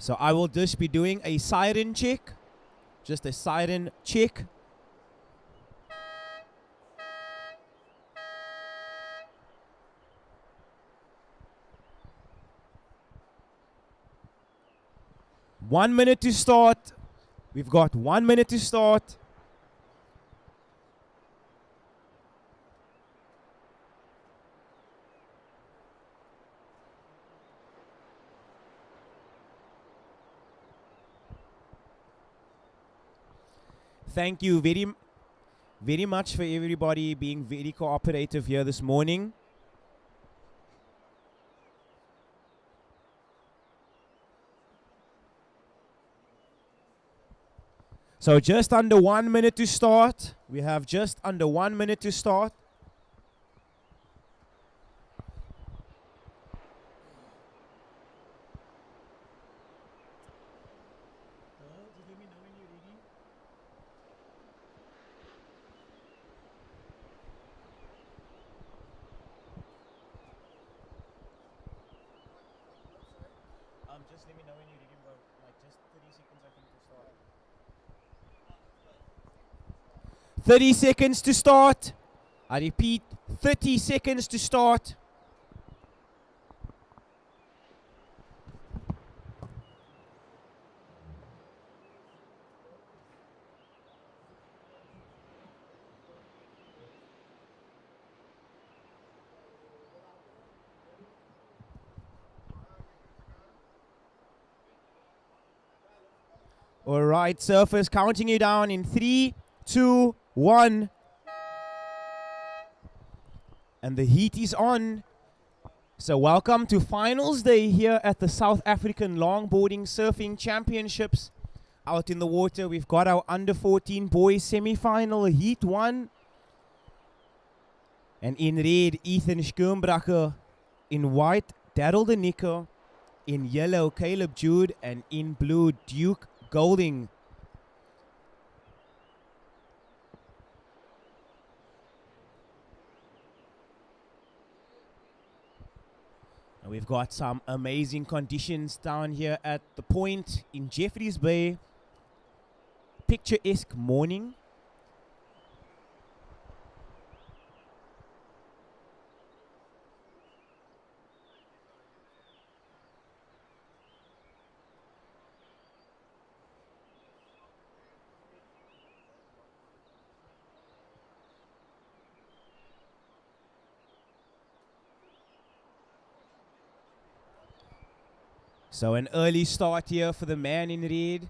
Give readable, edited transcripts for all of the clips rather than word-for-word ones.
So I will just be doing a siren check. Just a siren check. One minute to start. We've got 1 minute to start. Thank you very much for everybody being very cooperative here this morning. So just under 1 minute to start. We have just under 1 minute to start. Just let me know when you're ready, bro. Like just 30 seconds, I think, to start. 30 seconds to start. I repeat, 30 seconds to start. All right, surfers, counting you down in 3, 2, 1. And the heat is on. So welcome to finals day here at the South African Longboarding Surfing Championships. Out in the water, we've got our under 14 boys semi-final, heat 1. And in red, Ethan Schoenbracher. In white, Daryl De Nico. In yellow, Caleb Jude. And in blue, Duke Golding. And we've got some amazing conditions down here at the point in Jeffreys Bay. Picturesque morning. So an early start here for the man in red.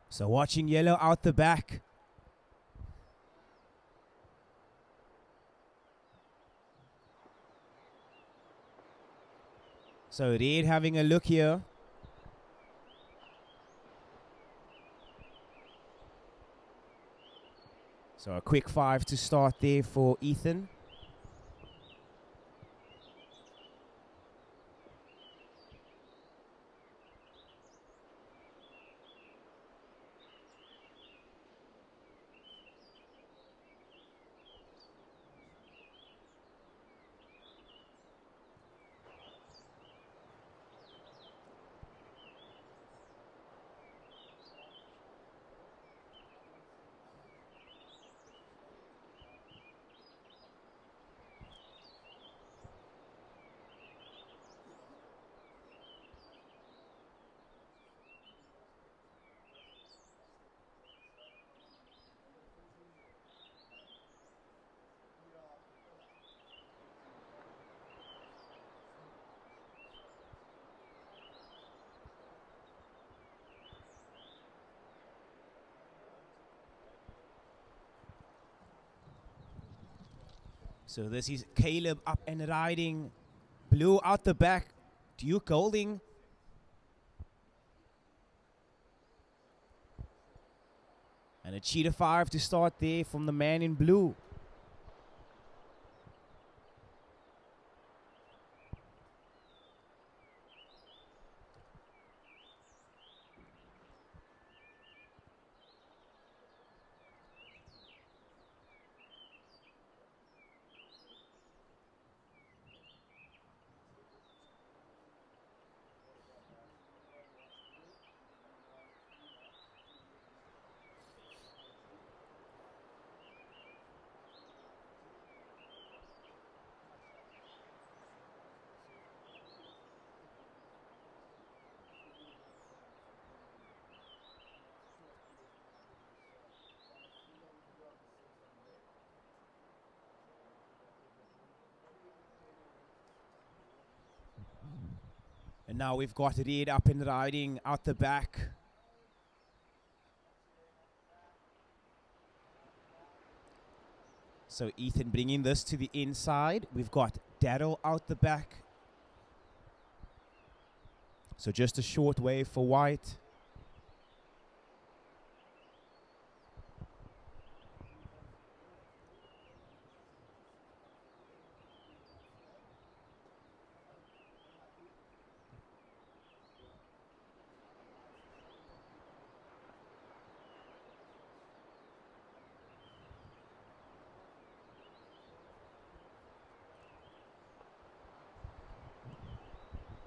So watching yellow out the back. So red having a look here. So a quick 5 to start there for Ethan. So this is Caleb up and riding. Blue out the back. Duke holding. And a cheetah 5 to start there from the man in blue. And now we've got Red up and riding out the back. So Ethan bringing this to the inside. We've got Daryl out the back. So just a short wave for white.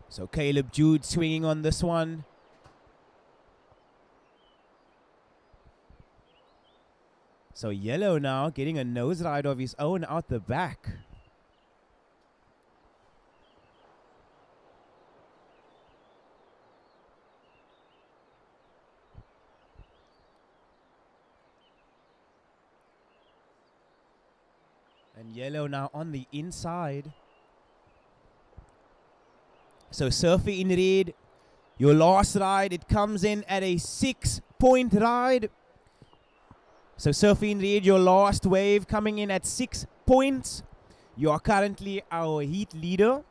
So Caleb Jude swinging on this one. So yellow now getting a nose ride of his own out the back. And yellow now on the inside. So Surfy in red, your last ride, it comes in at a 6-point ride. So Surfy in red, your last wave coming in at 6 points. You are currently our heat leader.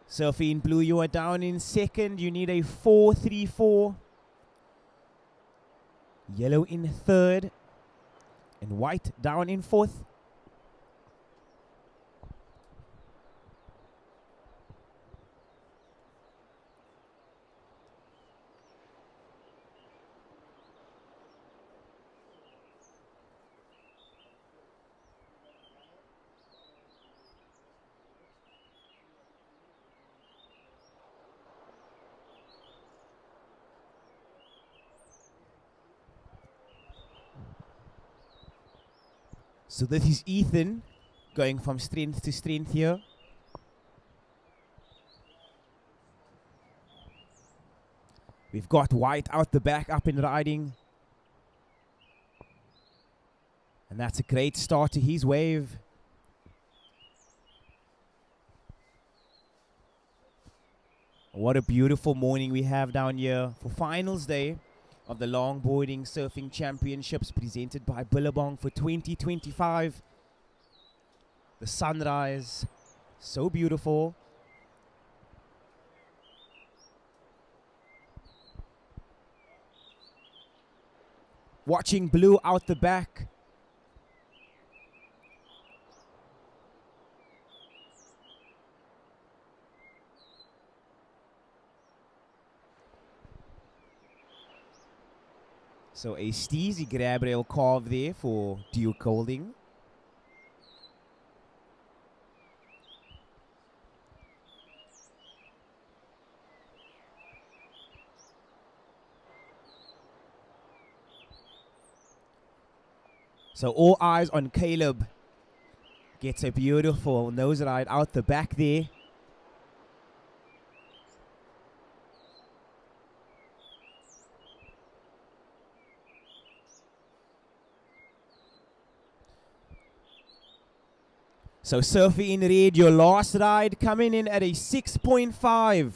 Surfy in blue, you are down in second. You need a 4-3-4. Yellow in third. And white down in fourth. So this is Ethan going from strength to strength here. We've got white out the back up and riding. And that's a great start to his wave. What a beautiful morning we have down here for finals day of the Longboarding Surfing Championships presented by Billabong for 2025. The sunrise, so beautiful. Watching blue out the back. So a steezy grab rail carve there for Duke holding. So all eyes on Caleb. Gets a beautiful nose ride out the back there. So Surfy in red, your last ride coming in at a 6.5.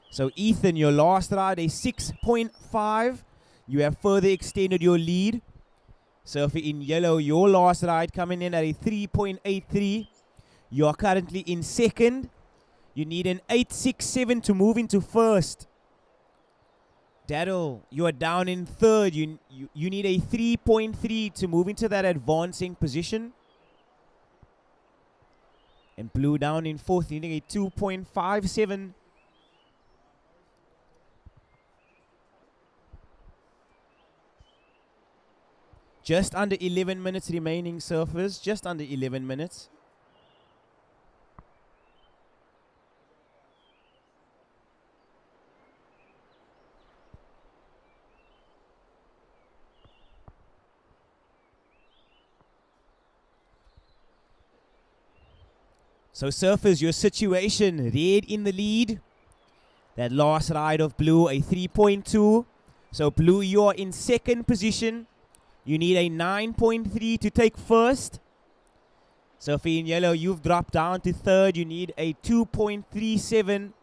So Ethan, your last ride, a 6.5. You have further extended your lead. Surfer in yellow, your last ride coming in at a 3.83. You are currently in second. You need an 8.67 to move into first. Daryl, you are down in third. You need a 3.3 to move into that advancing position. And Blue down in fourth, needing a 2.57. Just under 11 minutes remaining, surfers. Just under 11 minutes. So surfers, your situation, red in the lead. That last ride of Blue, a 3.2. So Blue, you're in second position. You need a 9.3 to take first. Surfer in yellow, you've dropped down to third. You need a 2.37.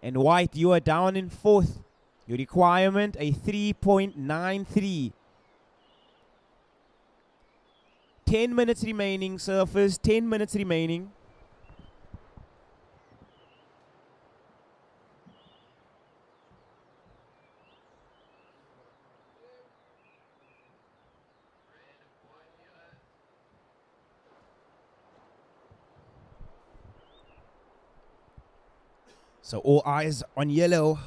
And White, you are down in fourth. Your requirement, a 3.93. 10 minutes remaining, surfers. 10 minutes remaining. So all eyes on yellow.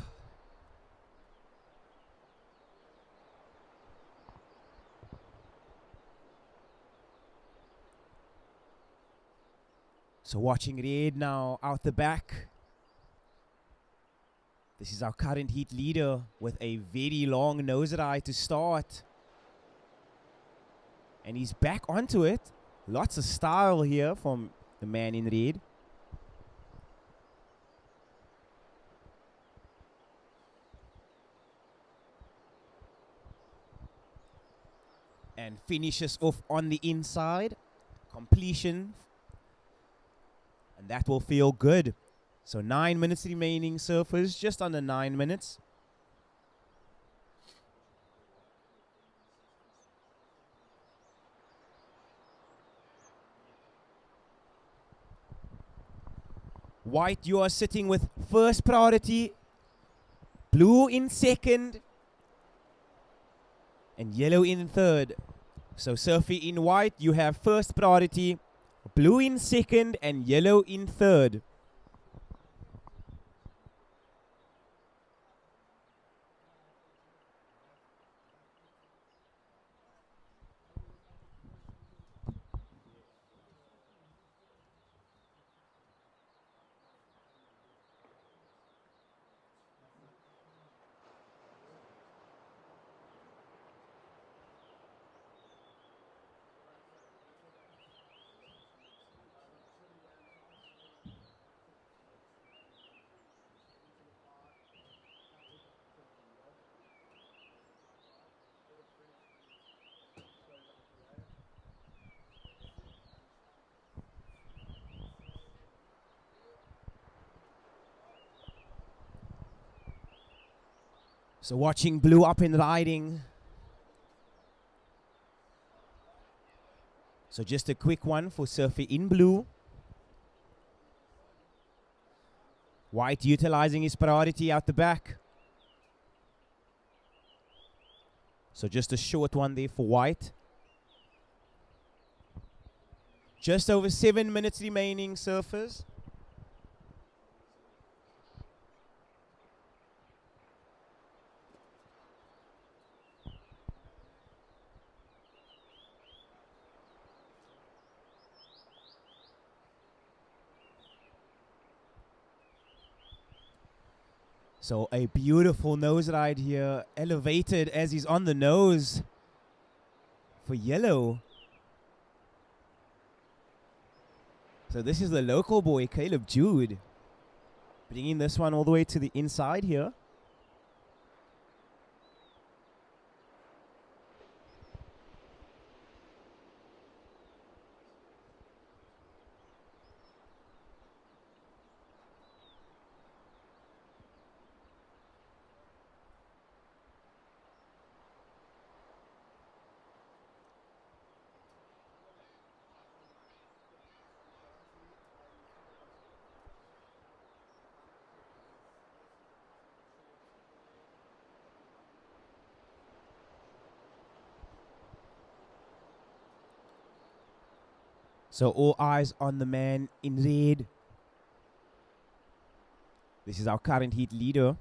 So watching red now out the back. This is our current heat leader with a very long nose ride to start. And he's back onto it. Lots of style here from the man in red. And finishes off on the inside. Completion. And that will feel good. So 9 minutes remaining, surfers. Just under 9 minutes. White, you are sitting with first priority. Blue in second. And yellow in third. So Surfy in white, you have first priority. Blue in second and yellow in third. So watching Blue up and riding. So just a quick one for Surfy in blue. White utilizing his priority out the back. So just a short one there for White. Just over 7 minutes remaining, surfers. So a beautiful nose ride here, elevated as he's on the nose for yellow. So this is the local boy, Caleb Jude, bringing this one all the way to the inside here. So all eyes on the man in red. This is our current heat leader.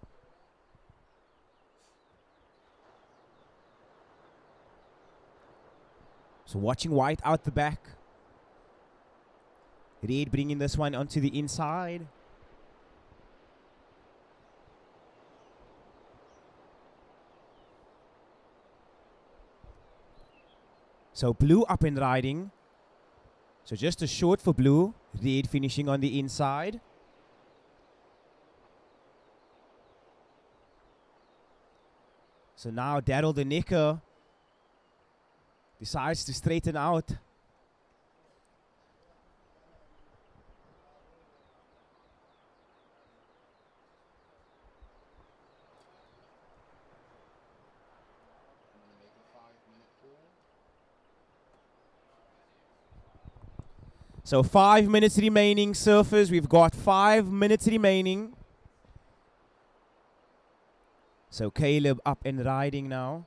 So watching white out the back. Red bringing this one onto the inside. So blue up and riding. So just a short for blue. Red finishing on the inside. So now Daryl the Necker decides to straighten out. So 5 minutes remaining, surfers. We've got 5 minutes remaining. So Caleb up and riding now.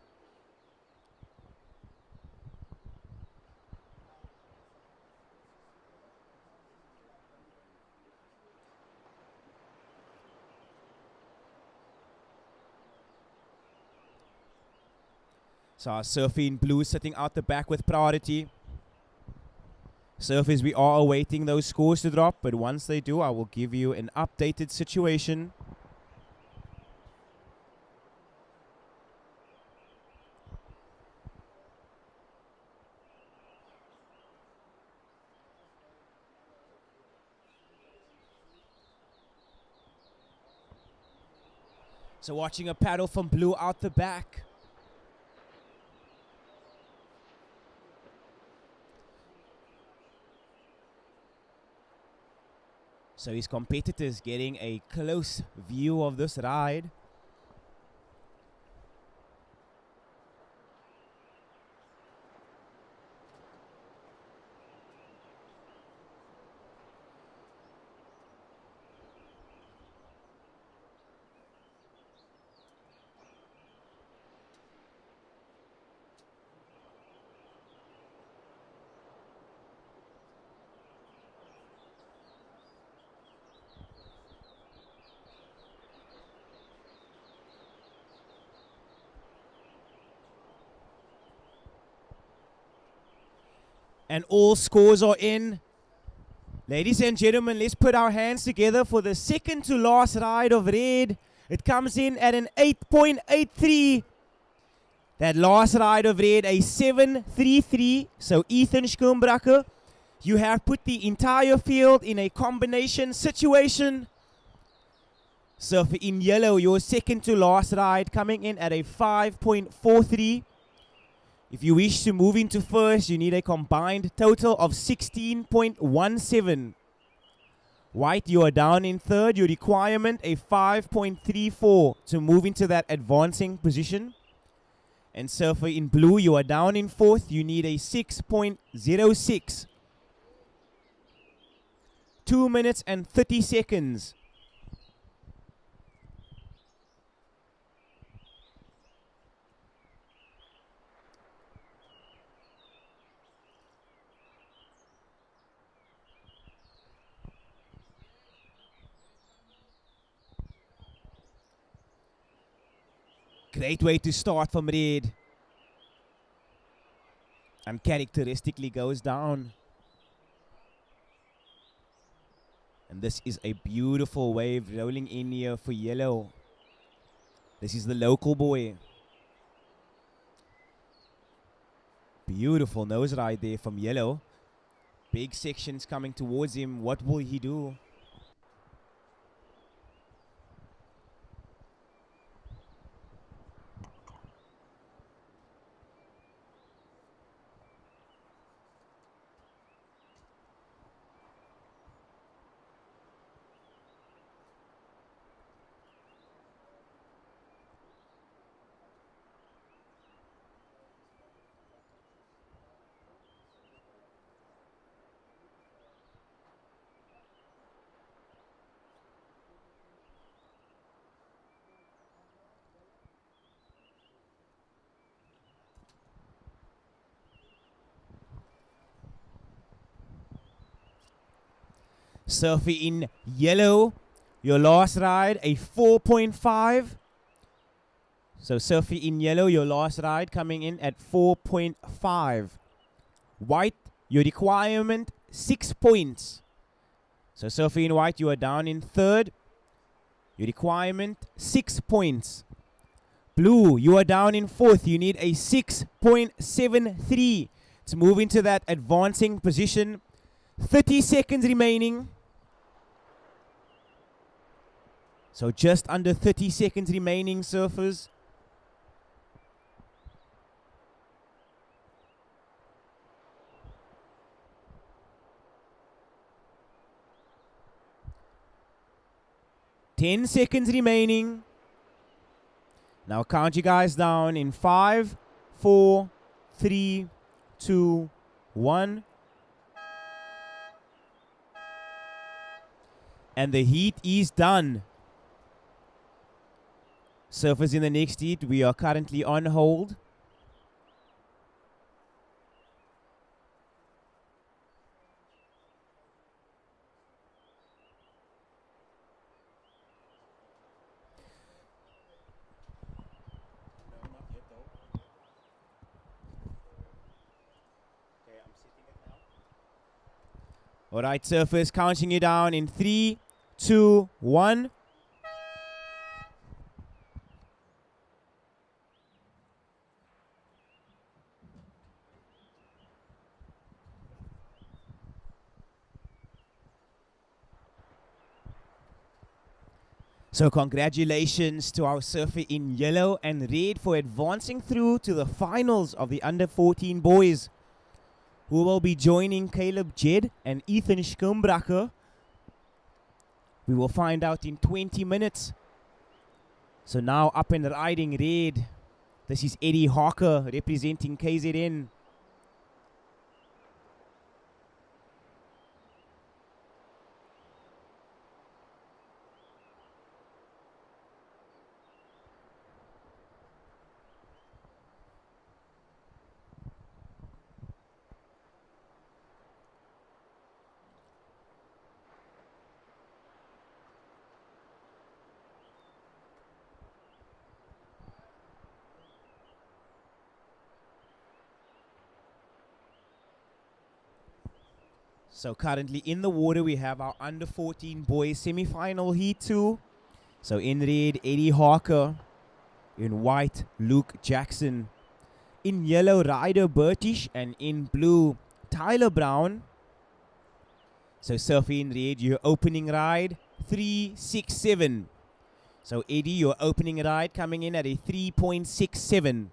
So our surfer in blue sitting out the back with priority. Surfers, we are awaiting those scores to drop, but once they do, I will give you an updated situation. So watching a paddle from blue out the back. So his competitors getting a close view of this ride. And all scores are in. Ladies and gentlemen, let's put our hands together for the second to last ride of red. It comes in at an 8.83. That last ride of red, a 7.33. So Ethan Schkumbracker, you have put the entire field in a combination situation. So for in yellow, your second to last ride coming in at a 5.43. If you wish to move into first, you need a combined total of 16.17. White, you are down in third. Your requirement, a 5.34 to move into that advancing position. And surfer in blue, you are down in fourth. You need a 6.06. 2 minutes and 30 seconds. Great way to start from red. And characteristically goes down. And this is a beautiful wave rolling in here for yellow. This is the local boy. Beautiful nose ride there from yellow. Big sections coming towards him. What will he do? Surfer in yellow, your last ride, a 4.5. So surfer in yellow, your last ride coming in at 4.5. White, your requirement, 6 points. So surfer in white, you are down in third. Your requirement, 6 points. Blue, you are down in fourth. You need a 6.73 to move into that advancing position. 30 seconds remaining. So just under 30 seconds remaining, surfers. Ten seconds remaining. Now count you guys down in 5, 4, 3, 2, 1. And the heat is done. Surfers in the next heat, we are currently on hold. All right, surfers, counting you down in 3, 2, 1. So congratulations to our surfer in yellow and red for advancing through to the finals of the under 14 boys, who will be joining Caleb Jed and Ethan Schkumbracher. We will find out in 20 minutes. So now up and riding red. This is Eddie Harker representing KZN. So currently in the water we have our under 14 boys semi-final heat 2. So in red, Eddie Harker. In white, Luke Jackson. In yellow, Ryder Burtish. And in blue, Tyler Brown. So surfing in red, your opening ride, 3.67. So Eddie, your opening ride coming in at a 3.67.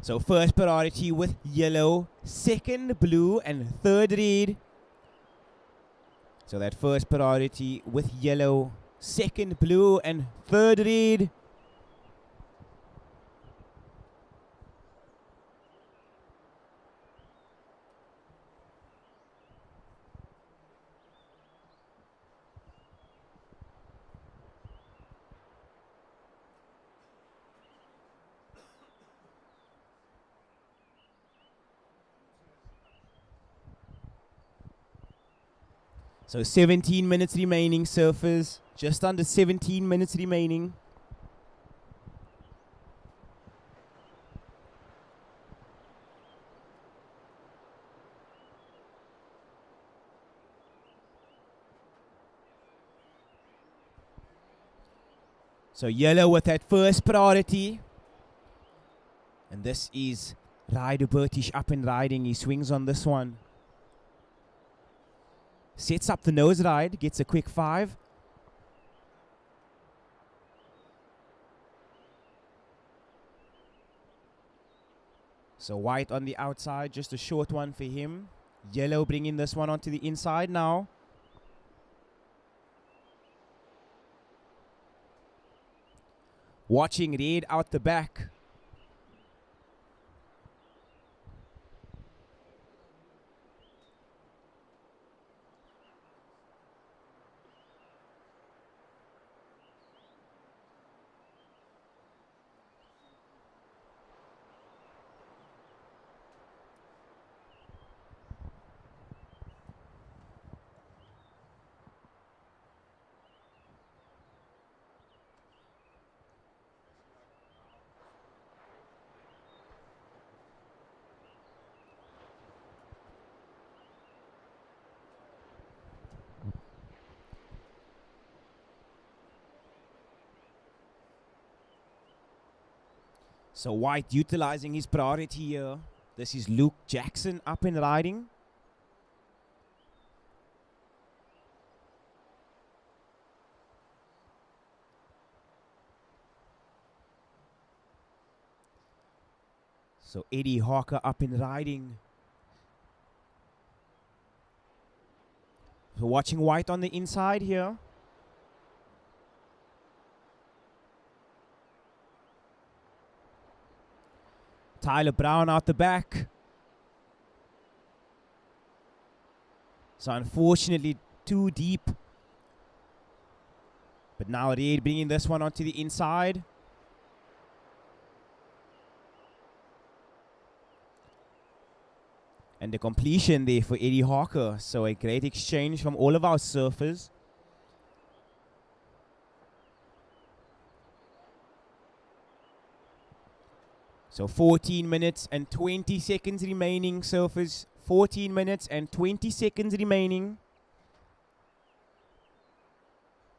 So first priority with yellow, second blue, and third red. So that first priority with yellow, second blue, and third red. So 17 minutes remaining, surfers. Just under 17 minutes remaining. So yellow with that first priority. And this is Ryder Bertish up and riding. He swings on this one. Sets up the nose ride. Gets a quick 5. So white on the outside. Just a short one for him. Yellow bringing this one onto the inside now. Watching red out the back. So white utilizing his priority here. This is Luke Jackson up and riding. So Eddie Hawker up and riding. So watching white on the inside here. Tyler Brown out the back. So unfortunately too deep. But now Red bringing this one onto the inside. And the completion there for Eddie Hawker. So a great exchange from all of our surfers. So 14 minutes and 20 seconds remaining, surfers. 14 minutes and 20 seconds remaining.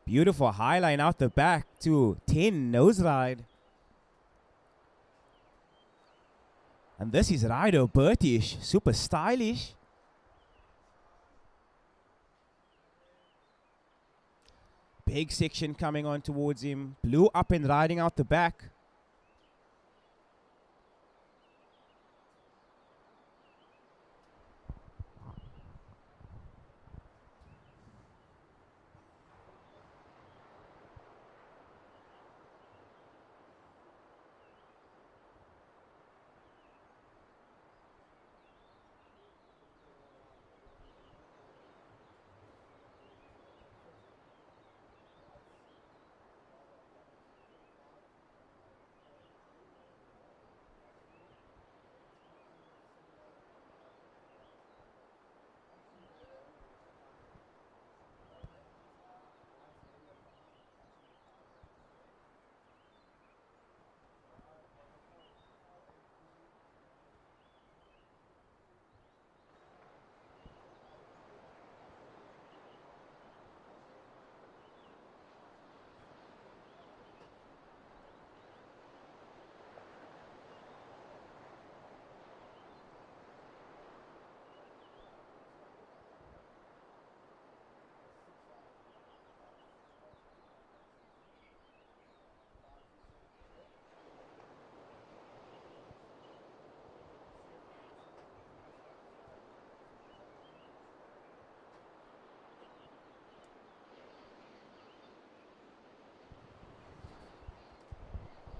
Beautiful high line out the back to 10 nose ride. And this is Ryder Bertish, super stylish. Big section coming on towards him. Blue up and riding out the back.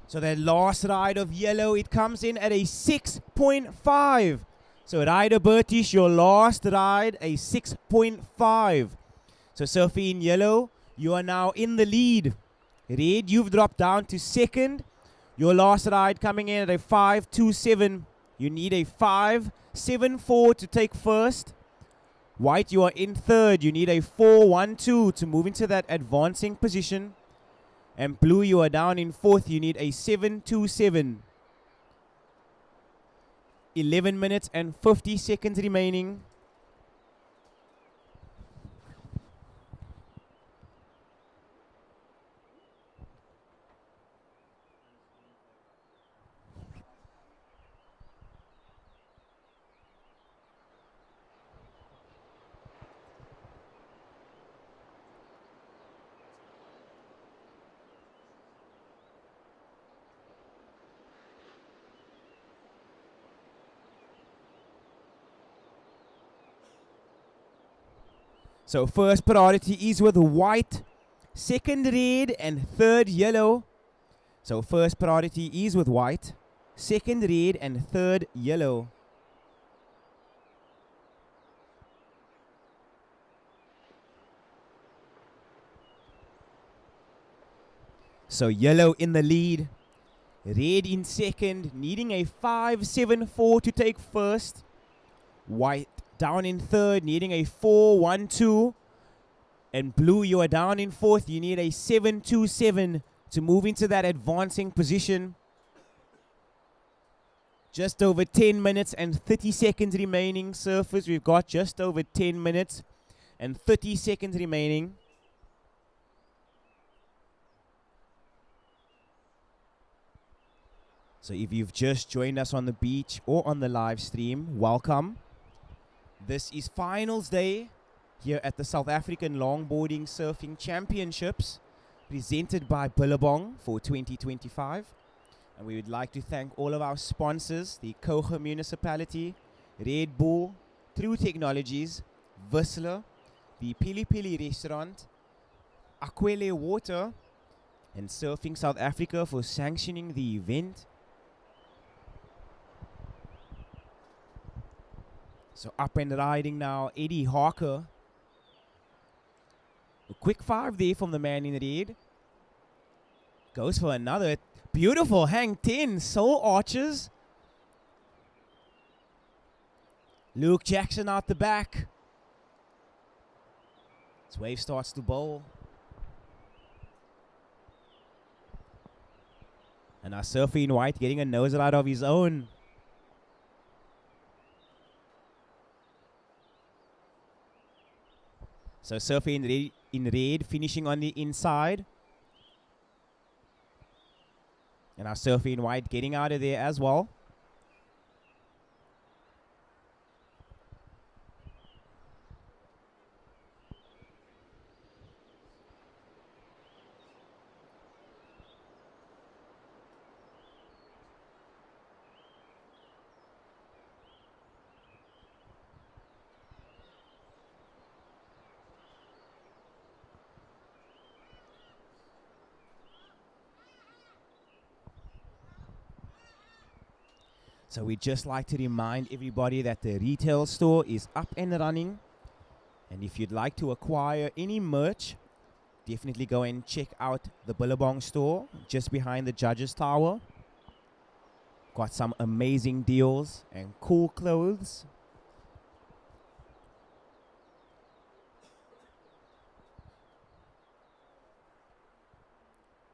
So that last ride of yellow, it comes in at a 6.5. So Ryder Bertish, your last ride, a 6.5. So surfing in yellow, you are now in the lead. Red, you've dropped down to second. Your last ride coming in at a 5.27. You need a 5.74 to take first. White, you are in third. You need a 4.12 to move into that advancing position. And blue, you are down in fourth. You need a 7.27. 11 minutes and 50 seconds remaining. So first priority is with white, second red, and third yellow. So first priority is with white, second red, and third yellow. So yellow in the lead, red in second, needing a 5-7-4 to take first. White down in third, needing a 4-1-2. And blue, you are down in fourth. You need a 7-2-7 to move into that advancing position. Just over 10 minutes and 30 seconds remaining. Surfers, we've got just over 10 minutes and 30 seconds remaining. So if you've just joined us on the beach or on the live stream, welcome. This is finals day here at the South African Longboarding Surfing Championships, presented by Billabong for 2025. And we would like to thank all of our sponsors, the Kouga Municipality, Red Bull, True Technologies, VISSLA, the PILI-PILI restaurant, Aquele Water, and Surfing South Africa for sanctioning the event. So up and riding now, Eddie Harker. A quick 5 there from the man in red. Goes for another beautiful hang 10, Soul Archers. Luke Jackson out the back. His wave starts to bowl. And our surfer in white getting a nose out of his own. So surfer in red finishing on the inside. And our surfer in white getting out of there as well. So we'd just like to remind everybody that the retail store is up and running. And if you'd like to acquire any merch, definitely go and check out the Billabong store just behind the Judges Tower. Got some amazing deals and cool clothes.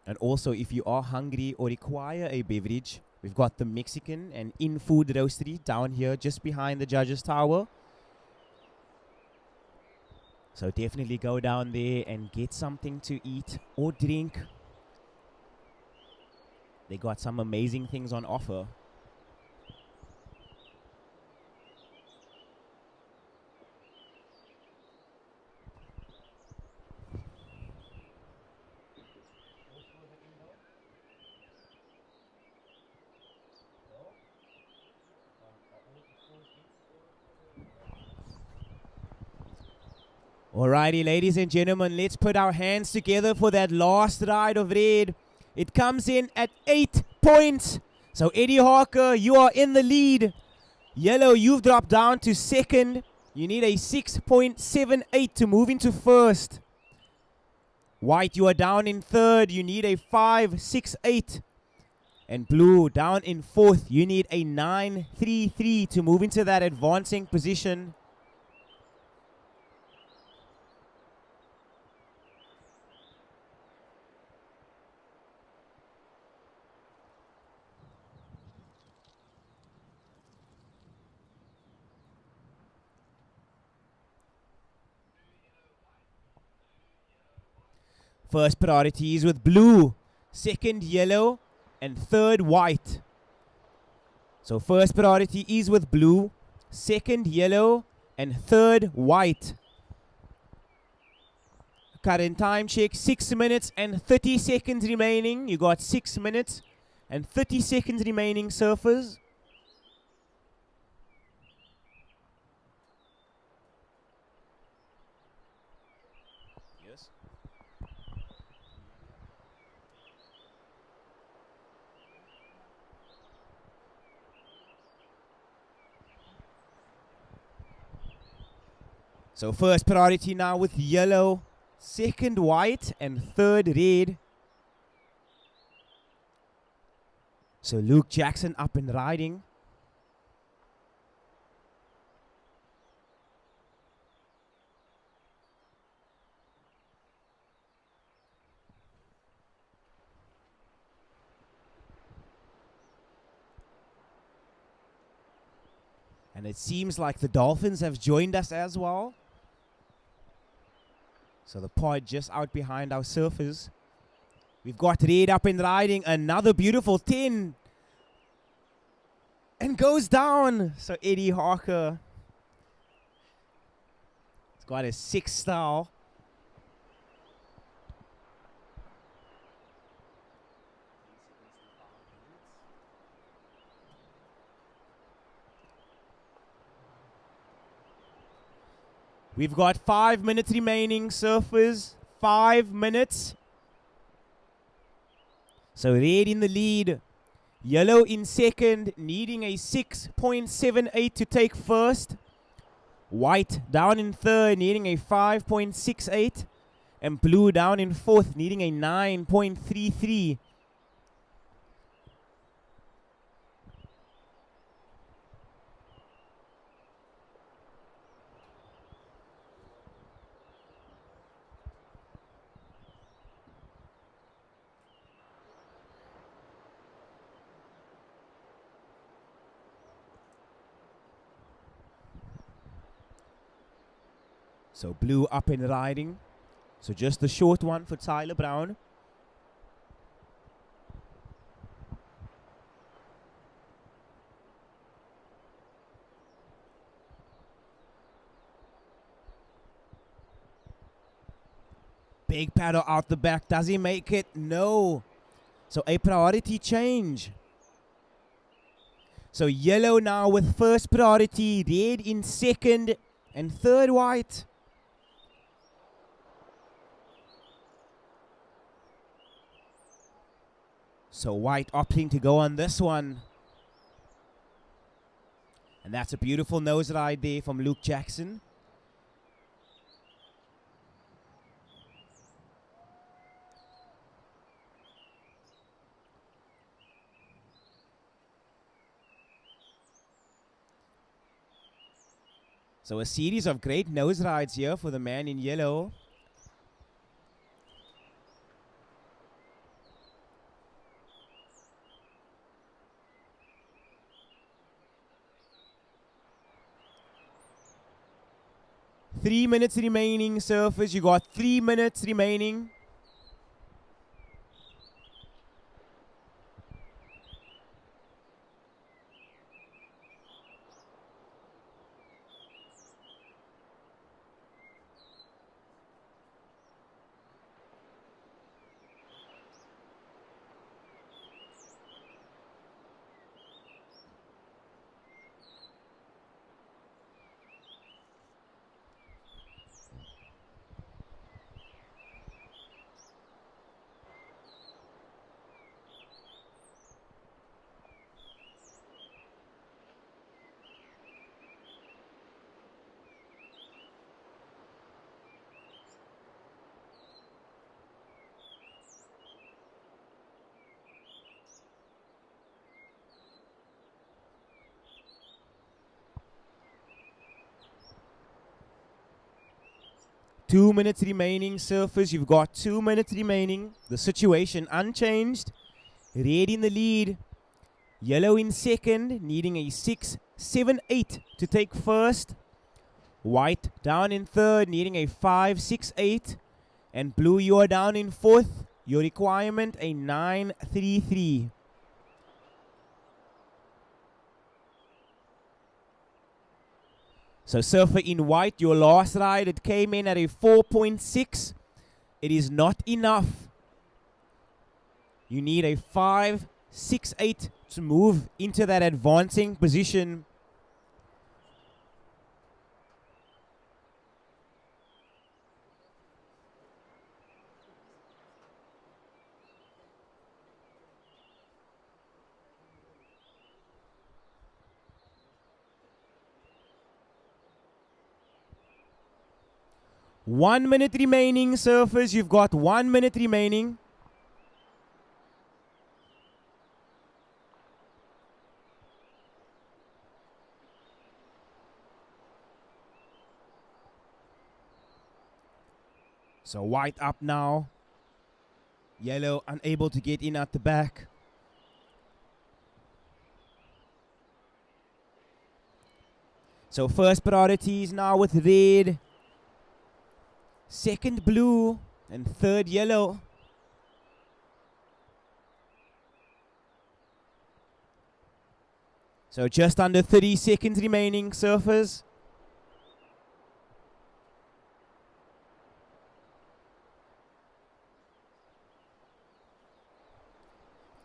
And also, if you are hungry or require a beverage, we've got the Mexican and in-food roastery down here just behind the Judges Tower. So definitely go down there and get something to eat or drink. They got some amazing things on offer. Alrighty, ladies and gentlemen, let's put our hands together for that last ride of red. It comes in at 8 points. So Eddie Harker, you are in the lead. Yellow, you've dropped down to second. You need a 6.78 to move into first. White, you are down in third. You need a 5.68. And blue, down in fourth. You need a 9.33 to move into that advancing position. First priority is with blue, second yellow, and third white. So first priority is with blue, second yellow, and third white. Current time check, 6 minutes and 30 seconds remaining. You got 6 minutes and 30 seconds remaining, surfers. So first priority now with yellow, second white, and third red. So Luke Jackson up and riding. And it seems like the Dolphins have joined us as well. So the pod just out behind our surfers. We've got red up and riding. Another beautiful 10. And goes down. So Eddie Harker. He's got a 6 star. We've got 5 minutes remaining, surfers. 5 minutes. So red in the lead. Yellow in second, needing a 6.78 to take first. White down in third, needing a 5.68. And blue down in fourth, needing a 9.33. So blue up and riding. So just the short one for Tyler Brown. Big paddle out the back. Does he make it? No. So a priority change. So yellow now with first priority. Red in second. And third white. So white opting to go on this one. And that's a beautiful nose ride there from Luke Jackson. So a series of great nose rides here for the man in yellow. Three minutes remaining, surfers. You got 3 minutes remaining. Two minutes remaining, surfers. You've got 2 minutes remaining. The situation unchanged. Red in the lead. Yellow in second, needing a 6.78 to take first. White down in third, needing a 5.68. And blue, you are down in fourth. Your requirement, a 9.33. So surfer in white, your last ride, it came in at a 4.6. It is not enough. You need a 5.68 to move into that advancing position. 1 minute remaining, surfers. You've got 1 minute remaining. So white up now. Yellow unable to get in at the back. So first priority is now with red. Second blue. And third yellow. So just under 30 seconds remaining, surfers.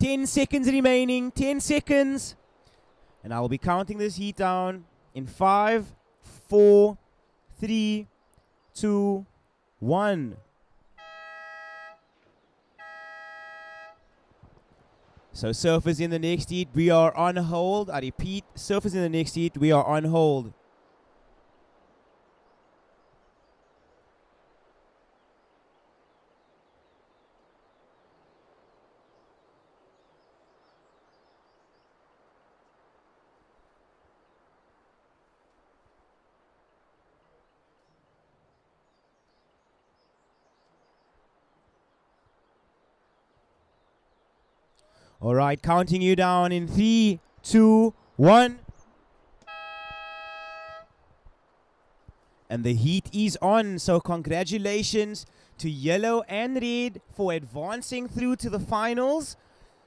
10 seconds remaining, 10 seconds. And I will be counting this heat down in 5, 4, 3, 2, 1. So surfers in the next heat, we are on hold. I repeat, surfers in the next heat, we are on hold. All right, counting you down in 3, 2, 1. And the heat is on, so congratulations to yellow and red for advancing through to the finals.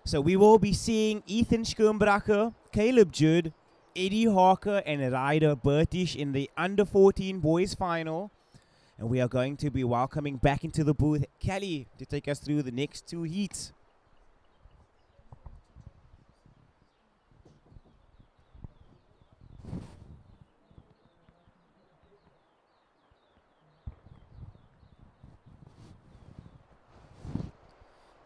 So we will be seeing Ethan Schirmbracher, Caleb Judd, Eddie Harker and Ryder Burtish in the under 14 boys final. And we are going to be welcoming back into the booth Kelly to take us through the next two heats.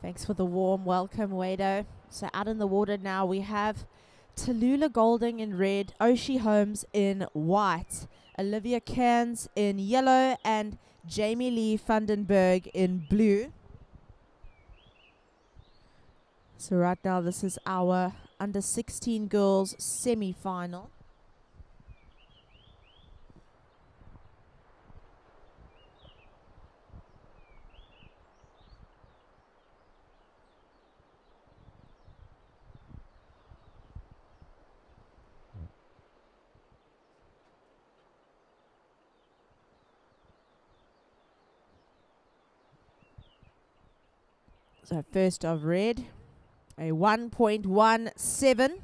Thanks for the warm welcome, Wado. So out in the water now we have Tallulah Golding in red, Oshie Holmes in white, Olivia Cairns in yellow, and Jamie Lee Vandenberg in blue. So right now this is our under 16 girls semi-final. So first of red, a 1.17.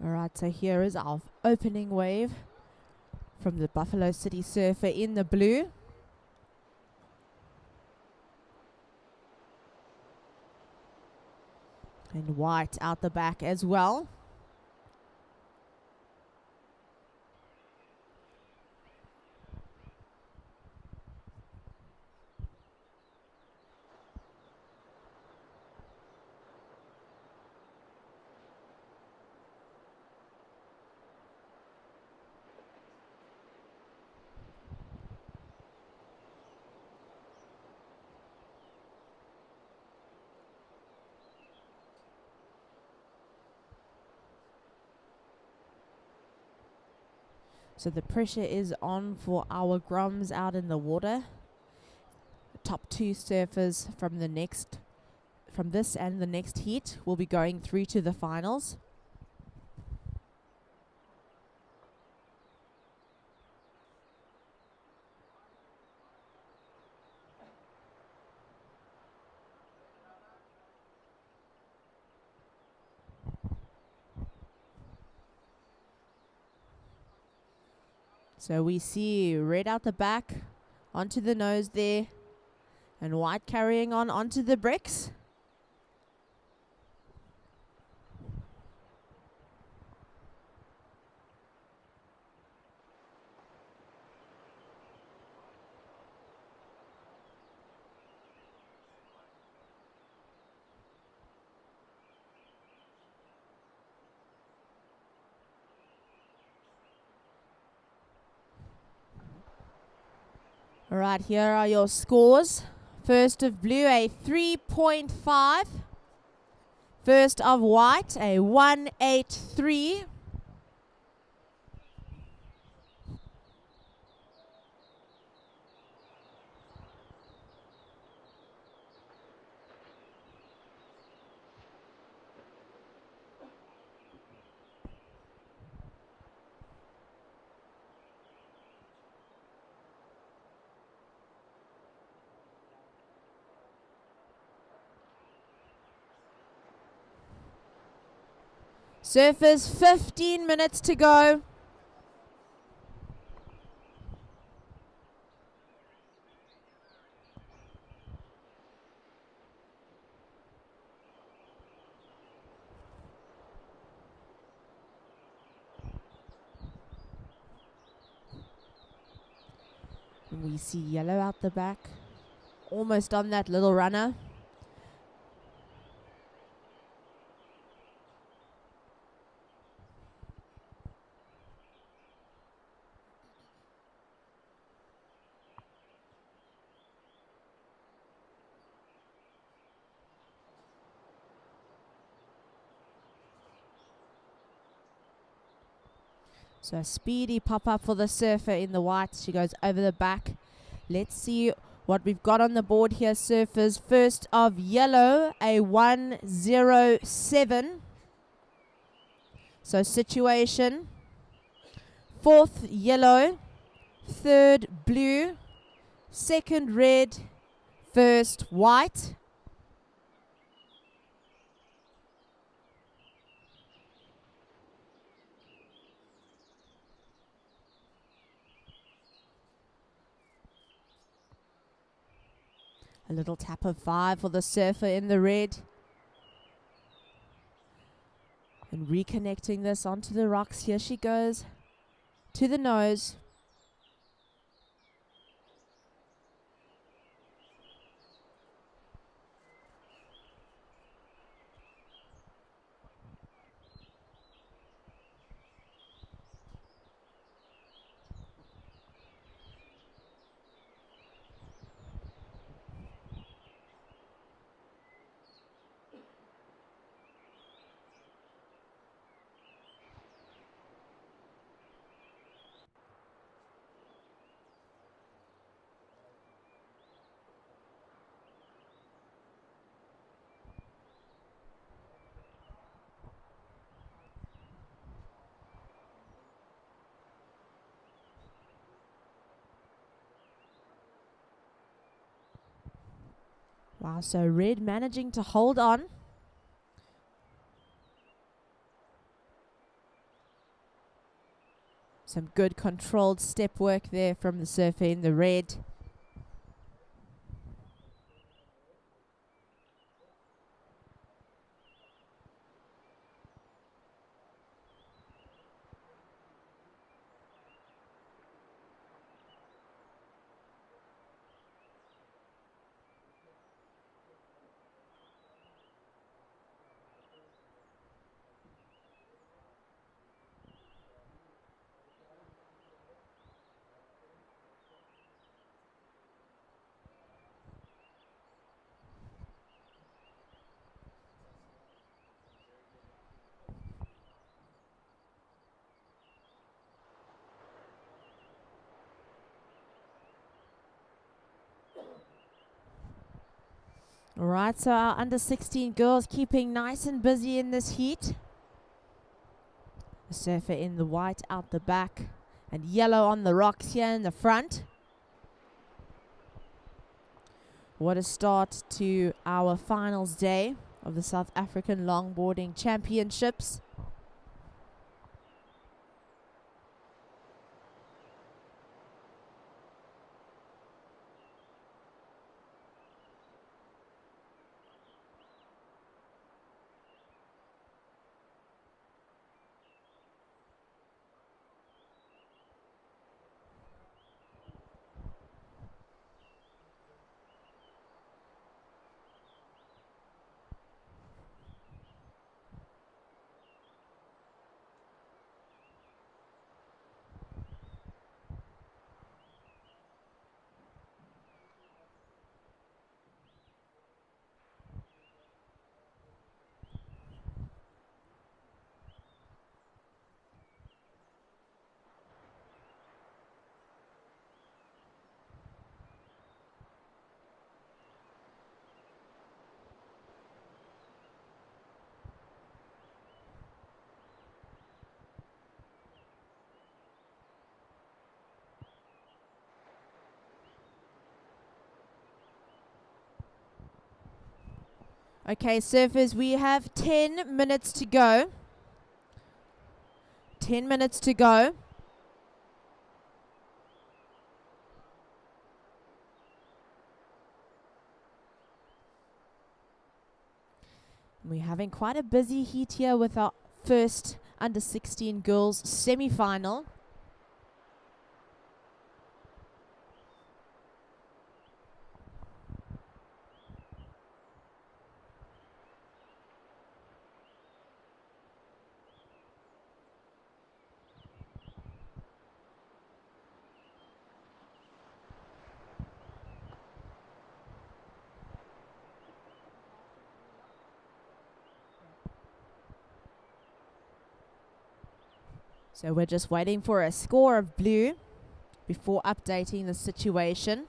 Alright, so here is our opening wave from the Buffalo City Surfer in the blue. And white out the back as well. So the pressure is on for our grums out in the water. The top 2 surfers from this and the next heat will be going through to the finals. So we see red out the back, onto the nose there, and white carrying on onto the bricks. All right, here are your scores. First of blue, a 3.5. First of white, a 183. Surfers, 15 minutes to go. And we see yellow out the back, almost on that little runner. So a speedy pop-up for the surfer in the white. She goes over the back. Let's see what we've got on the board here, surfers. First of yellow, a 107. So situation. Fourth yellow. Third blue. Second red. First white. A little tap of 5 for the surfer in the red. And reconnecting this onto the rocks. Here she goes. To the nose. Wow, so red managing to hold on. Some good controlled step work there from the surfer in the red. Alright, so our under 16 girls keeping nice and busy in this heat. A surfer in the white out the back and yellow on the rocks here in the front. What a start to our finals day of the South African Longboarding Championships. Okay, surfers, we have 10 minutes to go. 10 minutes to go. We're having quite a busy heat here with our first under 16 girls semi-final. So we're just waiting for a score of blue before updating the situation.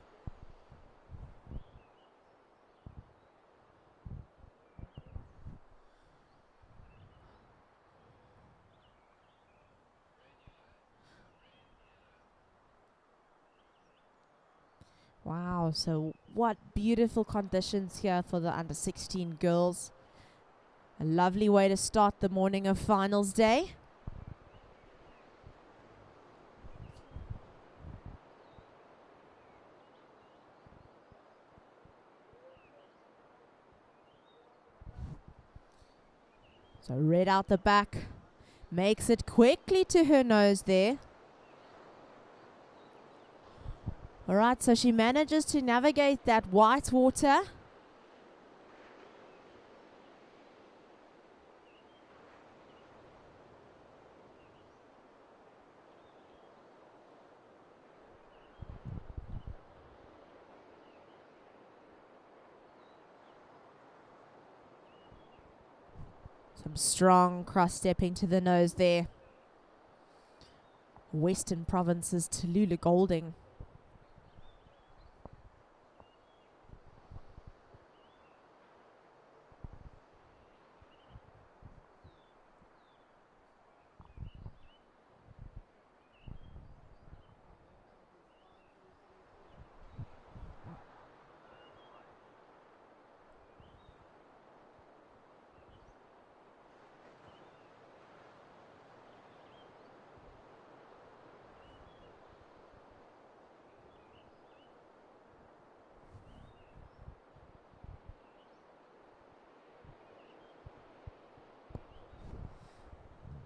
Wow, so what beautiful conditions here for the under 16 girls. A lovely way to start the morning of finals day. So red out the back, makes it quickly to her nose there. Alright, so she manages to navigate that white water. Some strong cross-stepping to the nose there. Western Province's Tallulah Golding.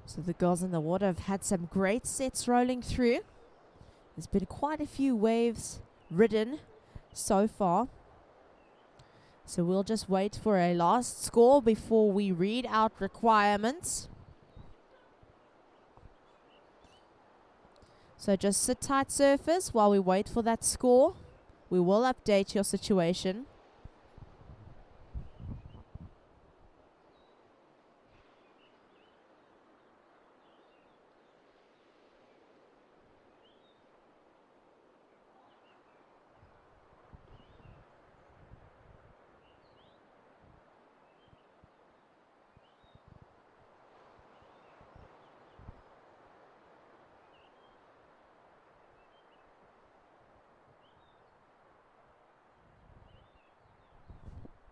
So the girls in the water have had some great sets rolling through. There's been quite a few waves ridden so far. So we'll just wait for a last score before we read out requirements. So just sit tight, surfers, while we wait for that score. We will update your situation.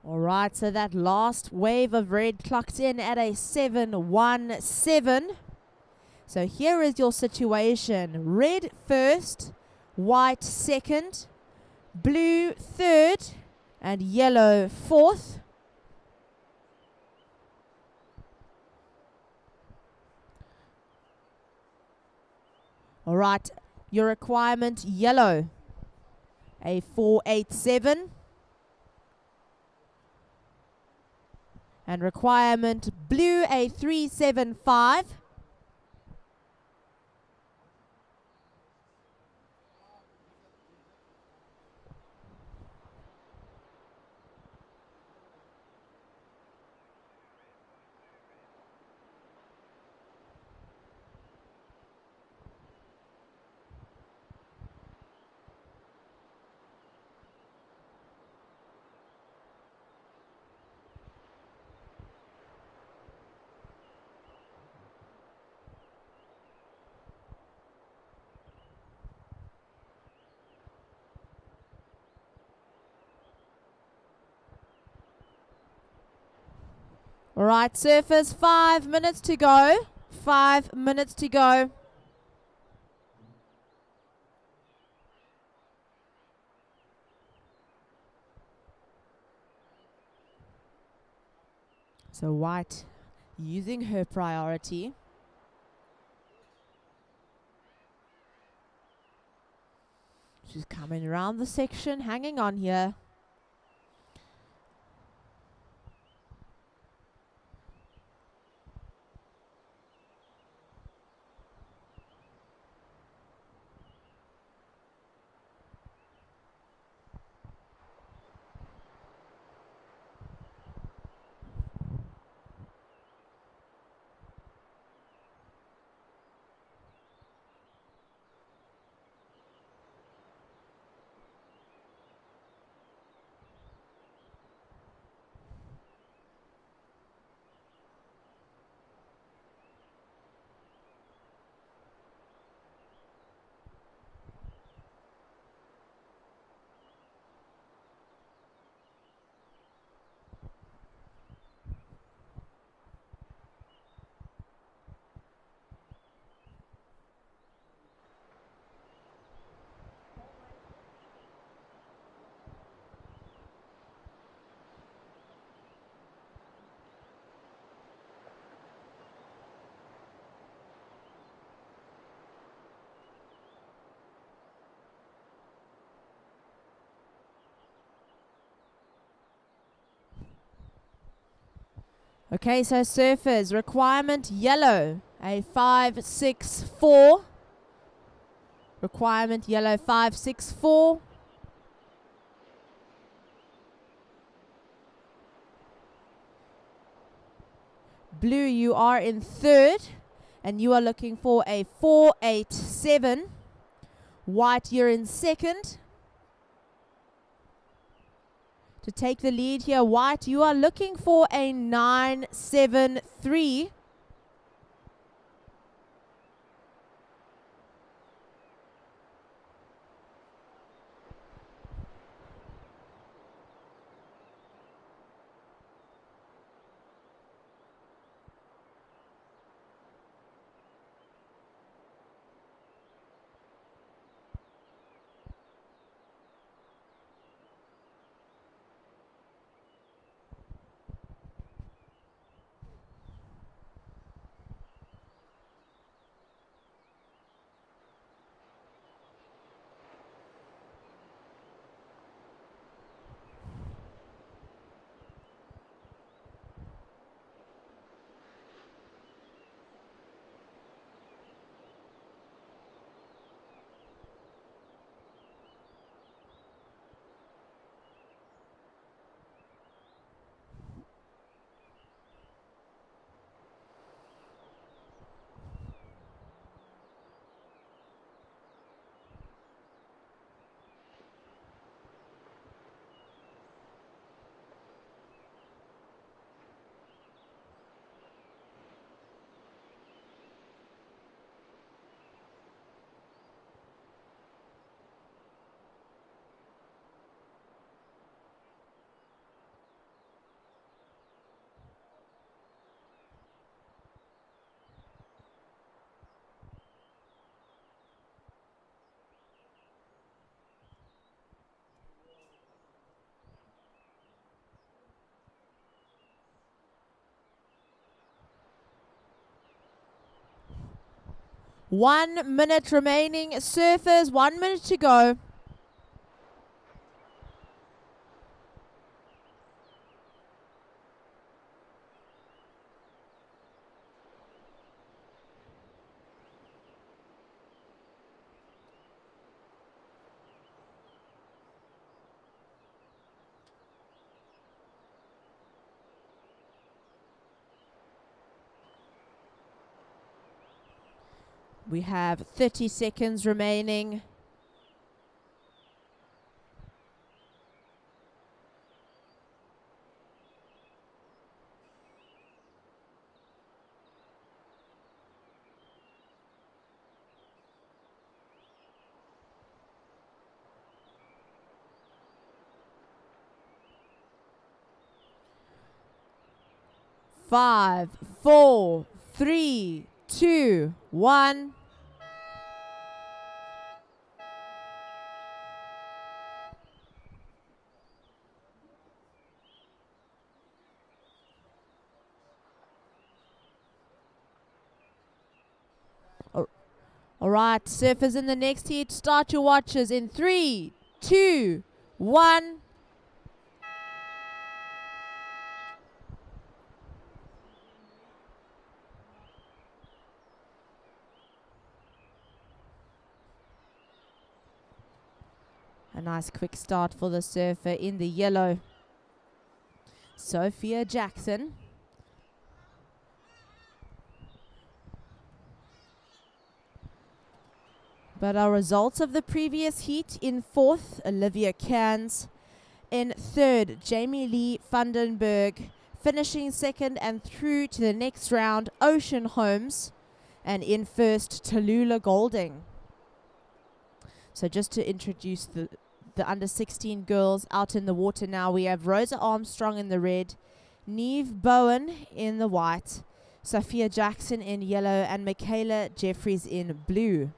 All right, so that last wave of red clocked in at a 7-1-7. So here is your situation. Red first, white second, blue third, and yellow fourth. All right, your requirement yellow, a 4-8-7. And requirement blue, a 3-7-5. All right, surfers, 5 minutes to go. 5 minutes to go. So white using her priority. She's coming around the section, hanging on here. Okay, so surfers, requirement yellow, a 5-6-4. Requirement yellow, 5-6-4. Blue, you are in third, and you are looking for a 4-8-7. White, you're in second. To take the lead here, white, you are looking for a 9-7-3. 1 minute remaining. Surfers, 1 minute to go. We have 30 seconds remaining. Five, four, three, two, one. All right, surfers in the next heat, start your watches in 3, 2, 1. A nice quick start for the surfer in the yellow, Sophia Jackson. But our results of the previous heat: in 4th, Olivia Cairns. In 3rd, Jamie Lee Vandenberg. Finishing 2nd and through to the next round, Ocean Holmes. And in 1st, Tallulah Golding. So just to introduce the under 16 girls out in the water now, we have Rosa Armstrong in the red, Neve Bowen in the white, Sophia Jackson in yellow, and Michaela Jeffries in blue.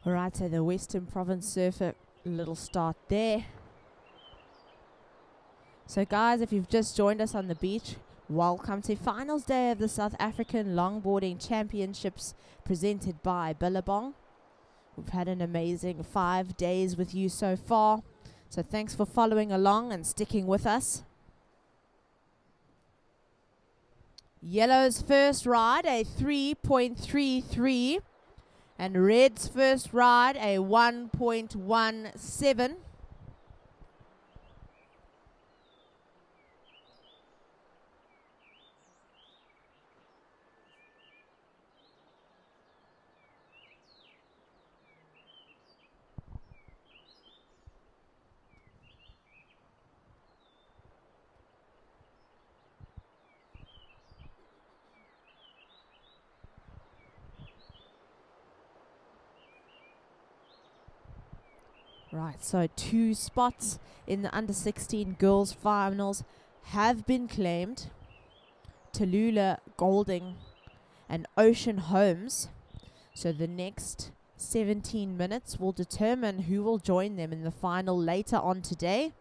Alright, so the Western Province surfer, little start there. So guys, if you've just joined us on the beach, welcome to finals day of the South African Longboarding Championships presented by Billabong. We've had an amazing 5 days with you so far, so thanks for following along and sticking with us. Yellow's first ride, a 3.33. And red's first ride, a 1.17. Right, so 2 spots in the under 16 girls finals have been claimed. Tallulah Golding and Ocean Holmes. So the next 17 minutes will determine who will join them in the final later on today.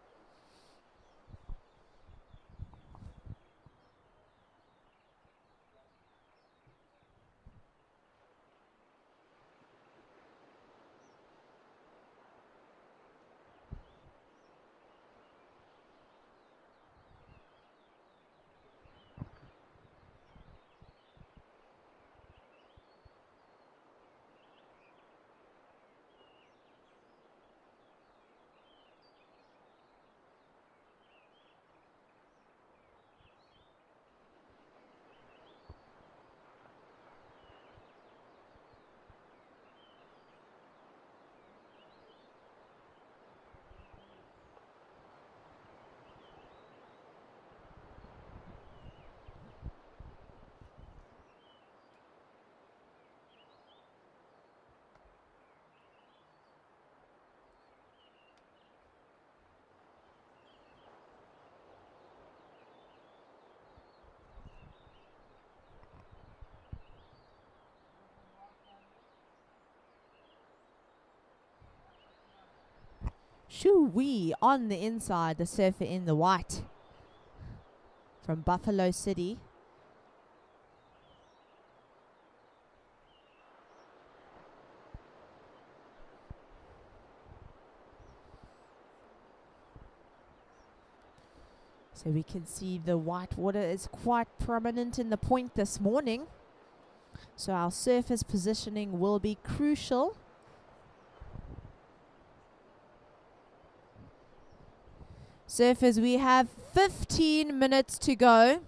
Shoo-wee on the inside, the surfer in the white from Buffalo City. So we can see the white water is quite prominent in the point this morning. So our surface positioning will be crucial. Surfers, we have 15 minutes to go.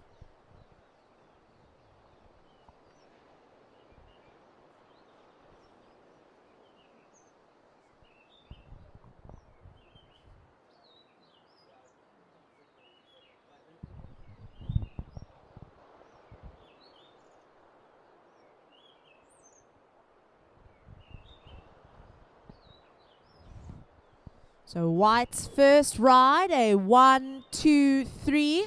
So white's first ride, a 1, 2, 3.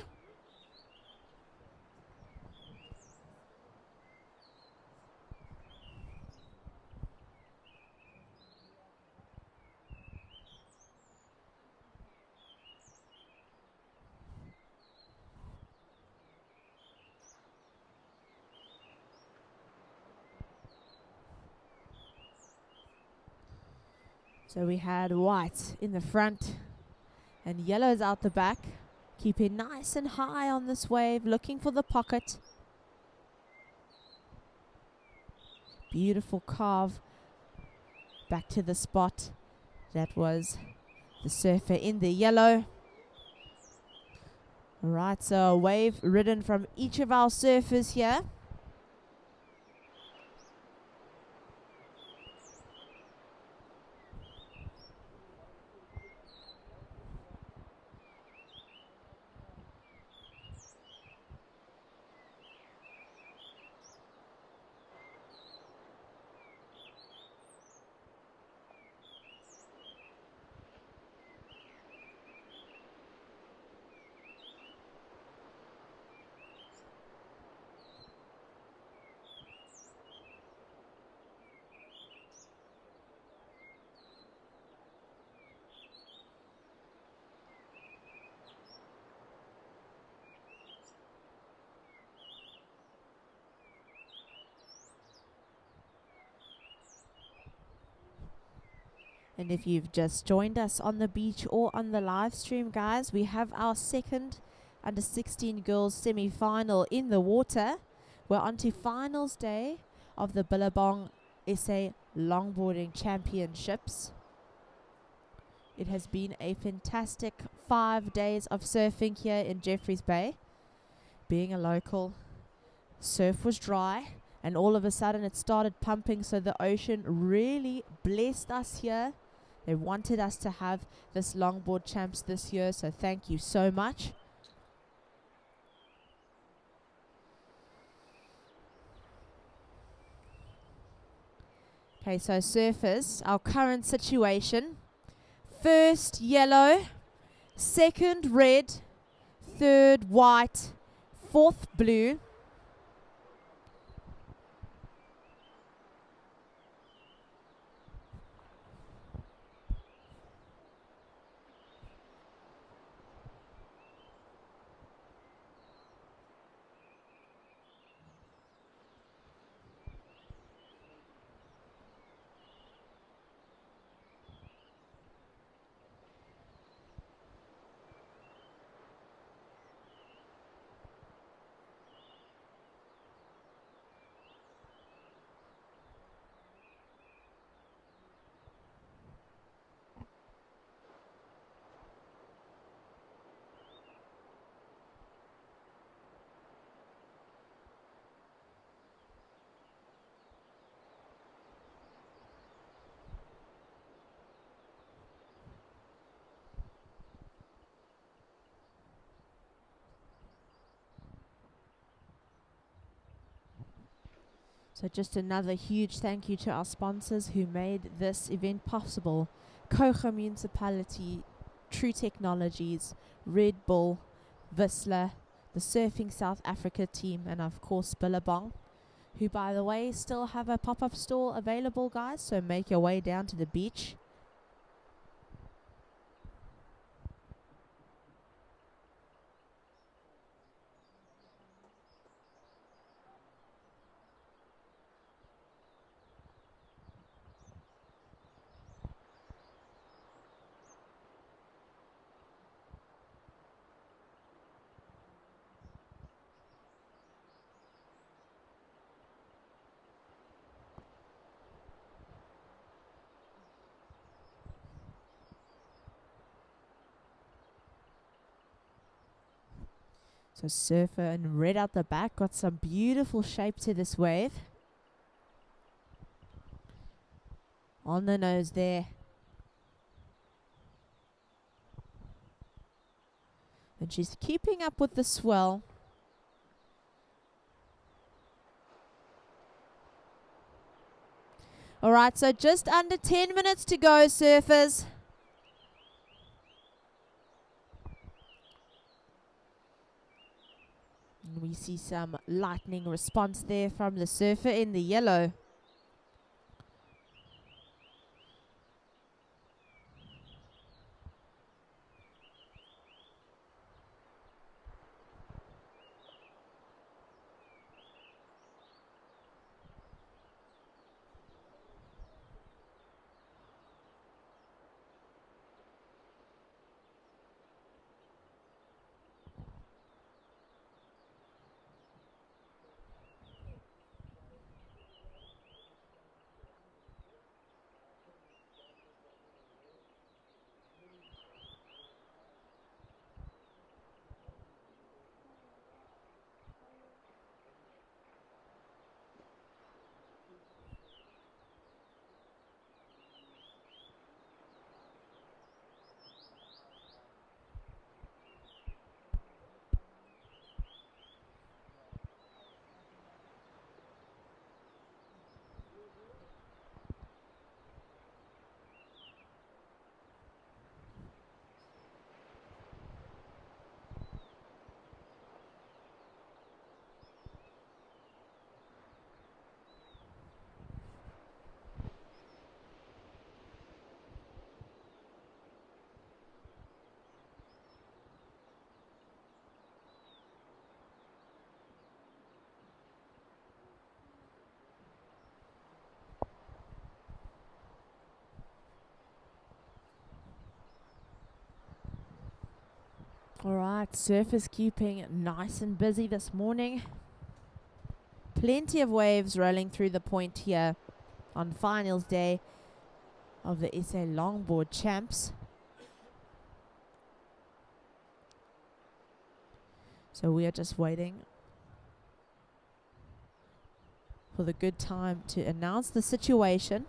So we had white in the front and yellow's out the back, keeping nice and high on this wave, looking for the pocket. Beautiful carve back to the spot. That was the surfer in the yellow. Alright, so a wave ridden from each of our surfers here. And if you've just joined us on the beach or on the live stream, guys, we have our second under 16 girls semi-final in the water. We're on to finals day of the Billabong SA Longboarding Championships. It has been a fantastic 5 days of surfing here in Jeffreys Bay. Being a local, surf was dry and all of a sudden it started pumping, so the ocean really blessed us here. They wanted us to have this longboard champs this year, so thank you so much. Okay, so surfers, our current situation. First yellow, second red, third white, fourth blue. So just another huge thank you to our sponsors who made this event possible. Kouga Municipality, True Technologies, Red Bull, VISSLA, the Surfing South Africa team, and of course Billabong, who by the way still have a pop-up store available, guys, so make your way down to the beach. So surfer in red out the back, got some beautiful shape to this wave. On the nose there. And she's keeping up with the swell. Alright, so just under 10 minutes to go, surfers. And we see some lightning response there from the surfer in the yellow. Alright, surfers keeping nice and busy this morning. Plenty of waves rolling through the point here on finals day of the SA Longboard Champs. So we are just waiting for the good time to announce the situation.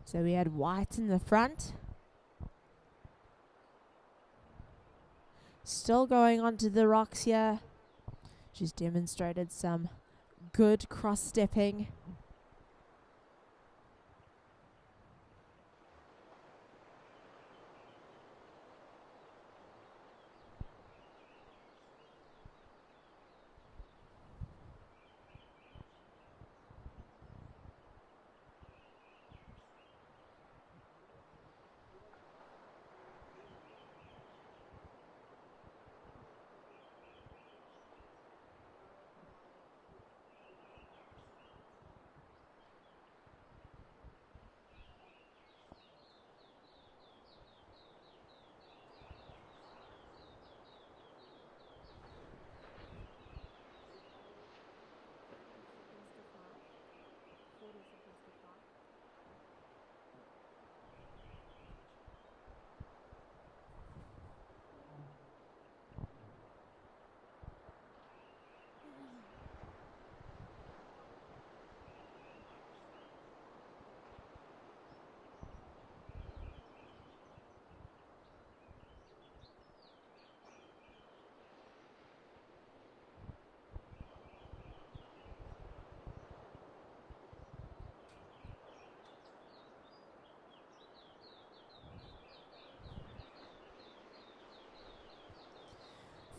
So we had white in the front. Still going onto the rocks here. She's demonstrated some good cross-stepping.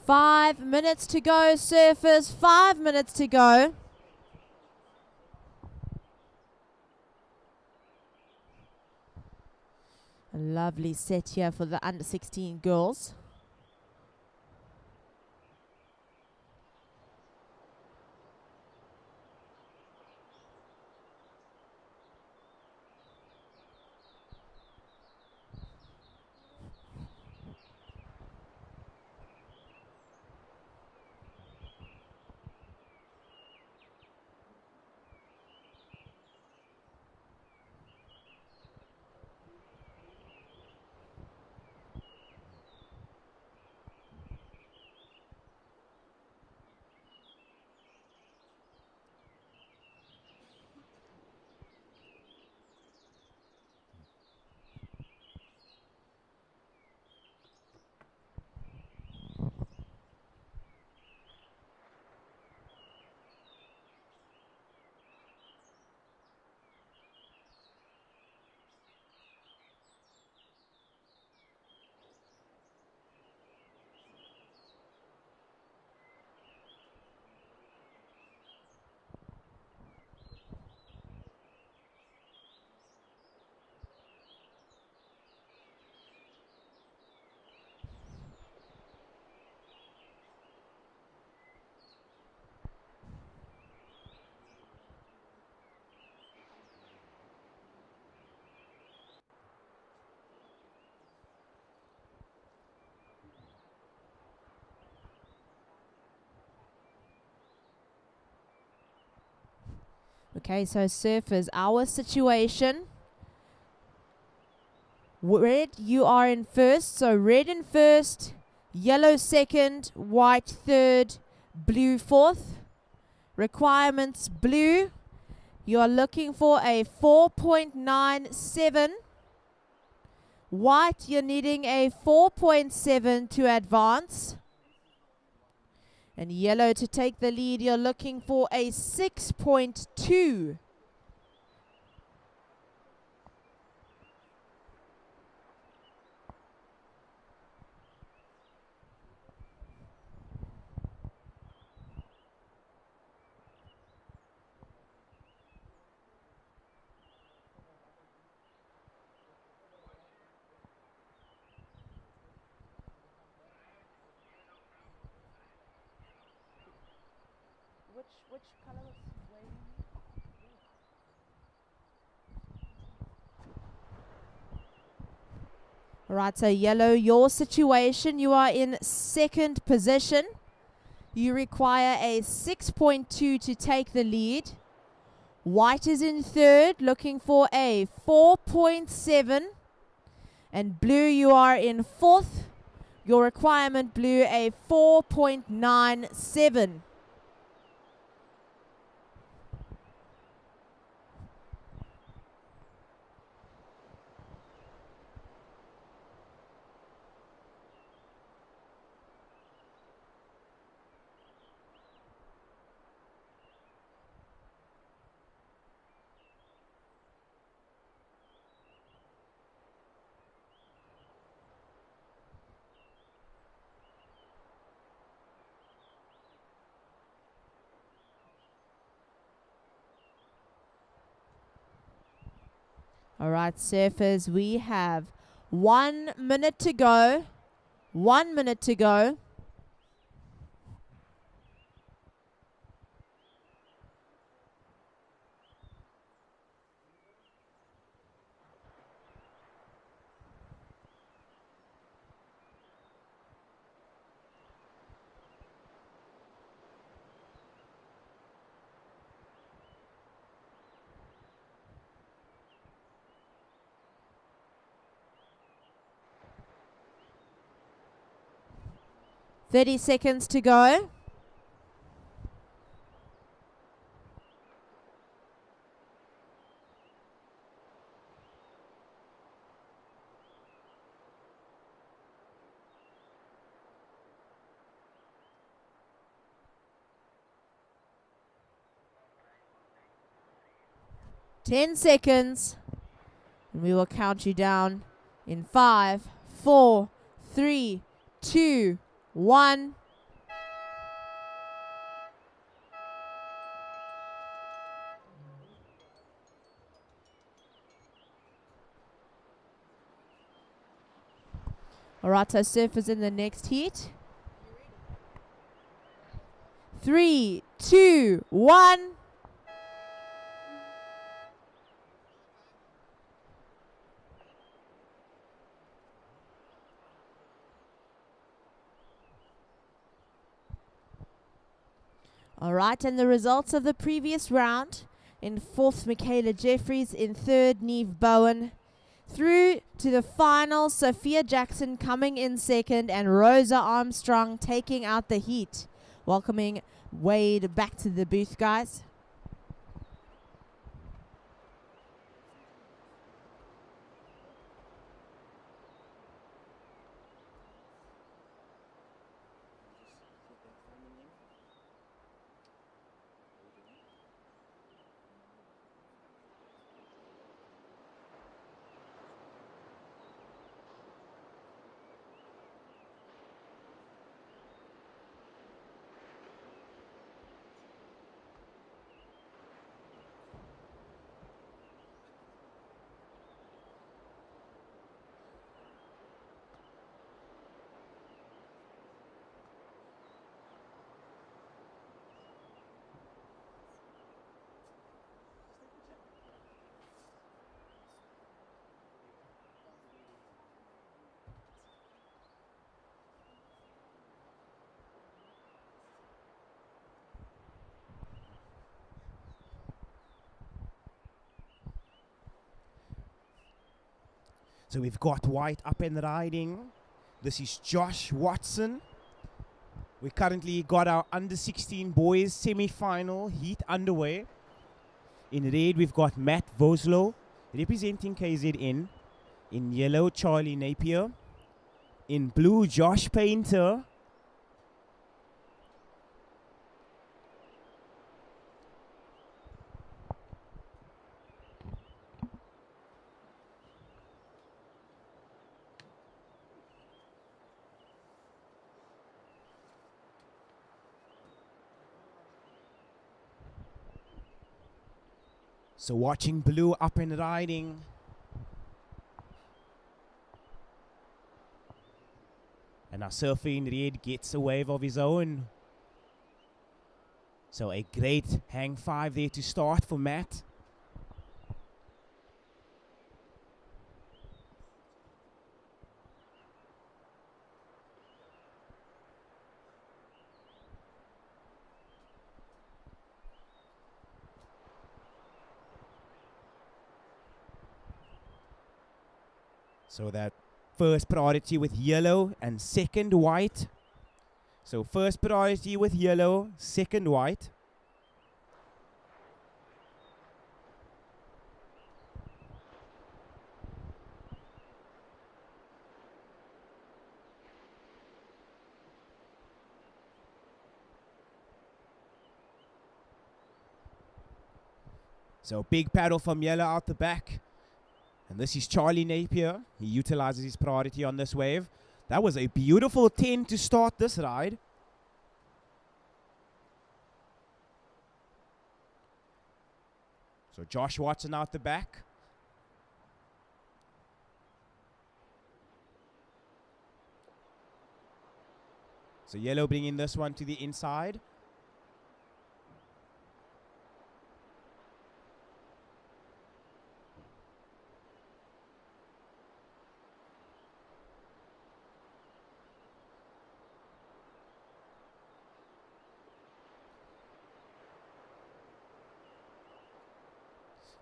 5 minutes to go, surfers. 5 minutes to go. A lovely set here for the under 16 girls. Okay, so surfers, our situation. Red, you are in first. So red in first, yellow second, white third, blue fourth. Requirements blue. You are looking for a 4.97. White, you're needing a 4.7 to advance. And yellow to take the lead, you're looking for a 6.2. Which color was waving? Alright, so yellow, your situation, you are in second position. You require a 6.2 to take the lead. White is in third, looking for a 4.7. And blue, you are in fourth. Your requirement blue, a 4.97. All right, surfers, we have 1 minute to go. 1 minute to go. Thirty seconds to go. Ten seconds. And we will count you down in 5, 4, 3, 2, 1. Alright, so surfers in the next heat. 3, 2, 1. Alright, and the results of the previous round. In 4th, Michaela Jeffries. In 3rd, Neve Bowen. Through to the final, Sophia Jackson coming in 2nd and Rosa Armstrong taking out the heat. Welcoming Wade back to the booth, guys. So we've got white up and riding. This is Josh Watson. We currently got our under 16 boys semi-final heat underway. In red, we've got Matt Voslow representing KZN. In yellow, Charlie Napier. In blue, Josh Painter. So watching blue up and riding. And our surfer in red gets a wave of his own. So a great hang 5 there to start for Matt. So that first priority with yellow and second white. So first priority with yellow, second white. So big paddle from yellow out the back. And this is Charlie Napier. He utilizes his priority on this wave. That was a beautiful 10 to start this ride. So Josh Watson out the back. So yellow bringing this one to the inside.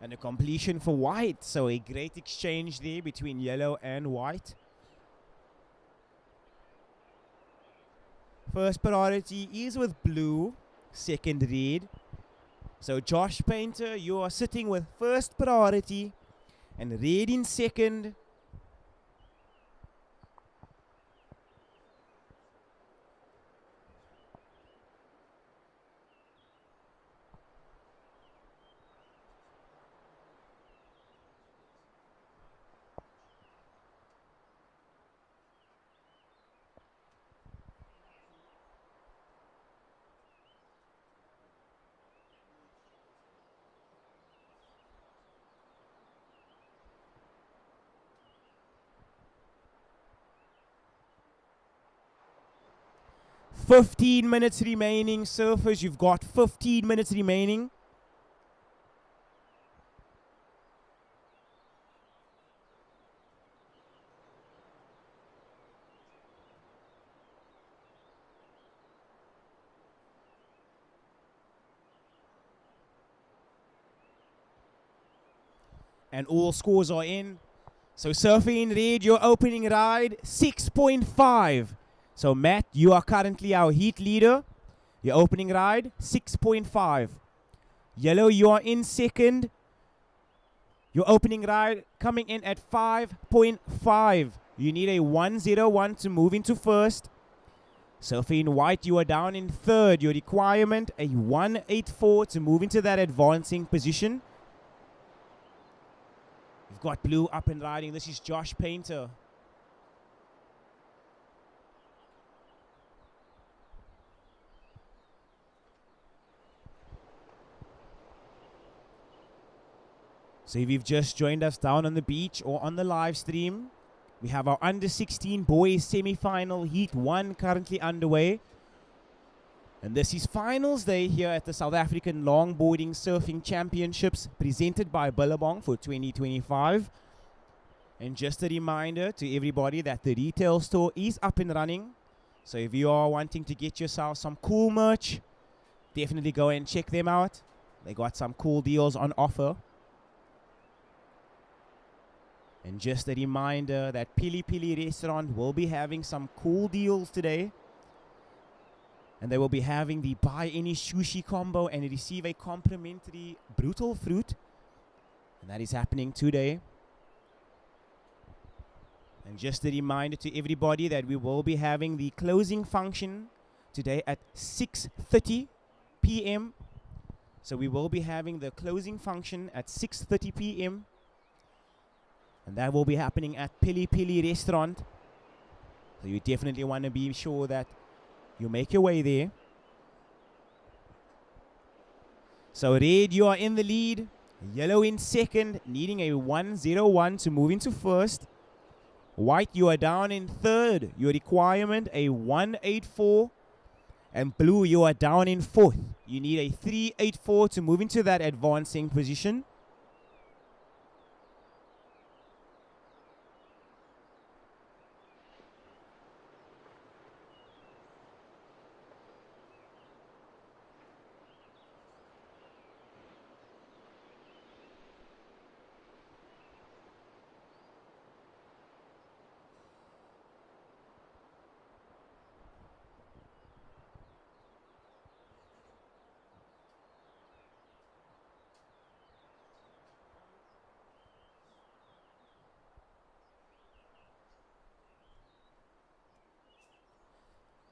And a completion for white. So a great exchange there between yellow and white. First priority is with blue, second red. So Josh Painter, you are sitting with first priority and red in second. 15 minutes remaining. Surfers, you've got 15 minutes remaining. And all scores are in. So surfing red, your opening ride, 6.5. So Matt, you are currently our heat leader. Your opening ride, 6.5. Yellow, you are in second. Your opening ride coming in at 5.5. You need a 101 to move into first. Surfing white, you are down in third. Your requirement, a 184 to move into that advancing position. You've got blue up and riding. This is Josh Painter. So if you've just joined us down on the beach or on the live stream, we have our under 16 boys semi-final heat 1 currently underway. And this is finals day here at the South African Longboarding Surfing Championships presented by Billabong for 2025. And just a reminder to everybody that the retail store is up and running. So if you are wanting to get yourself some cool merch, definitely go and check them out. They got some cool deals on offer. And just a reminder that PILI-PILI restaurant will be having some cool deals today. And they will be having the buy any sushi combo and receive a complimentary brutal fruit. And that is happening today. And just a reminder to everybody that we will be having the closing function today at 6:30 p.m. So we will be having the closing function at 6:30 p.m. And that will be happening at PILI-PILI restaurant. So you definitely want to be sure that you make your way there. So red, you are in the lead. Yellow in second, needing a 101 to move into first. White, you are down in third. Your requirement, a 184. And blue, you are down in fourth. You need a 384 to move into that advancing position.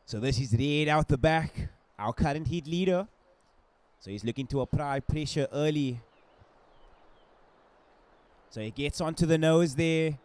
So this is red out the back, our current heat leader. So he's looking to apply pressure early. So he gets onto the nose there.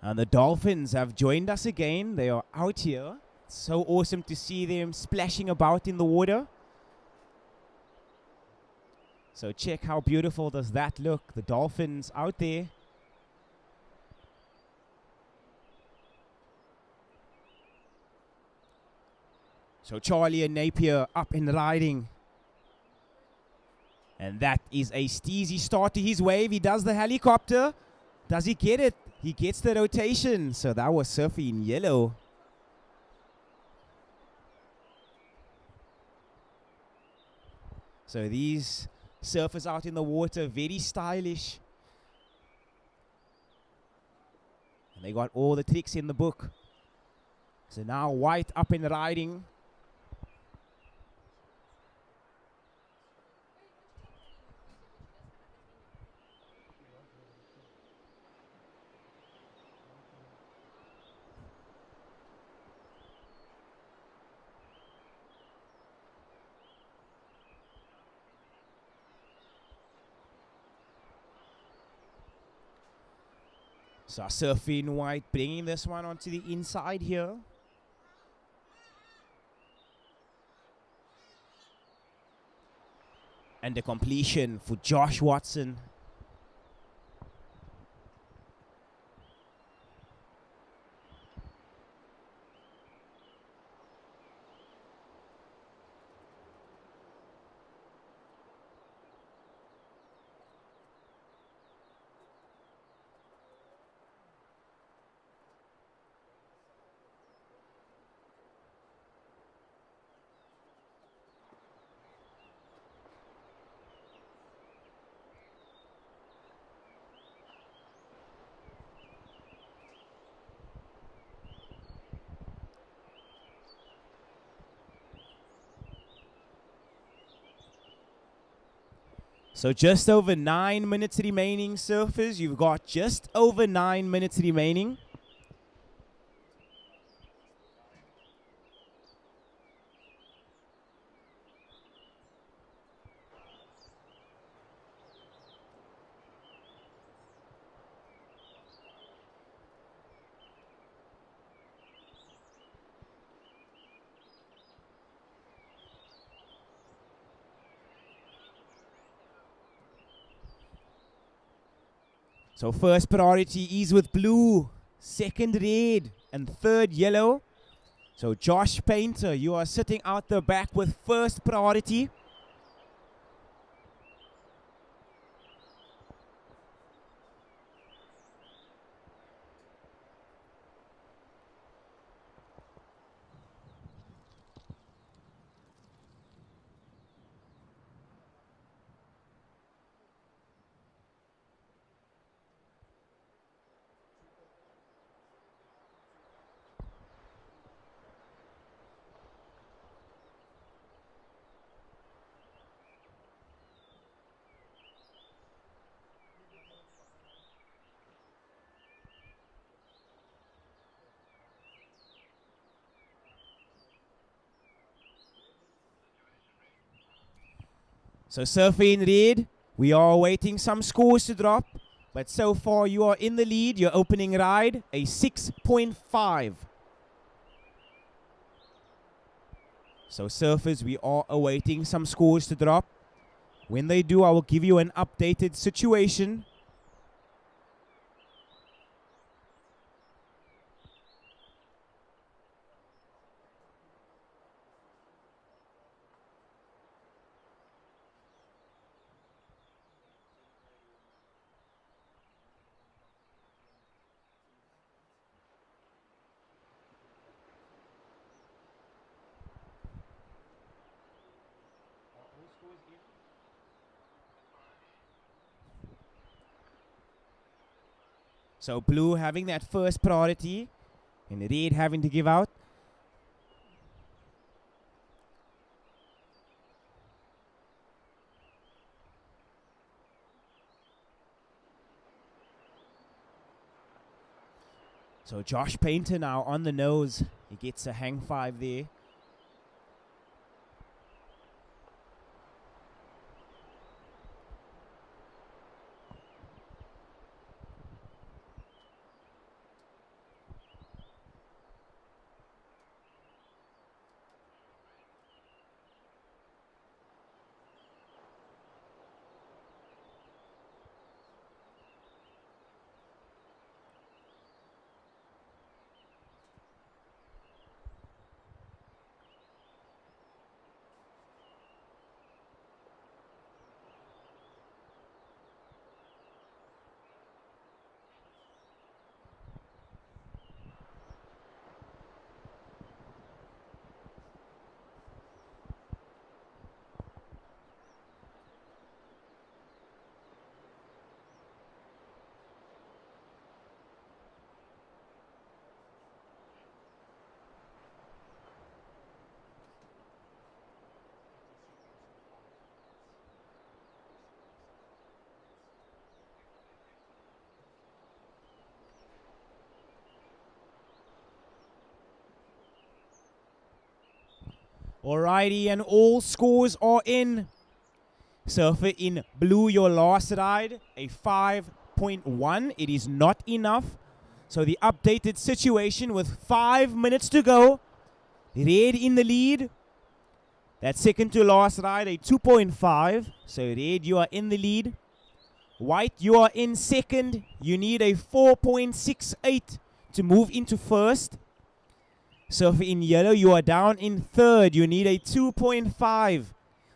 And the dolphins have joined us again. They are out here. It's so awesome to see them splashing about in the water. So check how beautiful does that look. The dolphins out there. So Charlie and Napier up and riding. And that is a steezy start to his wave. He does the helicopter. Does he get it? He gets the rotation. So that was surfing in yellow. So these surfers out in the water, very stylish. And they got all the tricks in the book. So now white up and riding. So Surfing White bringing this one onto the inside here. And the completion for Josh Watson. So just over 9 minutes remaining, surfers. You've got just over 9 minutes remaining. So first priority is with blue, second red, and third yellow. So Josh Painter, you are sitting out the back with first priority. So Surfing Red, we are awaiting some scores to drop. But so far you are in the lead. Your opening ride, a 6.5. So surfers, we are awaiting some scores to drop. When they do, I will give you an updated situation. So blue having that first priority and red having to give out. So Josh Painter now on the nose. He gets a hang five there. Alrighty, and all scores are in. Surfer in blue, your last ride, a 5.1. It is not enough So the updated situation with 5 minutes to go. Red in the lead. That second to last ride, a 2.5. So Red, you are in the lead. White, you are in second. You need a 4.68 to move into first. So in yellow, you are down in third. You need a 2.5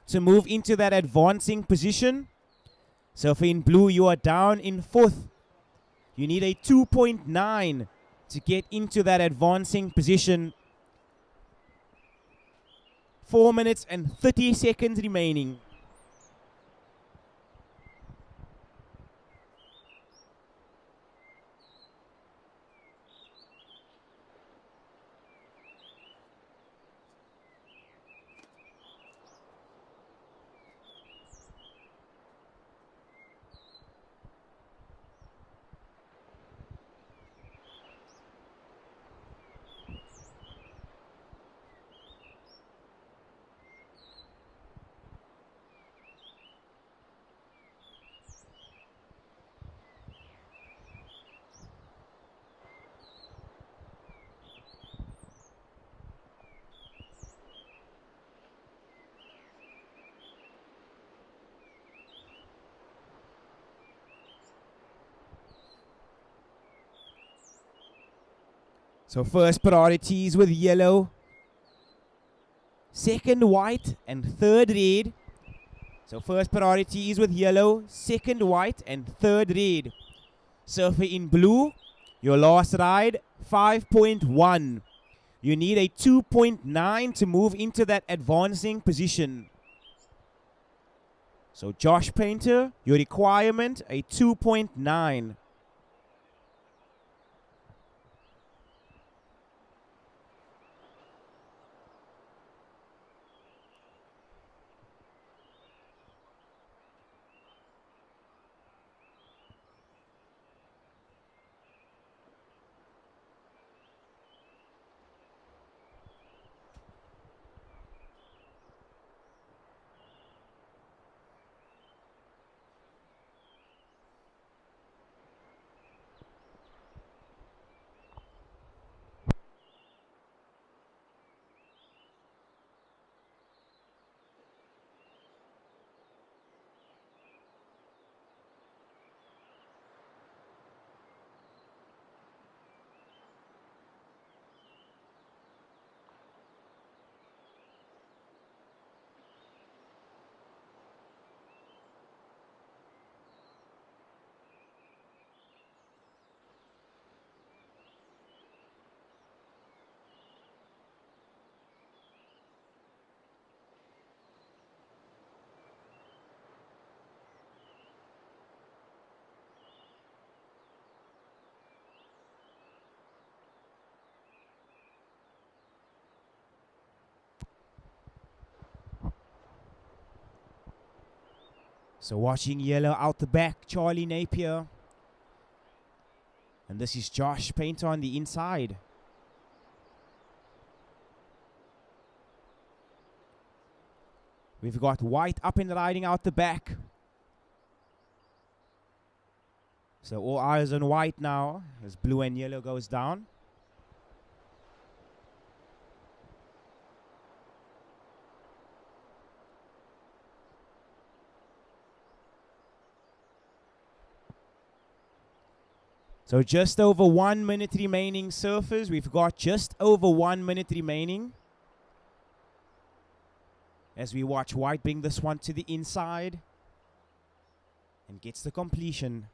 to move into that advancing position. So in blue, you are down in fourth. You need a 2.9 to get into that advancing position. 4 minutes and 30 seconds remaining. So first priorities with yellow, second white, and third red. So first priority is with yellow, second white, and third red. Surfer in blue, your last ride, 5.1. You need a 2.9 to move into that advancing position. So Josh Painter, your requirement, a 2.9. So watching yellow out the back, Charlie Napier. And this is Josh Painter on the inside. We've got white up and riding out the back. So all eyes on white now as blue and yellow goes down. So just over 1 minute remaining, surfers. We've got just over 1 minute remaining. As we watch white bring this one to the inside. And gets the completion.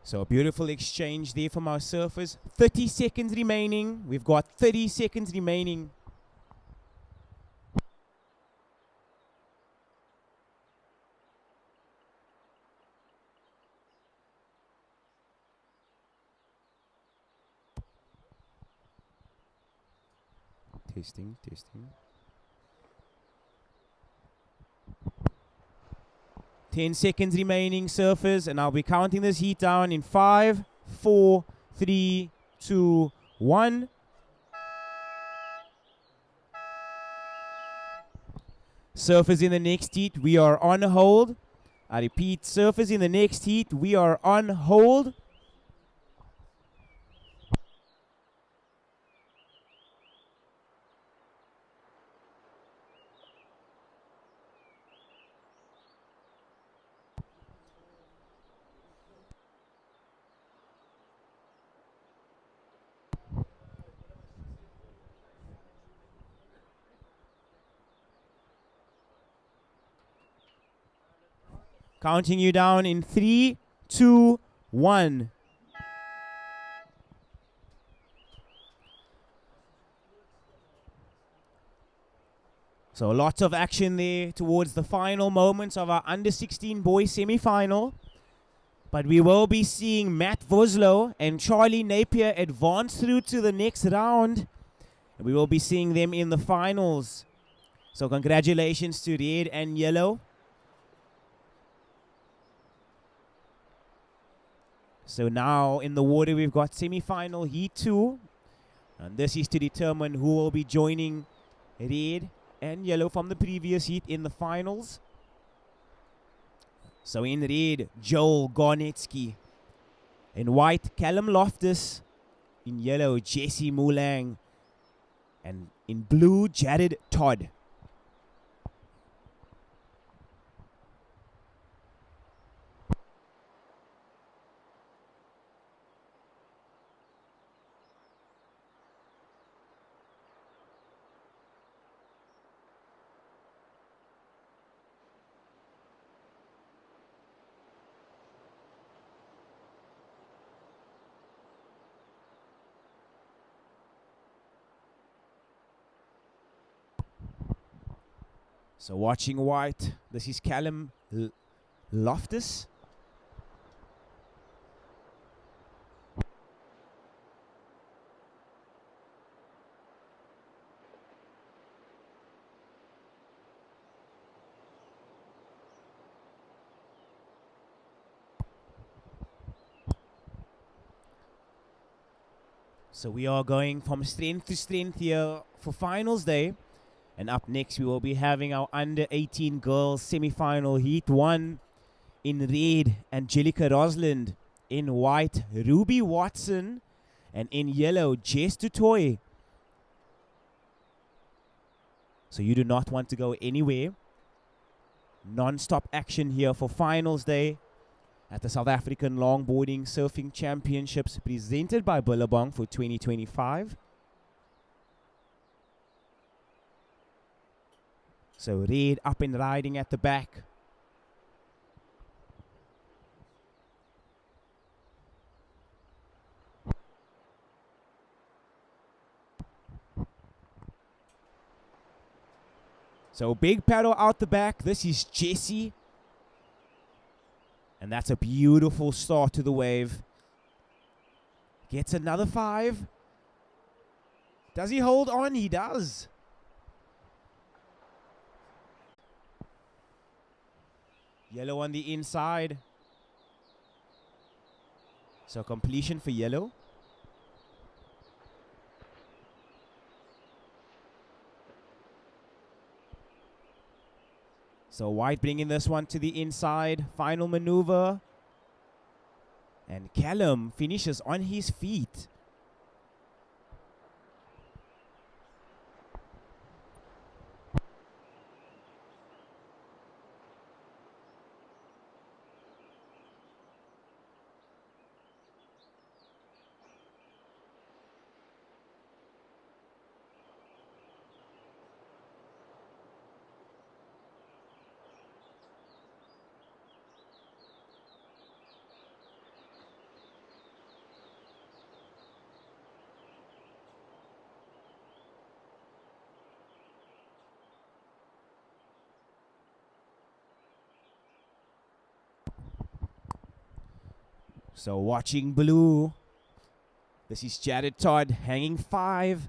So a beautiful exchange there from our surfers. 30 seconds remaining. We've got 30 seconds remaining. Testing, testing. 10 seconds remaining, surfers, and I'll be counting this heat down in 5, 4, 3, 2, 1. Surfers in the next heat, we are on hold. I repeat, surfers in the next heat, we are on hold. Counting you down in 3, 2, 1. So lots of action there towards the final moments of our under-16 boys semi-final. But we will be seeing Matt Voslo and Charlie Napier advance through to the next round. And we will be seeing them in the finals. So congratulations to red and yellow. So now in the water we've got semi-final heat 2. And this is to determine who will be joining red and yellow from the previous heat in the finals. So in red, Joel Garnetsky. In white, Callum Loftus. In yellow, Jesse Moulang. And in blue, Jared Todd. So watching white, this is Callum Loftus. So we are going from strength to strength here for finals day. And up next, we will be having our under-18 girls semi-final heat 1. In red, Angelica Rosland. In white, Ruby Watson. And in yellow, Jess Dutoy. So you do not want to go anywhere. Non-stop action here for finals day at the South African Longboarding Surfing Championships presented by Billabong for 2025. So red up and riding at the back. So big paddle out the back. This is Jesse. And that's a beautiful start to the wave. Gets another 5. Does he hold on? He does. Yellow on the inside. So completion for yellow. So white bringing this one to the inside. Final maneuver. And Callum finishes on his feet. So watching blue. This is Jared Todd hanging 5.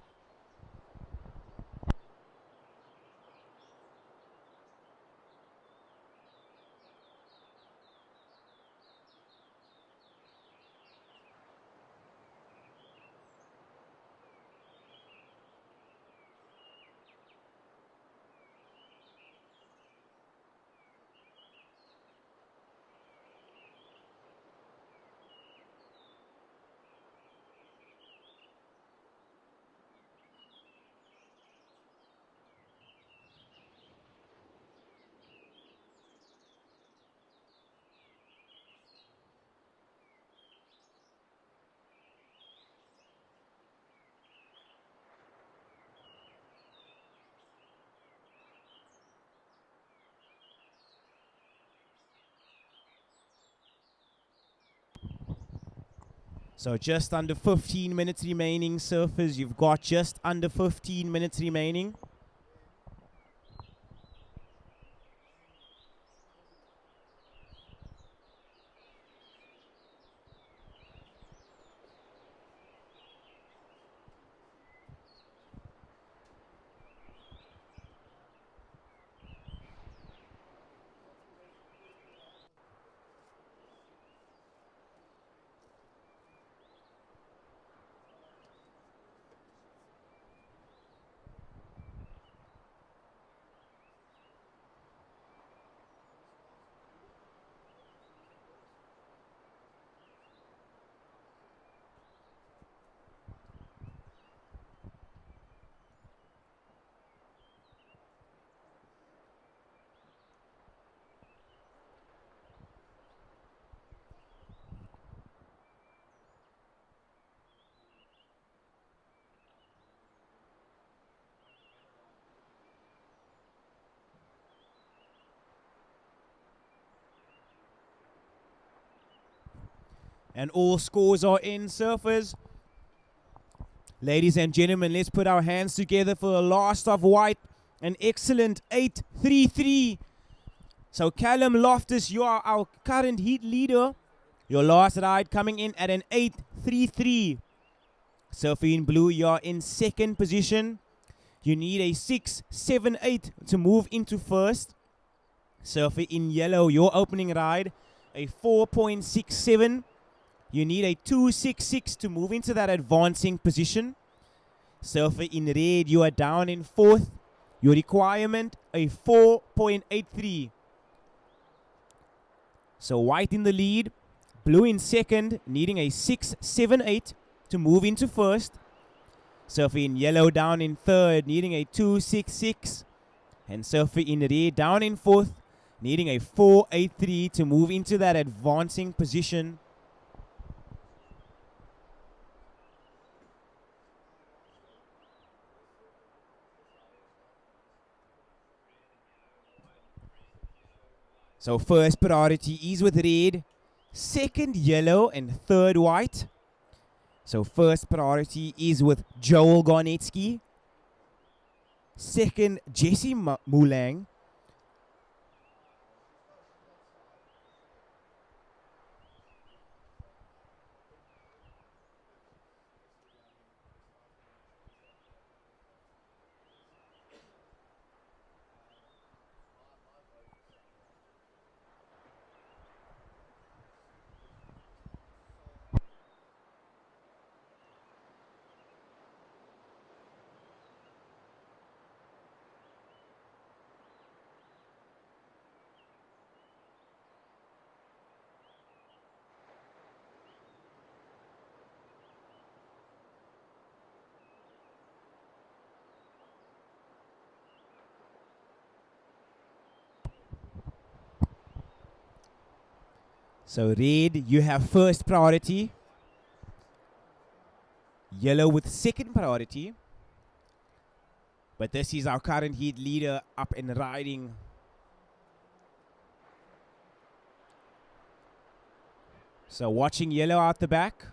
So just under 15 minutes remaining, surfers. You've got just under 15 minutes remaining. And all scores are in, surfers. Ladies and gentlemen, let's put our hands together for the last of white. An excellent 8.33. So Callum Loftus, you are our current heat leader. Your last ride coming in at an 8.33. Surfer in blue, you are in second position. You need a 6.78 to move into first. Surfer in yellow, your opening ride, a 4.67. You need a 2.66 to move into that advancing position. Surfer in red, you are down in fourth. Your requirement, a 4.83. So white in the lead, blue in second, needing a 6.78 to move into first. Surfer in yellow down in third, needing a 2.66. And surfer in red down in fourth, needing a 4.83 to move into that advancing position. So first priority is with red, second yellow, and third white. So first priority is with Joel Garnetsky, second Jesse Moulang, So red, you have first priority. Yellow with second priority. But this is our current heat leader up and riding. So watching yellow out the back.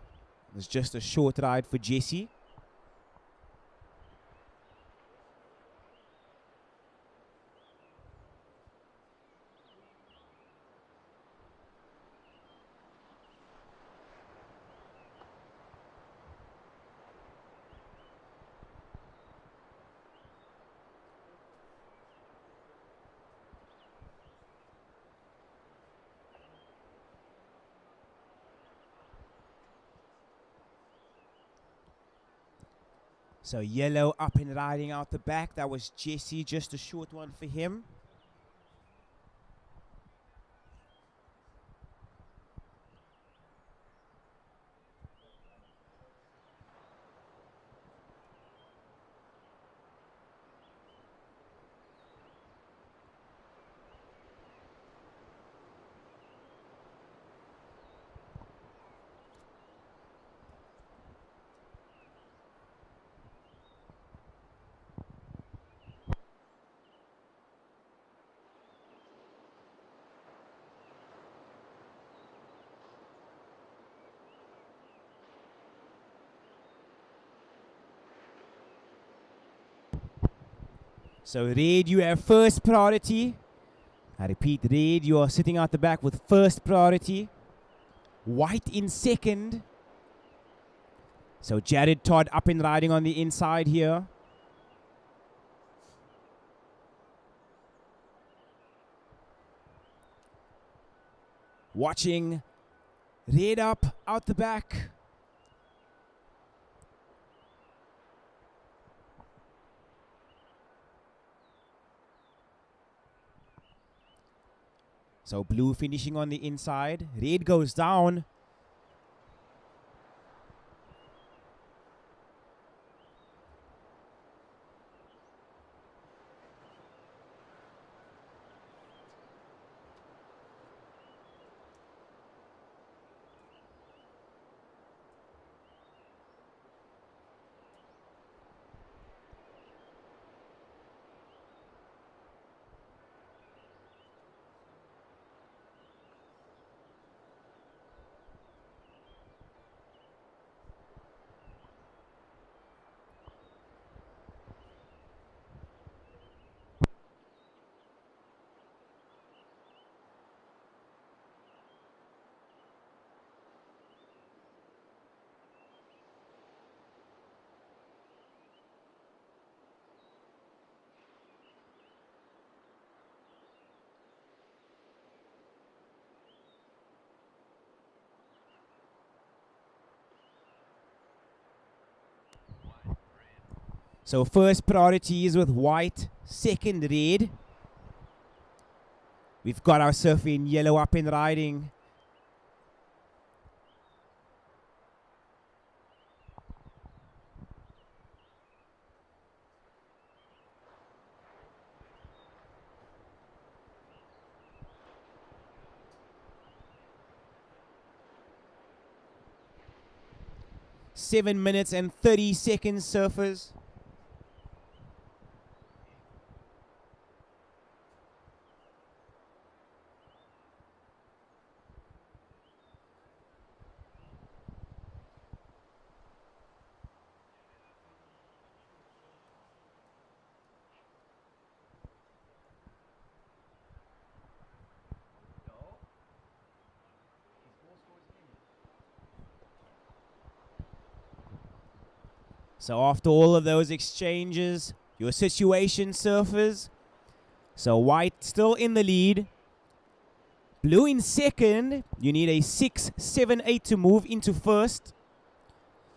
It's just a short ride for Jesse. So yellow up and riding out the back. That was Jesse, just a short one for him. So Red, you have first priority. I repeat, Red, you are sitting out the back with first priority. White in second. So Jared Todd up and riding on the inside here. Watching Red up out the back. So Blue finishing on the inside. Red goes down. So first priority is with White, second Red. We've got our surfer in yellow up and riding. Seven minutes and 30 seconds, surfers. So after all of those exchanges, your situation, surfers. So White still in the lead. Blue in second. You need a 6, 7, 8 to move into first.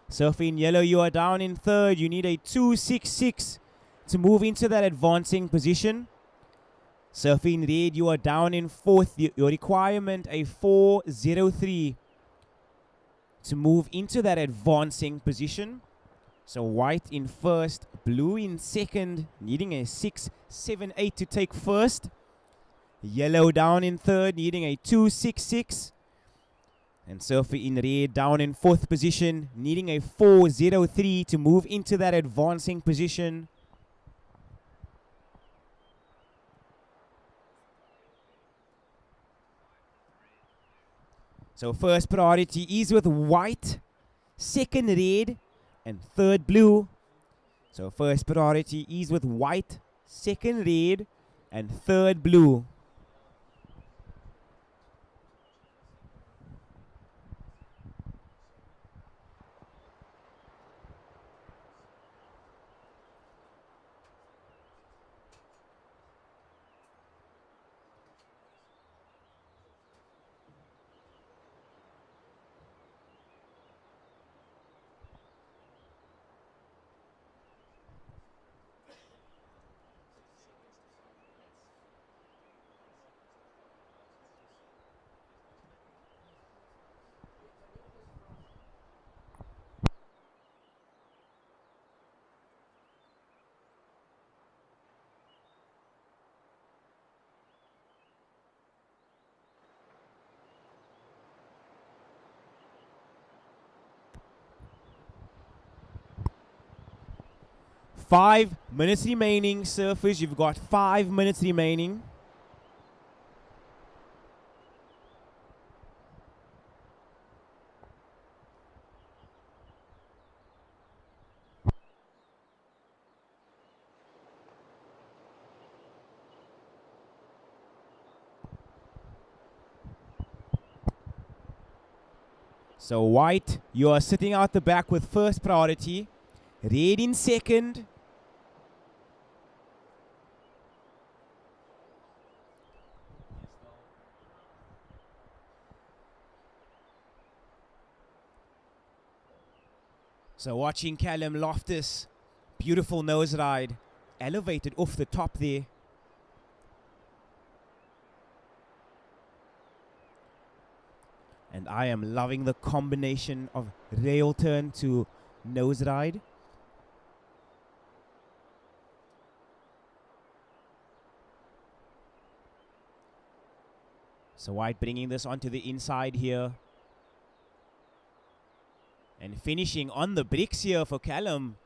Surfer in yellow, you are down in third. You need a 2, 6, 6 to move into that advancing position. Surfer in red, you are down in fourth. Your requirement, a 4, 0, 3 to move into that advancing position. So White in first, Blue in second, needing a 6, 7, 8 to take first. Yellow down in third, needing a 2, 6, 6. And Surfer in red down in fourth position, needing a 4, 0, 3 to move into that advancing position. So first priority is with White, second Red, and third Blue. So first priority is with White, second Red, and third Blue. Five minutes remaining, surfers. You've got 5 minutes remaining. So white, you are sitting out the back with first priority. Red in second. So watching Callum Loftus, beautiful nose ride, elevated off the top there. And I am loving the combination of rail turn to nose ride. So white bringing this onto the inside here. And finishing on the bricks here for Callum.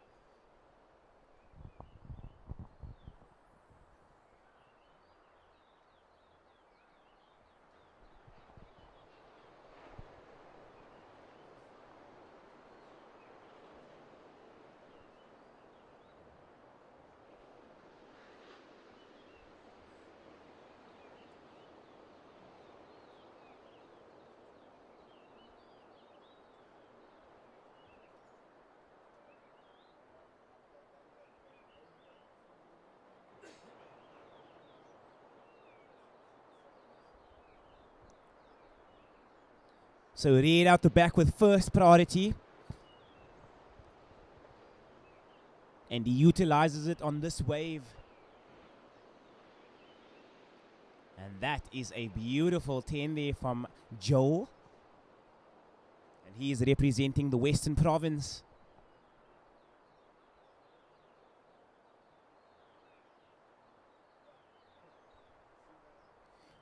So red out the back with first priority. And he utilizes it on this wave. And that is a beautiful 10 there from Joel. And he is representing the Western Province.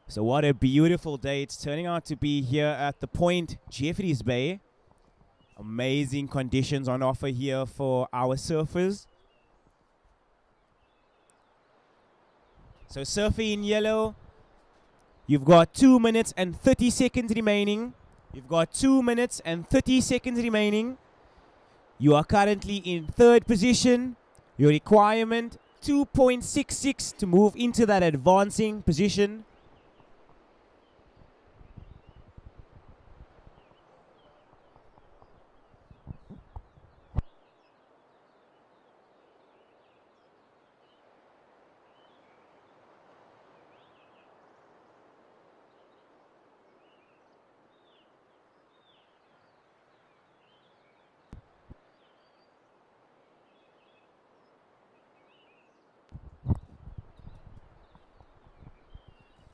So what a beautiful day it's turning out to be here at the Point, Jeffreys Bay. Amazing conditions on offer here for our surfers. So surfing in yellow, you've got 2 minutes and 30 seconds remaining. You've got 2 minutes and 30 seconds remaining. You are currently in third position. Your requirement, 2.66 to move into that advancing position.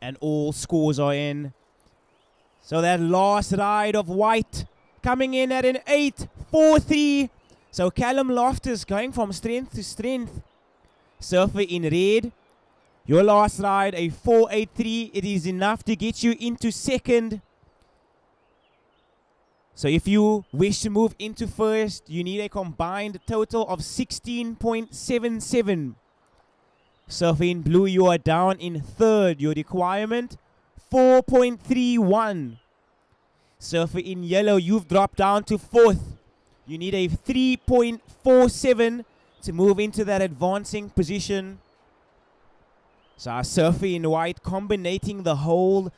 And all scores are in. So that last ride of white coming in at an 8.43. So Callum Loftus going from strength to strength. Surfer in red. Your last ride, a 4.83. It is enough to get you into second. So if you wish to move into first, you need a combined total of 16.77. Surfer in blue, you are down in third. Your requirement, 4.31. Surfer in yellow, you've dropped down to fourth. You need a 3.47 to move into that advancing position. So our surfer in white combinating the whole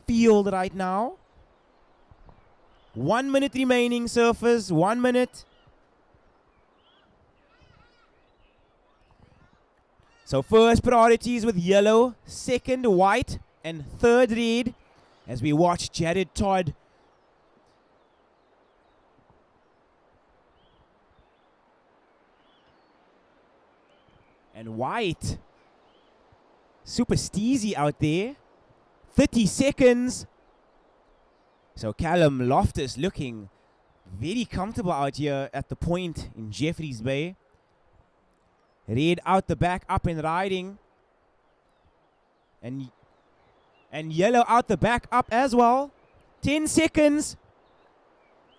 field right now. 1 minute remaining, surfers. 1 minute. So first priorities with yellow, second white, and third red. As we watch Jared Todd and white. Super steezy out there. 30 seconds. So Callum Loftus looking very comfortable out here at the Point in Jeffreys Bay. Red out the back, up and riding. And yellow out the back, up as well. 10 seconds.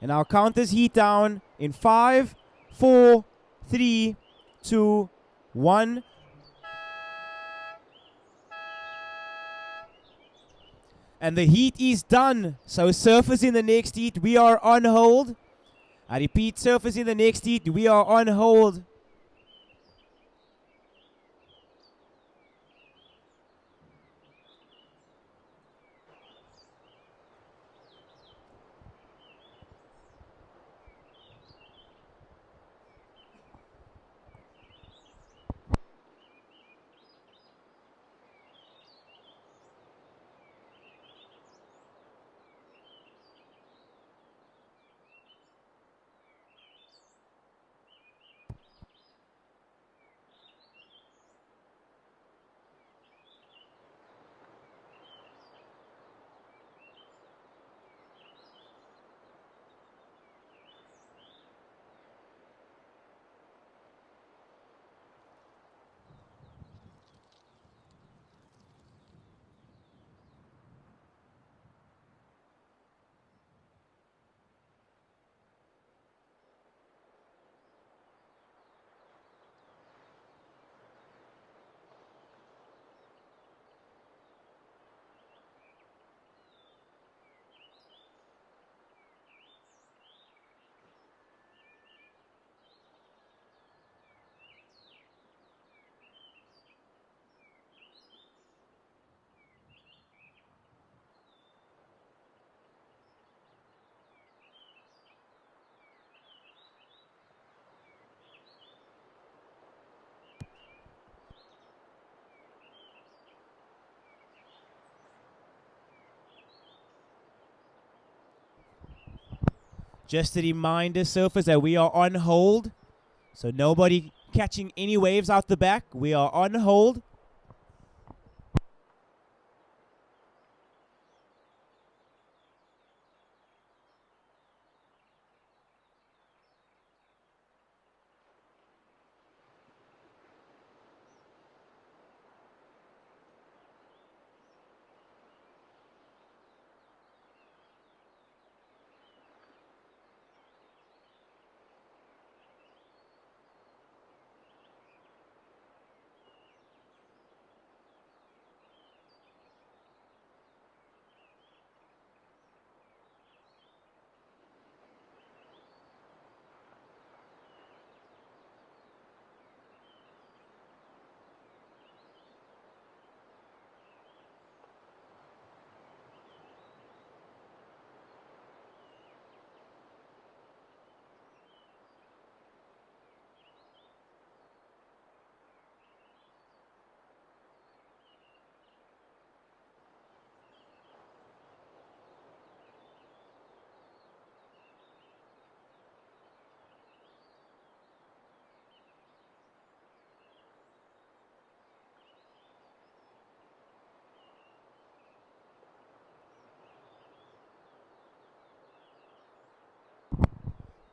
And our counters heat down in 5, 4, 3, 2, 1. And the heat is done. So surfers in the next heat, we are on hold. I repeat, surfers in the next heat, we are on hold. Just a reminder, surfers, that we are on hold. So nobody catching any waves out the back. We are on hold.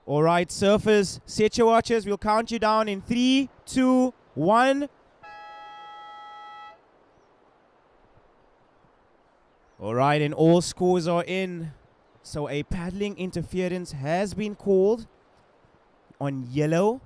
All right, surfers, set your watches. We'll count you down in 3, 2, 1. All right, and all scores are in. So a paddling interference has been called on yellow.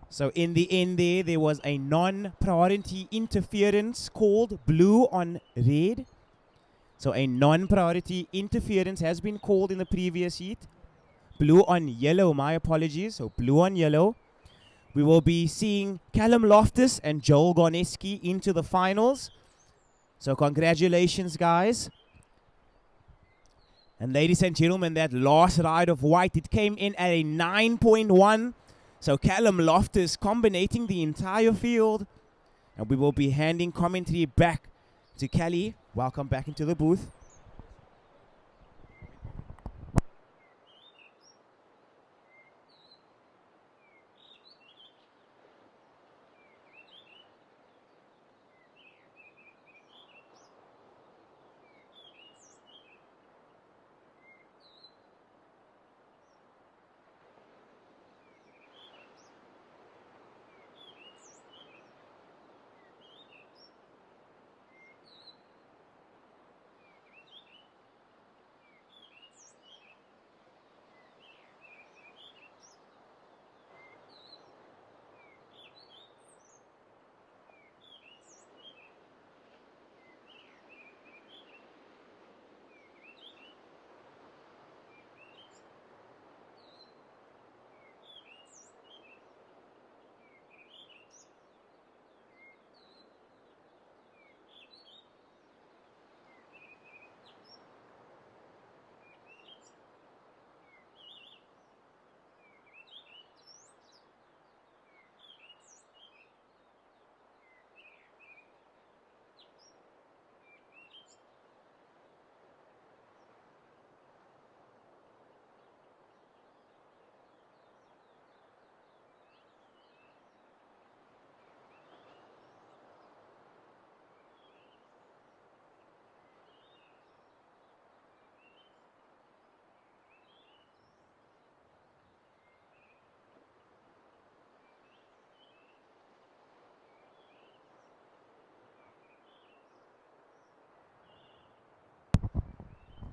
So in the end there was a non-priority interference called blue on red. So a non-priority interference has been called in the previous heat. Blue on yellow, my apologies. So blue on yellow. We will be seeing Callum Loftus and Joel Gorneski into the finals. So congratulations, guys. And ladies and gentlemen, that last ride of white, it came in at a 9.1. So Callum Loftus combinating the entire field. And we will be handing commentary back to Kelly. Welcome back into the booth.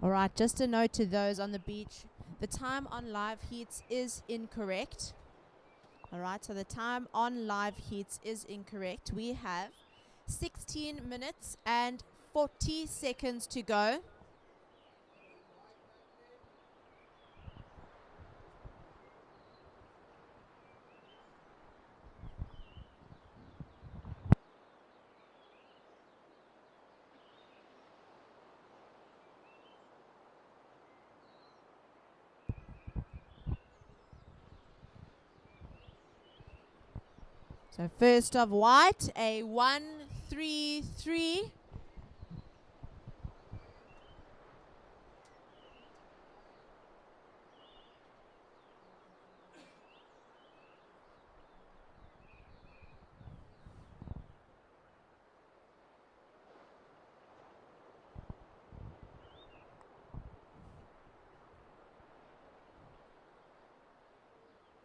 All right, just a note to those on the beach. The time on live heats is incorrect. All right, so the time on live heats is incorrect. We have 16 minutes and 40 seconds to go. So first of white, a 1-3-3.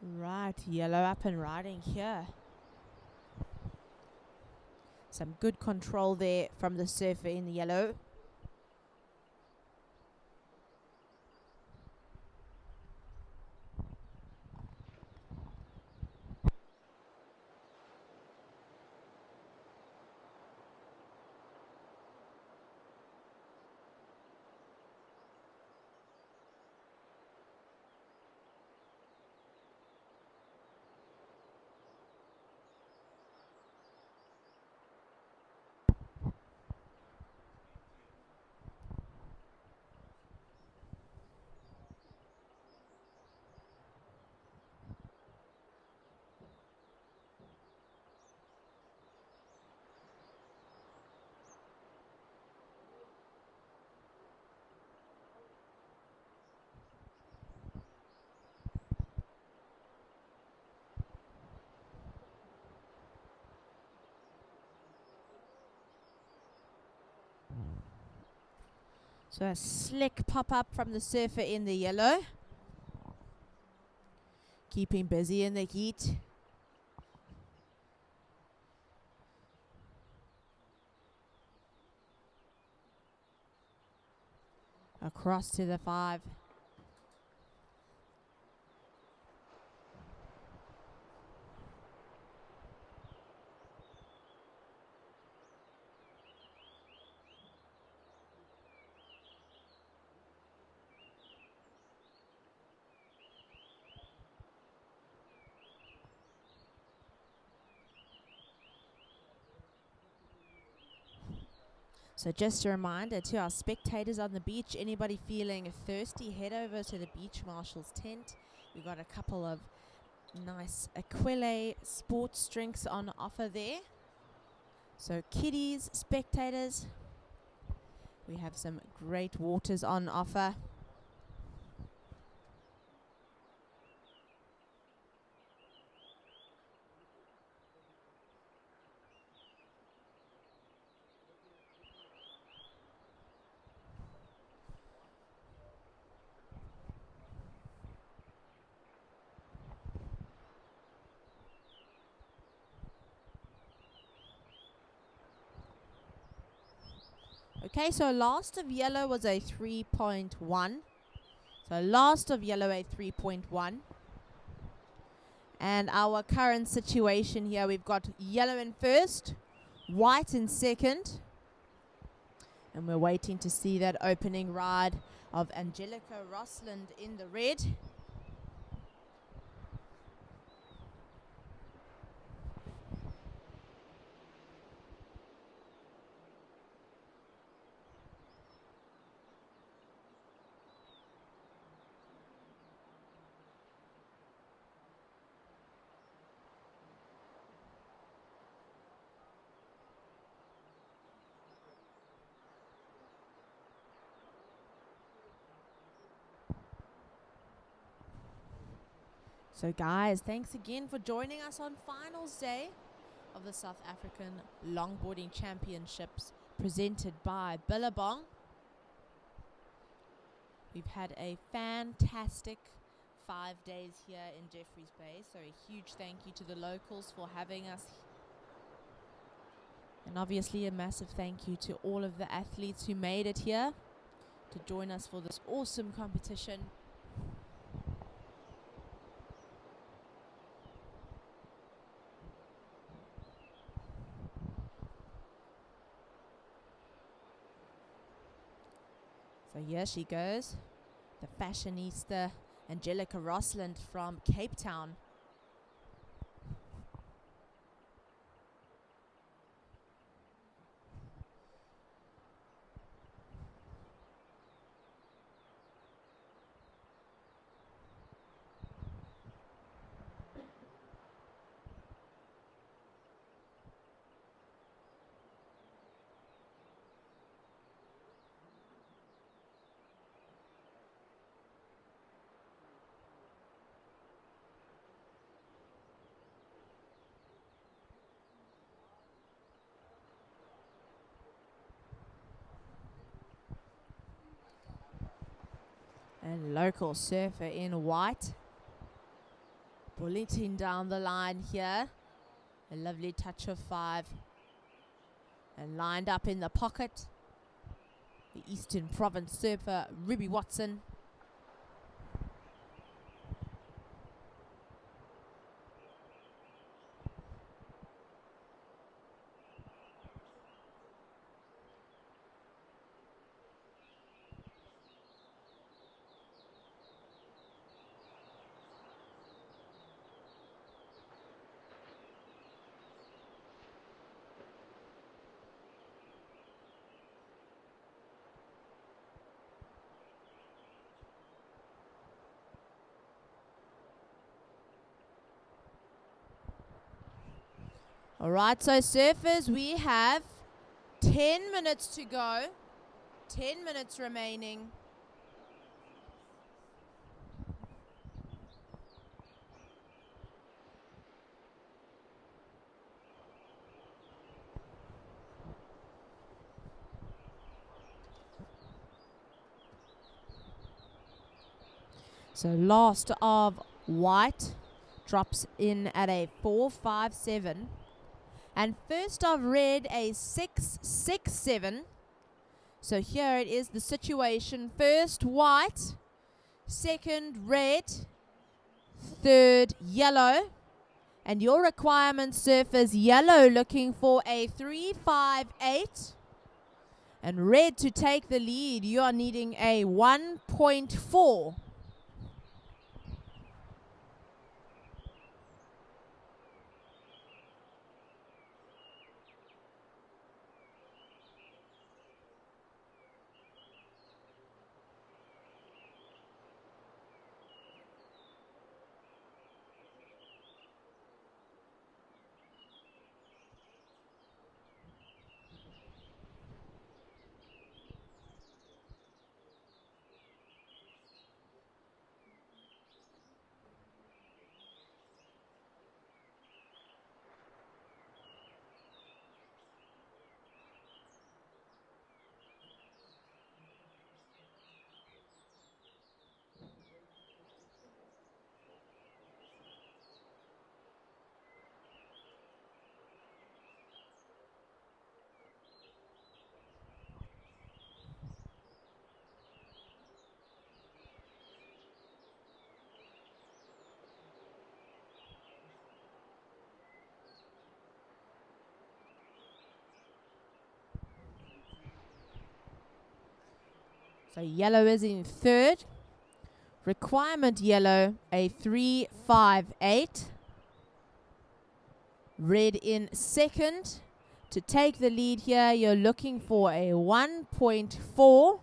Right, yellow up and riding here. Some good control there from the surfer in yellow. So a slick pop-up from the surfer in the yellow. Keeping busy in the heat. Across to the 5. So just a reminder to our spectators on the beach, anybody feeling thirsty, head over to the beach marshal's tent. We've got a couple of nice Aquile sports drinks on offer there. So kiddies, spectators, we have some great waters on offer. Okay, so last of yellow was a 3.1. So last of yellow a 3.1. And our current situation here, we've got yellow in first, white in second. And we're waiting to see that opening ride of Angelica Rosland in the red. So guys, thanks again for joining us on finals day of the South African Longboarding Championships presented by Billabong. We've had a fantastic 5 days here in Jeffreys Bay, so a huge thank you to the locals for having us. And obviously a massive thank you to all of the athletes who made it here to join us for this awesome competition. So here she goes, the fashionista Angelica Rosland from Cape Town. and local surfer in white. Bulletin down the line here. A lovely touch of 5. And lined up in the pocket, the Eastern Province surfer, Ruby Watson. All right, so surfers, we have 10 minutes to go. 10 minutes remaining. So last of white drops in at a 4.57. And first of red, a 6.67. So here it is, the situation. First white, second red, third yellow. And your requirement, surfers, yellow looking for a 3.58. And red to take the lead, you are needing a 1.4. So yellow is in third. Requirement yellow, a 3.58. Red in second. To take the lead here, you're looking for a 1.4.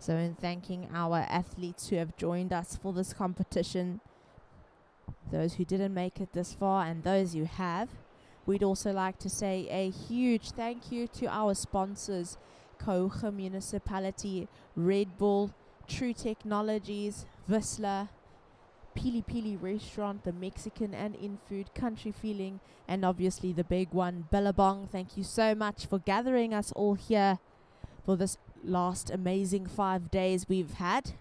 So in thanking our athletes who have joined us for this competition, those who didn't make it this far and those who have, we'd also like to say a huge thank you to our sponsors, Kouga Municipality, Red Bull, True Technologies, VISSLA, PILI-PILI Restaurant, the Mexican and in-food country feeling, and obviously the big one, Billabong. Thank you so much for gathering us all here for this last amazing 5 days we've had.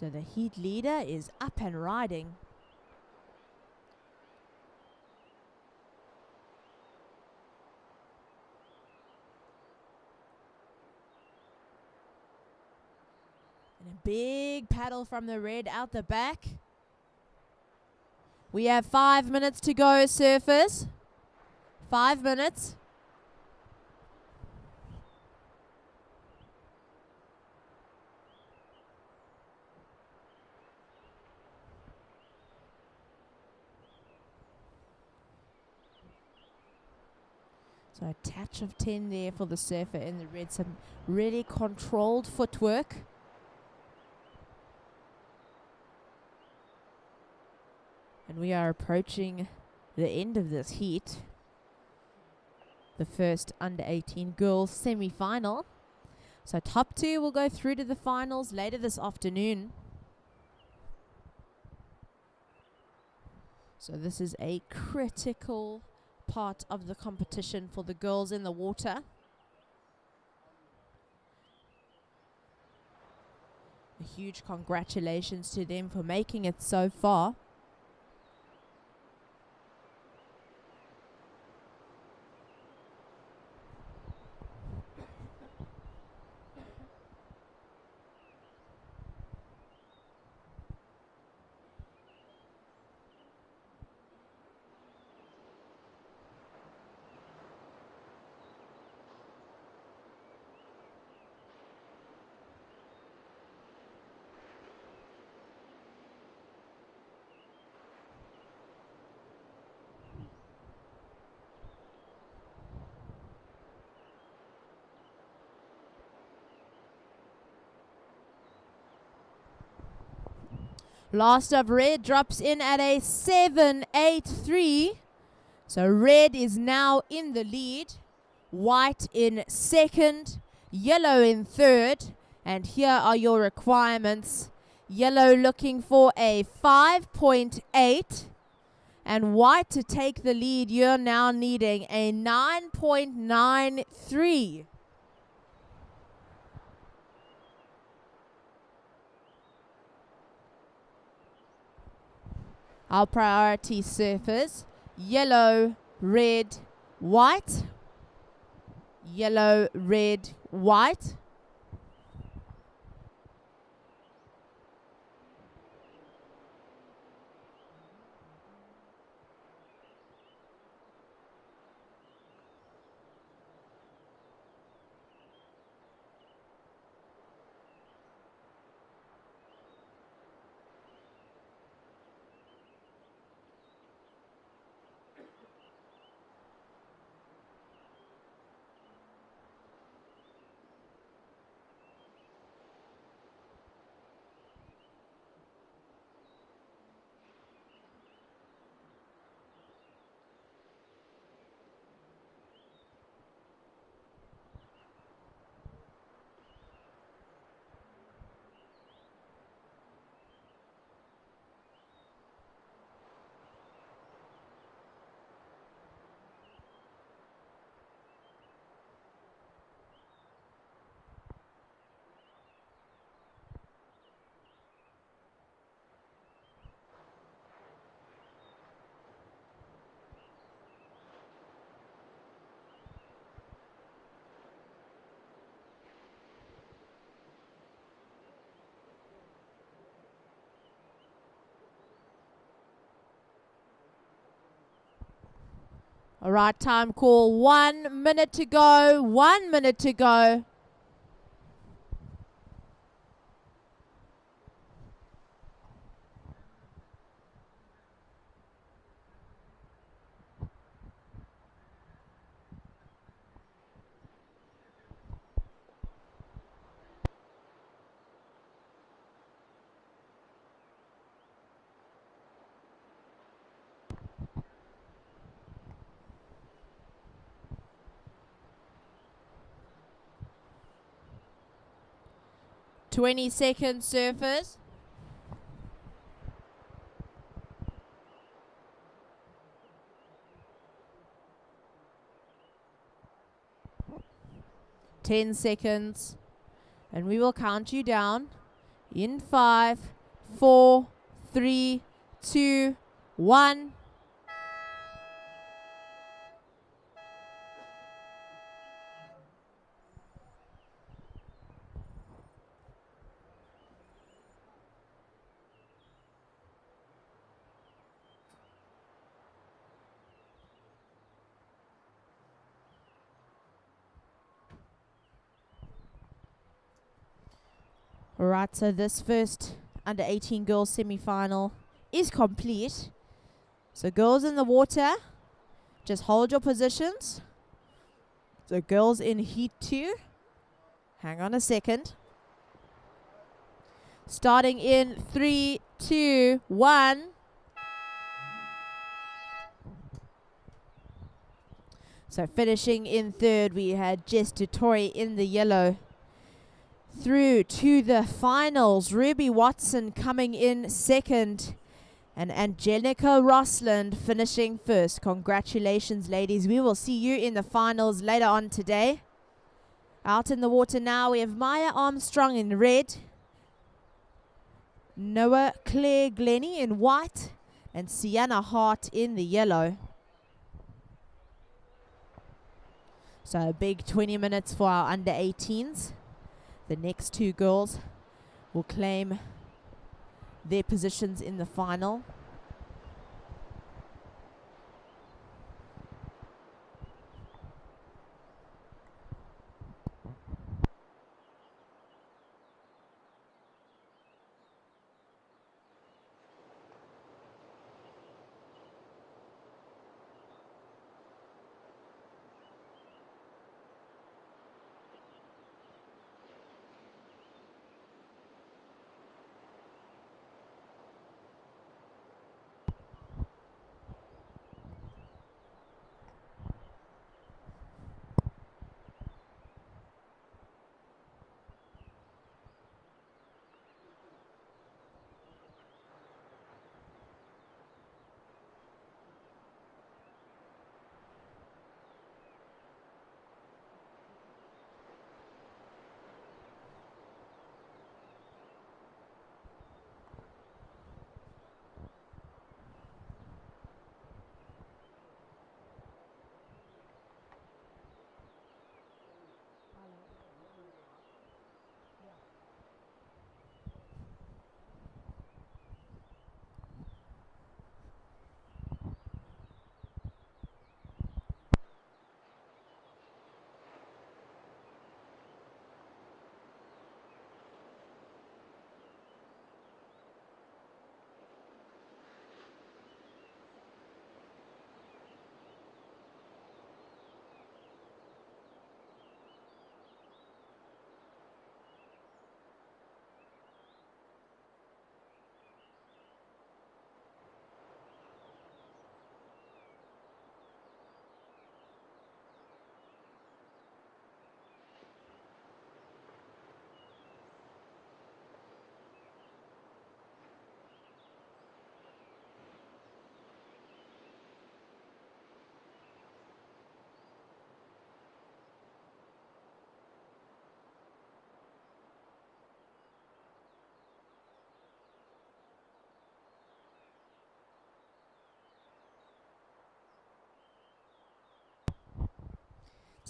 So the heat leader is up and riding. And a big paddle from the red out the back. We have 5 minutes to go, surfers. 5 minutes. So a touch of 10 there for the surfer in the red. Some really controlled footwork. And we are approaching the end of this heat. The first under 18 girls semi-final. So top 2 will go through to the finals later this afternoon. So this is a critical part of the competition for the girls in the water. A huge congratulations to them for making it so far. Last of red drops in at a 7.83. So red is now in the lead. White in second. Yellow in third. And here are your requirements. Yellow looking for a 5.8. And white to take the lead, you're now needing a 9.93. Our priority surfers, yellow, red, white. Yellow, red, white. All right, time call. 1 minute to go. 1 minute to go. Seconds, surfers. Ten seconds. And we will count you down In 5, 4, 3, 2, 1. Alright, so this first under 18 girls semi-final is complete. So girls in the water, just hold your positions. So girls in heat 2, hang on a second. Starting in 3, 2, 1. So finishing in third, we had Jess Dutori in the yellow. Through to the finals, Ruby Watson coming in second and Angelica Rosland finishing first. Congratulations, ladies. We will see you in the finals later on today. Out in the water now, we have Maya Armstrong in red, Noah Claire Glennie in white, and Sienna Hart in the yellow. So a big 20 minutes for our under 18s. The next two girls will claim their positions in the final.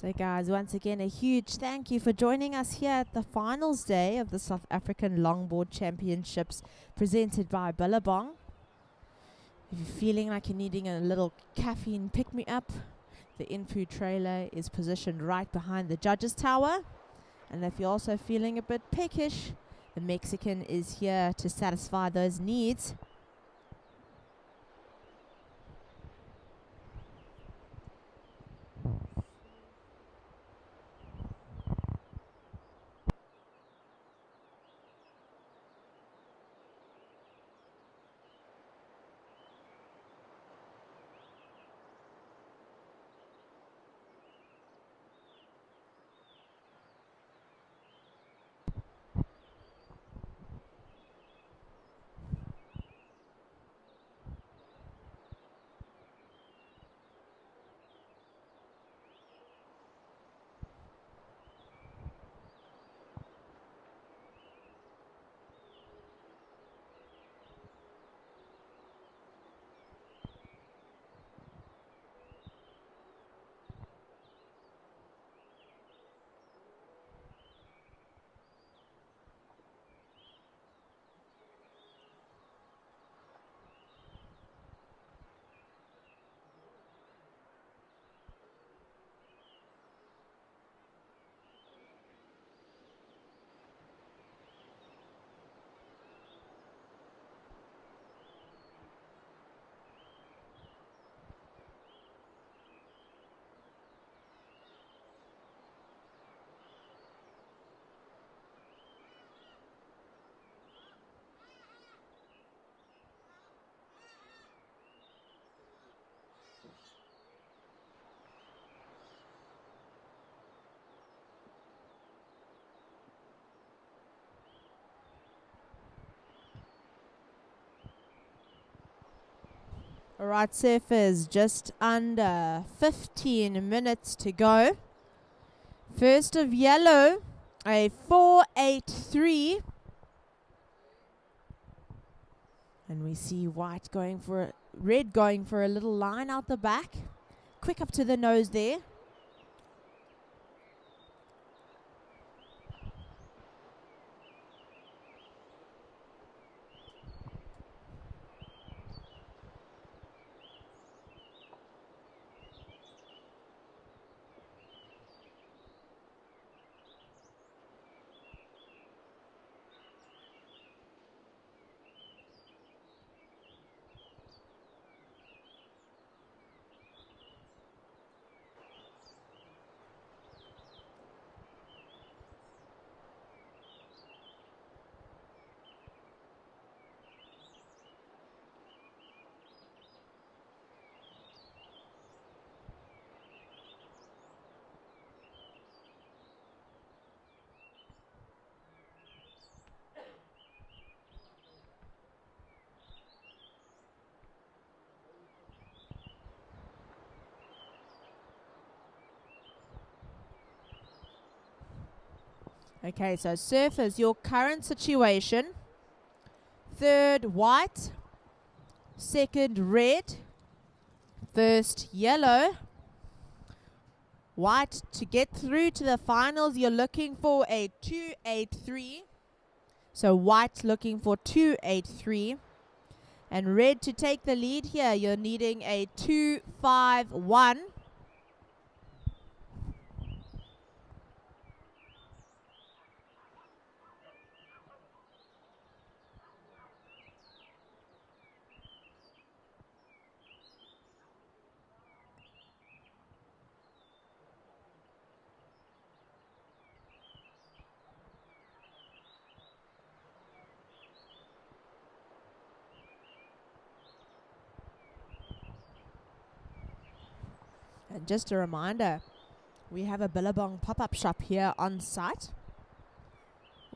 So guys, once again, a huge thank you for joining us here at the finals day of the South African Longboard Championships presented by Billabong. If you're feeling like you're needing a little caffeine pick-me-up, the in-food trailer is positioned right behind the judges' tower. And if you're also feeling a bit peckish, the Mexican is here to satisfy those needs. Alright, surfers, just under 15 minutes to go. First of yellow, a 4.83. And we see red going for a little line out the back. Quick up to the nose there. Okay, so surfers, your current situation. Third, white. Second, red. First, yellow. White, to get through to the finals, you're looking for a 2.83. So white looking for 2.83. And red to take the lead here, you're needing a 2.51. And just a reminder, we have a Billabong pop-up shop here on site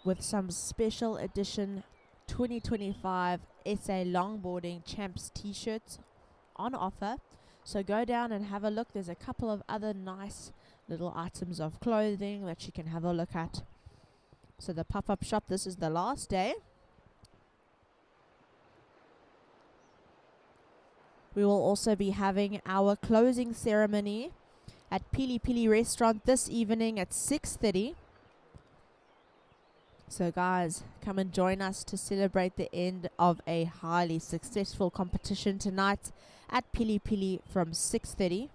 with some special edition 2025 SA Longboarding Champs t-shirts on offer. So go down and have a look. There's a couple of other nice little items of clothing that you can have a look at. So the pop-up shop, this is the last day. We will also be having our closing ceremony at PILI-PILI restaurant this evening at 6:30. So guys, come and join us to celebrate the end of a highly successful competition tonight at PILI-PILI from 6:30.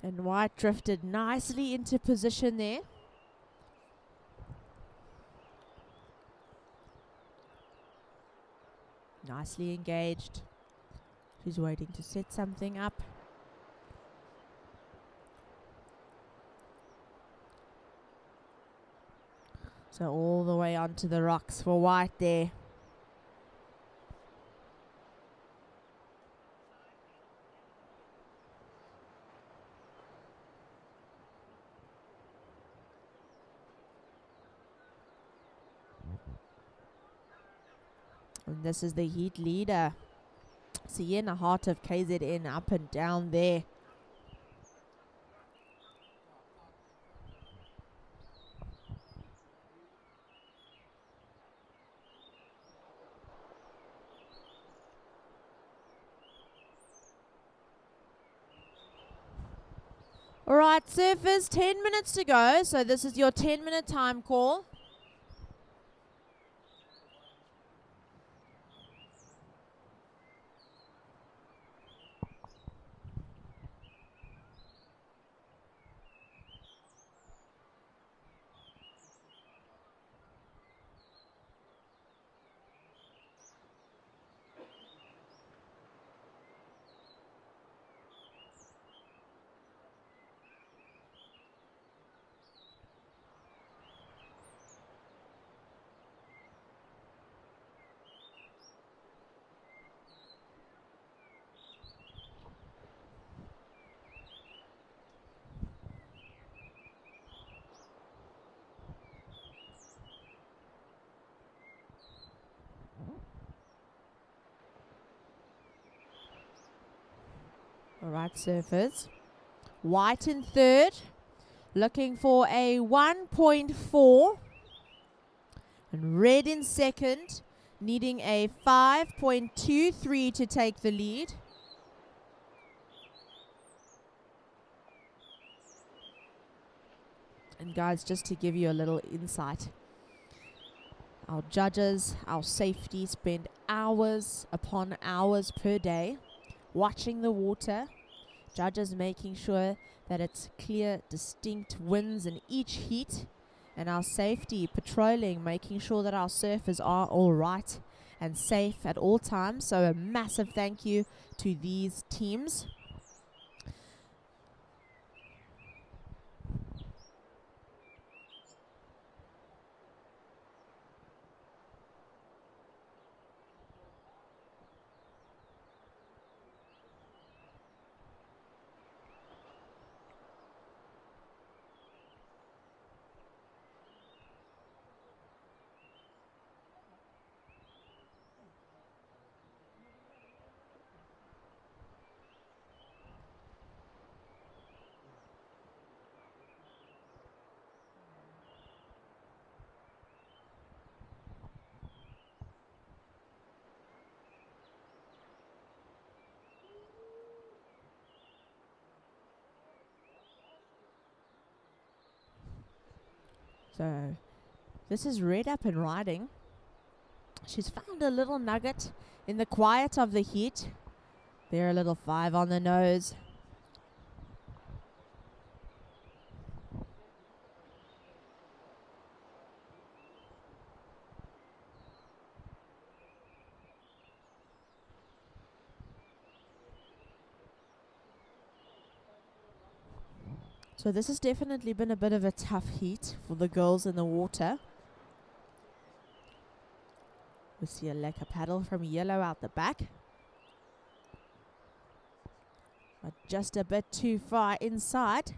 And white drifted nicely into position there. Nicely engaged. She's waiting to set something up. So all the way onto the rocks for white there. And this is the heat leader. See in the heart of KZN, up and down there. Alright, surfers, 10 minutes to go. So this is your 10-minute time call. All right, surfers. White in third, looking for a 1.4. And red in second, needing a 5.23 to take the lead. And guys, just to give you a little insight, our judges, our safety spend hours upon hours per day watching the water. Judges making sure that it's clear, distinct wins in each heat. And our safety patrolling, making sure that our surfers are all right and safe at all times. So a massive thank you to these teams. So this is Red up and riding. She's found a little nugget in the quiet of the heat. There, a little 5 on the nose. So this has definitely been a bit of a tough heat for the girls in the water. We see a lekker paddle from yellow out the back. But just a bit too far inside.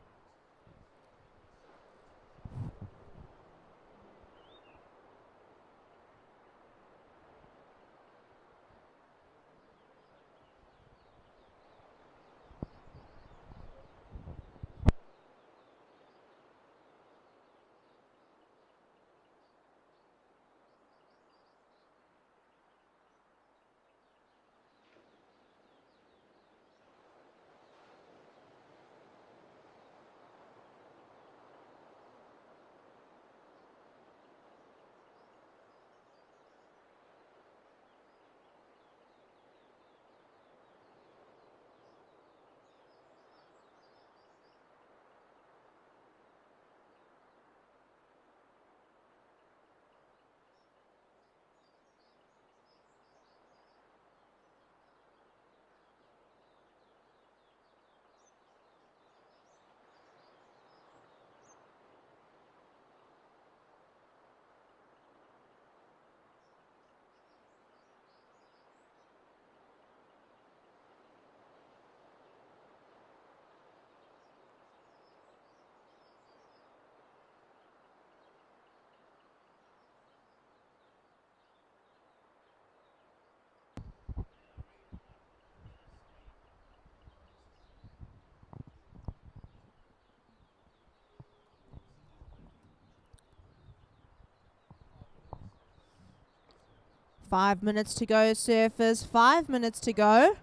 Five minutes to go, surfers. 5 minutes to go.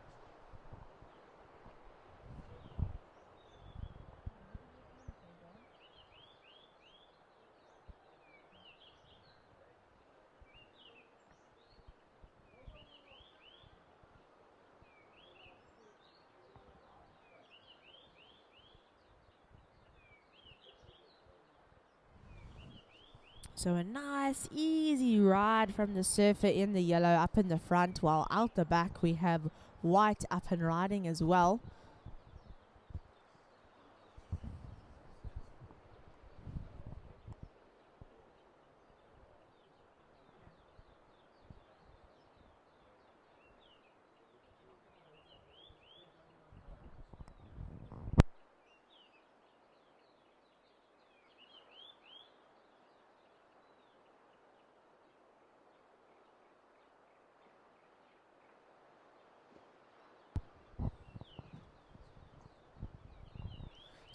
So a nice, easy ride from the surfer in the yellow up in the front, while out the back we have white up and riding as well.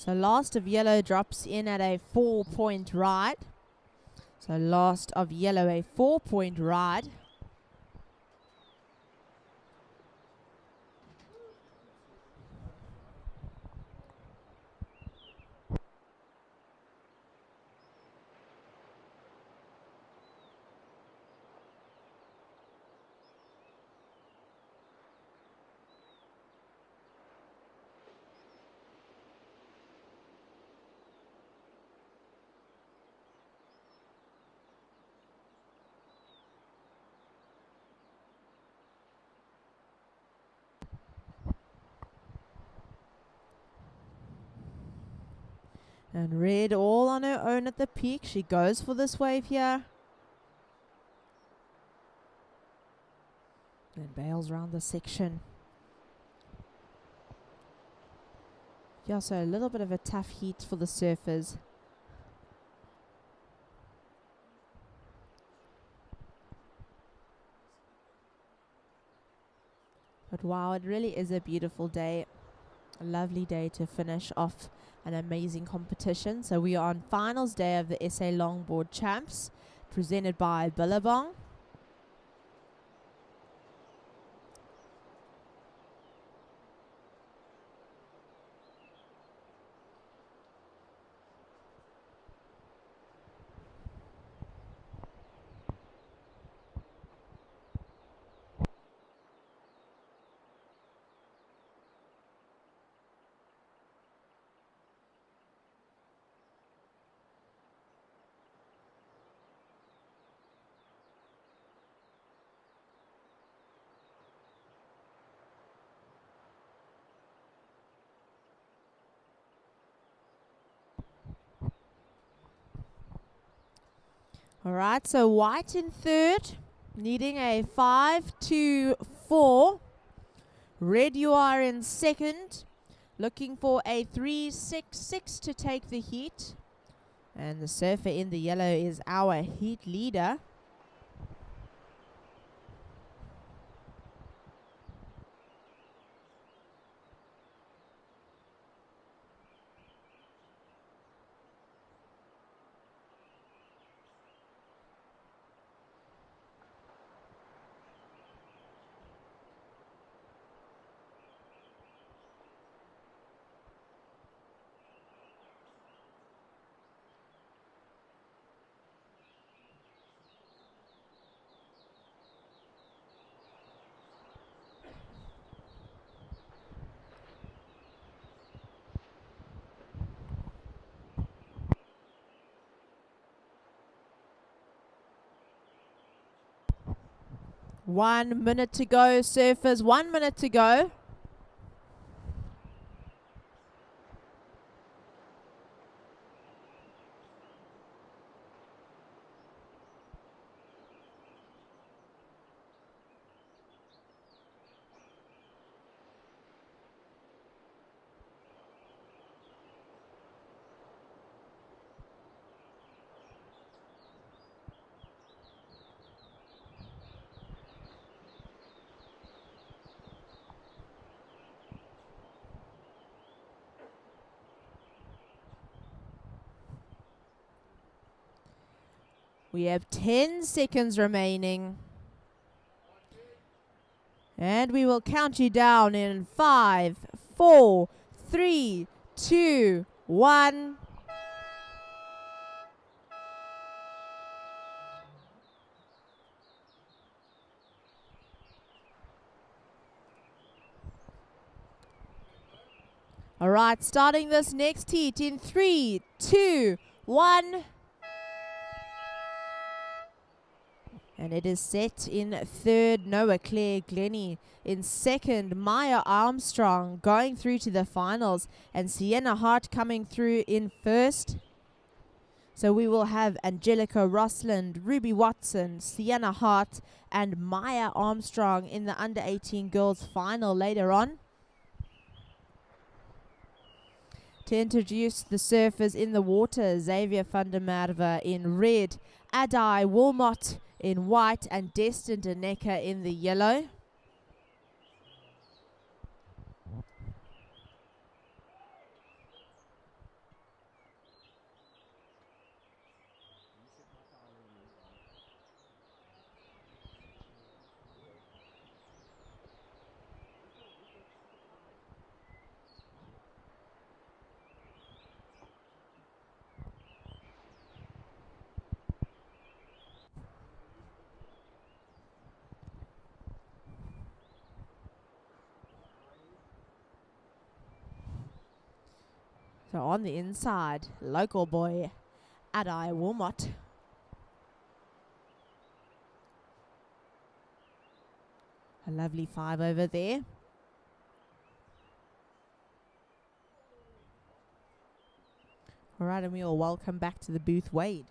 So last of yellow drops in at a 4-point ride. So last of yellow, a 4-point ride. And Red all on her own at the peak. She goes for this wave here. And bails around the section. Yeah, so a little bit of a tough heat for the surfers. But wow, it really is a beautiful day. A lovely day to finish off an amazing competition. So we are on finals day of the SA Longboard Champs, presented by Billabong. All right, so white in third, needing a 5-2-4. Red, you are in second, looking for a 3-6-6 to take the heat. And the surfer in the yellow is our heat leader. One minute to go, surfers. 1 minute to go. We have 10 seconds remaining. And we will count you down in 5, 4, 3, 2, 1. All right, starting this next heat in 3, 2, 1. And it is set in third, Noah Claire Glennie. In second, Maya Armstrong going through to the finals. And Sienna Hart coming through in first. So we will have Angelica Rosland, Ruby Watson, Sienna Hart, and Maya Armstrong in the under-18 girls final later on. To introduce the surfers in the water, Xavier van der Merwe in red, Adai Wilmot in white, and Destin de Necker in the yellow. So on the inside, local boy Adai Wilmot. A lovely 5 over there. All right, and we all welcome back to the booth, Wade.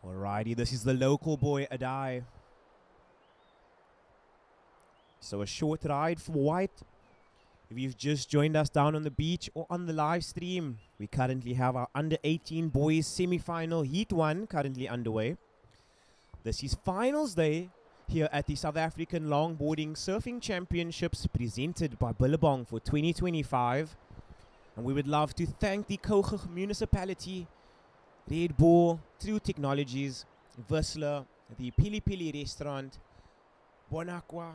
Alrighty, this is the local boy Adai. So a short ride for white. If you've just joined us down on the beach or on the live stream, we currently have our under 18 boys semi-final heat 1 currently underway. This is finals day here at the South African Longboarding Surfing Championships presented by Billabong for 2025. And we would love to thank the Kouga Municipality, Red Bull, True Technologies, VISSLA, the PILI-PILI restaurant, Bonaqua,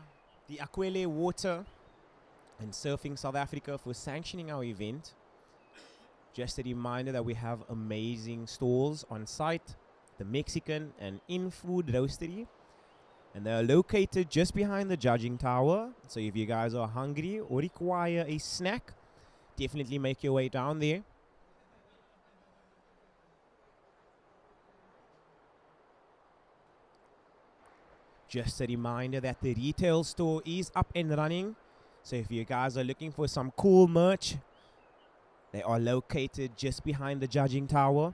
the Aquele Water, and Surfing South Africa for sanctioning our event. Just a reminder that we have amazing stalls on site, the Mexican and in-food roastery, and they are located just behind the judging tower. So if you guys are hungry or require a snack, definitely make your way down there. Just a reminder that the retail store is up and running. So if you guys are looking for some cool merch, they are located just behind the judging tower.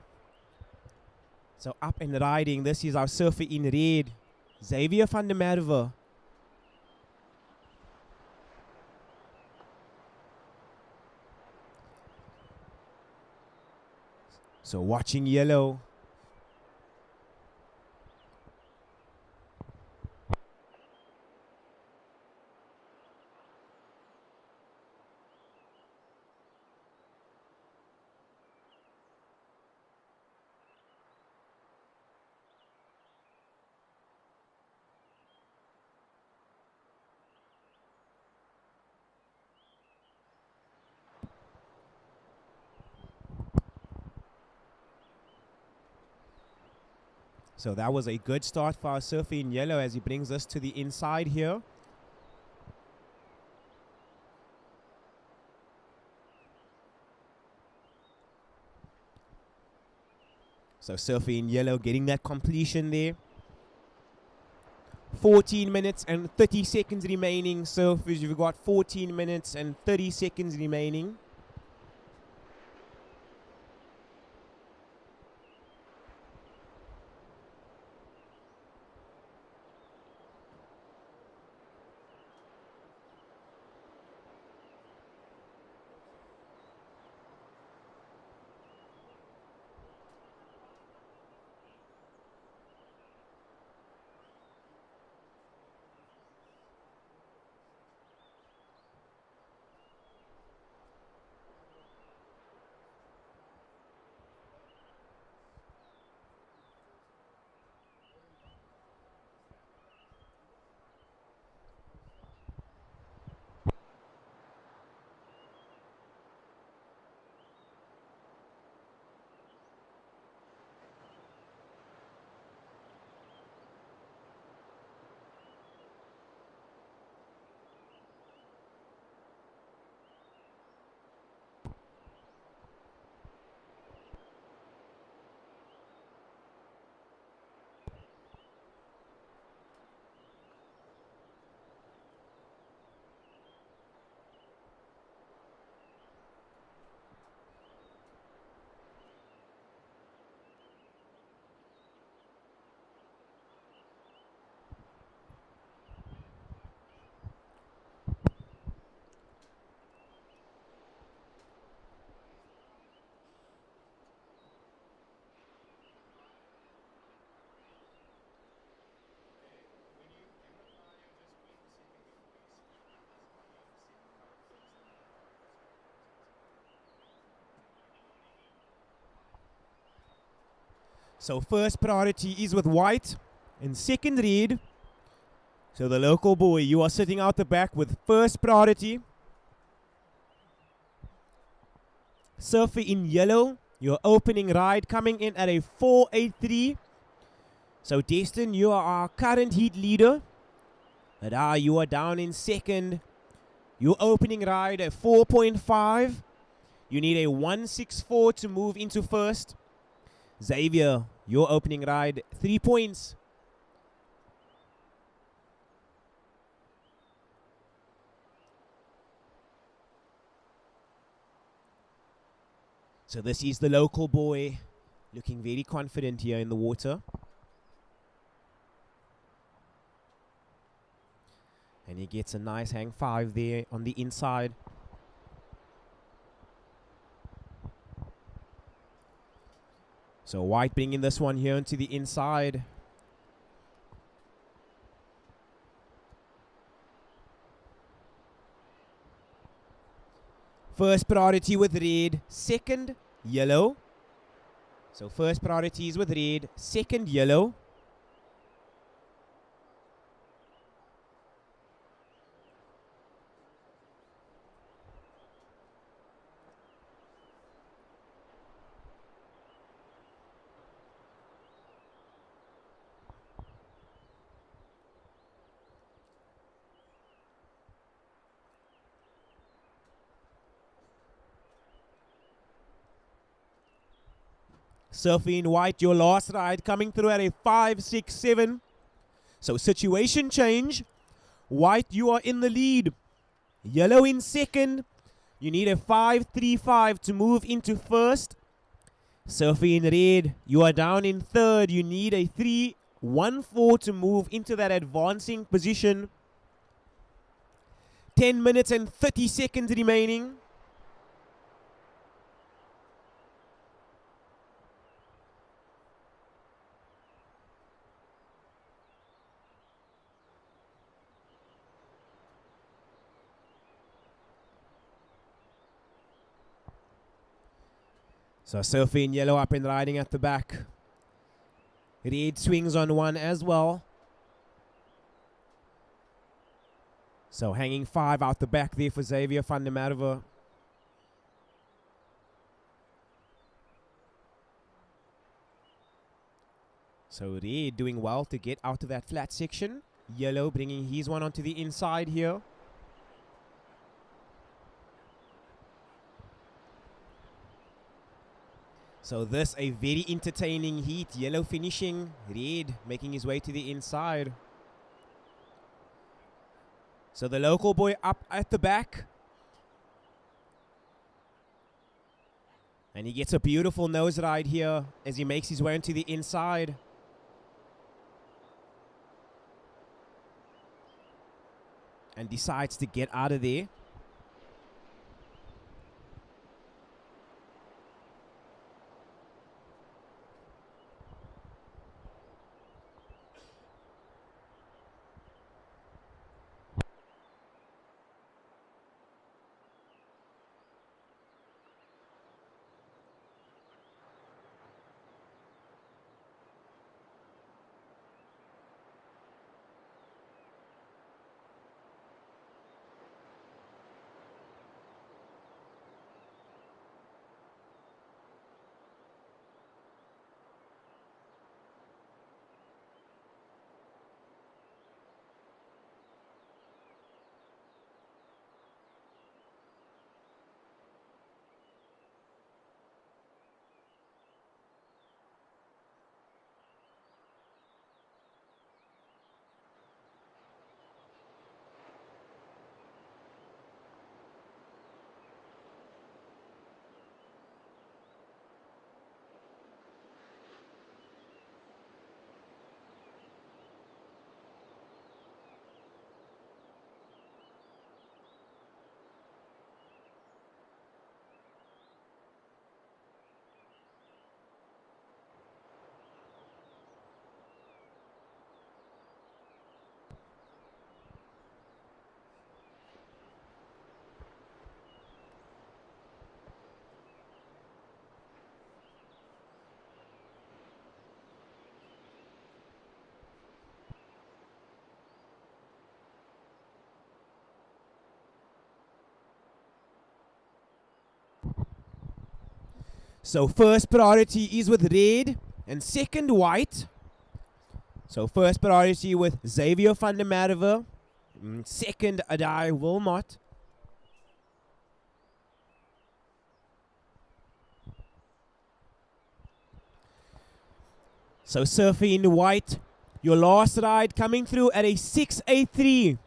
So up and riding, this is our surfer in red, Xavier van der Merwe. So watching yellow. So that was a good start for our surfer in yellow as he brings us to the inside here. So surfer in yellow getting that completion there. 14 minutes and 30 seconds remaining. Surfers, you've got 14 minutes and 30 seconds remaining. So first priority is with white and second red. So the local boy, you are sitting out the back with first priority. Surfer in yellow, your opening ride coming in at a 4.83. So Destin, you are our current heat leader. But you are down in second. Your opening ride at 4.5. You need a 1.64 to move into first. Xavier, your opening ride, 3 points. So this is the local boy looking very confident here in the water. And he gets a nice hang 5 there on the inside. So white bringing this one here into the inside. First priority with red, second yellow. So first priority is with red, second yellow. Surfing white, your last ride coming through at a 5.67. So situation change. White, you are in the lead. Yellow in second. You need a 5.35 to move into first. Surfing red, you are down in third. You need a 3.14 to move into that advancing position. 10 minutes and 30 seconds remaining. So surfing yellow up and riding at the back. Red swings on one as well. So hanging 5 out the back there for Xavier van der Merwe. So red doing well to get out of that flat section. Yellow bringing his one onto the inside here. So this a very entertaining heat. Yellow finishing, red making his way to the inside. So the local boy up at the back. And he gets a beautiful nose ride here as he makes his way into the inside. And decides to get out of there. So first priority is with red and second white. So first priority with Xavier van der Merwe. Second, Adai Wilmot. So surfing in white, your last ride coming through at a 6.83.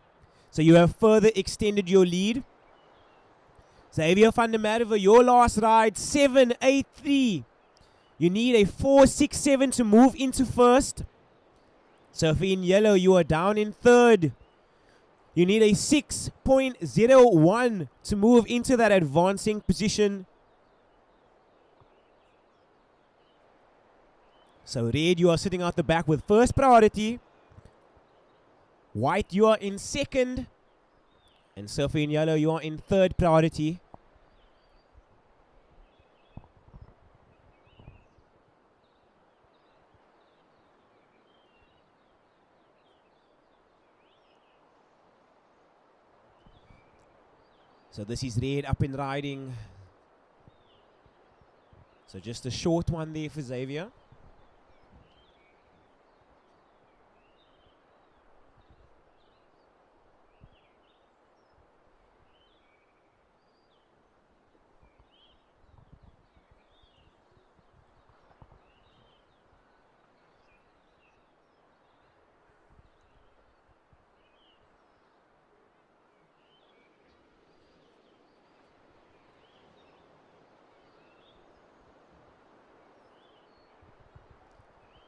So you have further extended your lead. Xavier van der Merwe, your last ride, 7.83. You need a 4.67 to move into first. Surfing in yellow, you are down in third. You need a 6.01 to move into that advancing position. So red, you are sitting out the back with first priority. White, you are in second. And surfing in yellow, you are in third priority. So this is red up and riding. So just a short one there for Xavier.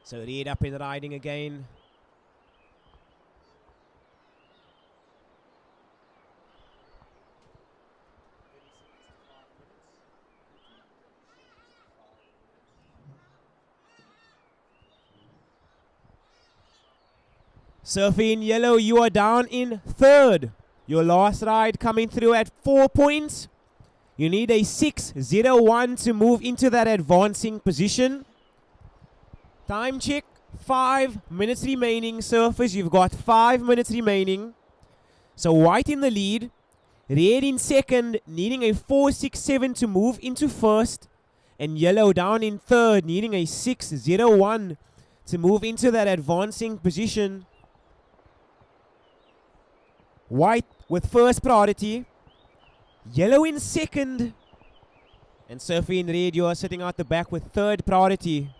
So red up and riding again. Surfing in yellow, you are down in third. Your last ride coming through at 4 points. You need a 6.01 to move into that advancing position. Time check, 5 minutes remaining. Surfers, you've got 5 minutes remaining. So white in the lead. Red in second, needing a 4.67 to move into first. And yellow down in third, needing a 6.01 to move into that advancing position. White with first priority. Yellow in second. And surfing in red, you are sitting out the back with third priority.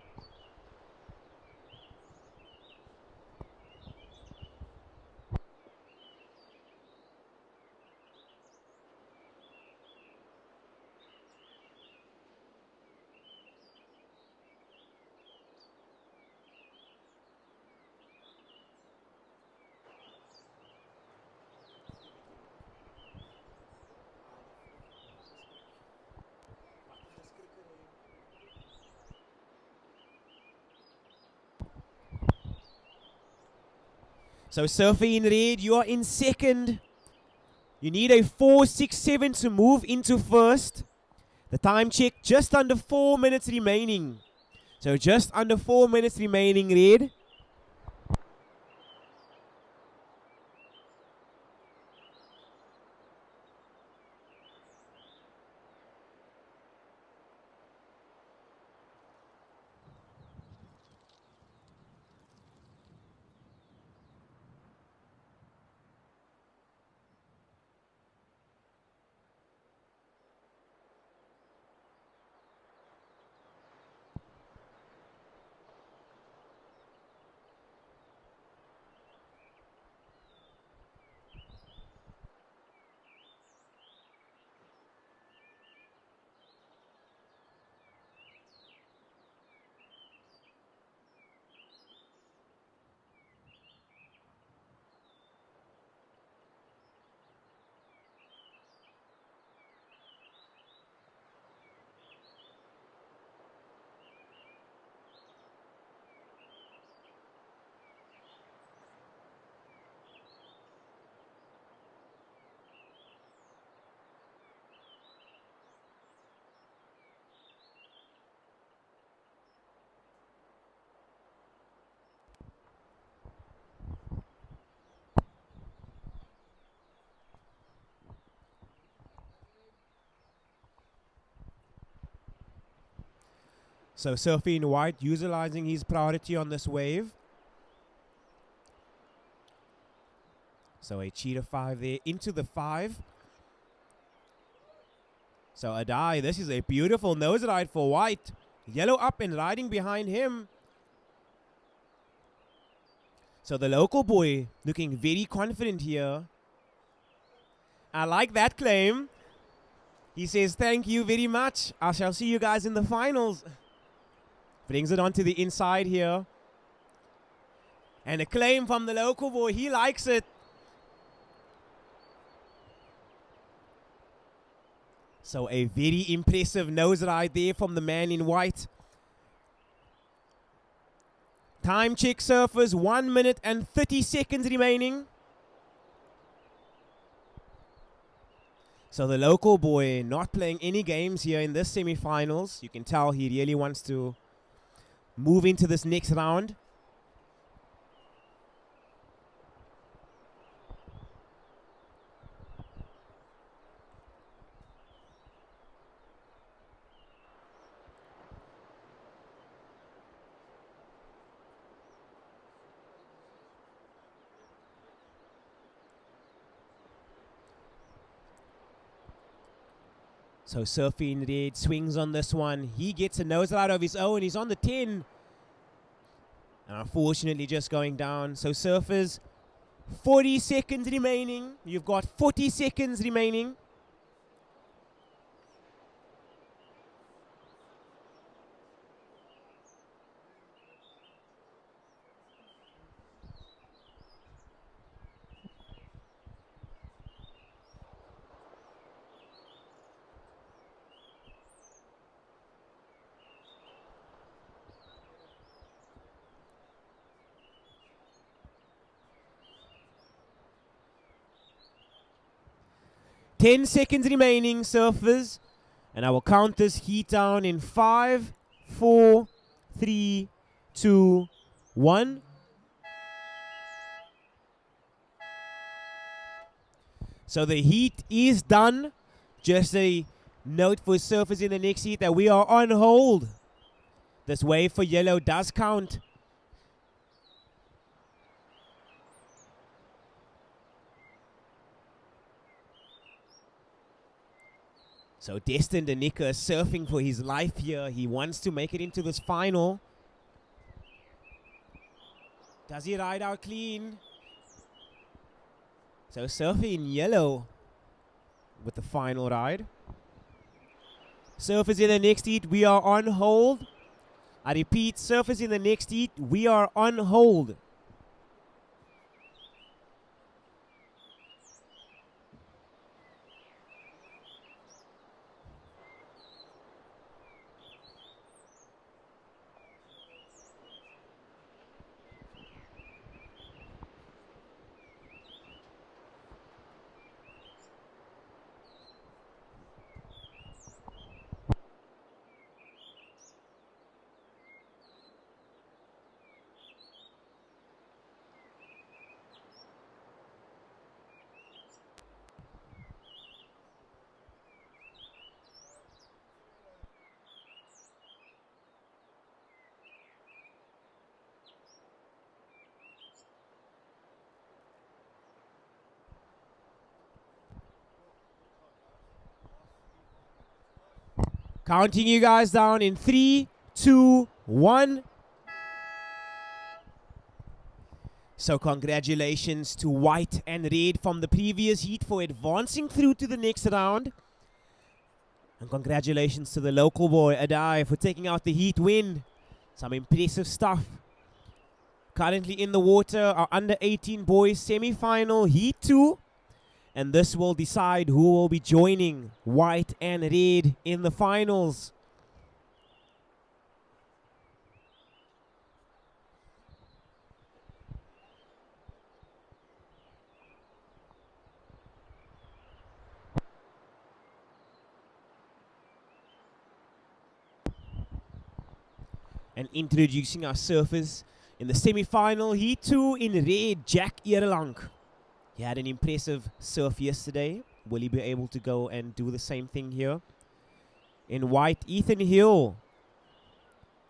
So surfing in red, you are in second. You need a 4.67 to move into first. The time check, just under 4 minutes remaining. So just under 4 minutes remaining, red. So surfing white, utilizing his priority on this wave. So a cheetah 5 there into the 5. So Adai, this is a beautiful nose ride for white. Yellow up and riding behind him. So the local boy looking very confident here. I like that claim. He says, thank you very much. I shall see you guys in the finals. Brings it onto the inside here. And a claim from the local boy. He likes it. So a very impressive nose ride there from the man in white. Time check, surfers. 1 minute and 30 seconds remaining. So the local boy not playing any games here in this semifinals. You can tell he really wants to move into this next round. So surfing red swings on this one. He gets a nose ride of his own. He's on the 10. And unfortunately just going down. So surfers, 40 seconds remaining. You've got 40 seconds remaining. Ten seconds remaining, surfers. And I will count this heat down in 5, 4, 3, 2, 1. So the heat is done. Just a note for surfers in the next heat that we are on hold. This wave for yellow does count. So Destin Danica is surfing for his life here. He wants to make it into this final. Does he ride out clean? So surfing in yellow with the final ride. Surfers in the next heat, we are on hold. I repeat, surfers in the next heat, we are on hold. Counting you guys down in 3, 2, 1. So congratulations to white and red from the previous heat for advancing through to the next round. And congratulations to the local boy, Adai, for taking out the heat win. Some impressive stuff. Currently in the water, our under 18 boys semi-final heat 2. And this will decide who will be joining white and red in the finals. And introducing our surfers in the semi-final heat 2 in red, Jack Eerlang. He had an impressive surf yesterday. Will he be able to go and do the same thing here? In white, Ethan Hill.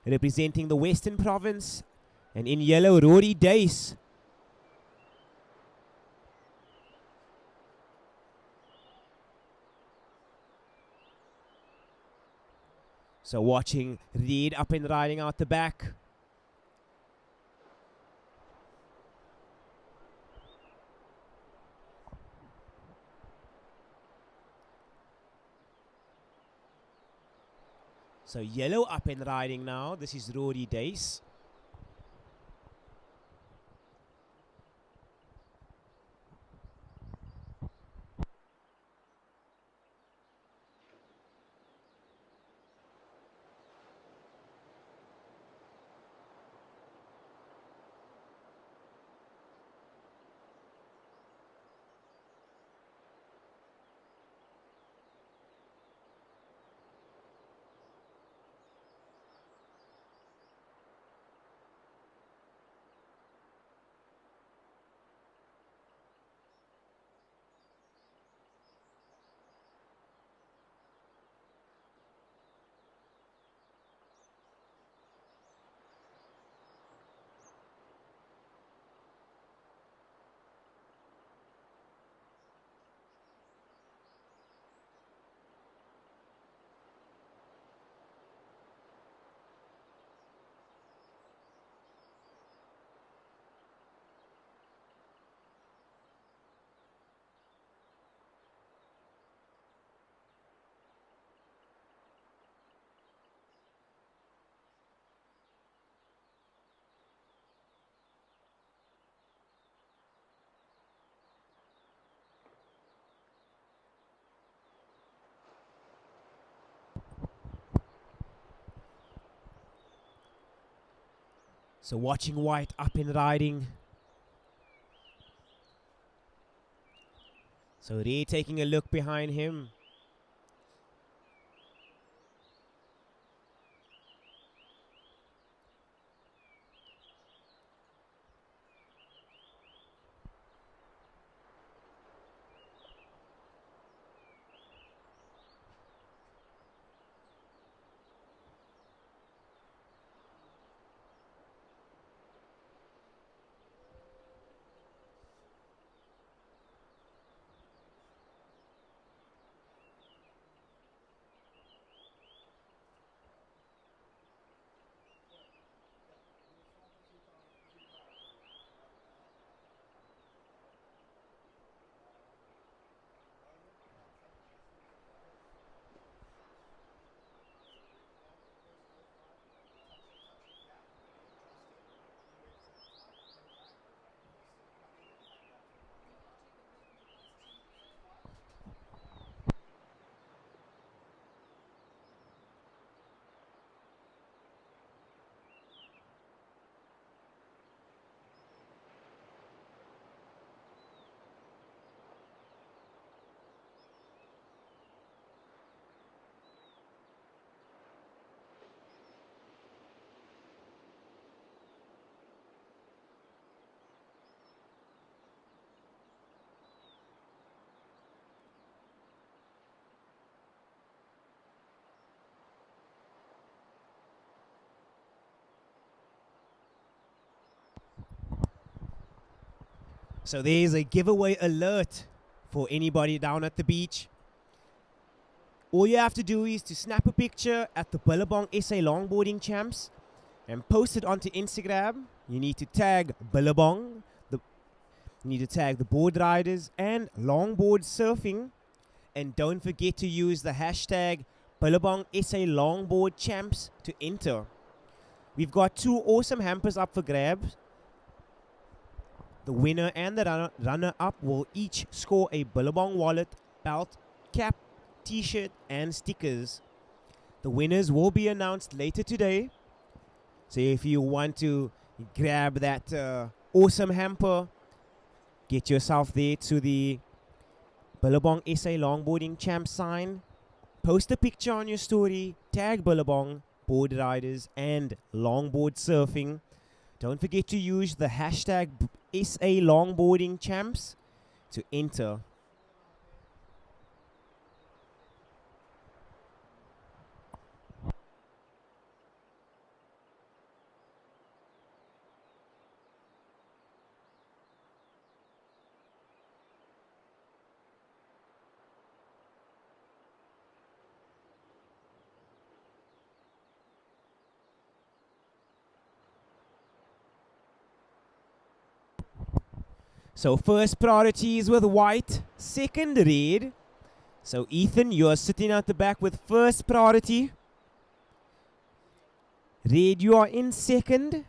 representing the Western Province. And in yellow, Rory Dace. So watching Reed up and riding out the back. So yellow up and riding now. This is Rory Dace. So watching White up and riding. So Ray taking a look behind him. So there's a giveaway alert for anybody down at the beach. All you have to do is to snap a picture at the Billabong SA Longboarding Champs and post it onto Instagram. You need to tag Billabong, you need to tag the board riders and longboard surfing. And don't forget to use the hashtag Billabong SA Longboard Champs to enter. We've got 2 awesome hampers up for grabs. The winner and the runner-up will each score a Billabong wallet, belt, cap, t-shirt and stickers. The winners will be announced later today. So if you want to grab that awesome hamper, get yourself there to the Billabong SA Longboarding Champ sign. Post a picture on your story, tag Billabong, board riders and longboard surfing. Don't forget to use the hashtag SA Longboarding Champs to enter. So first priority is with white, second red. So Ethan, you are sitting at the back with first priority. Red, you are in second.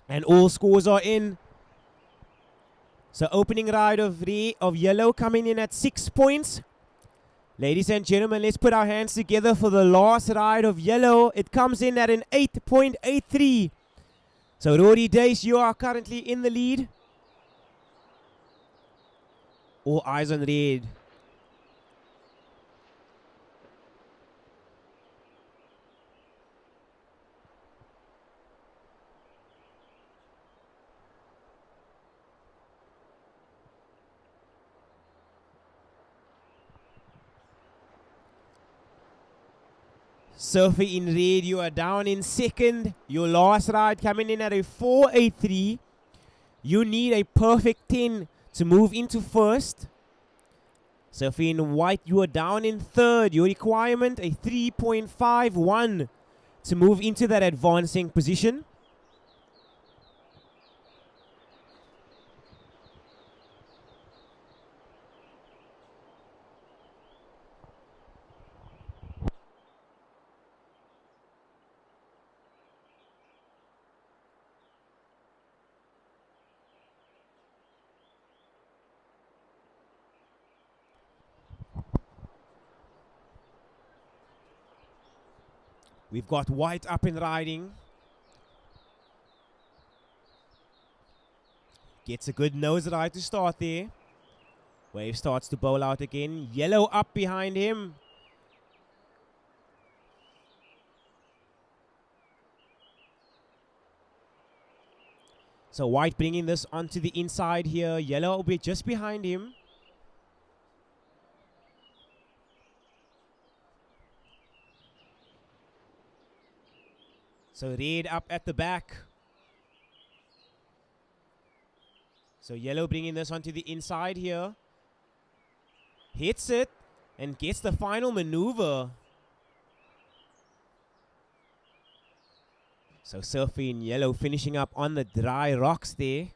And all scores are in. So opening ride of yellow coming in at 6 points. Ladies and gentlemen, let's put our hands together for the last ride of yellow. It comes in at an 8.83. So Rory Dace, you are currently in the lead. All eyes on red. Sophie in red, you are down in second. Your last ride coming in at a 4.83. You need a perfect 10 to move into first. Sophie in white, you are down in third. Your requirement, a 3.51 to move into that advancing position. We've got white up and riding. Gets a good nose ride to start there. Wave starts to bowl out again. Yellow up behind him. So white bringing this onto the inside here. Yellow will be just behind him. So red up at the back. So yellow bringing this onto the inside here. Hits it and gets the final maneuver. So Sophie in yellow finishing up on the dry rocks there.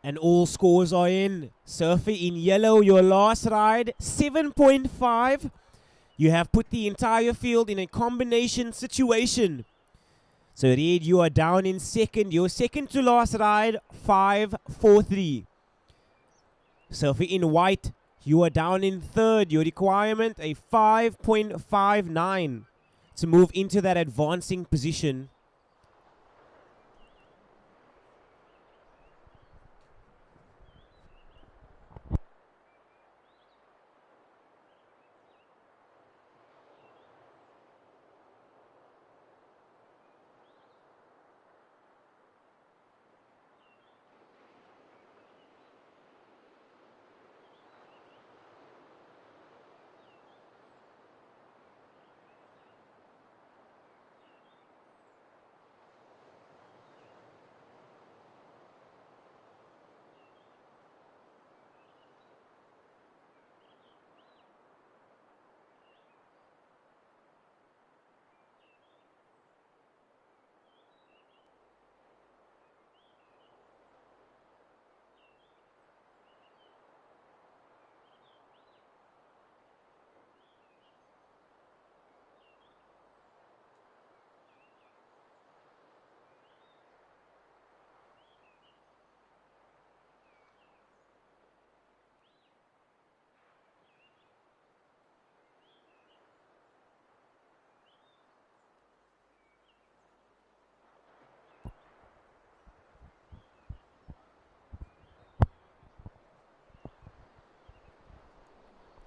And all scores are in. Sophie in yellow, your last ride, 7.5. You have put the entire field in a combination situation. So red, you are down in second. Your second to last ride, 5.43. Sophie in white, you are down in third. Your requirement, a 5.59 to move into that advancing position.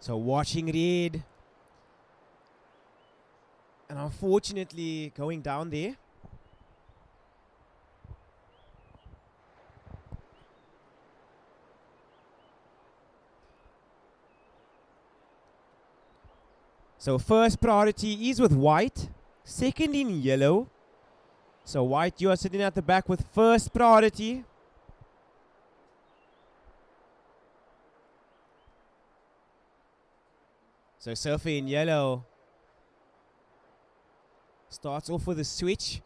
So watching red. And unfortunately going down there. So first priority is with white, second in yellow. So white, you are sitting at the back with first priority. So surfer in yellow starts off with a switch.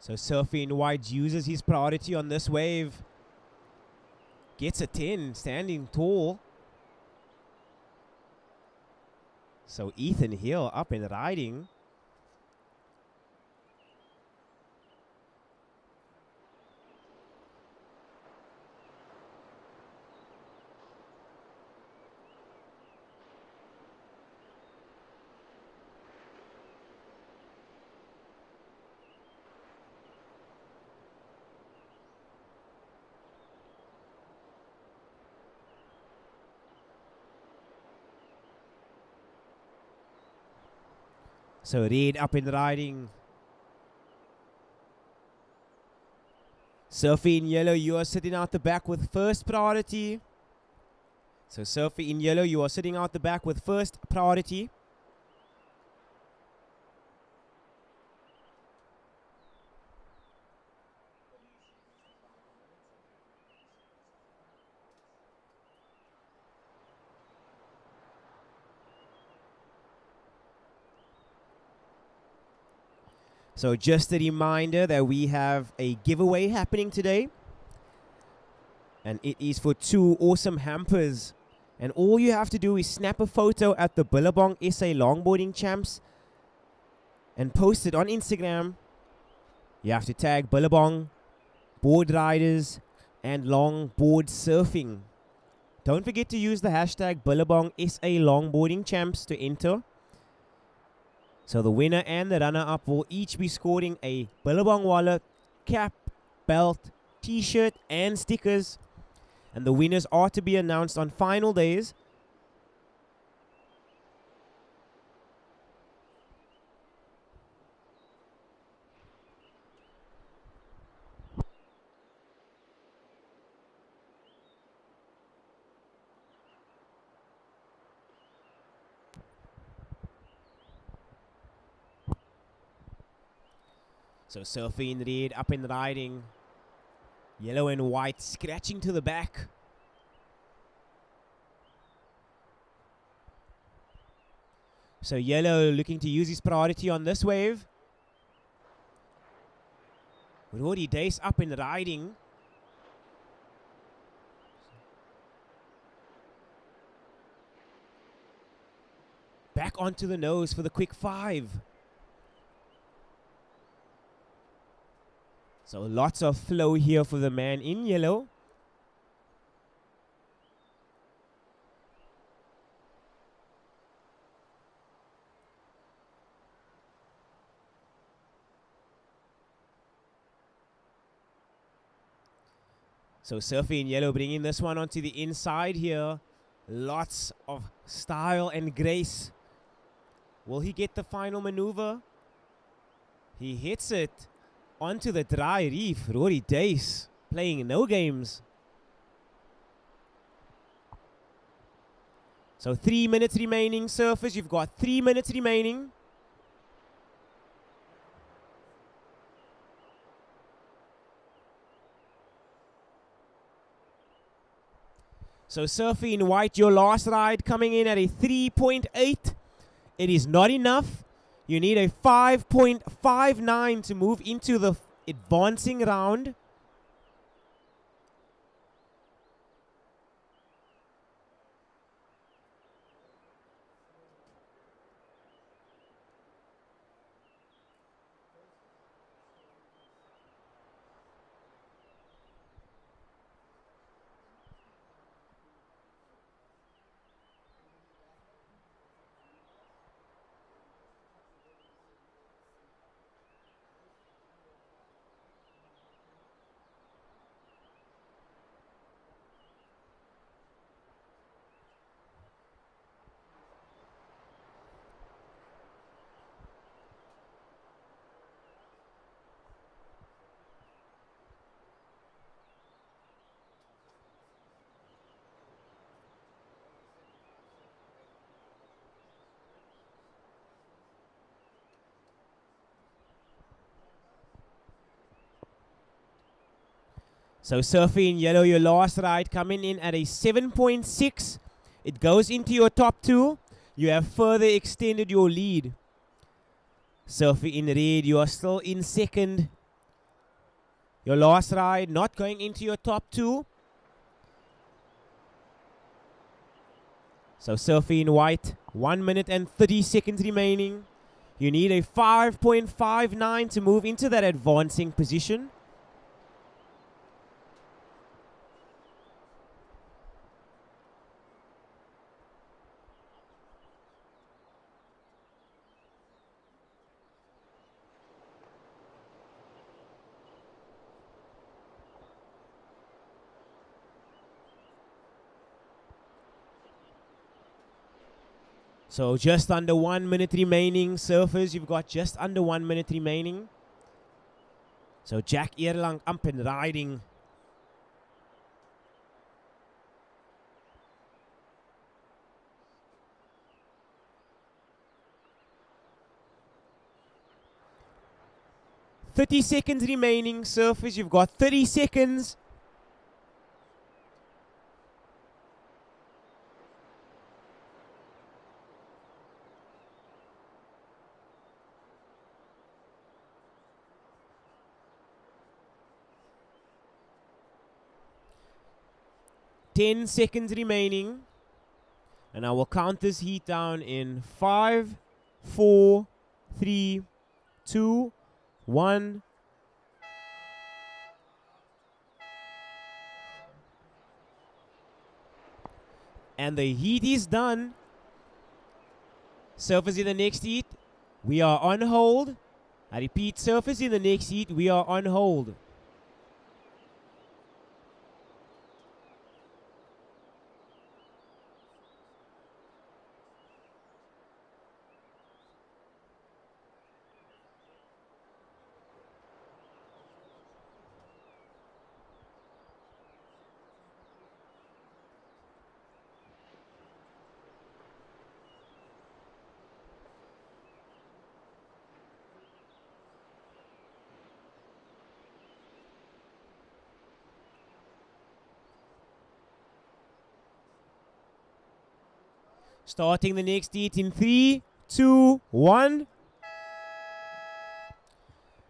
So surfing white uses his priority on this wave. Gets a 10, standing tall. So Ethan Hill up and riding. So red up and riding. Surfy in yellow, you are sitting out the back with first priority. So Surfy in yellow, you are sitting out the back with first priority. So just a reminder that we have a giveaway happening today. And it is for 2 awesome hampers. And all you have to do is snap a photo at the Billabong SA Longboarding Champs and post it on Instagram. You have to tag Billabong, board riders, and longboard surfing. Don't forget to use the hashtag Billabong SA Longboarding Champs to enter. So the winner and the runner-up will each be scoring a Billabong wallet, cap, belt, t-shirt, and stickers. And the winners are to be announced on final days. So Surfy in red, up and riding. Yellow and white scratching to the back. So yellow looking to use his priority on this wave. Rory Dace up and riding. Back onto the nose for the quick 5. So lots of flow here for the man in yellow. So Surfy in yellow bringing this one onto the inside here. Lots of style and grace. Will he get the final maneuver? He hits it onto the dry reef. Rory Dace playing no games. So 3 minutes remaining. Surfers, you've got 3 minutes remaining. So surfing in white, your last ride coming in at a 3.8. It is not enough. You need a 5.59 to move into the advancing round. So surfing in yellow, your last ride coming in at a 7.6. It goes into your top two. You have further extended your lead. Surfing in red, you are still in second. Your last ride not going into your top two. So surfing in white, 1 minute and 30 seconds remaining. You need a 5.59 to move into that advancing position. So just under 1 minute remaining. Surfers, you've got just under 1 minute remaining. So Jack Eerlang up and riding. "30 seconds remaining." Surfers, you've got 30 seconds. "10 seconds remaining. And I will count this heat down in 5, 4, 3, 2, 1. And the heat is done. Surfers in the next heat, we are on hold. I repeat, surfers in the next heat, we are on hold. Starting the next heat in 3, 2, 1.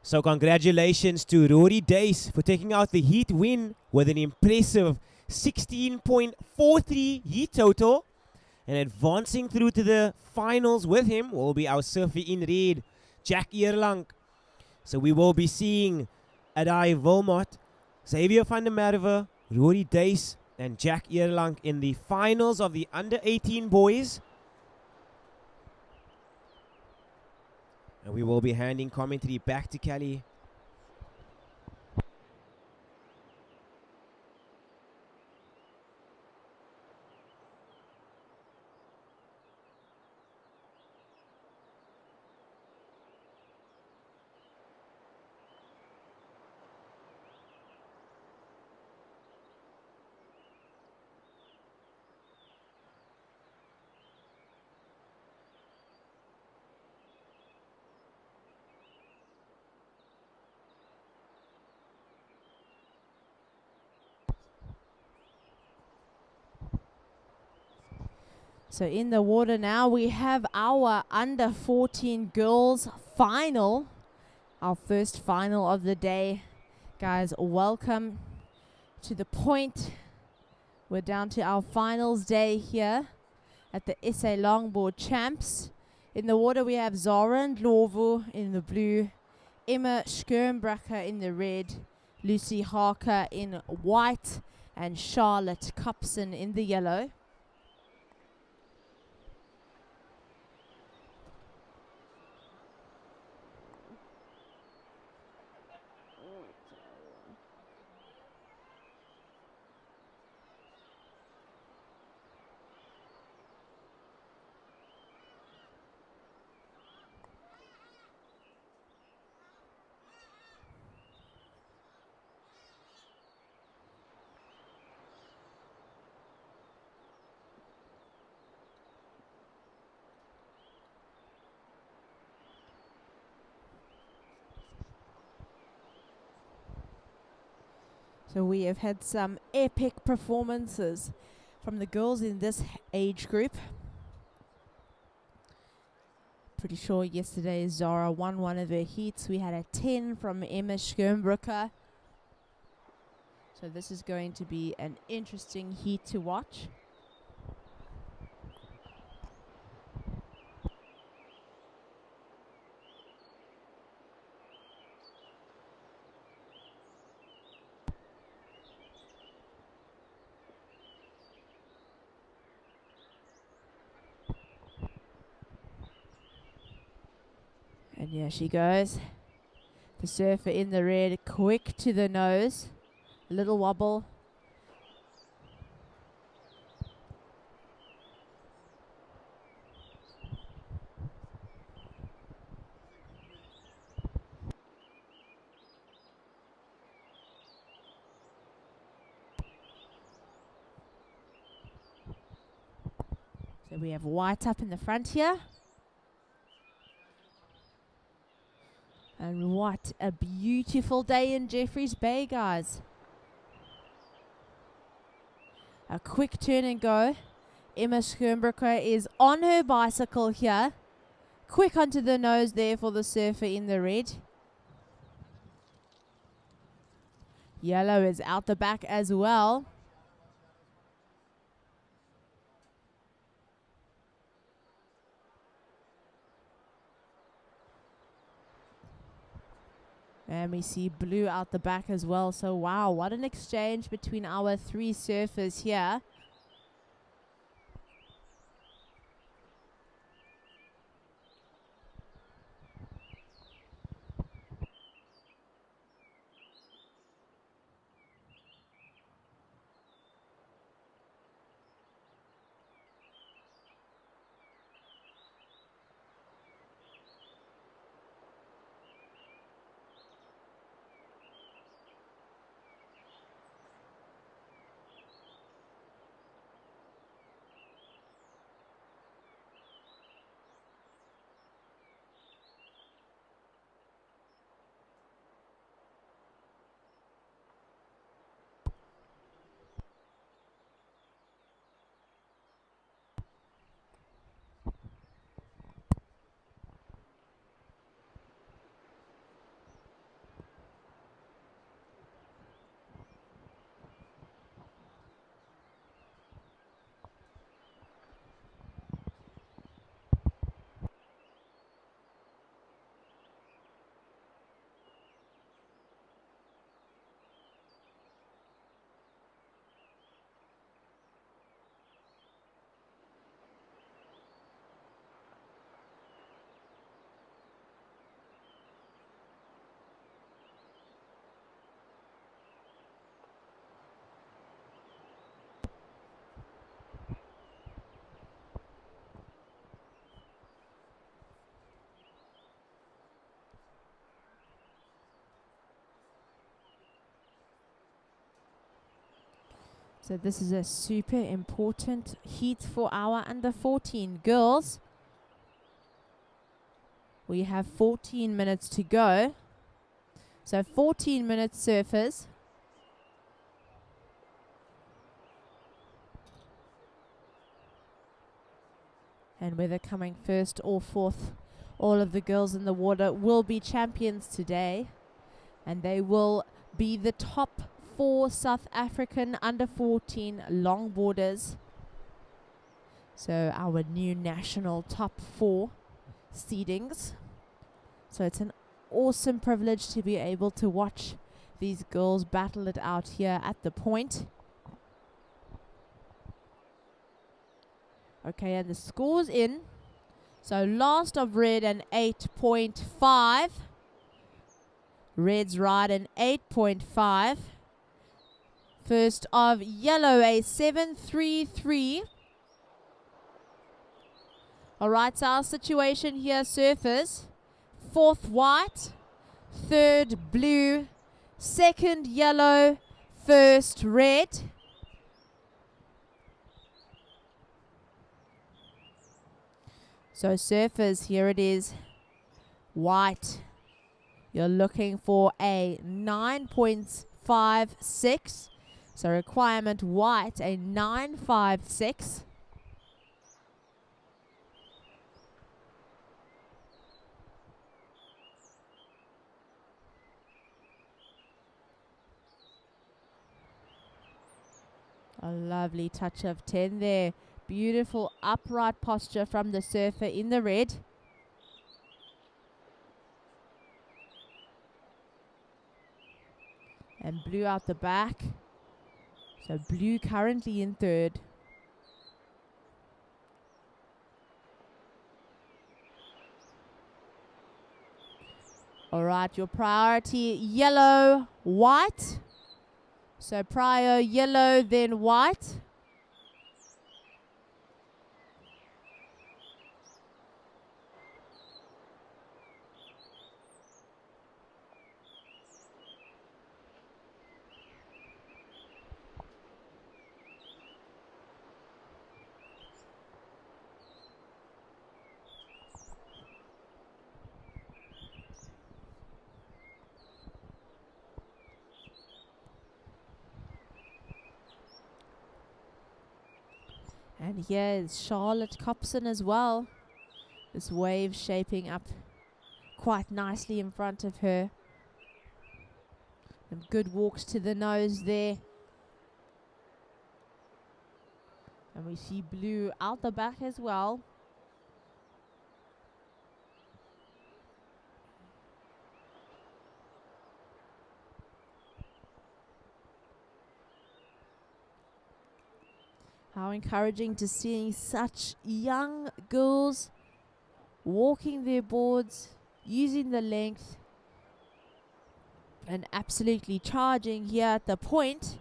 So congratulations to Rory Dace for taking out the heat win with an impressive 16.43 heat total. And advancing through to the finals with him will be our surfer in red, Jack Eerlang. So we will be seeing Adai Wilmot, Xavier van der Merwe, Rory Dace, and Jack Eerlang in the finals of the under-18 boys. And we will be handing commentary back to Kelly. So in the water now, we have our under 14 girls final, our first final of the day. Guys, welcome to the point. We're down to our finals day here at the SA Longboard Champs. In the water, we have Zara and Lovu in the blue, Emma Skirnbracher in the red, Lucy Harker in white, and Charlotte Cupson in the yellow. So we have had some epic performances from the girls in this age group. Pretty sure yesterday Zara won one of her heats. We had a 10 from Emma Skirnbracher. So this is going to be an interesting heat to watch. And here she goes. The surfer in the red, quick to the nose. A little wobble. So we have white up in the front here. And what a beautiful day in Jeffreys Bay, guys. A quick turn and go. Emma Skirnbracher is on her bicycle here. Quick onto the nose there for the surfer in the red. Yellow is out the back as well. And we see blue out the back as well. So, wow, what an exchange between our three surfers here. So this is a super important heat for our under 14 girls. We have 14 minutes to go. So 14 minutes surfers. And whether coming first or fourth, all of the girls in the water will be champions today. And they will be the top 4 South African under 14 longboarders. So our new national top 4 seedings. So it's an awesome privilege to be able to watch these girls battle it out here at the point. Okay, and the score's in. So last of red an 8.5. Red's right an 8.5. First of yellow a 7.33. Alright, so our situation here, surfers. 4th white, 3rd blue, 2nd yellow, 1st red. So surfers, here it is. White, you're looking for a 9.56. So requirement white, a 9.56. A lovely touch of 10 there. Beautiful upright posture from the surfer in the red. And blue out the back. So blue currently in 3rd. All right, your priority yellow, white. So prior yellow, then white. And here is Charlotte Copson as well. This wave shaping up quite nicely in front of her. And good walks to the nose there. And we see blue out the back as well. How encouraging to seeing such young girls walking their boards, using the length, and absolutely charging here at the point.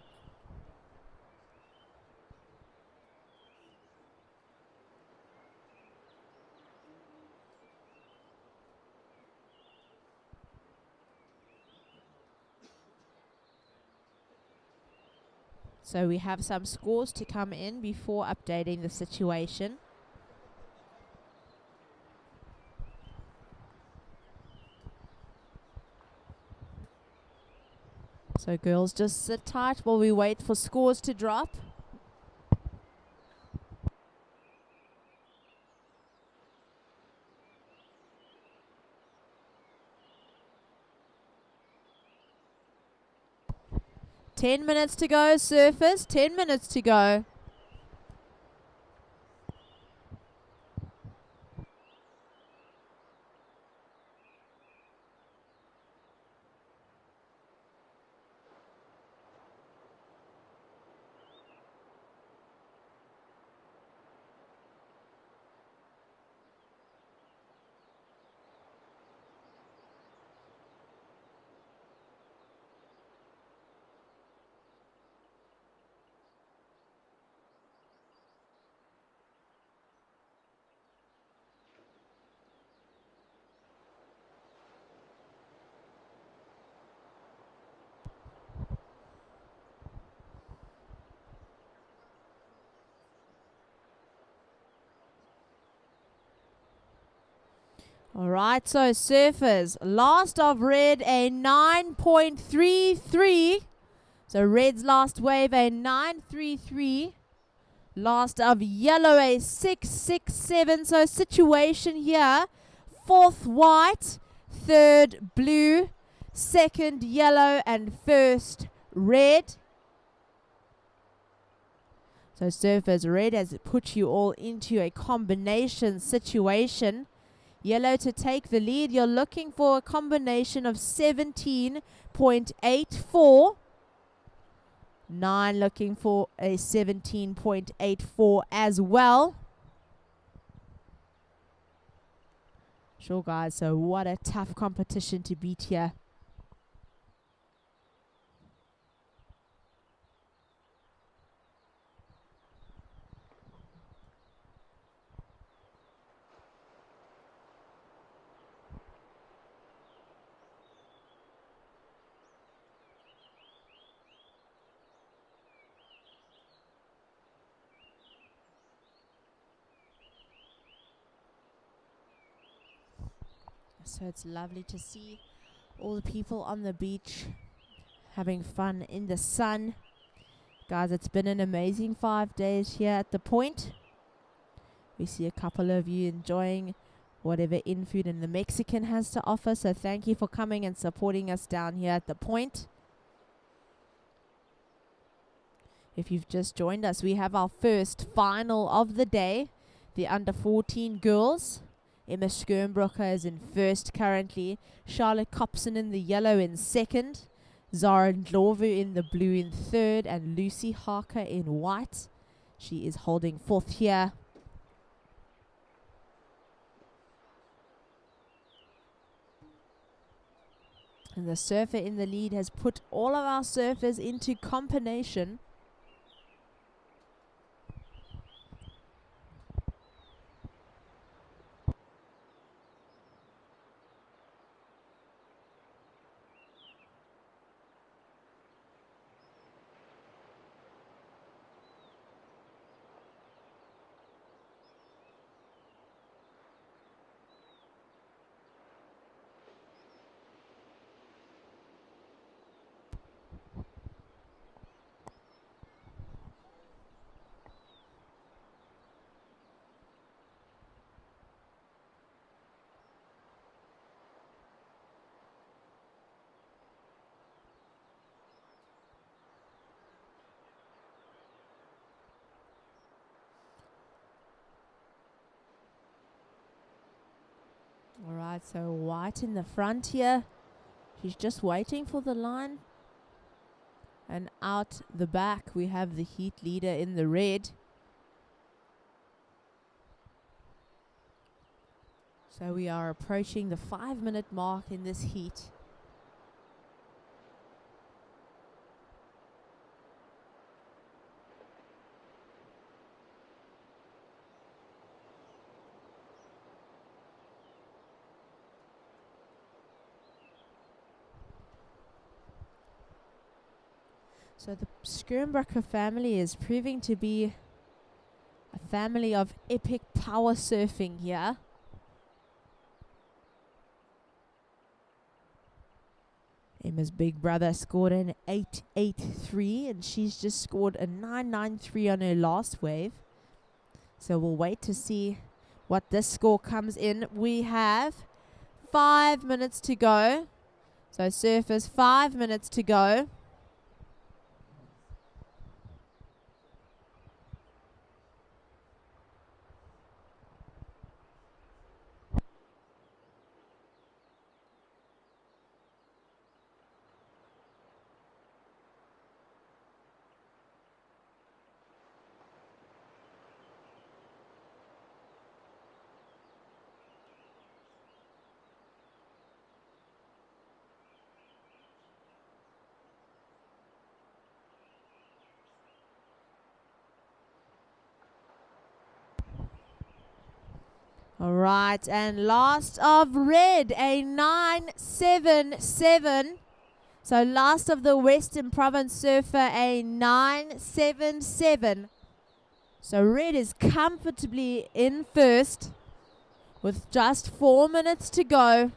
So we have some scores to come in before updating the situation. So girls, just sit tight while we wait for scores to drop. Ten minutes to go, surfers. 10 minutes to go. All right, so surfers, last of red, a 9.33. So red's last wave, a 9.33. Last of yellow, a 6-6-7. So situation here. Fourth white, third blue, second yellow, and first red. So surfers, red has put you all into a combination situation. Yellow to take the lead. You're looking for a combination of 17.84. 9 looking for a 17.84 as well. Sure, guys, so what a tough competition to beat here. So it's lovely to see all the people on the beach having fun in the sun. Guys, it's been an amazing 5 days here at the point. We see a couple of you enjoying whatever in-food and the Mexican has to offer. So thank you for coming and supporting us down here at the point. If you've just joined us, we have our first final of the day. The under 14 girls. Emma Skernbrocker is in first currently. Charlotte Copson in the yellow in second. Zara Ndlovu in the blue in third. And Lucy Harker in white. She is holding fourth here. And the surfer in the lead has put all of our surfers into combination. Alright, so white in the front here. She's just waiting for the line. And out the back we have the heat leader in the red. So we are approaching the 5-minute mark in this heat. So the Skernbrocker family is proving to be a family of epic power surfing here. Emma's big brother scored an 883 and she's just scored a 993 on her last wave. So we'll wait to see what this score comes in. We have 5 minutes to go. So surfers, 5 minutes to go. Alright, and last of red, a 977. So last of the Western Province surfer, a 977. So red is comfortably in first with just 4 minutes to go.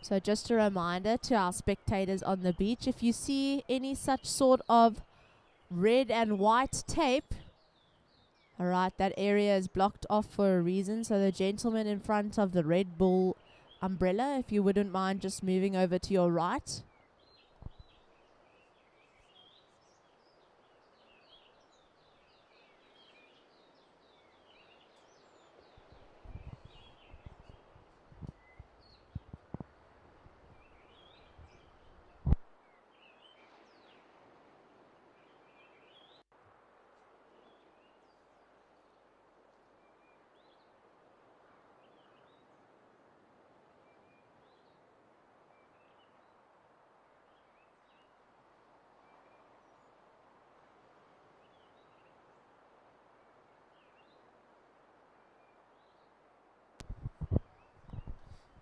So just a reminder to our spectators on the beach, if you see any such sort of red and white tape, alright, that area is blocked off for a reason. So the gentleman in front of the Red Bull umbrella, if you wouldn't mind just moving over to your right.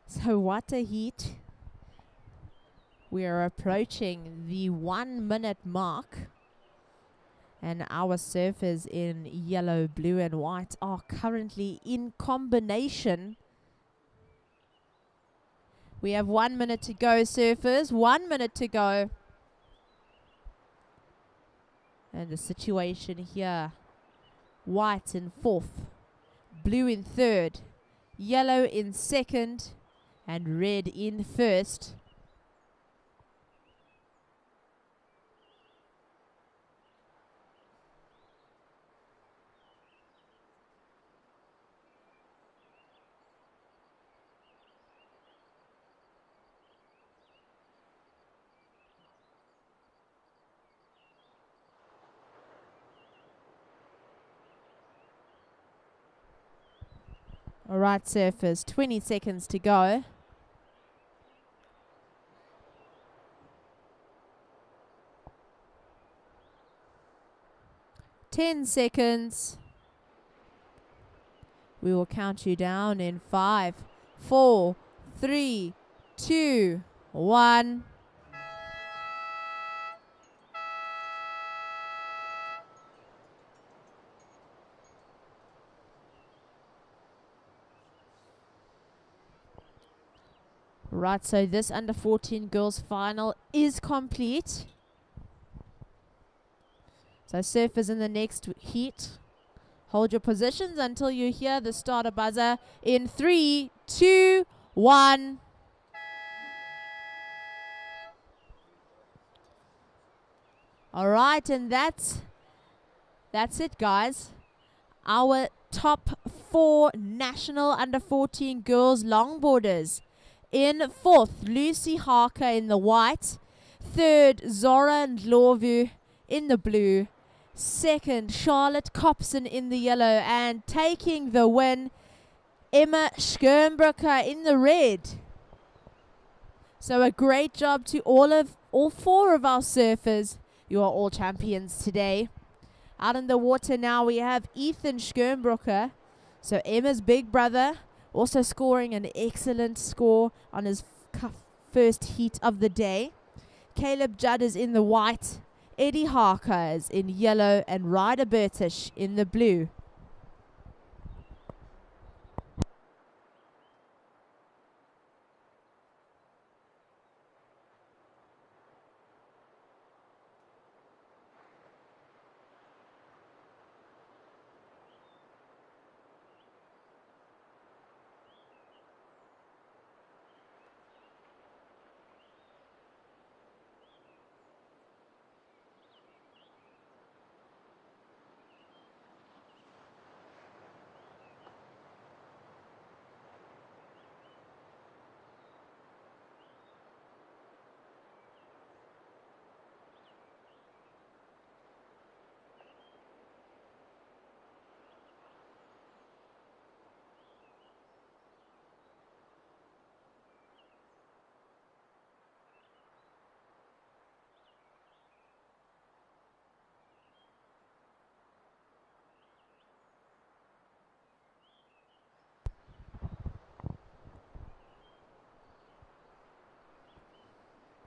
So what a heat. We are approaching the 1 minute mark. And our surfers in yellow, blue and white are currently in combination. We have 1 minute to go, surfers. 1 minute to go. And the situation here. White in fourth. Blue in third. Yellow in second. And red in first. All right, surfers, 20 seconds to go. Ten seconds. We will count you down in 5, 4, 3, 2, 1. Right, so this under 14 girls final is complete. So surfers in the next heat, hold your positions until you hear the starter buzzer in 3, 2, 1. All right, and that's it, guys. Our top 4 national under 14 girls longboarders. In fourth, Lucy Harker in the white. Third, Zora Ndlovu in the blue. Second, Charlotte Copson in the yellow. And taking the win, Emma Schernbrucker in the red. So a great job to all 4 of our surfers. You are all champions today. Out in the water now we have Ethan Schernbrucker. So Emma's big brother, also scoring an excellent score on his first heat of the day. Caleb Judd is in the white. Eddie Harker is in yellow. And Ryder Bertish in the blue.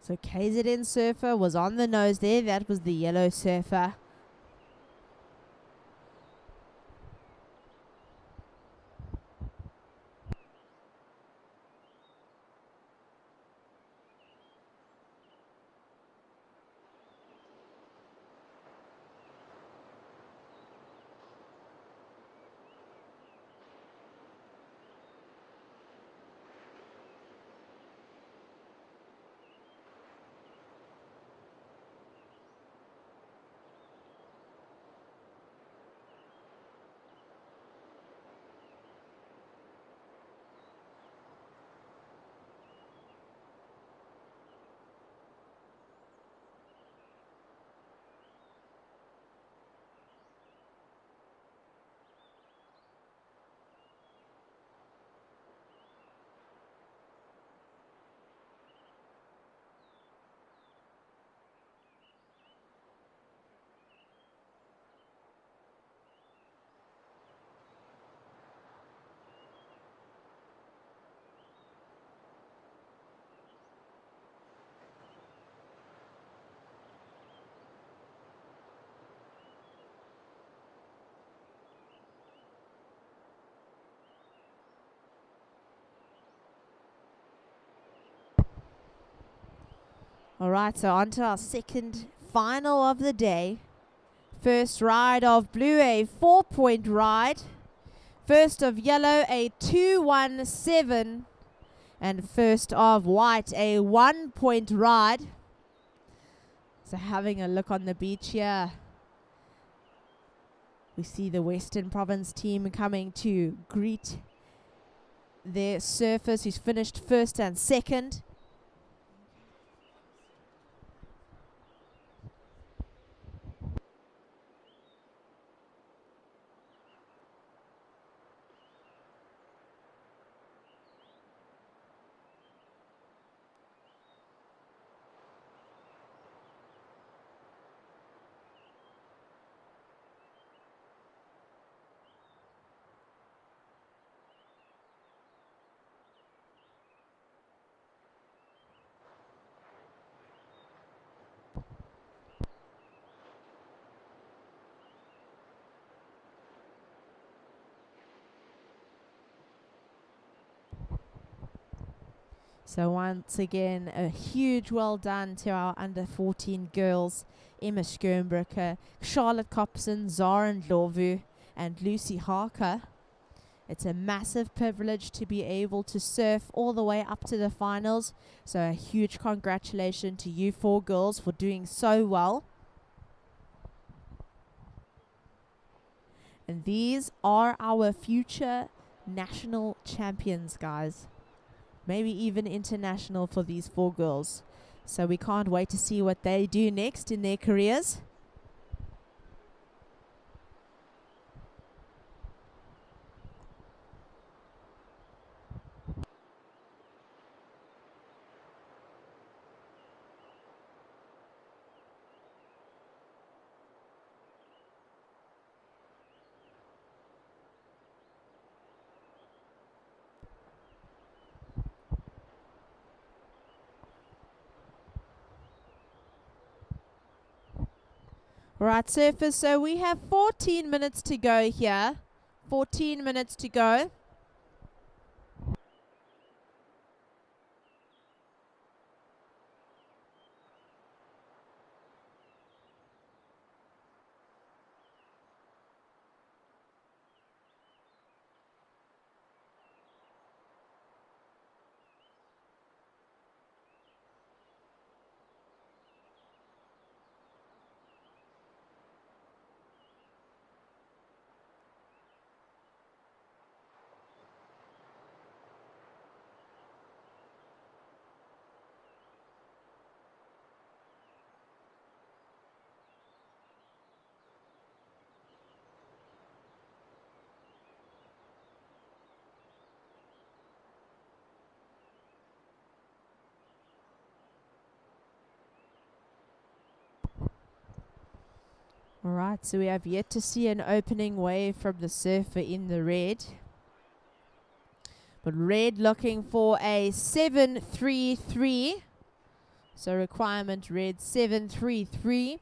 So KZN surfer was on the nose there. That was the yellow surfer. All right, so on to our second final of the day. First ride of blue, a 4-point ride. First of yellow, a 2-1-7. And first of white, a 1-point ride. So having a look on the beach here, we see the Western Province team coming to greet their surfers who's finished first and second. So once again, a huge well done to our under 14 girls, Emma Skernbrucker, Charlotte Copson, Zara Ndlovu, and Lucy Harker. It's a massive privilege to be able to surf all the way up to the finals. So a huge congratulations to you 4 girls for doing so well. And these are our future national champions, guys. Maybe even international for these 4 girls. So we can't wait to see what they do next in their careers. Right, surfers, so we have 14 minutes to go here. 14 minutes to go. Alright, so we have yet to see an opening wave from the surfer in the red. But red looking for a 733. So requirement red 733.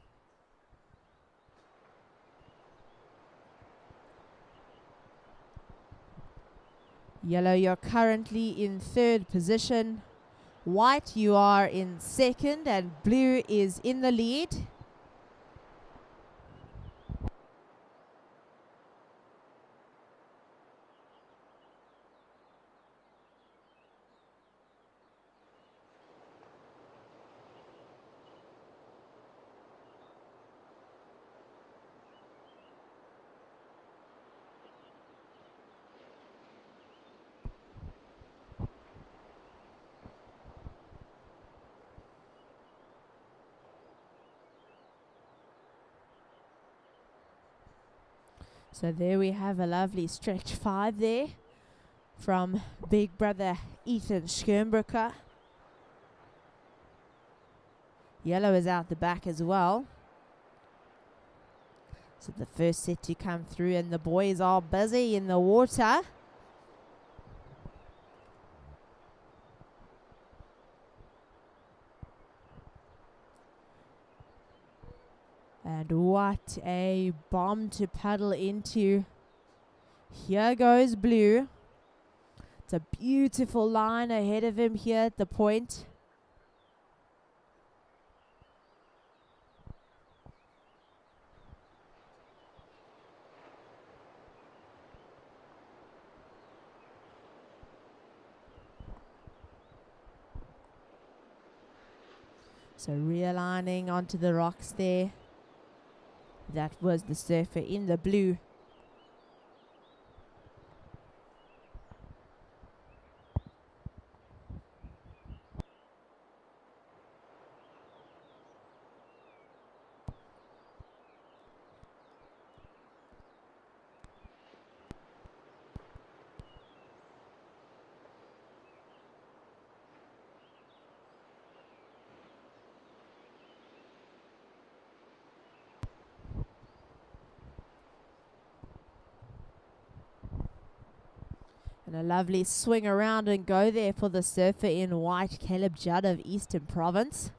Yellow, you're currently in 3rd position. White, you are in 2nd, and blue is in the lead. So there we have a lovely stretch 5 there from big brother Ethan Skernbrucker. Yellow is out the back as well. So the first set to come through, and the boys are busy in the water. And what a bomb to paddle into. Here goes blue. It's a beautiful line ahead of him here at the point. So realigning onto the rocks there. That was the surfer in the blue. And a lovely swing around and go there for the surfer in white, Caleb Judd of Eastern Province.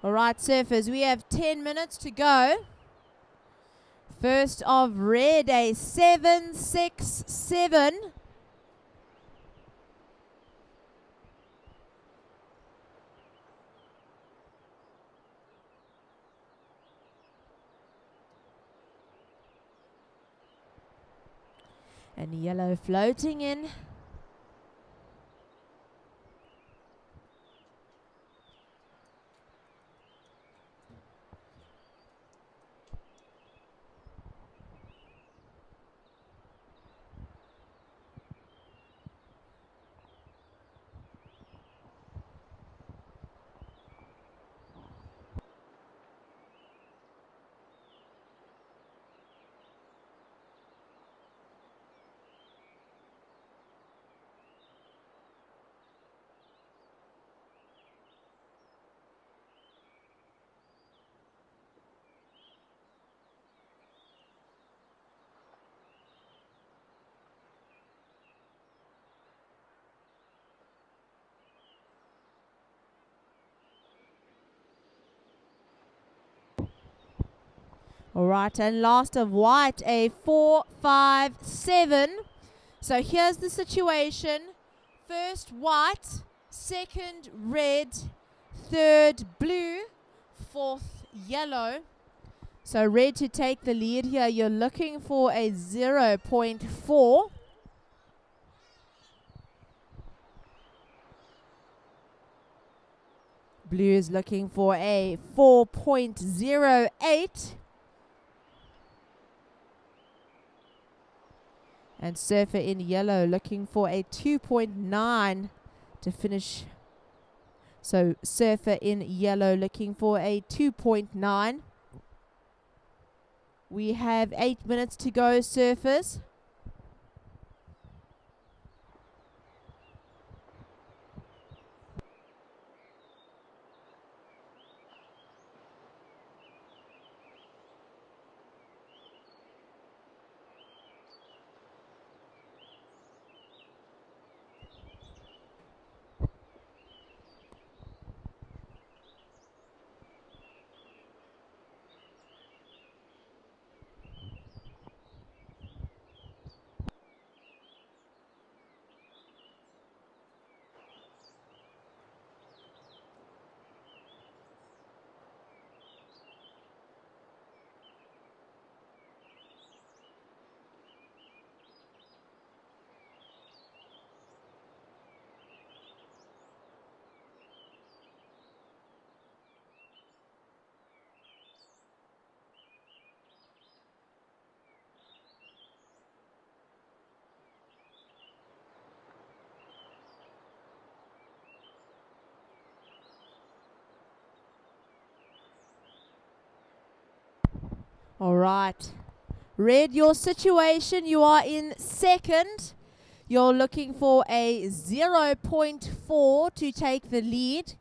All right, surfers, we have 10 minutes to go. First of red, a 7-6-7. And yellow floating in. All right, and last of white, a 4-5-7. So here's the situation. First white, second red, third blue, fourth yellow. So red to take the lead here. You're looking for a 0.4. Blue is looking for a 4.08. And surfer in yellow looking for a 2.9 to finish. So surfer in yellow looking for a 2.9. We have 8 minutes to go, surfers. All right. Red, your situation, you are in second. You're looking for a 0.4 to take the lead.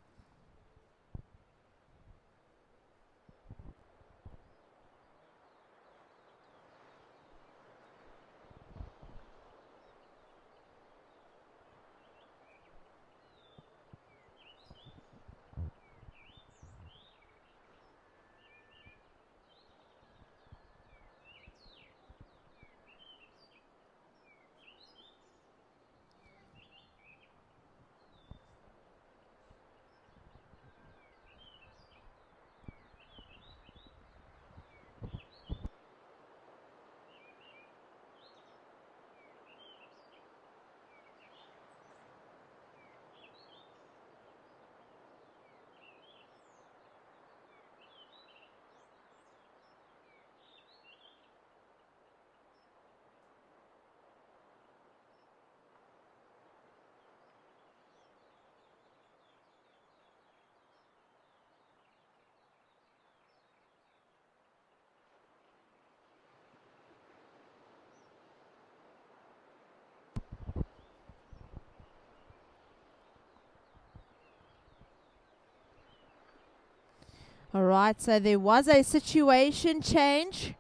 All right, so there was a situation change.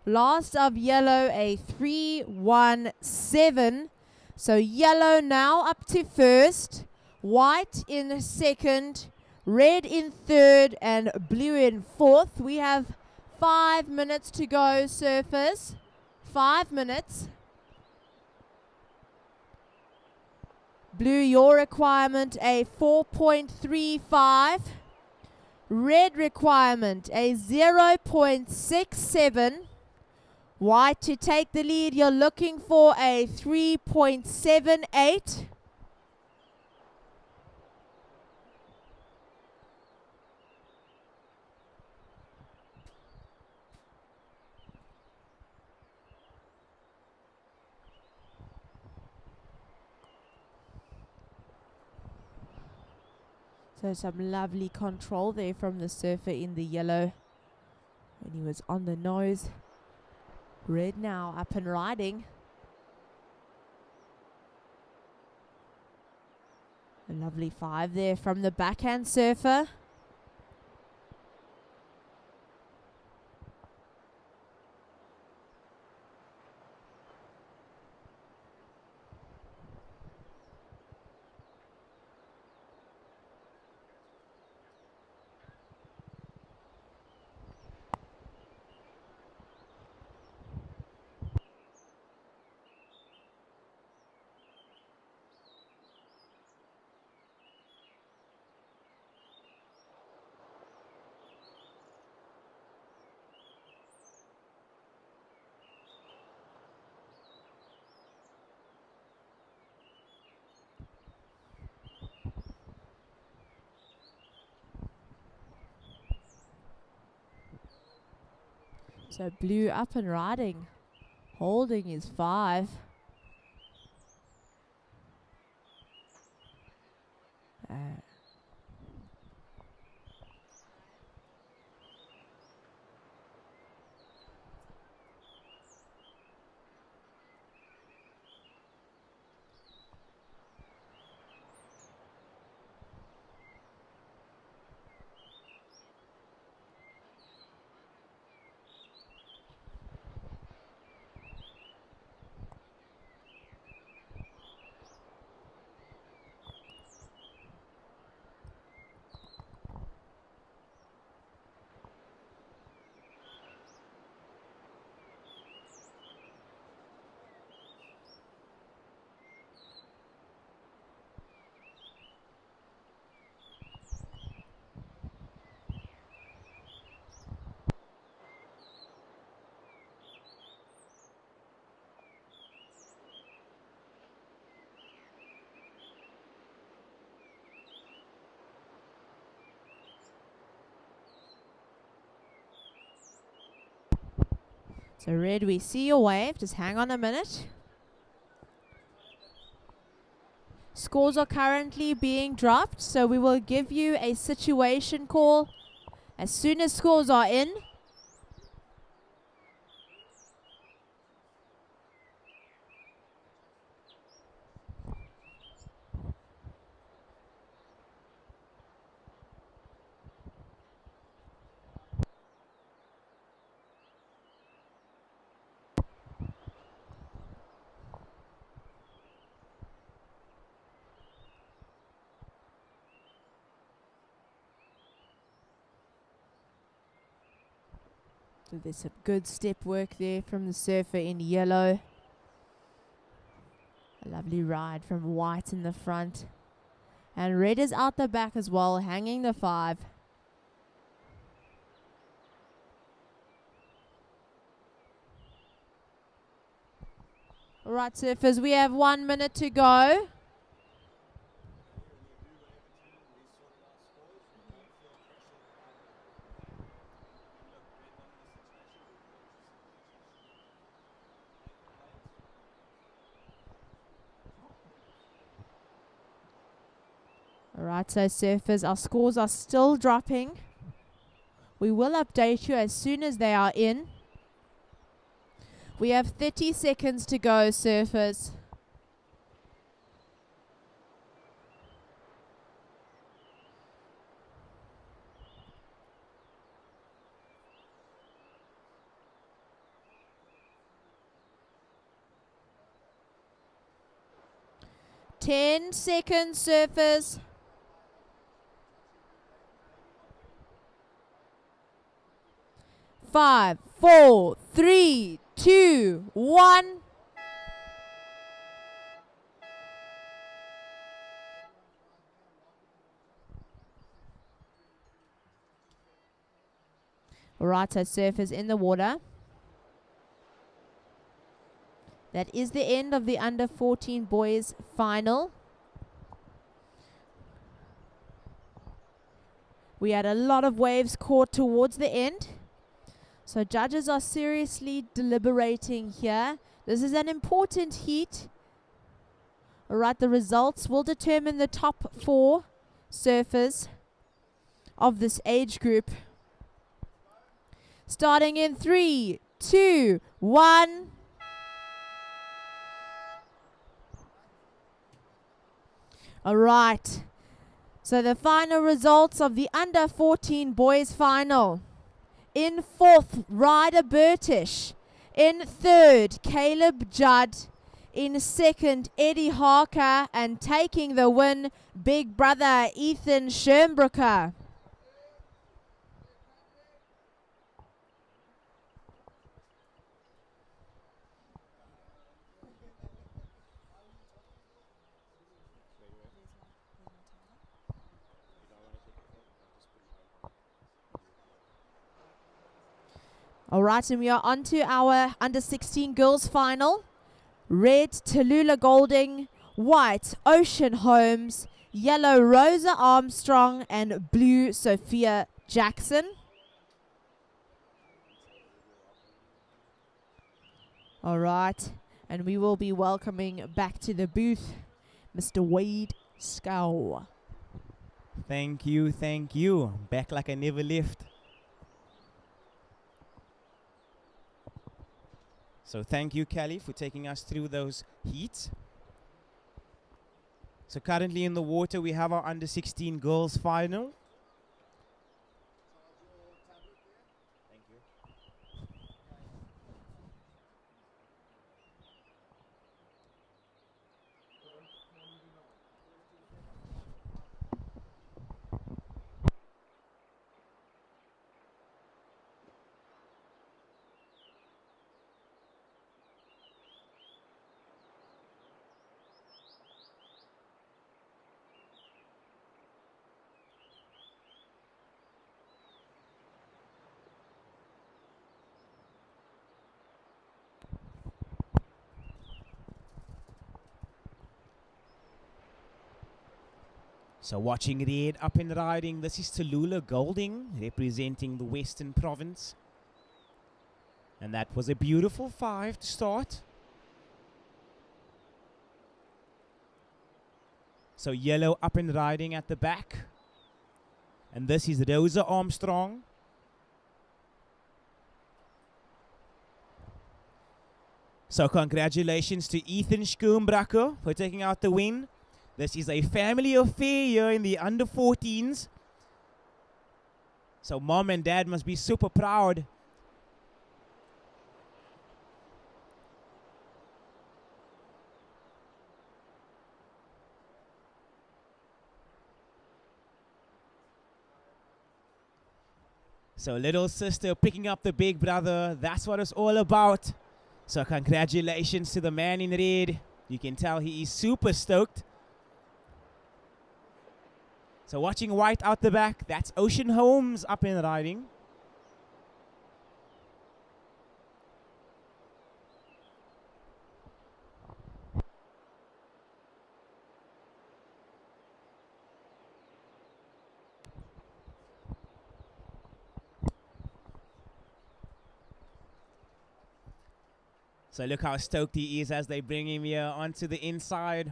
Last of yellow, a 3-1-7. So yellow now up to first, white in second, red in third, and blue in fourth. We have 5 minutes to go, surfers. 5 minutes. Blue, your requirement, a 4.35. Red requirement, a 0.67. White to take the lead, you're looking for a 3.78. So some lovely control there from the surfer in the yellow when he was on the nose. Red now up and riding. A lovely 5 there from the backhand surfer. So blue up and riding, holding his 5. So red, we see your wave. Just hang on a minute. Scores are currently being dropped, so we will give you a situation call as soon as scores are in. So there's some good step work there from the surfer in yellow. A lovely ride from white in the front. And red is out the back as well, hanging the 5. All right, surfers, we have 1 minute to go. Alright, so surfers, our scores are still dropping. We will update you as soon as they are in. We have 30 seconds to go, surfers. 10-second surfers. Five, four, three, two, one. Right, so surfers in the water. That is the end of the under 14 boys final. We had a lot of waves caught towards the end. So judges are seriously deliberating here. This is an important heat. All right, the results will determine the top 4 surfers of this age group. Starting in 3, 2, 1. All right. So the final results of the under 14 boys final. In 4th, Ryder Burtish. In 3rd, Caleb Judd. In 2nd, Eddie Harker. And taking the win, big brother Ethan Schönbrücker. All right, and we are on to our under 16 girls final. Red, Tallulah Golding. White, Ocean Holmes. Yellow, Rosa Armstrong. And blue, Sophia Jackson. All right, and we will be welcoming back to the booth Mr. Wade Scow. Thank you, thank you. Back like I never left. So thank you, Kelly, for taking us through those heats. So currently in the water, we have our under 16 girls final. Thank you. So watching red up and riding, this is Tallulah Golding representing the Western Province. And that was a beautiful 5 to start. So yellow up and riding at the back. And this is Rosa Armstrong. So congratulations to Ethan Schönbrücker for taking out the win. This is a family affair here in the under 14s. So mom and dad must be super proud. So little sister picking up the big brother. That's what it's all about. So congratulations to the man in red. You can tell he is super stoked. So watching white out the back, that's Ocean Holmes up and riding. So look how stoked he is as they bring him here onto the inside.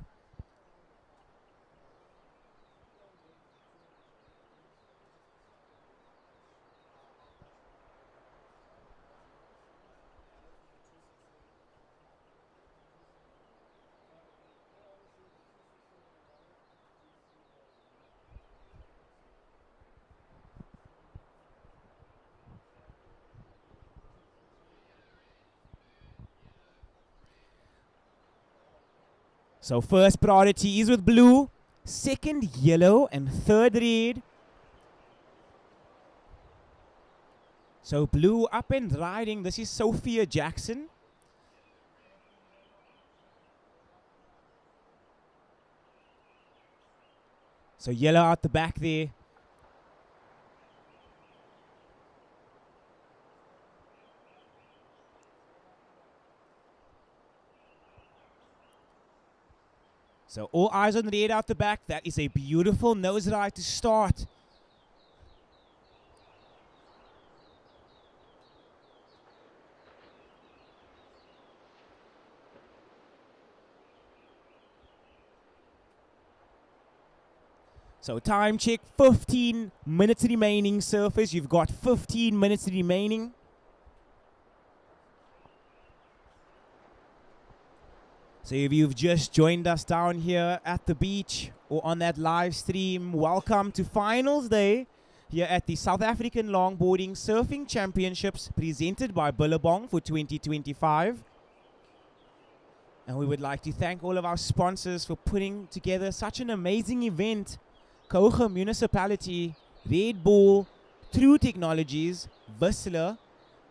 So first priority is with blue, second yellow, and third red. So blue up and riding. This is Sophia Jackson. So yellow out the back there. So all eyes on red out the back. That is a beautiful nose ride to start. So time check, 15 minutes remaining surface. You've got 15 minutes remaining. So if you've just joined us down here at the beach or on that live stream, welcome to finals day here at the South African Longboarding Surfing Championships presented by Billabong for 2025. And we would like to thank all of our sponsors for putting together such an amazing event. Kouga Municipality, Red Bull, True Technologies, VISSLA,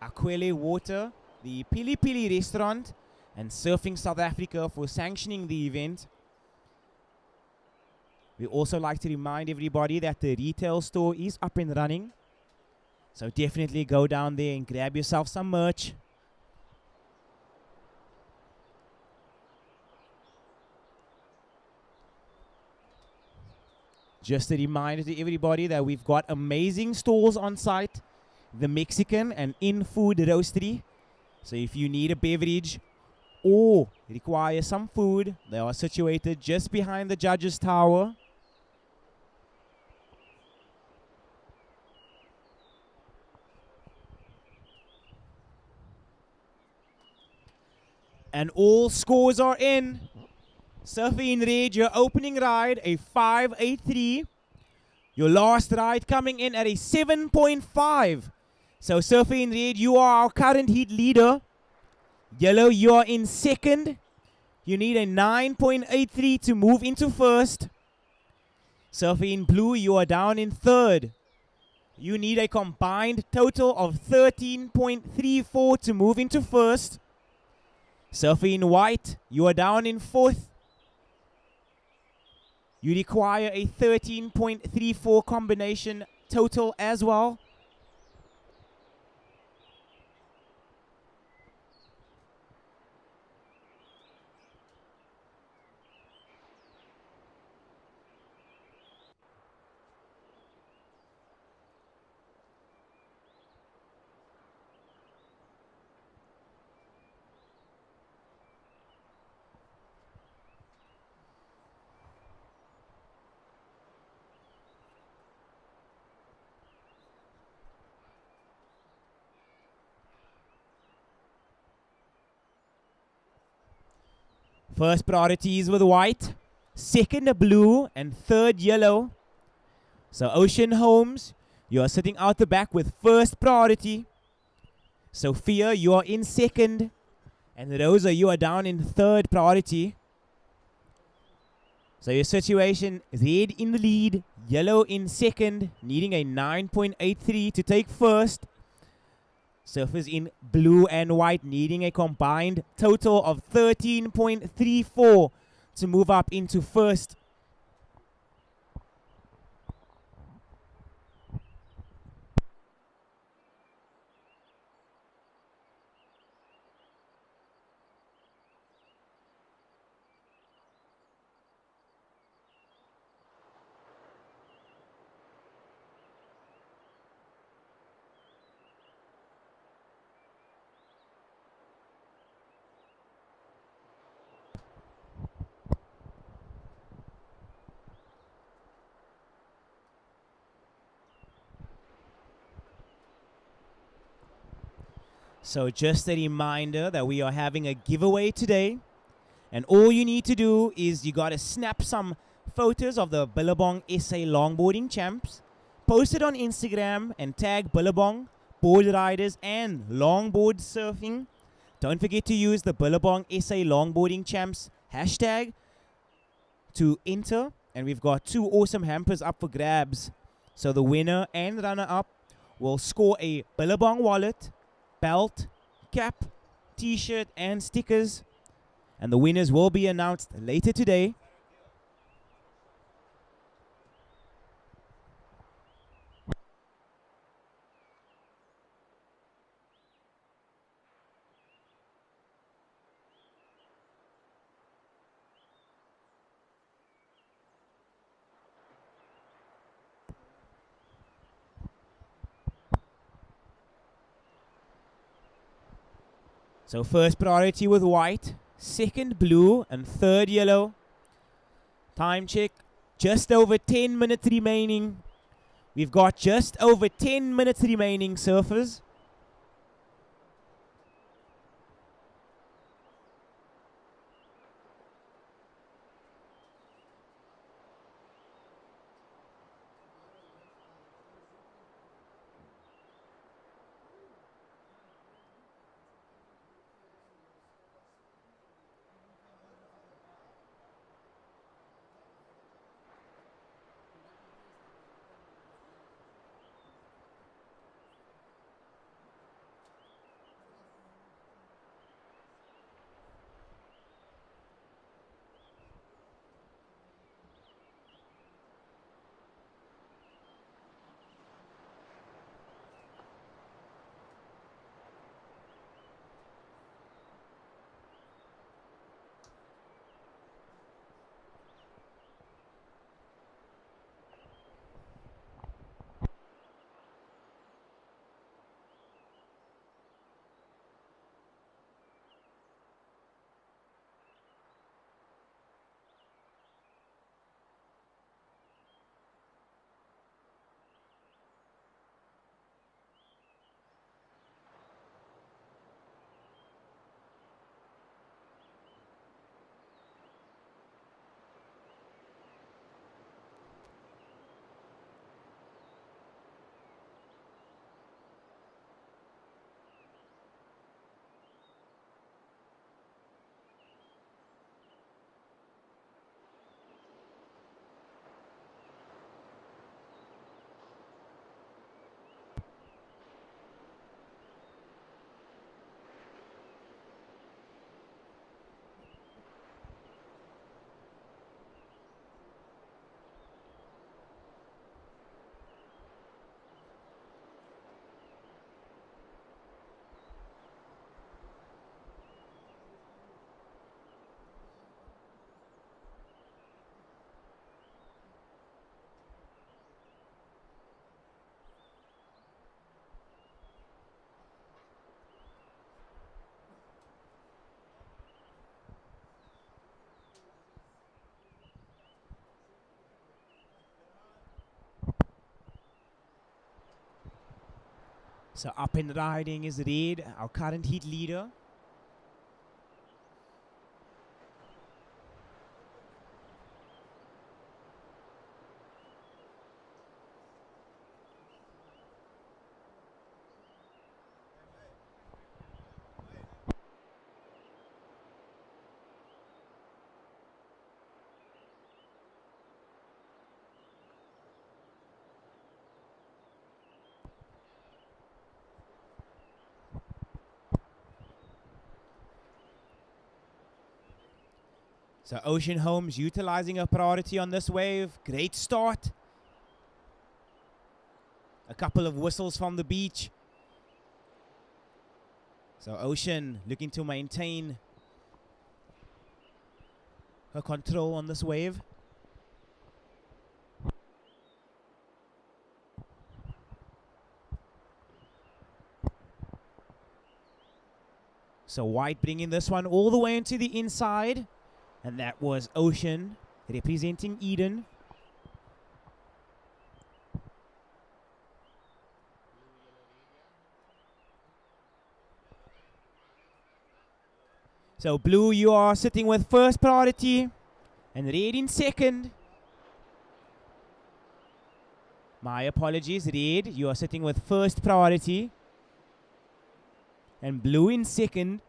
Aquele Water, the PILI-PILI restaurant, and Surfing South Africa for sanctioning the event. We also like to remind everybody that the retail store is up and running. So definitely go down there and grab yourself some merch. Just a reminder to everybody that we've got amazing stalls on site. The Mexican and in-food roastery. So if you need a beverage or require some food, they are situated just behind the judges' tower. And all scores are in. Surfing in red, your opening ride, a 5.83. Your last ride coming in at a 7.5. So Surfing in red, you are our current heat leader. Yellow, you are in second. You need a 9.83 to move into first. Surfing in blue, you are down in third. You need a combined total of 13.34 to move into first. Surfing in white, you are down in fourth. You require a 13.34 combination total as well. First priority is with white, second blue, and third yellow. So Ocean Homes, you are sitting out the back with first priority. Sophia, you are in second. And Rosa, you are down in third priority. So your situation, red in the lead, yellow in second, needing a 9.83 to take first. Surfers in blue and white needing a combined total of 13.34 to move up into first. So just a reminder that we are having a giveaway today. And all you need to do is you got to snap some photos of the Billabong SA Longboarding Champs, post it on Instagram and tag Billabong, Board Riders and Longboard Surfing. Don't forget to use the Billabong SA Longboarding Champs hashtag to enter, and we've got 2 awesome hampers up for grabs. So the winner and runner-up will score a Billabong wallet, belt, cap, t-shirt, and stickers. And the winners will be announced later today. So first priority with white, second blue, and third yellow. Time check, just over 10 minutes remaining. We've got just over 10 minutes remaining, surfers. So up and riding is Red, our current heat leader. So Ocean Homes utilizing a priority on this wave. Great start. A couple of whistles from the beach. So Ocean looking to maintain her control on this wave. So White bringing this one all the way into the inside. And that was Ocean representing Eden. So Blue, you are sitting with first priority. And Red in second. My apologies, Red, you are sitting with first priority. And Blue in second.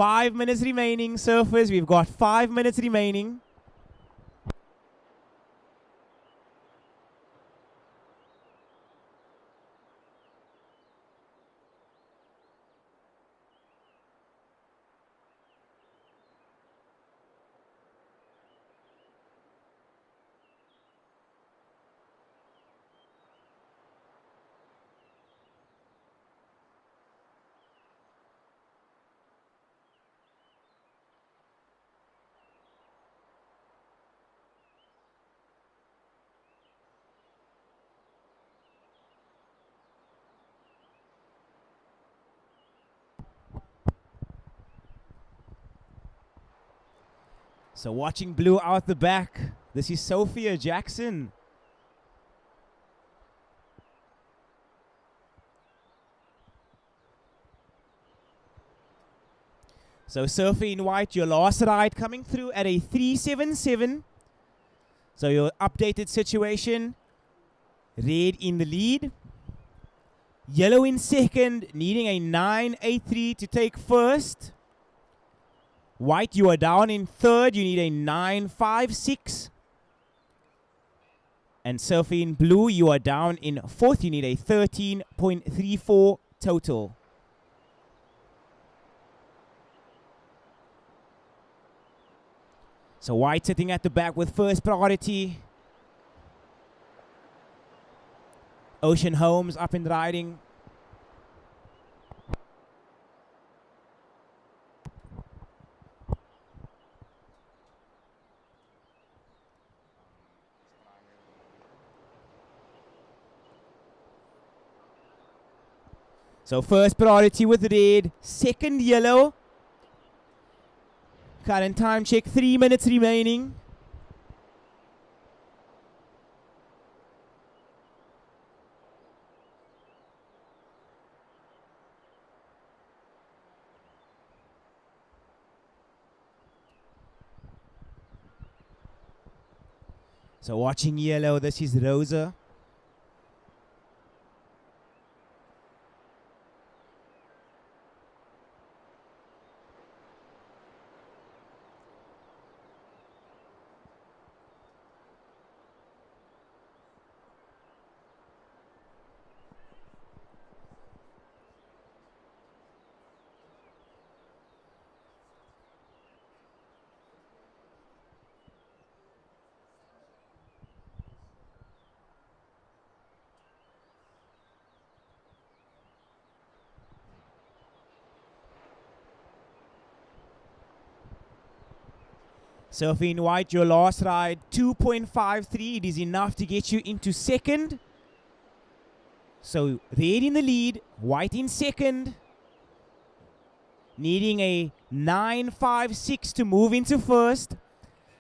5 minutes remaining, surfers. We've got 5 minutes remaining. So watching blue out the back, this is Sophia Jackson. So surfing in white, your last ride coming through at a 377. So your updated situation, red in the lead. Yellow in second, needing a 983 to take first. White, you are down in third. You need a 956. And surfing blue, you are down in fourth. You need a 13.34 total. So white sitting at the back with first priority. Ocean Homes up and riding. So first priority with red, second yellow. Current time check, 3 minutes remaining. So watching yellow, this is Rosa. Surfing white, your last ride, 2.53. It is enough to get you into second. So red in the lead, white in second. Needing a 956 to move into first.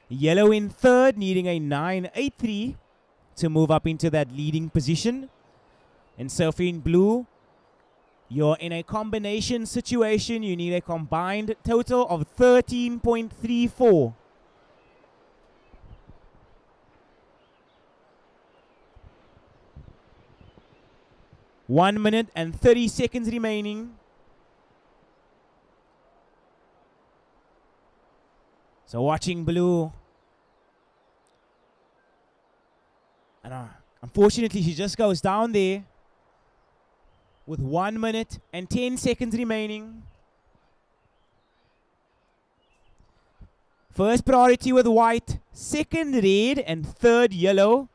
Yellow in third, needing a 983 to move up into that leading position. And surfing blue, you're in a combination situation. You need a combined total of 13.34. 1 minute and 30 seconds remaining. So watching blue. And unfortunately, she just goes down there with 1 minute and 10 seconds remaining. First priority with white, second red, and third yellow.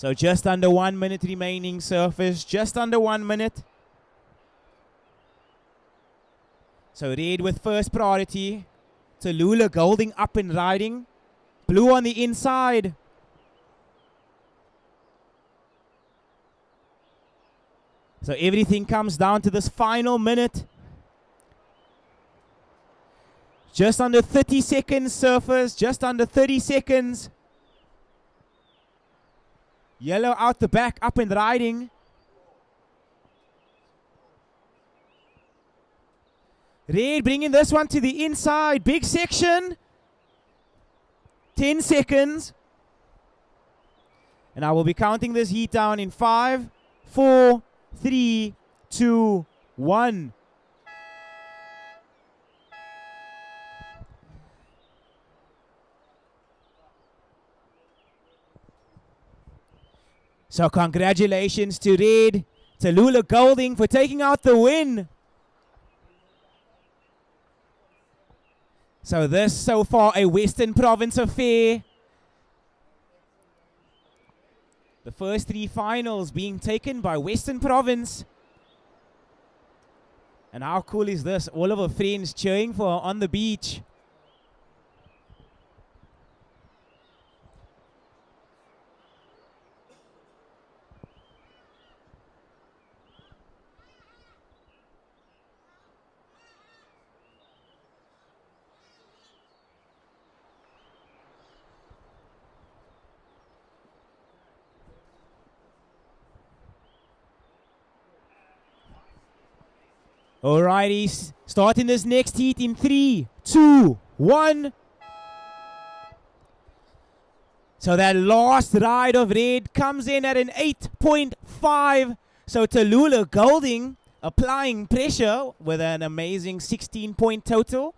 So just under 1 minute remaining, surface, just under 1 minute. So red with first priority. Tallulah Golding up and riding. Blue on the inside. So everything comes down to this final minute. Just under 30 seconds, surfers, just under 30 seconds. Yellow out the back, up and riding. Red bringing this one to the inside. Big section. 10 seconds. And I will be counting this heat down in 5, 4, 3, 2, 1. So congratulations to Red, Tallulah Golding for taking out the win. So this so far a Western Province affair. The first 3 finals being taken by Western Province. And how cool is this? All of our friends cheering for her on the beach. Alrighty, starting this next heat in 3, 2, 1. So that last ride of Red comes in at an 8.5. So Tallulah Golding applying pressure with an amazing 16-point total.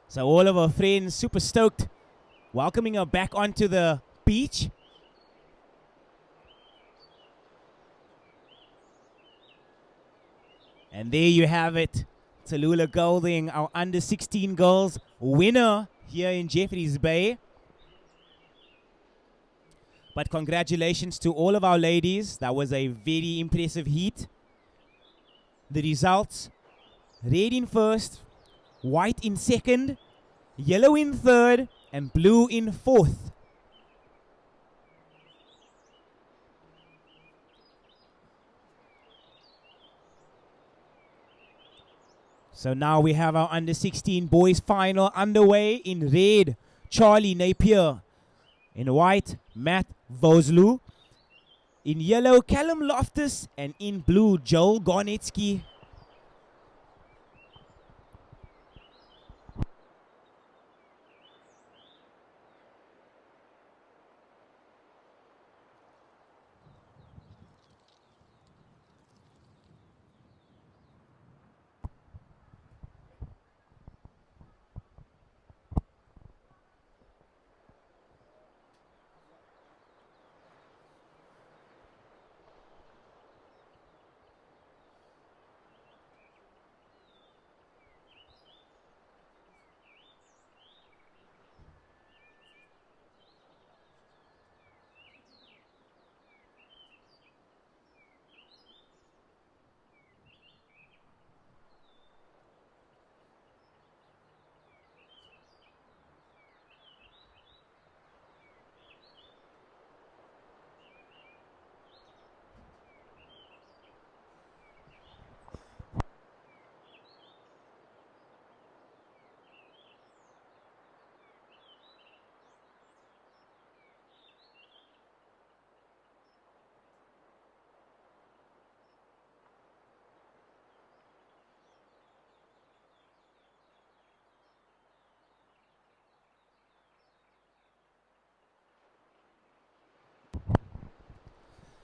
So all of our friends super stoked, welcoming her back onto the beach. And there you have it. Tallulah Golding, our under 16 girls winner here in Jeffreys Bay. But congratulations to all of our ladies. That was a very impressive heat. The results: red in first, white in second, yellow in third, and blue in fourth. So now we have our under 16 boys final underway. In red, Charlie Napier. In white, Matt Vosloo. In yellow, Callum Loftus. And in blue, Joel Gornetsky.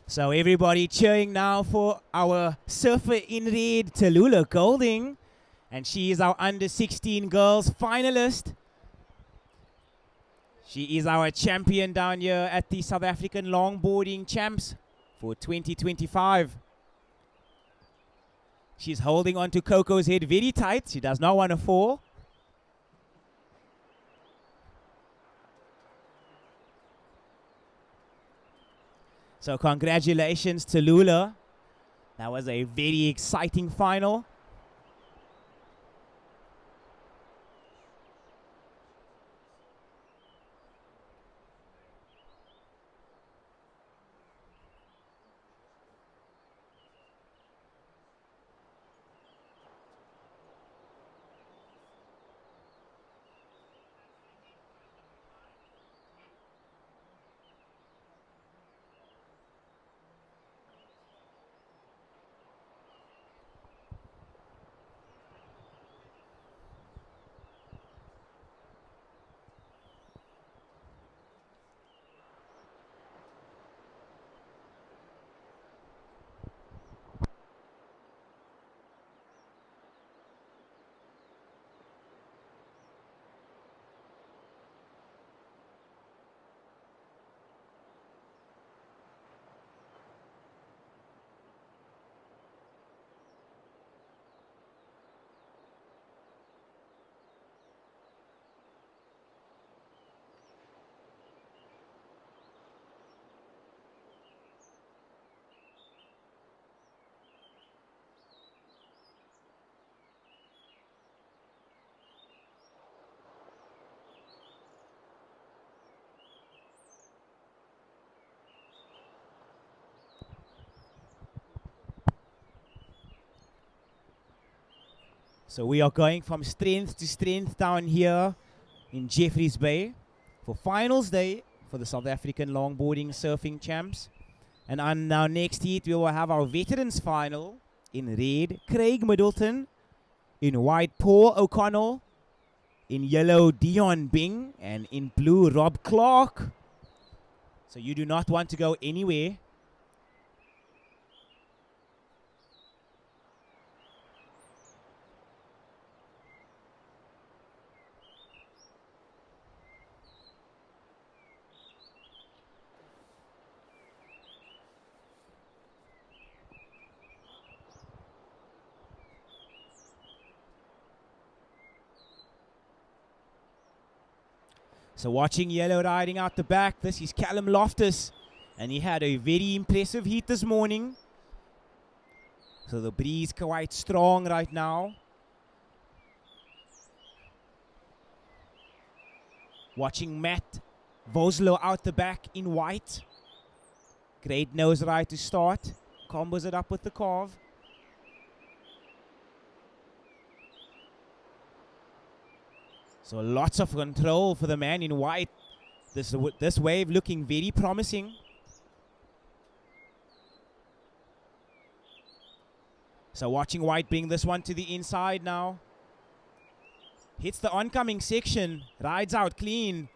So everybody cheering now for our surfer in red, Tallulah Golding. And she is our under 16 girls finalist. She is our champion down here at the South African Longboarding Champs for 2025. She's holding on to Coco's head very tight. She does not want to fall. So congratulations to Tallulah. That was a very exciting final. So we are going from strength to strength down here in Jeffreys Bay for finals day for the South African longboarding surfing champs. And on our next heat, we will have our veterans final in red, Craig Middleton. In white, Paul O'Connell. In yellow, Dion Bing. And in blue, Rob Clark. So you do not want to go anywhere. So watching yellow riding out the back, this is Callum Loftus. And he had a very impressive heat this morning. So the breeze quite strong right now. Watching Matt Voslo out the back in white. Great nose ride to start. Combos it up with the carve. So lots of control for the man in white. This wave looking very promising. So watching white bring this one to the inside now. Hits the oncoming section. Rides out clean.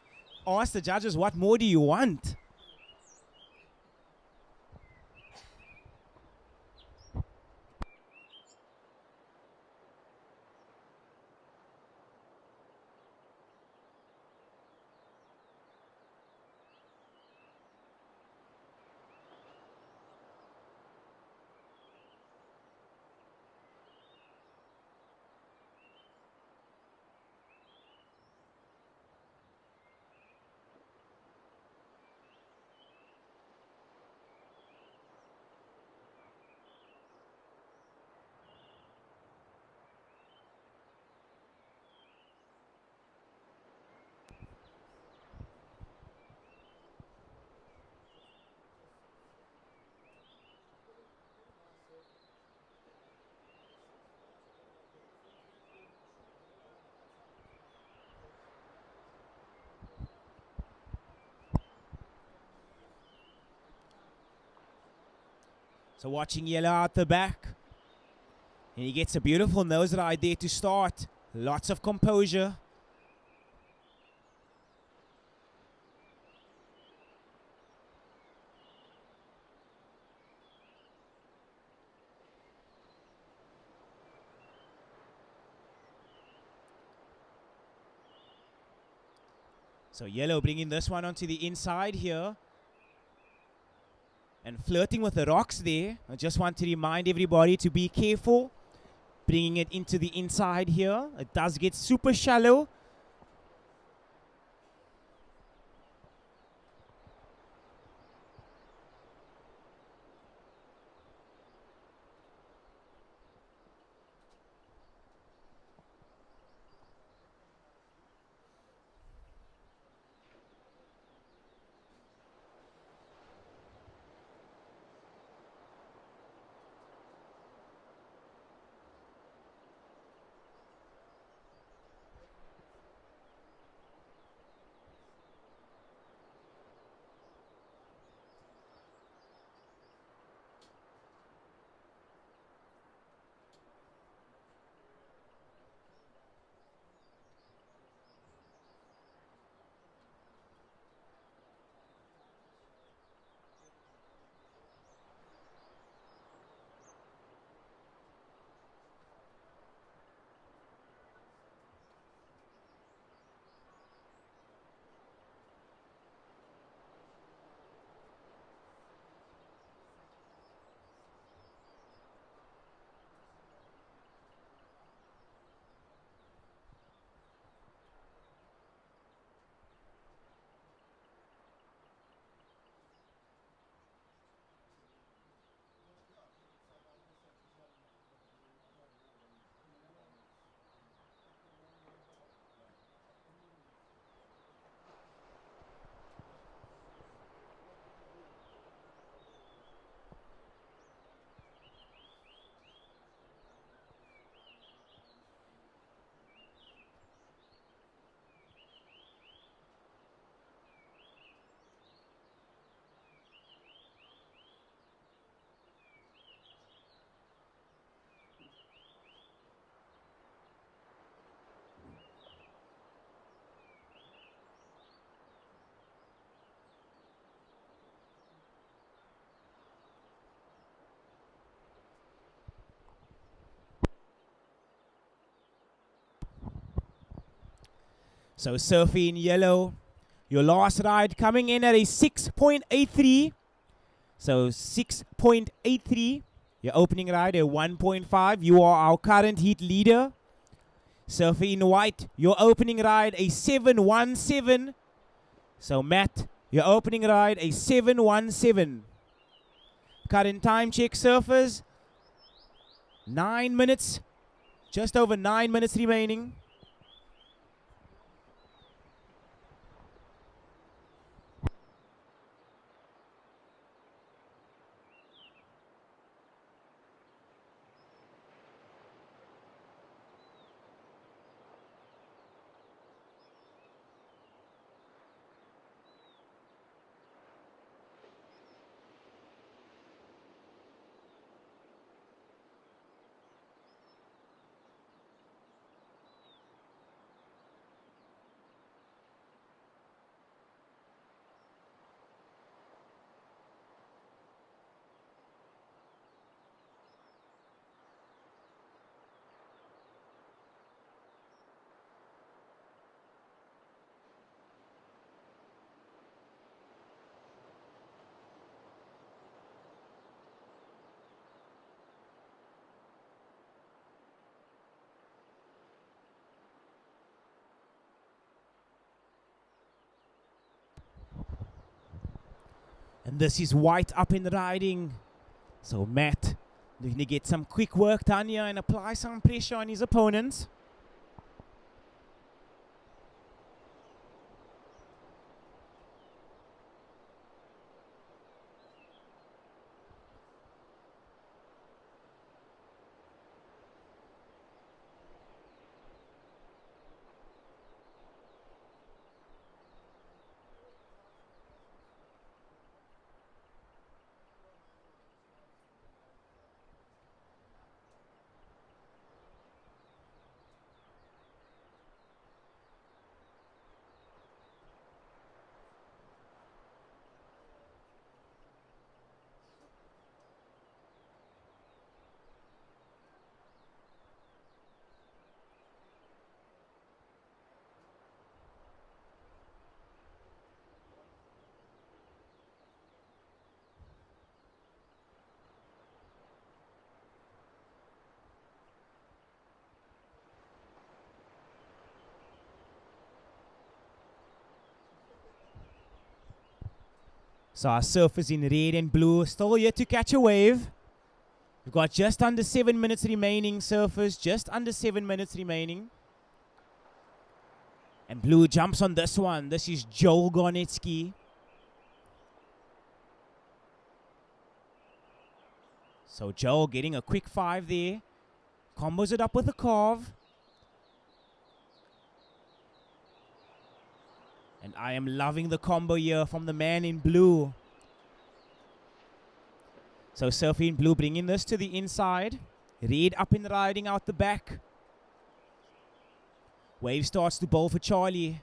Asks the judges, what more do you want? So watching yellow out the back. And he gets a beautiful nose ride there to start. Lots of composure. So yellow bringing this one onto the inside here. And flirting with the rocks there. I just want to remind everybody to be careful. Bringing it into the inside here. It does get super shallow. So Surfy in yellow. Your last ride coming in at a 6.83. So 6.83. Your opening ride a 1.5. You are our current heat leader. Surfy in white. Your opening ride a 7.17. So Matt, your opening ride a 7.17. Current time check, surfers. 9 minutes. Just over 9 minutes remaining. And this is white up in riding. So Matt looking to get some quick work done here and apply some pressure on his opponents. So our surfers in red and blue still yet to catch a wave. We've got just under 7 minutes remaining, surfers. Just under 7 minutes remaining. And blue jumps on this one. This is Joel Gornetsky. So Joel getting a quick 5 there. Combos it up with a carve. And I am loving the combo here from the man in blue. So Surfy in blue bringing this to the inside. Red up and riding out the back. Wave starts to bowl for Charlie.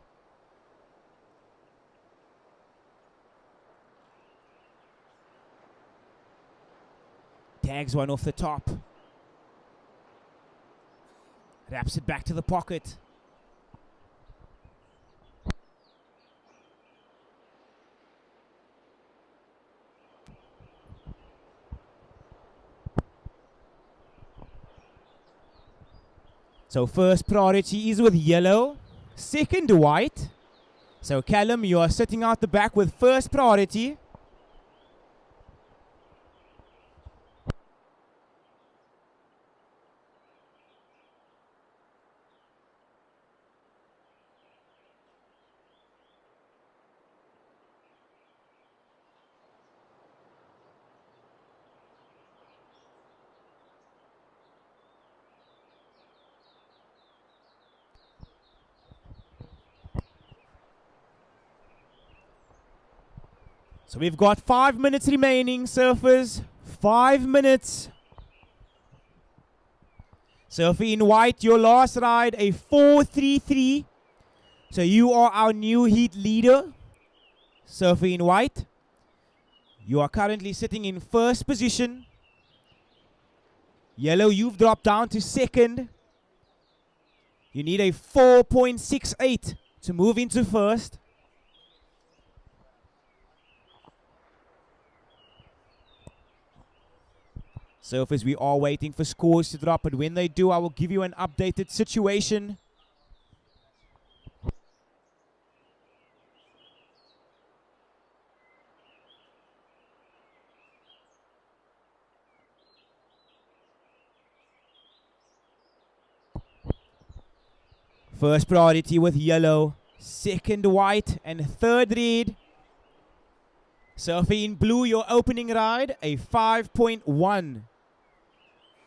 Tags one off the top. Wraps it back to the pocket. So first priority is with yellow, second white. So Callum, you are sitting out the back with first priority. So we've got 5 minutes remaining, surfers. 5 minutes. Surfy in white, your last ride, a 4.33. So you are our new heat leader. Surfy in white. You are currently sitting in first position. Yellow, you've dropped down to second. You need a 4.68 to move into first. Surfers, we are waiting for scores to drop, but when they do, I will give you an updated situation. First priority with yellow, second white, and third red. Surfer in blue, your opening ride, a 5.1.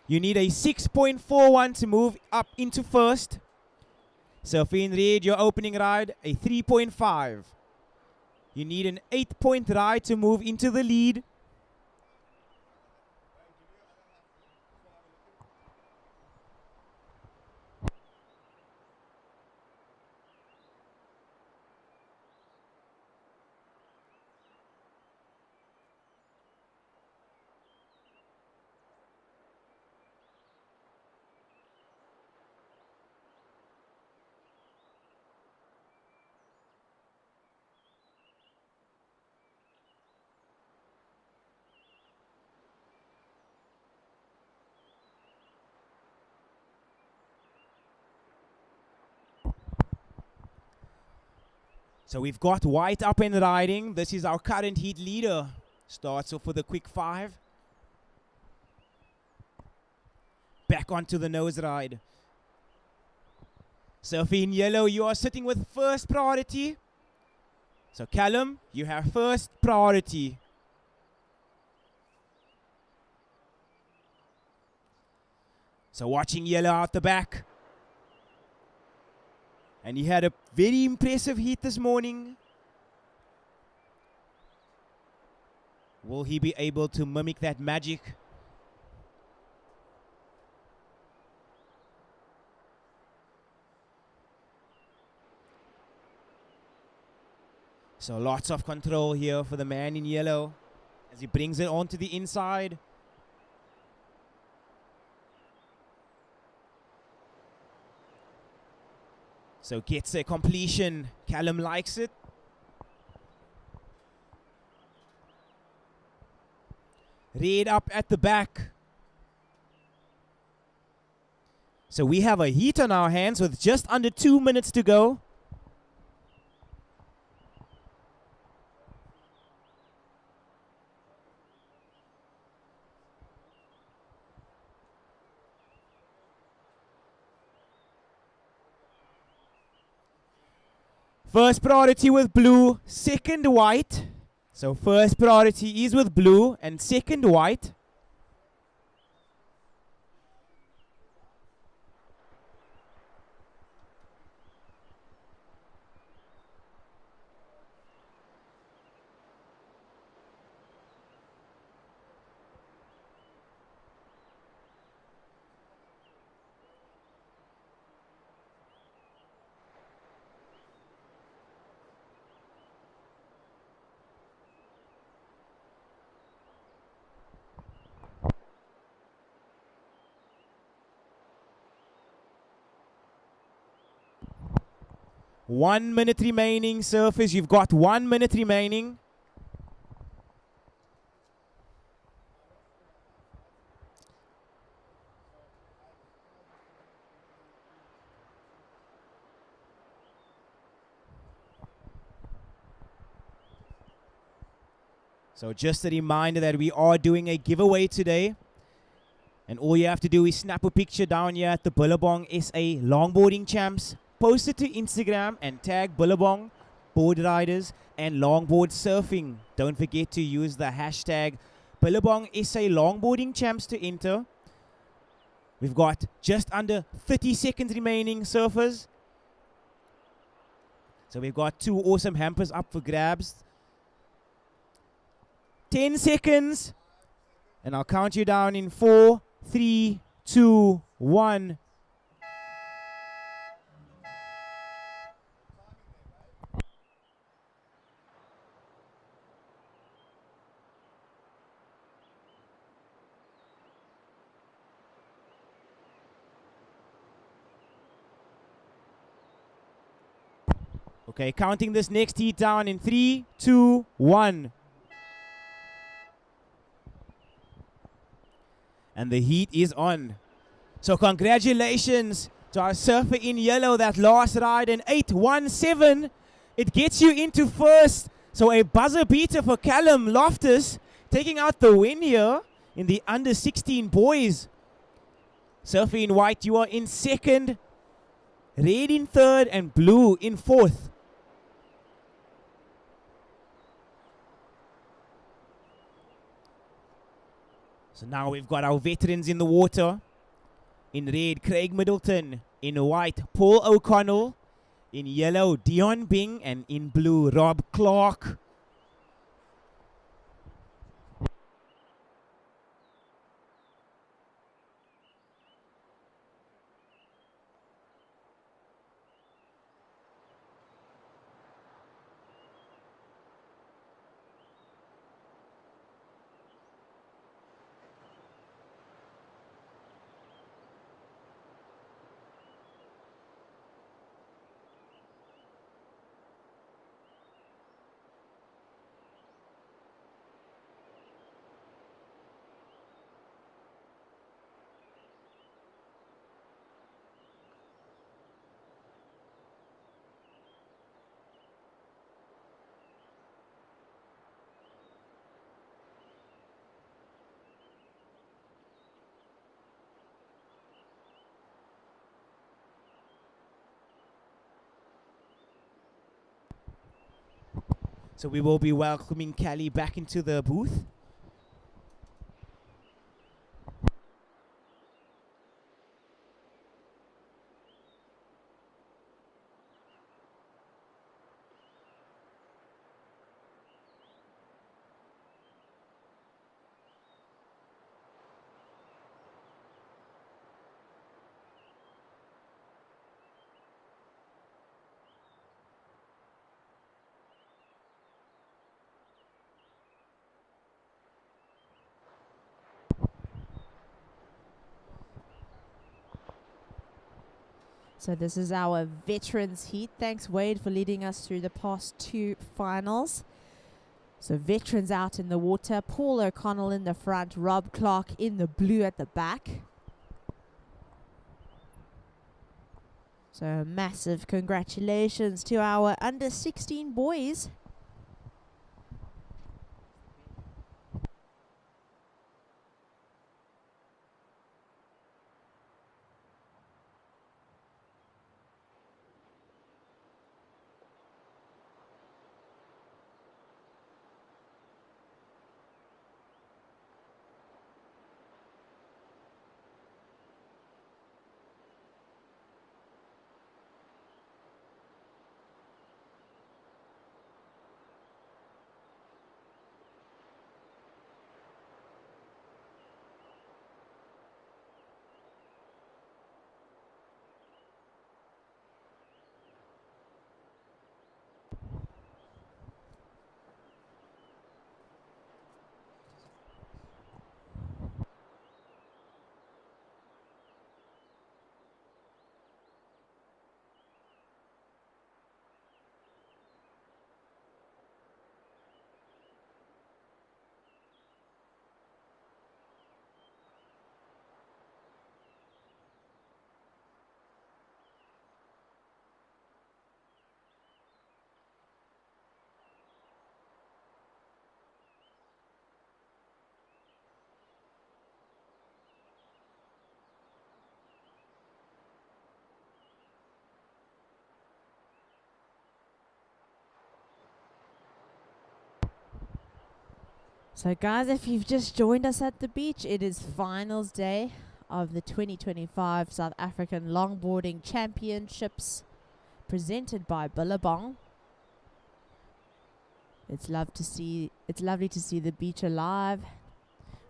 You need a 6.41 to move up into first. Surfer in red, your opening ride, a 3.5. You need an 8-point ride to move into the lead. So we've got white up and riding. This is our current heat leader. Starts off with a quick 5. Back onto the nose ride. Surfer in yellow, you are sitting with first priority. So Callum, you have first priority. So watching yellow out the back. And he had a very impressive heat this morning. Will he be able to mimic that magic? So lots of control here for the man in yellow as he brings it onto the inside. So gets a completion. Callum likes it. Red up at the back. So we have a heat on our hands with just under 2 minutes to go. First priority with blue, second white. So first priority is with blue and second white. One minute remaining, surfers. You've got 1 minute remaining. So just a reminder that we are doing a giveaway today. And all you have to do is snap a picture down here at the Billabong SA Longboarding Champs. Post it to Instagram and tag Billabong, board riders, and longboard surfing. Don't forget to use the hashtag Billabong SA Longboarding Champs to enter. We've got just under 30 seconds remaining, surfers. So we've got 2 awesome hampers up for grabs. 10 seconds. And I'll count you down in 4, 3, 2, 1. Okay, counting this next heat down in 3, 2, 1. And the heat is on. So congratulations to our surfer in yellow, that last ride in 8:17. It gets you into first. So a buzzer beater for Callum Loftus, taking out the win here in the under 16 boys. Surfer in white, you are in second. Red in third and blue in fourth. So now we've got our veterans in the water. In red, Craig Middleton. In white, Paul O'Connell. In yellow, Dion Bing. And in blue, Rob Clark. So we will be welcoming Callie back into the booth. So this is our veterans heat. Thanks, Wade, for leading us through the past two finals. So veterans out in the water. Paul O'Connell in the front. Rob Clark in the blue at the back. So massive congratulations to our under 16 boys. So guys, if you've just joined us at the beach, it is finals day of the 2025 South African Longboarding Championships presented by Billabong. It's lovely to see the beach alive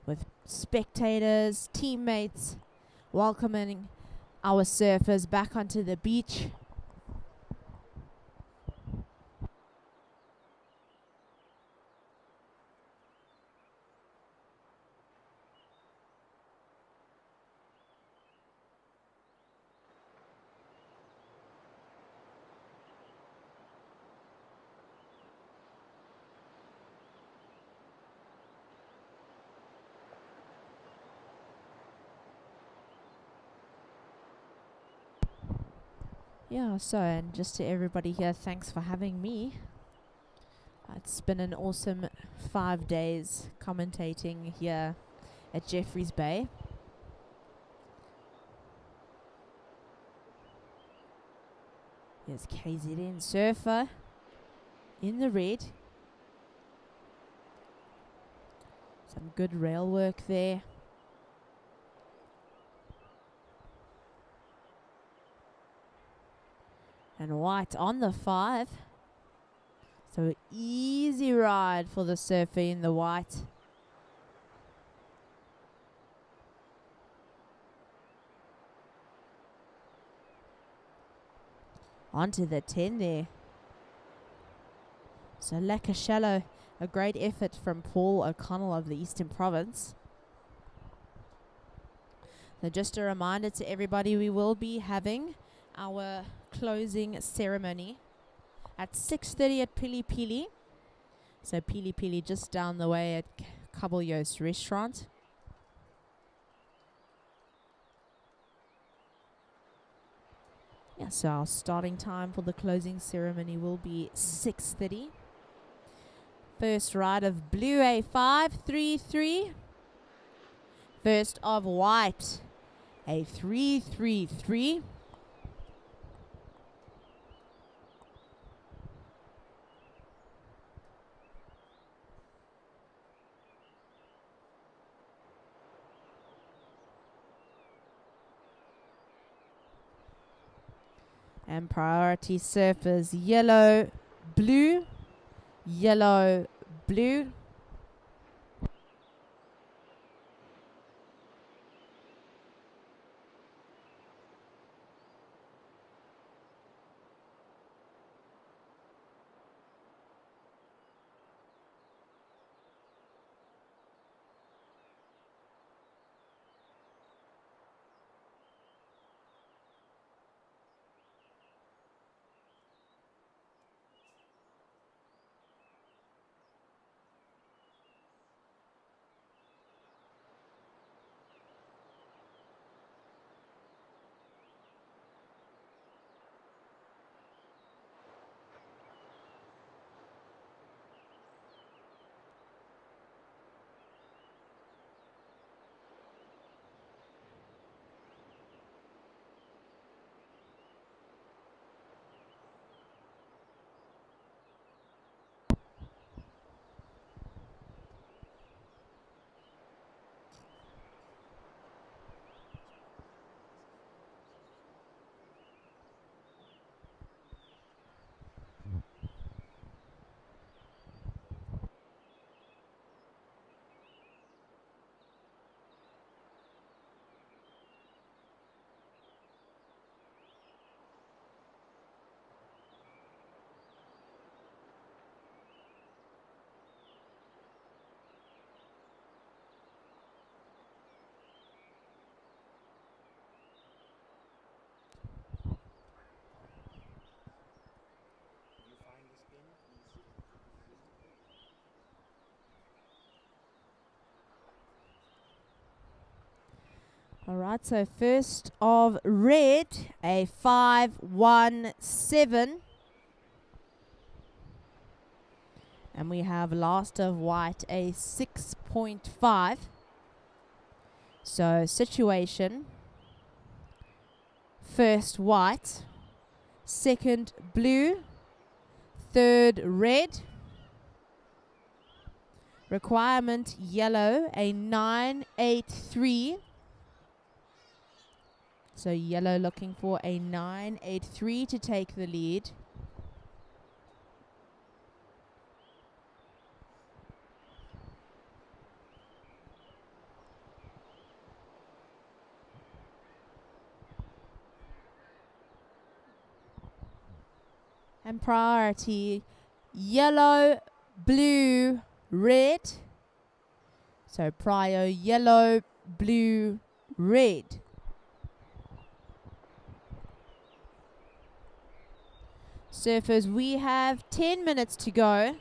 with spectators, teammates, welcoming our surfers back onto the beach. Yeah, so, and just to everybody here, thanks for having me. It's been an awesome 5 days commentating here at Jeffreys Bay. Here's KZN Surfer in the red. Some good rail work there. And white on the 5. So easy ride for the surfer in the white. Onto the 10 there. So Lacquer Shallow, a great effort from Paul O'Connell of the Eastern Province. So just a reminder to everybody, we will be having our closing ceremony at 6:30 at PILI-PILI. So PILI-PILI just down the way at Kabeljauw's restaurant. Yeah, so our starting time for the closing ceremony will be 6:30. First ride of blue A5, 3-3. First of white, a 3-3-3. And priority surfers, yellow, blue, yellow, blue. All right, so first of red, a 5-1-7. And we have last of white, a 6.5. So situation, first white, second blue, third red. Requirement yellow, a 983. So yellow looking for a 983 to take the lead. And priority yellow, blue, red. So prio yellow, blue, red. Surfers, we have 10 minutes to go.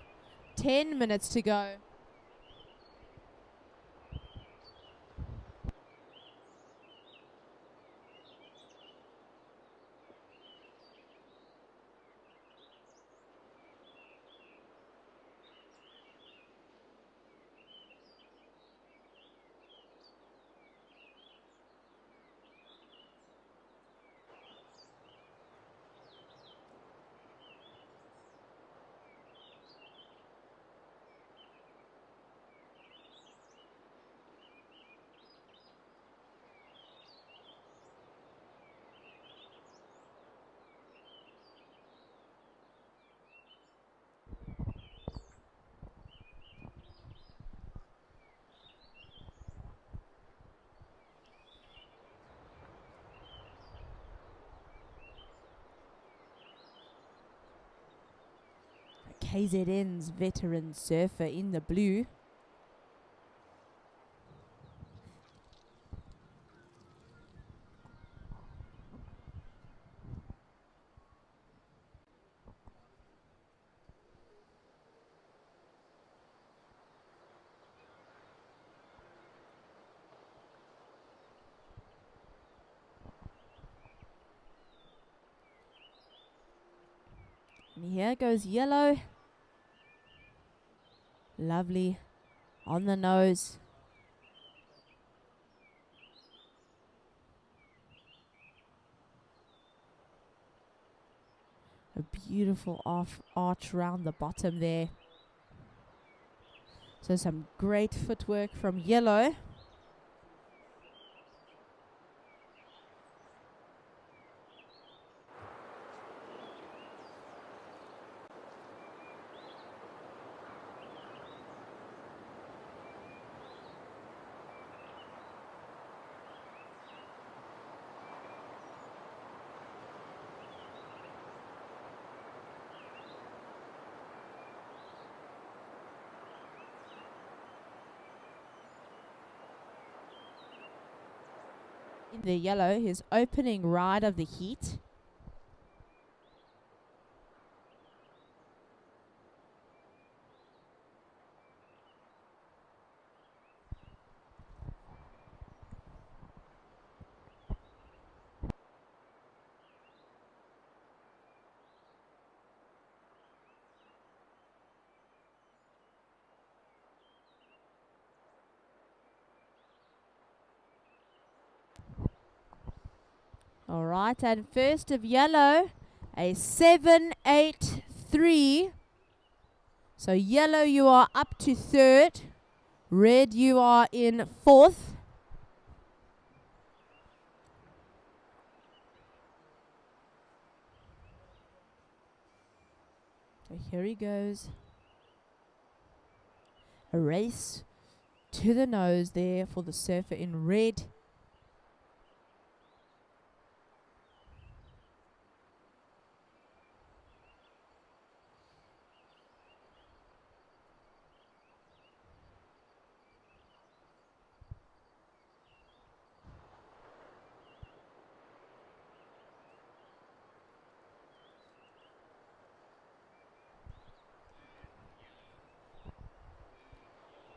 10 minutes to go. KZN's veteran surfer in the blue. And here goes yellow. Lovely on the nose. A beautiful arch round the bottom there. So some great footwork from yellow. In the yellow, his opening ride of the heat. All right, and first of yellow, a 7-8-3. So yellow, you are up to third. Red, you are in fourth. So here he goes. A race to the nose there for the surfer in red.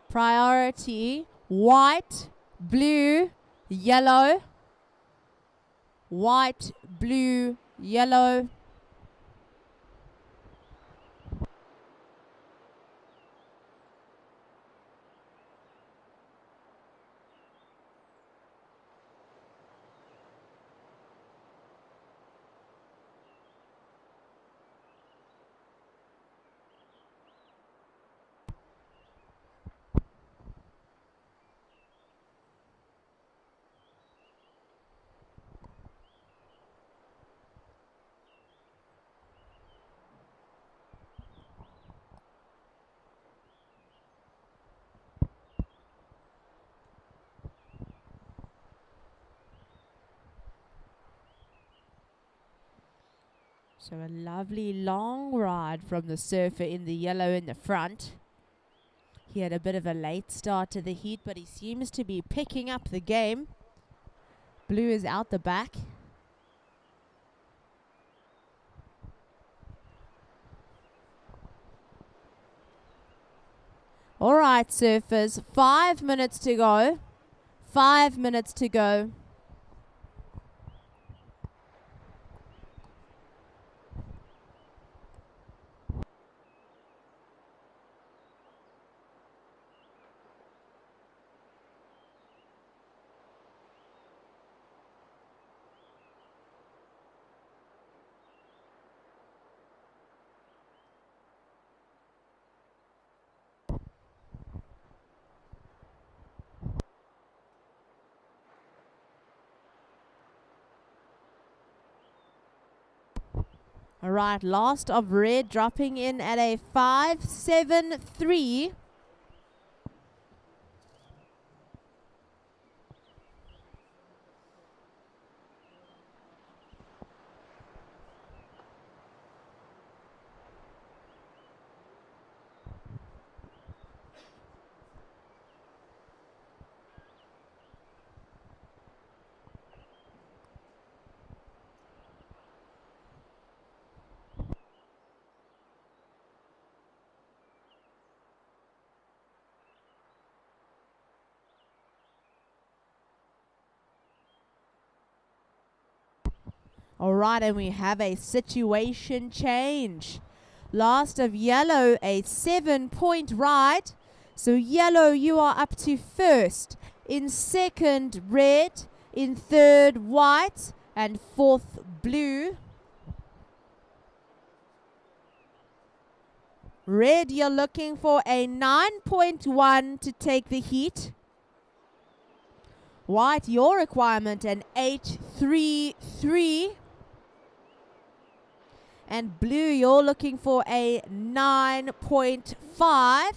Priority, white, blue, yellow. White, blue, yellow. So a lovely long ride from the surfer in the yellow in the front. He had a bit of a late start to the heat, but he seems to be picking up the game. Blue is out the back. All right, surfers, 5 minutes to go. 5 minutes to go. All right, last of red dropping in at a 5-7-3. All right, and we have a situation change. Last of yellow, a 7-point ride. So yellow, you are up to first. In second, red. In third, white. And fourth, blue. Red, you're looking for a 9.1 to take the heat. White, your requirement, an 8.33. And blue, you're looking for a 9.5.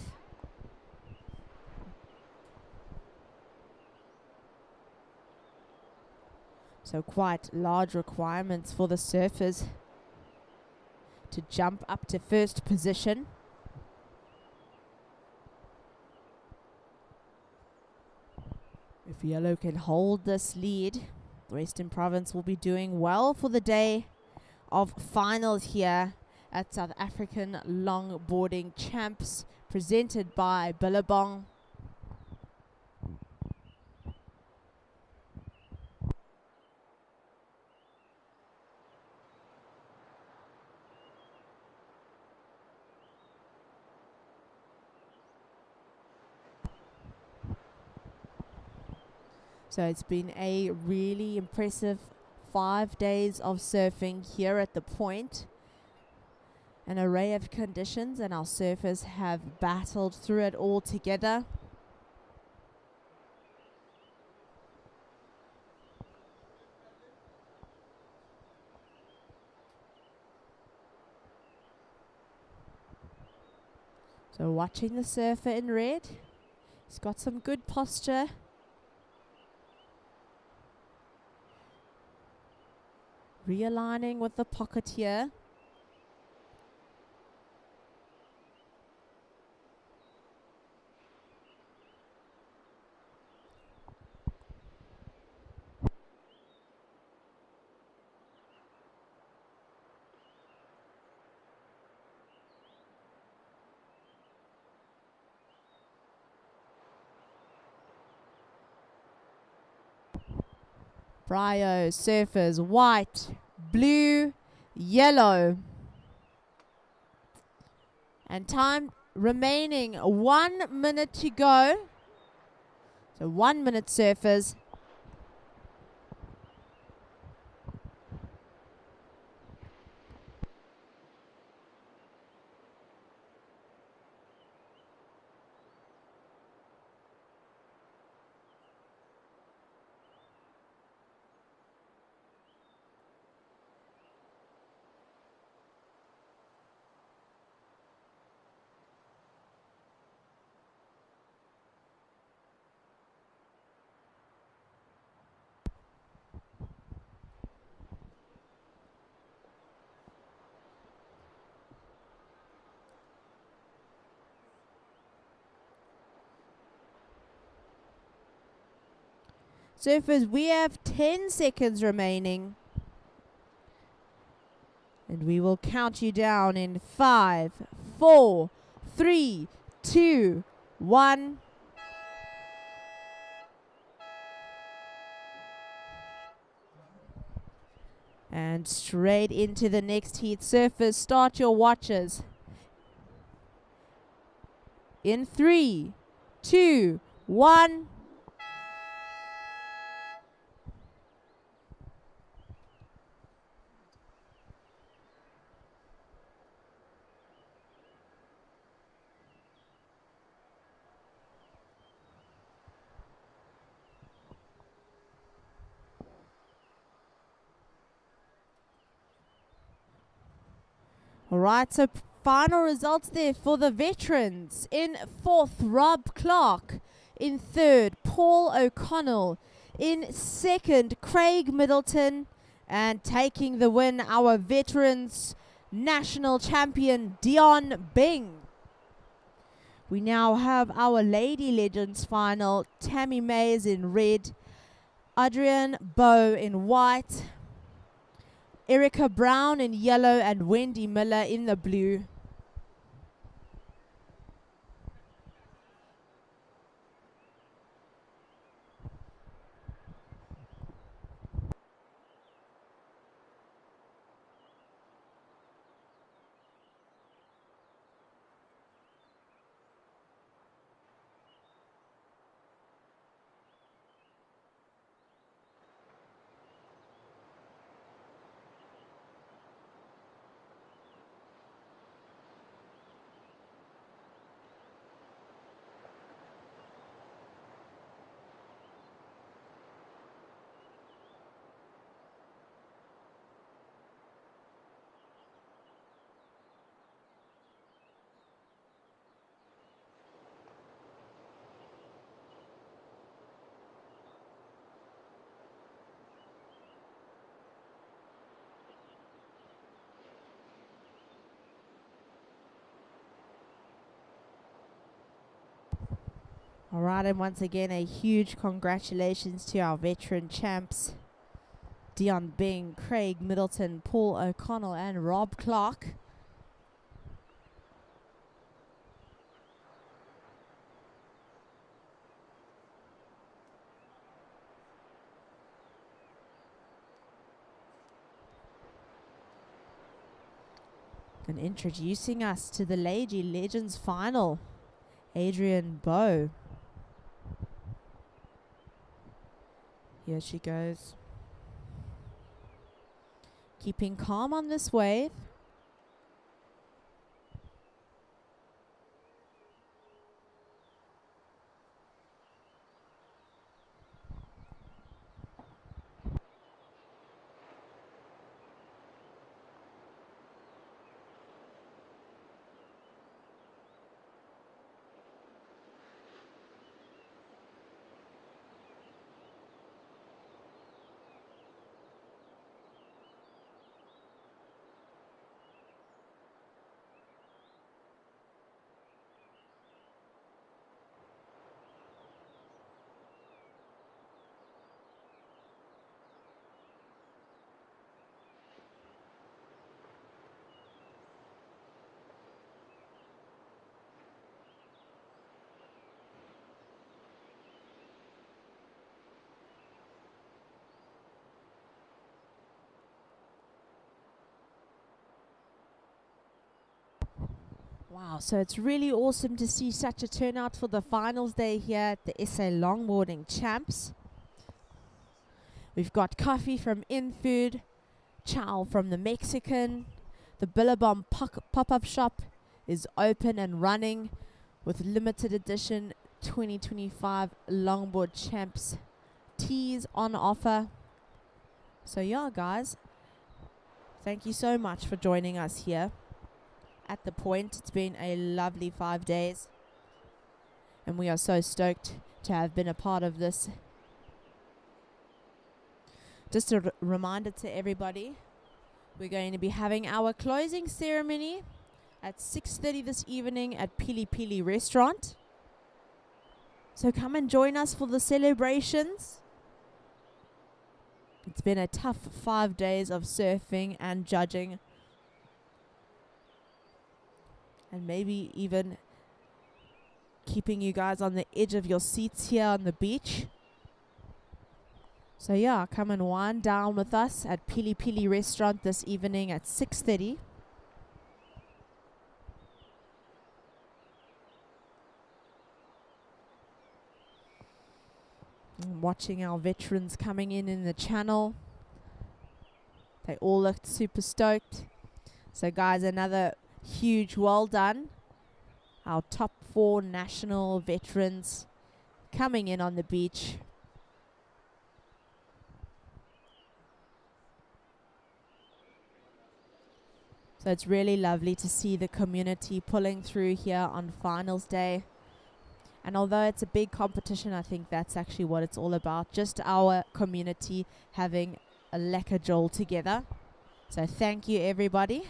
So quite large requirements for the surfers to jump up to first position. If yellow can hold this lead, the Western Province will be doing well for the day of finals here at South African Longboarding Champs, presented by Billabong. So it's been a really impressive 5 days of surfing here at the point. An array of conditions, and our surfers have battled through it all together. So watching the surfer in red. He's got some good posture. Realigning with the pocket here. Brio surfers white, blue, yellow. And time remaining 1 minute to go. So 1 minute surfers. Surfers, we have 10 seconds remaining. And we will count you down in 5, 4, 3, 2, 1. And straight into the next heat. Surfers, start your watches. In 3, 2, 1. All right, so final results there for the veterans. In fourth, Rob Clark. In third, Paul O'Connell. In second, Craig Middleton. And taking the win, our veterans national champion, Dion Bing. We now have our Lady Legends final. Tammy Mays in red. Adrian Bowe in white. Erica Brown in yellow and Wendy Miller in the blue. All right, and once again, a huge congratulations to our veteran champs, Dion Bing, Craig Middleton, Paul O'Connell, and Rob Clark. And introducing us to the Lady Legends final, Adrian Bowe. Here she goes. Keeping calm on this wave. Wow, so it's really awesome to see such a turnout for the finals day here at the SA Longboarding Champs. We've got coffee from InFood, chow from the Mexican. The Billabong pop-up shop is open and running with limited edition 2025 Longboard Champs teas on offer. So yeah, guys, thank you so much for joining us here at the point. It's been a lovely 5 days, and we are so stoked to have been a part of this. Just a reminder to everybody, we're going to be having our closing ceremony at 6:30 this evening at PILI-PILI restaurant. So come and join us for the celebrations. It's been a tough 5 days of surfing and judging, and maybe even keeping you guys on the edge of your seats here on the beach. So yeah, come and wind down with us at PILI-PILI restaurant this evening at 6:30. Watching our veterans coming in the channel. They all looked super stoked. So guys, another huge well done. Our top 4 national veterans coming in on the beach. So it's really lovely to see the community pulling through here on finals day. And although it's a big competition, I think that's actually what it's all about. Just our community having a lekker jol together. So thank you, everybody.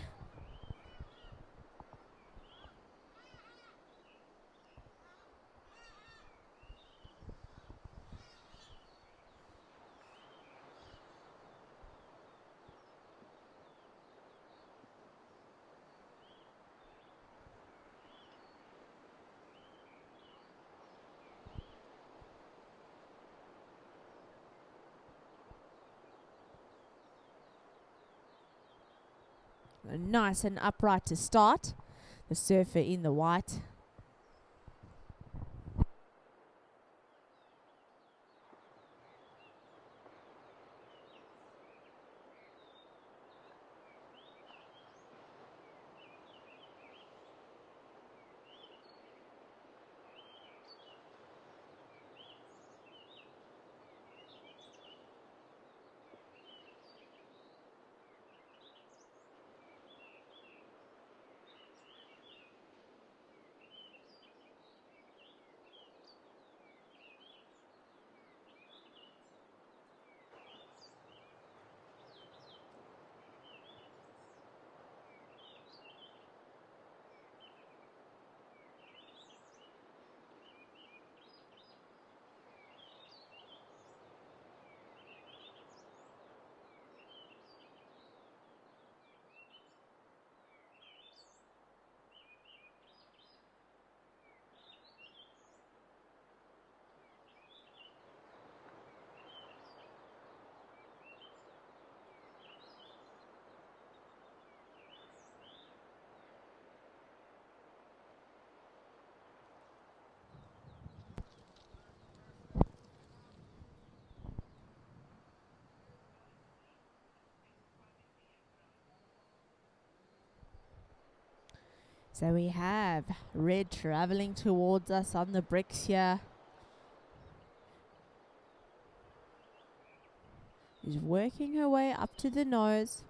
Nice and upright to start. The surfer in the white. So we have red traveling towards us on the bricks here. She's working her way up to the nose.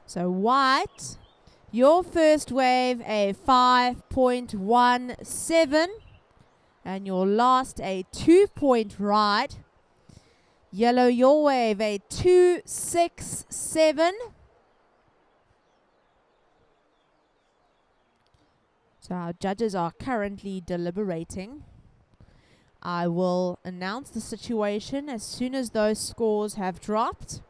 So white, your first wave a 5.17 and your last a 2-point ride. Yellow, your wave a 2.67. So our judges are currently deliberating. I will announce the situation as soon as those scores have dropped.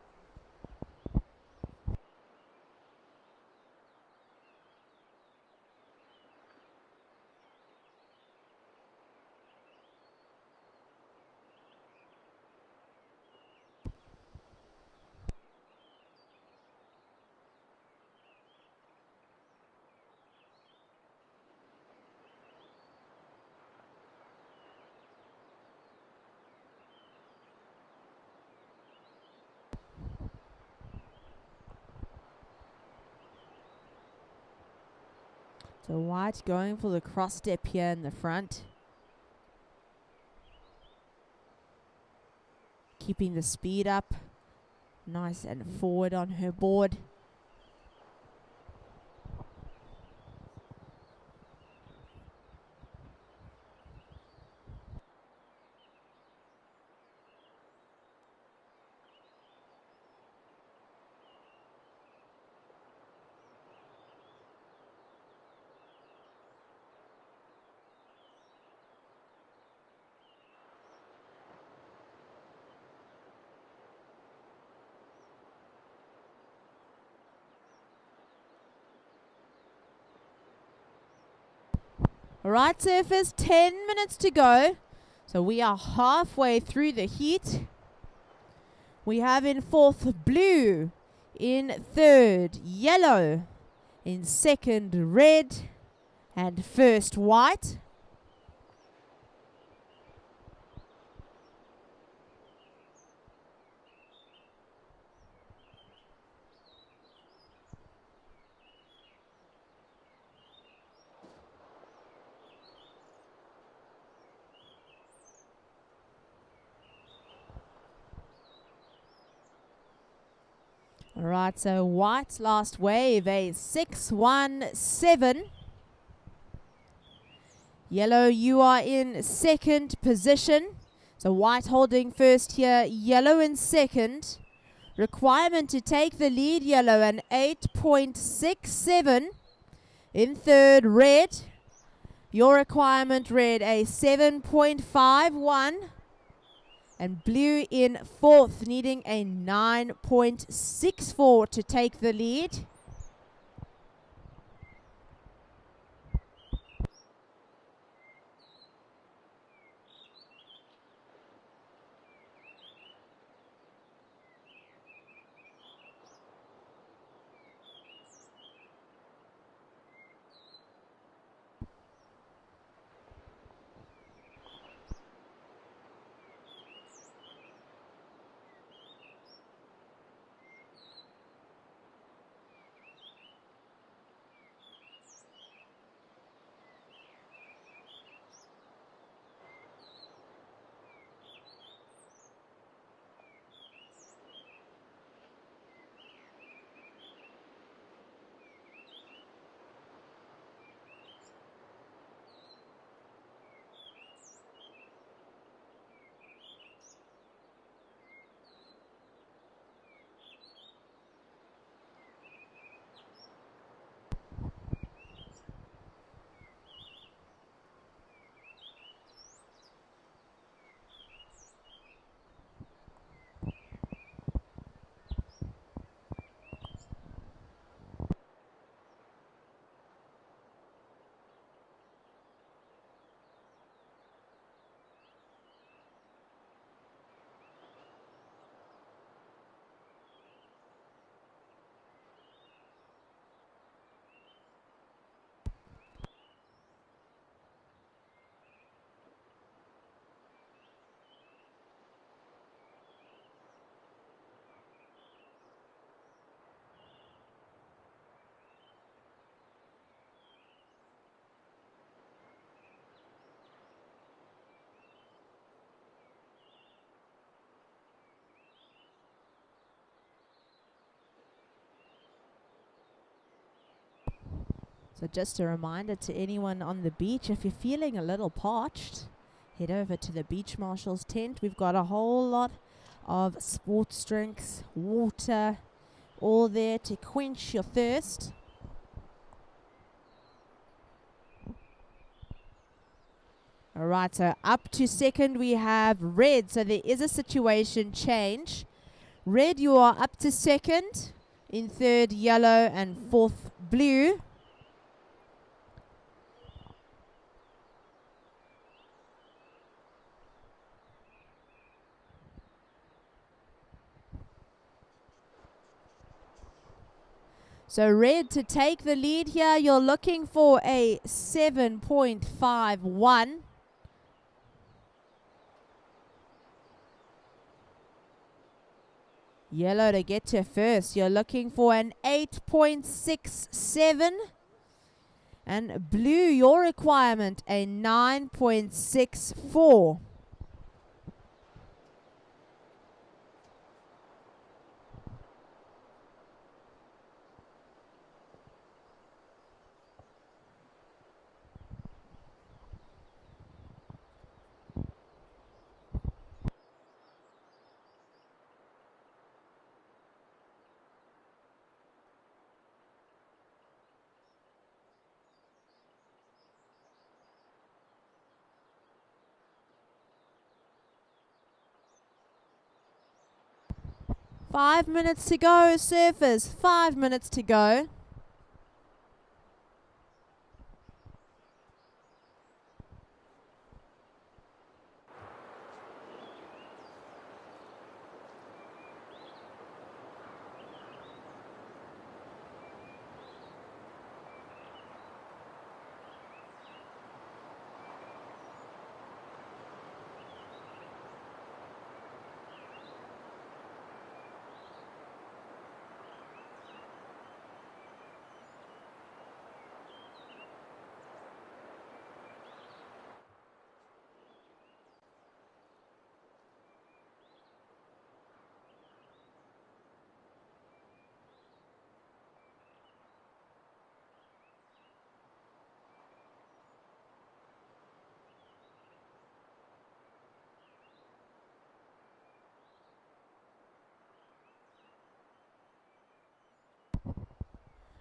So white going for the cross step here in the front. Keeping the speed up. Nice and forward on her board. Right surface, 10 minutes to go. So we are halfway through the heat. We have in fourth blue, in third yellow, in second red, and first white. Alright, so white's last wave, a 6.17. Yellow, you are in second position. So white holding first here, yellow in second. Requirement to take the lead, yellow, an 8.67. In third, red. Your requirement, red, a 7.51. And blue in fourth, needing a 9.64 to take the lead. So just a reminder to anyone on the beach, if you're feeling a little parched, head over to the beach marshal's tent. We've got a whole lot of sports drinks, water, all there to quench your thirst. All right, so up to second we have red. So there is a situation change. Red, you are up to second. In third, yellow, and fourth, blue. So red to take the lead here, you're looking for a 7.51. Yellow to get to first, you're looking for an 8.67. And blue, your requirement, a 9.64. Five minutes to go, surfers. 5 minutes to go.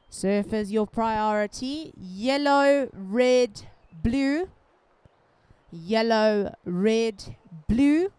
Surfers, your priority. Yellow, red, blue. Yellow, red, blue.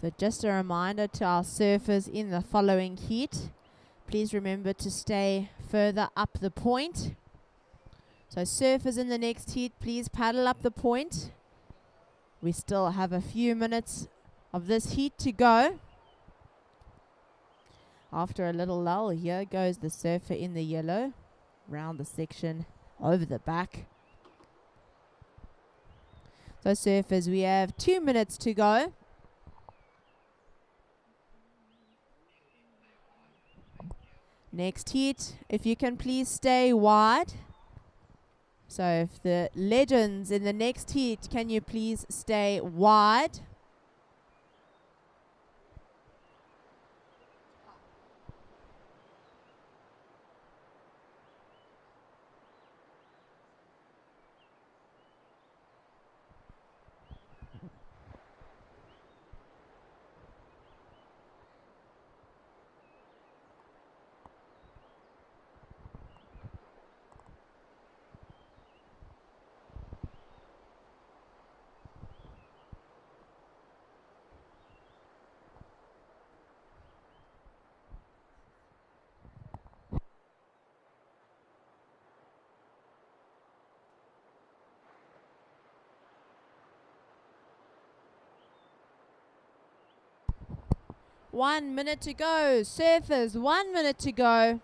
So just a reminder to our surfers in the following heat, please remember to stay further up the point. So surfers in the next heat, please paddle up the point. We still have a few minutes of this heat to go. After a little lull, here goes the surfer in the yellow, round the section, over the back. So surfers, we have 2 minutes to go. Next heat, if you can please stay wide. So if the legends in the next heat, can you please stay wide? 1 minute to go. Surfers, 1 minute to go.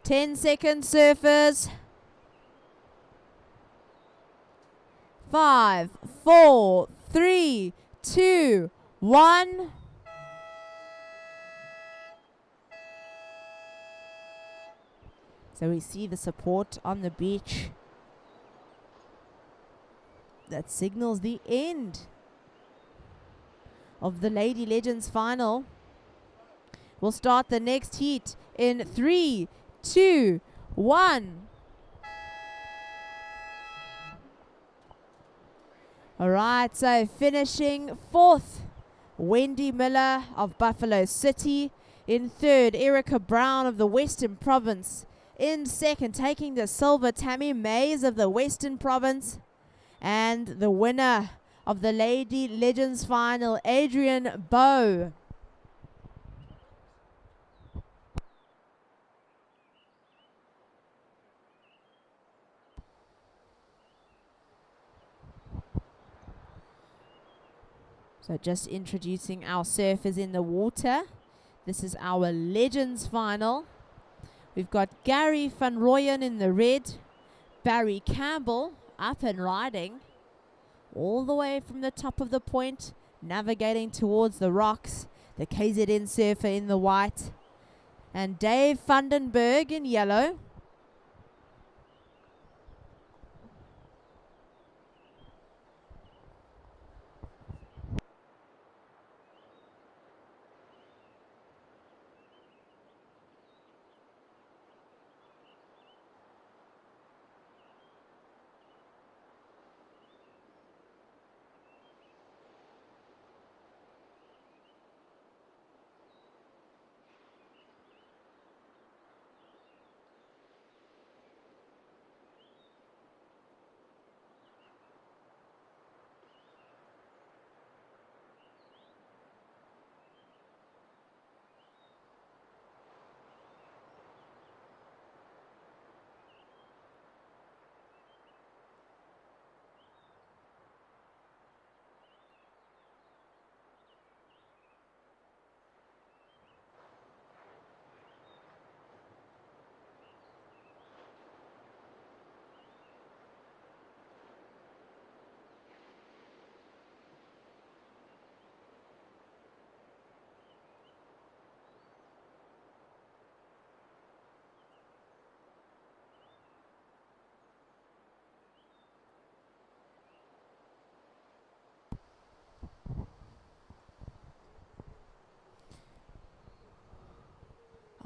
Ten seconds, surfers. 5, 4, 3, 2, 1. So we see the support on the beach. That signals the end of the Lady Legends final. We'll start the next heat in 3, 2, 1. All right, so finishing fourth, Wendy Miller of Buffalo City. In third, Erica Brown of the Western Province. In second, taking the silver, Tammy Mays of the Western Province. And the winner of the Lady Legends final, Adrian Bowe. So just introducing our surfers in the water. This is our Legends final. We've got Gary van Rooyen in the red, Barry Campbell up and riding all the way from the top of the point, navigating towards the rocks, the KZN surfer in the white, and Dave Vandenberg in yellow.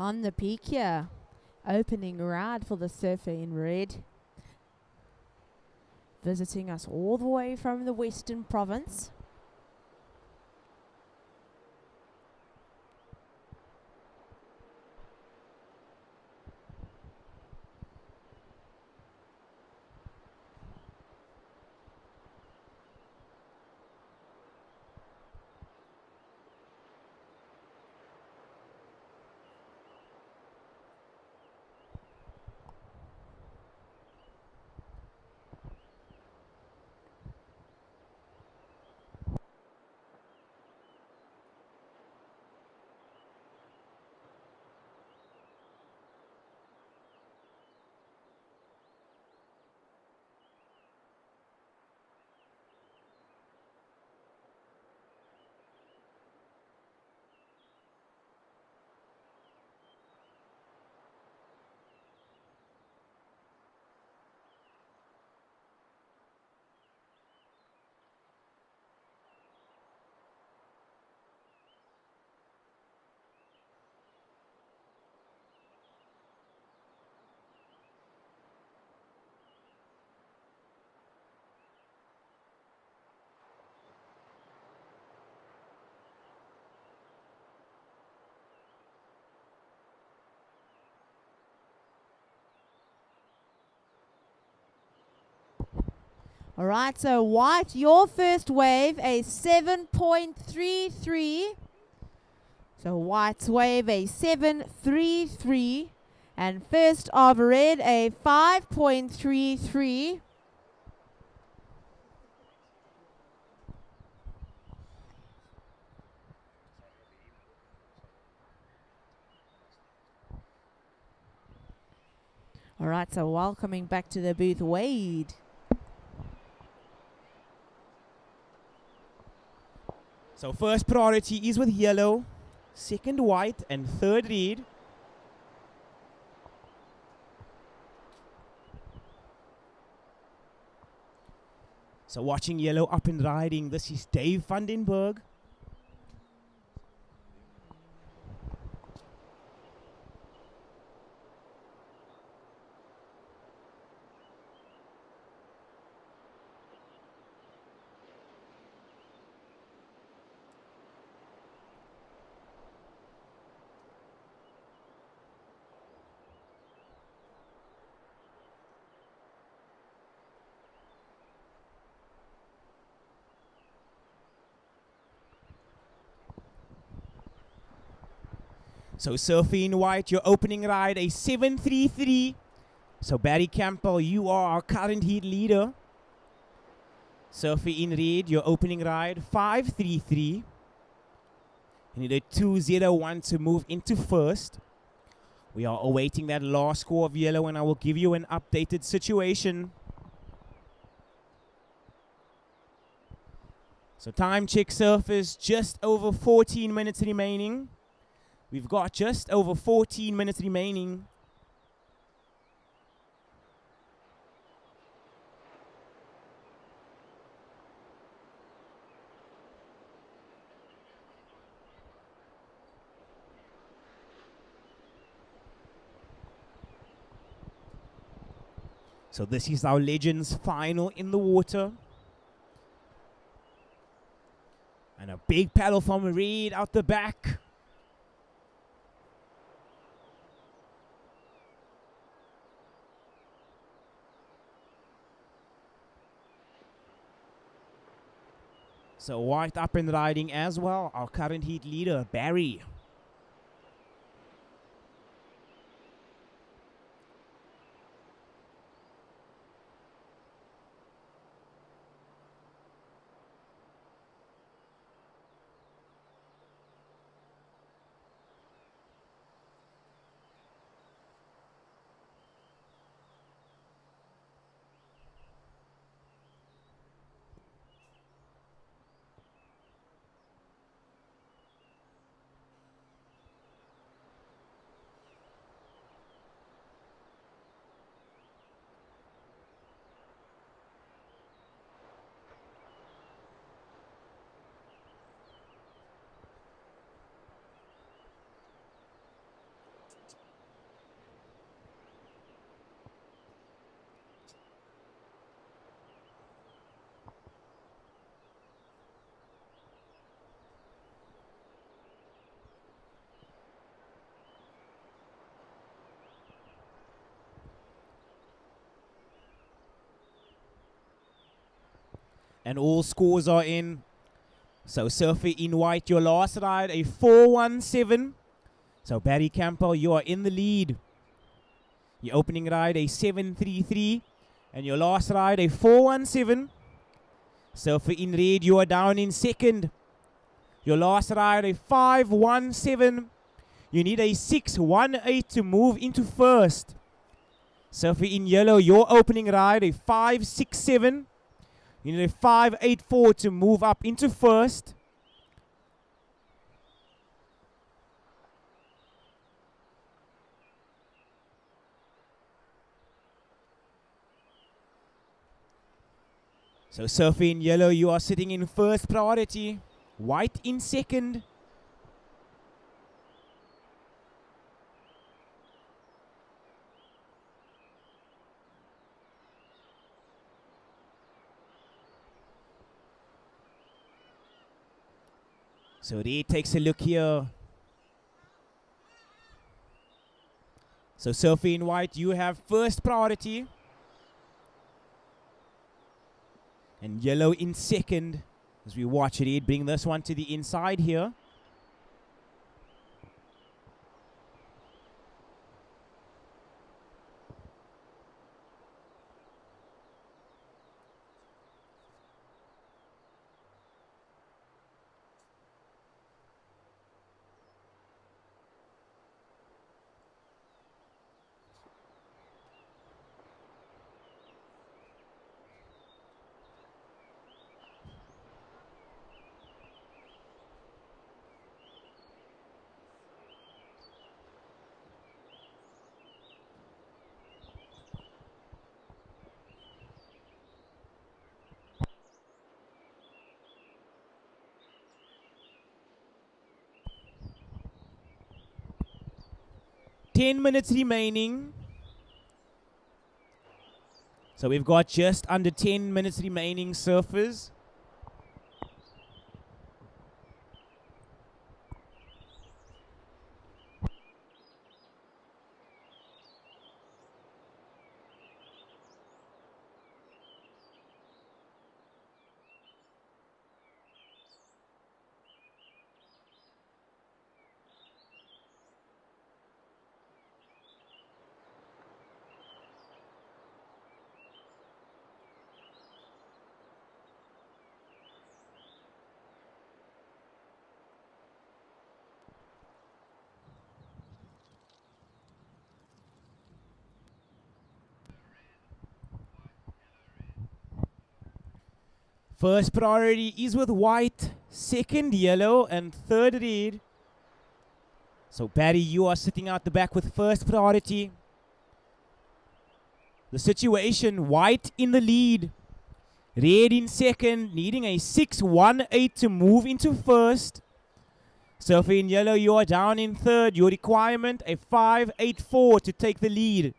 On the peak here, opening ride for the surfer in red. Visiting us all the way from the Western Province. All right, so white, your first wave, a 7.33. So white's wave, a 7.33. And first of red, a 5.33. All right, so welcoming back to the booth, Wade. So first priority is with yellow, second white, and third red. So watching yellow up and riding, this is Dave Vandenberg. So Surfing in white, your opening ride, a 7.33. So Barry Campbell, you are our current heat leader. Surfing in red, your opening ride, 5.33. You need a 2.01 to move into first. We are awaiting that last score of yellow, and I will give you an updated situation. So time check surface, just over 14 minutes remaining. We've got just over 14 minutes remaining. So this is our Legends final in the water. And a big paddle from Reed out the back. So white up and riding as well, our current heat leader, Barry. And all scores are in. So Surfing in white, your last ride, a 4.17. So Barry Campbell, you are in the lead. Your opening ride, a 7.33. And your last ride, a 4.17. Surfing in red, you are down in second. Your last ride, a 5.17. You need a 6.18 to move into first. Surfing in yellow, your opening ride, a 5.67. You need a 5.84 to move up into first. So Surfing in yellow, you are sitting in first priority. White in second. So Ray takes a look here. So Surfing in white, you have first priority. And yellow in second as we watch Red bring this one to the inside here. Minutes remaining. So we've got just under 10 minutes remaining, surfers. First priority is with white, second yellow, and third red. So Barry, you are sitting out the back with first priority. The situation, white in the lead, red in second, needing a 6-1-8 to move into first. Surfer in yellow, you are down in third. Your requirement, a 5-8-4 to take the lead.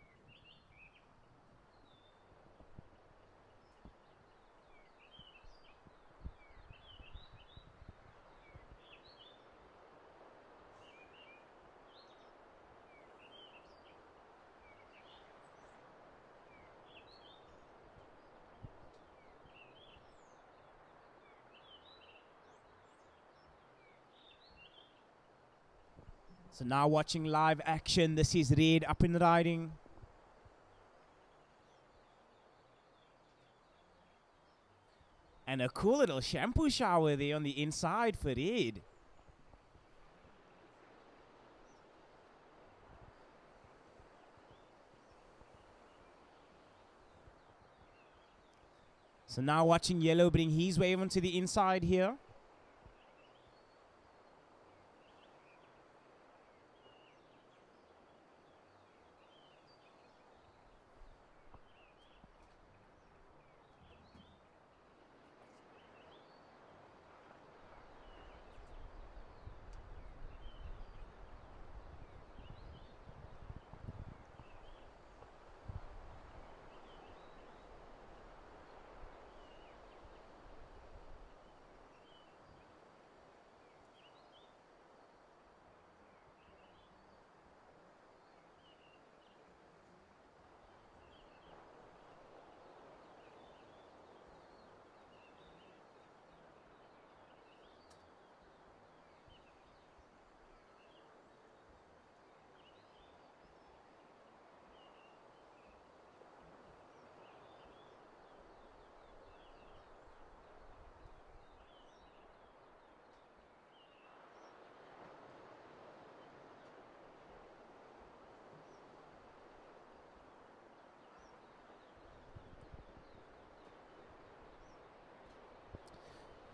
So now watching live action, this is red up and riding. And a cool little shampoo shower there on the inside for red. So now watching yellow bring his wave onto the inside here.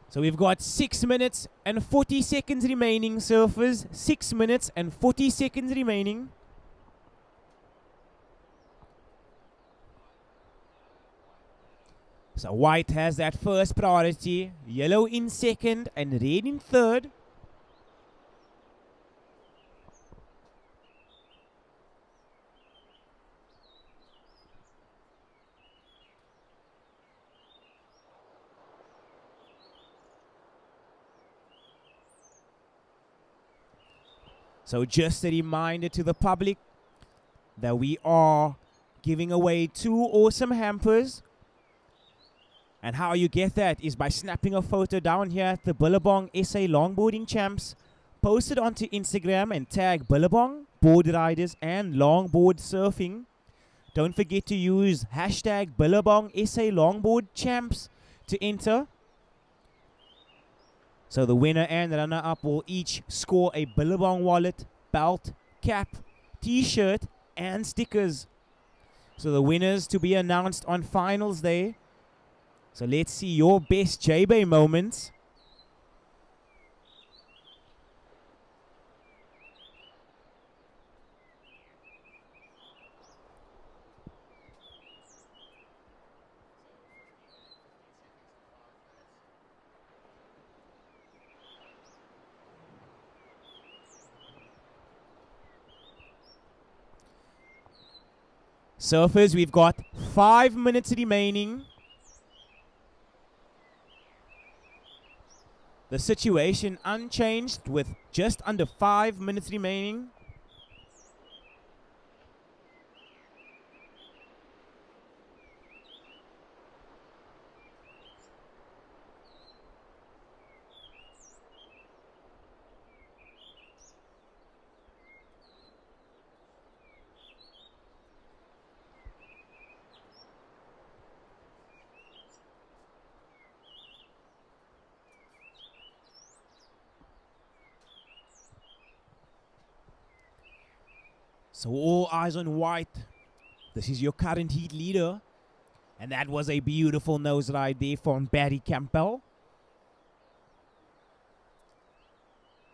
So we've got 6 minutes and 40 seconds remaining, surfers. 6 minutes and 40 seconds remaining. So white has that first priority, yellow in second and red in third. So just a reminder to the public that we are giving away 2 awesome hampers. And how you get that is by snapping a photo down here at the Billabong SA Longboarding Champs, post it onto Instagram and tag Billabong, Board Riders and Longboard Surfing. Don't forget to use hashtag Billabong SA Longboard Champs to enter. So the winner and the runner-up will each score a Billabong wallet, belt, cap, t-shirt and stickers. So the winners to be announced on finals day. So let's see your best J-Bay moments. Surfers, we've got 5 minutes remaining. The situation unchanged with just under 5 minutes remaining. So all eyes on White. This is your current heat leader. And that was a beautiful nose ride there from Barry Campbell.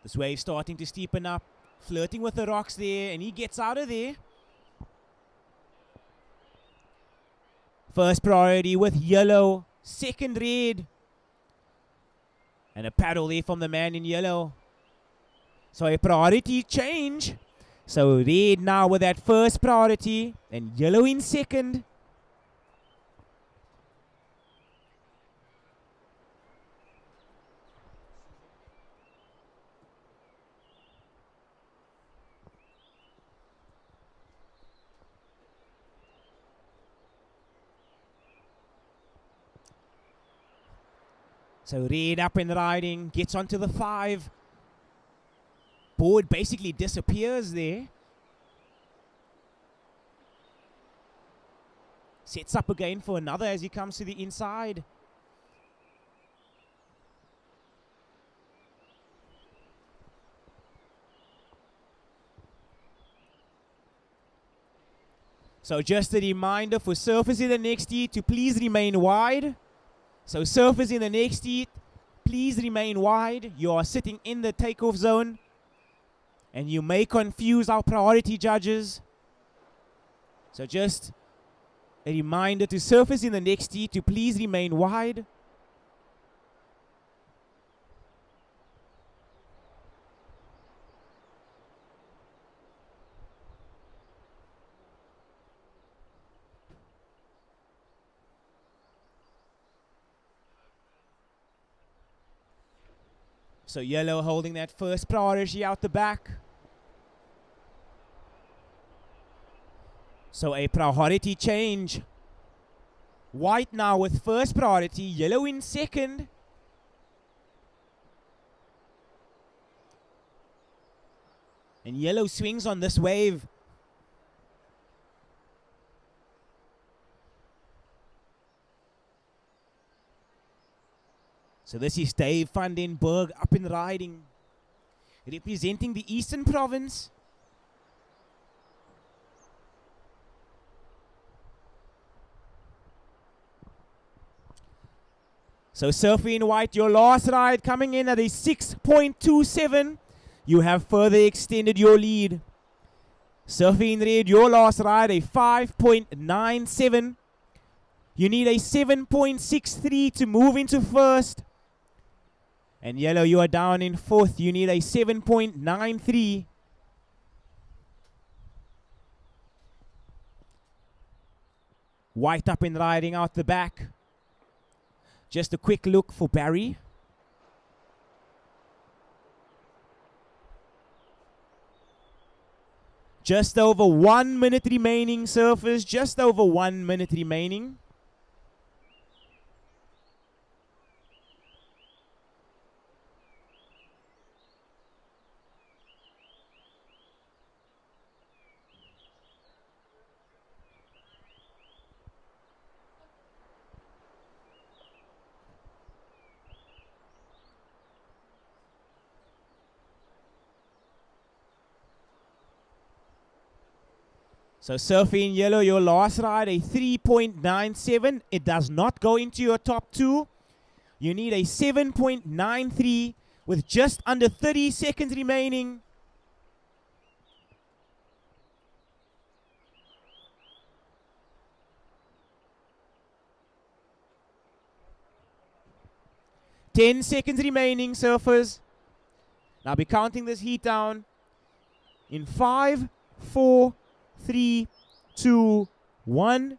This wave starting to steepen up. Flirting with the rocks there. And he gets out of there. First priority with yellow. Second red. And a paddle there from the man in yellow. So a priority change. So red now with that first priority and yellow in second. So red up and riding, gets onto the 5. Board basically disappears there. Sets up again for another as he comes to the inside. So just a reminder for surfers in the next heat to please remain wide. So surfers in the next heat, please remain wide. You are sitting in the takeoff zone. And you may confuse our priority judges. So just a reminder to surfers in the next heat to please remain wide. So yellow holding that first priority out the back. So a priority change. White now with first priority, yellow in second. And yellow swings on this wave. So this is Dave van den Berg up and riding, representing the Eastern Province. So surfing in white, your last ride coming in at a 6.27. You have further extended your lead. Surfing in red, your last ride, a 5.97. You need a 7.63 to move into first. And yellow, you are down in fourth. You need a 7.93. White up and riding out the back. Just a quick look for Barry. Just over 1 minute remaining, surfers. Just over 1 minute remaining. So surfing in yellow, your last ride, a 3.97. It does not go into your top two. You need a 7.93 with just under 30 seconds remaining. Ten seconds remaining, surfers. Now be counting this heat down in 5, 4, 3, 2, 1.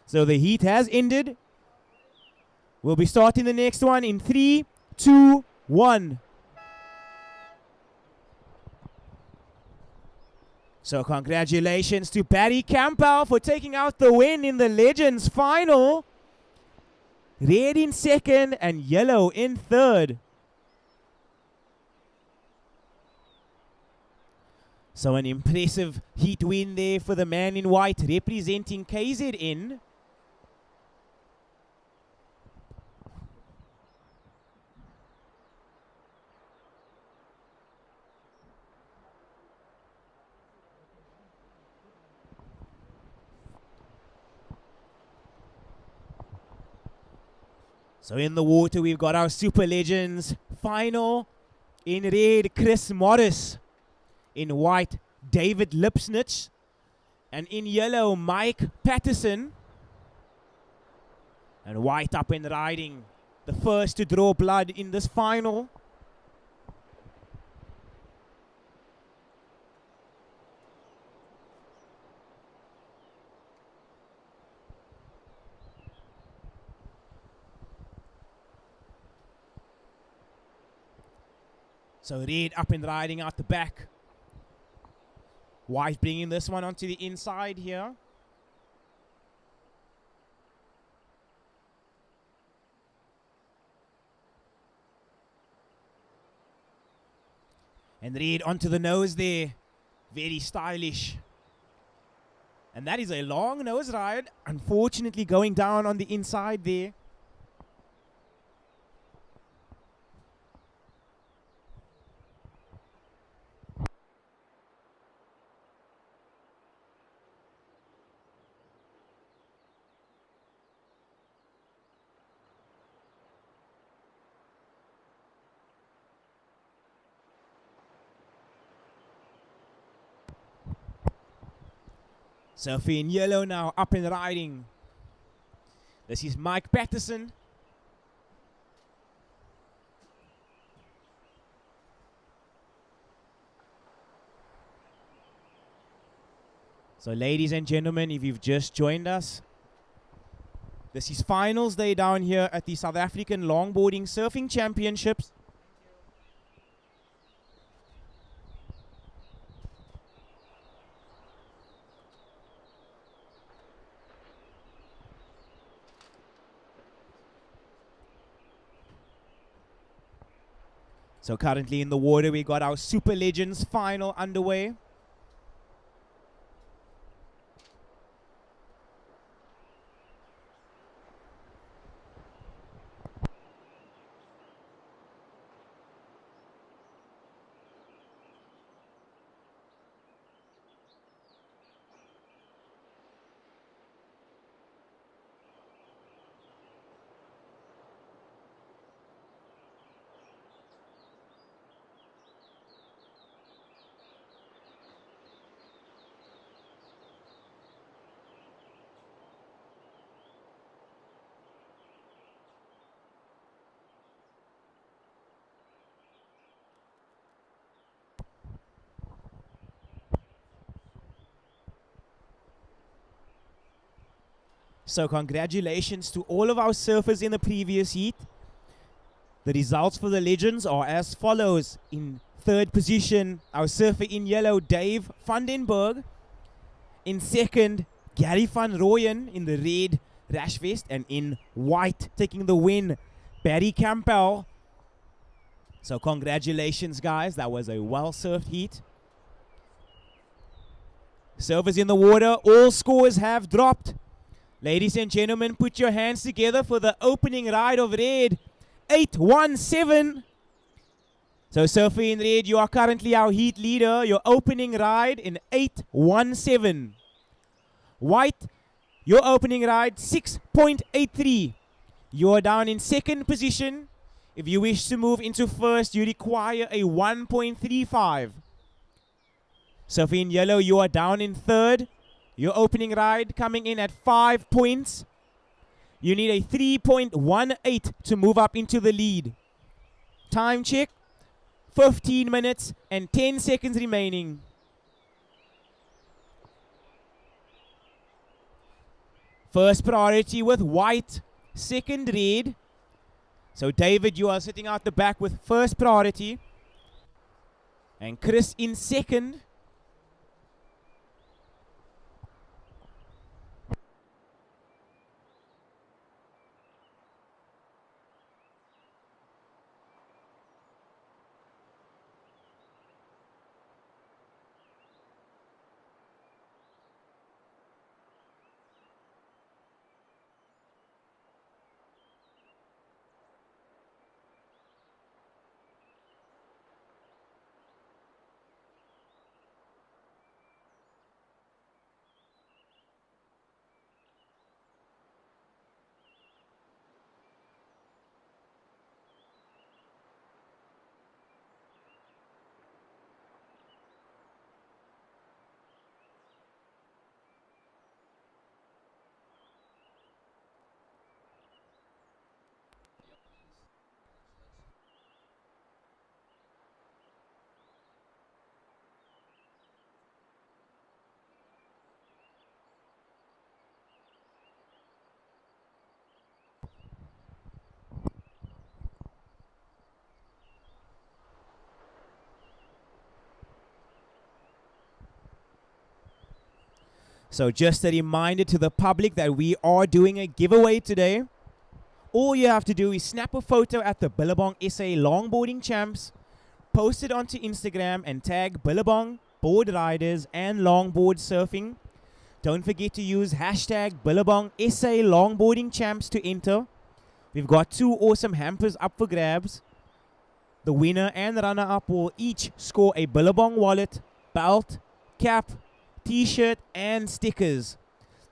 So the heat has ended. We'll be starting the next one in 3, 2, 1. So congratulations to Barry Campbell for taking out the win in the Legends final. Red in second and yellow in third. So an impressive heat win there for the man in white representing KZN. So in the water, we've got our Super Legends final. In red, Chris Morris. In white, David Lipsnitz. And in yellow, Mike Patterson. And white up and riding, the first to draw blood in this final. So red up and riding out the back. White bringing this one onto the inside here. And red onto the nose there. Very stylish. And that is a long nose ride. Unfortunately going down on the inside there. Surfing in yellow now, up and riding. This is Mike Patterson. So ladies and gentlemen, if you've just joined us, this is finals day down here at the South African Longboarding Surfing Championships. So currently in the water, we got our Super Legends final underway. So congratulations to all of our surfers in the previous heat. The results for the Legends are as follows. In third position, our surfer in yellow, Dave Vandenberg. In second, Gary van Rooyen in the red rash vest. And in white, taking the win, Barry Campbell. So congratulations, guys. That was a well-surfed heat. Surfers in the water, all scores have dropped. Ladies and gentlemen, put your hands together for the opening ride of red. 8.17. So Sophie in red, you are currently our heat leader. Your opening ride in 8.17. White, your opening ride 6.83. You are down in second position. If you wish to move into first, you require a 1.35. Sophie in yellow, you are down in third. Your opening ride coming in at 5 points. You need a 3.18 to move up into the lead. Time check, 15 minutes and 10 seconds remaining. First priority with white, second red. So David, you are sitting out the back with first priority. And Chris in second. So just a reminder to the public that we are doing a giveaway today. All you have to do is snap a photo at the Billabong SA Longboarding Champs, post it onto Instagram and tag Billabong, Board Riders and Longboard Surfing. Don't forget to use hashtag Billabong SA Longboarding Champs to enter. We've got 2 awesome hampers up for grabs. The winner and runner-up will each score a Billabong wallet, belt, cap, t-shirt and stickers.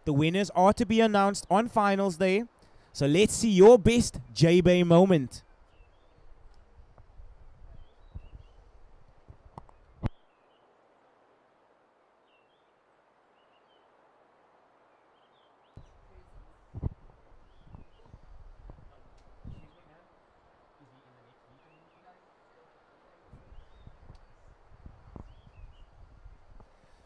The winners are to be announced on finals day. So let's see your best J-Bay moment.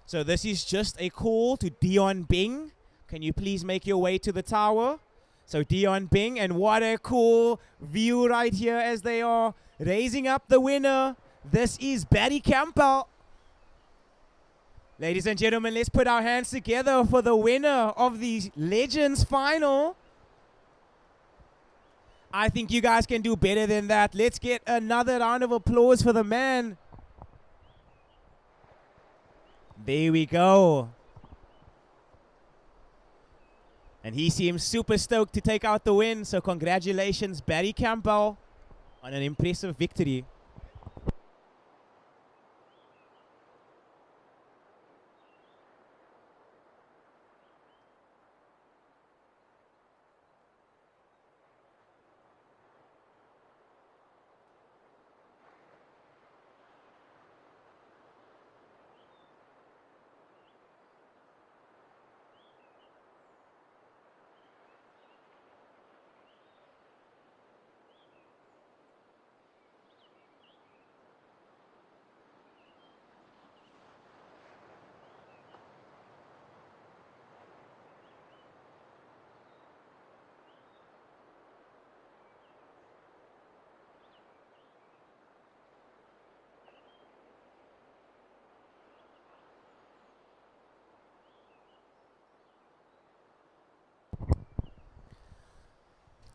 So this is just a call to Dion Bing. Can you please make your way to the tower? So Dion Bing, and what a cool view right here as they are raising up the winner. This is Barry Campbell. Ladies and gentlemen, let's put our hands together for the winner of the Legends Final. I think you guys can do better than that. Let's get another round of applause for the man. There we go. And he seems super stoked to take out the win. So congratulations, Barry Campbell, on an impressive victory.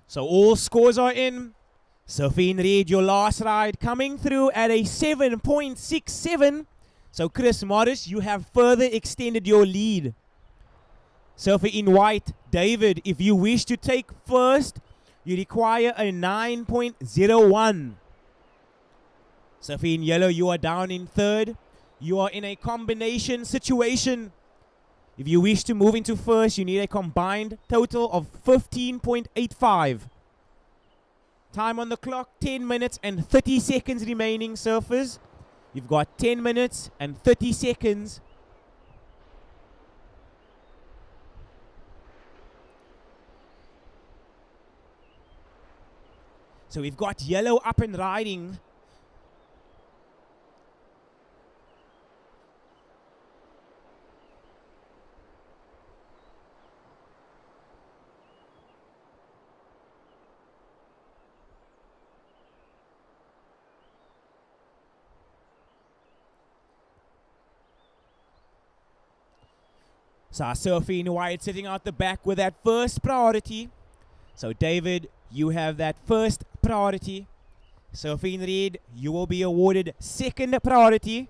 So all scores are in. Sophie in red, your last ride, coming through at a 7.67. So Chris Morris, you have further extended your lead. Sophie in white, David, if you wish to take first, You require a 9.01. Surfing in yellow, you are down in third. You are in a combination situation. If you wish to move into first, you need a combined total of 15.85. Time on the clock, 10 minutes and 30 seconds remaining, surfers. You've got 10 minutes and 30 seconds. So we've got yellow up and riding. So Surfing White sitting out the back with that first priority. So David, you have that first priority. Surfing Red, you will be awarded second priority.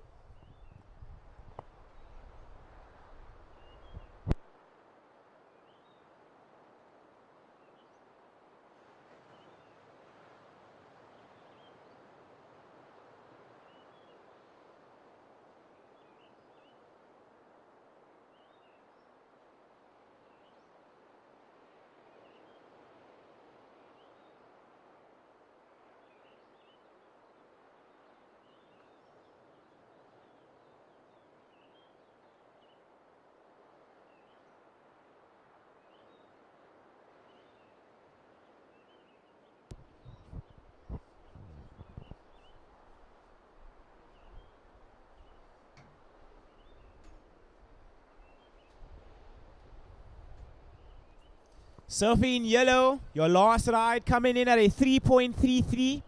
Surfing Yellow, your last ride coming in at a 3.33.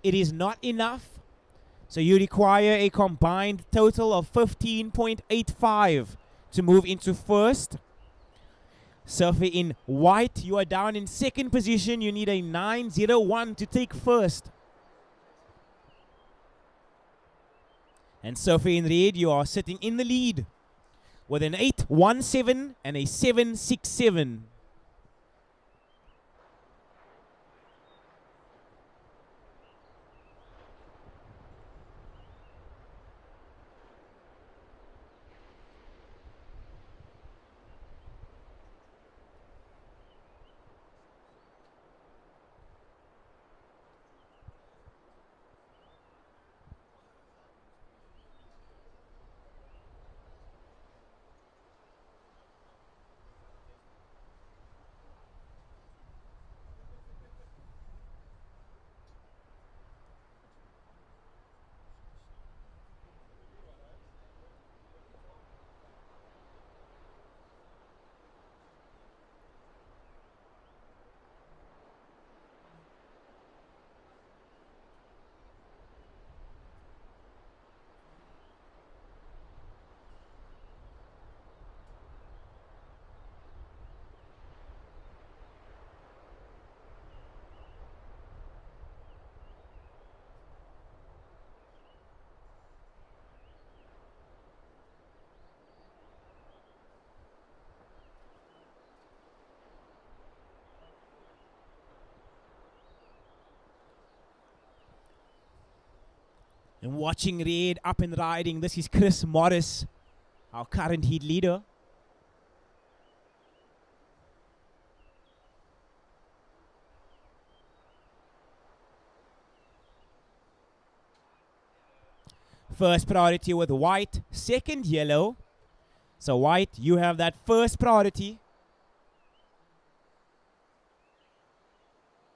It is not enough. So you require a combined total of 15.85 to move into first. Surfing in White, you are down in second position. You need a 9.01 to take first. And Surfing in Red, you are sitting in the lead with an 8.17 and a 7.67. And watching Red up and riding, this is Chris Morris, our current heat leader. First priority with White, second Yellow. So White, you have that first priority.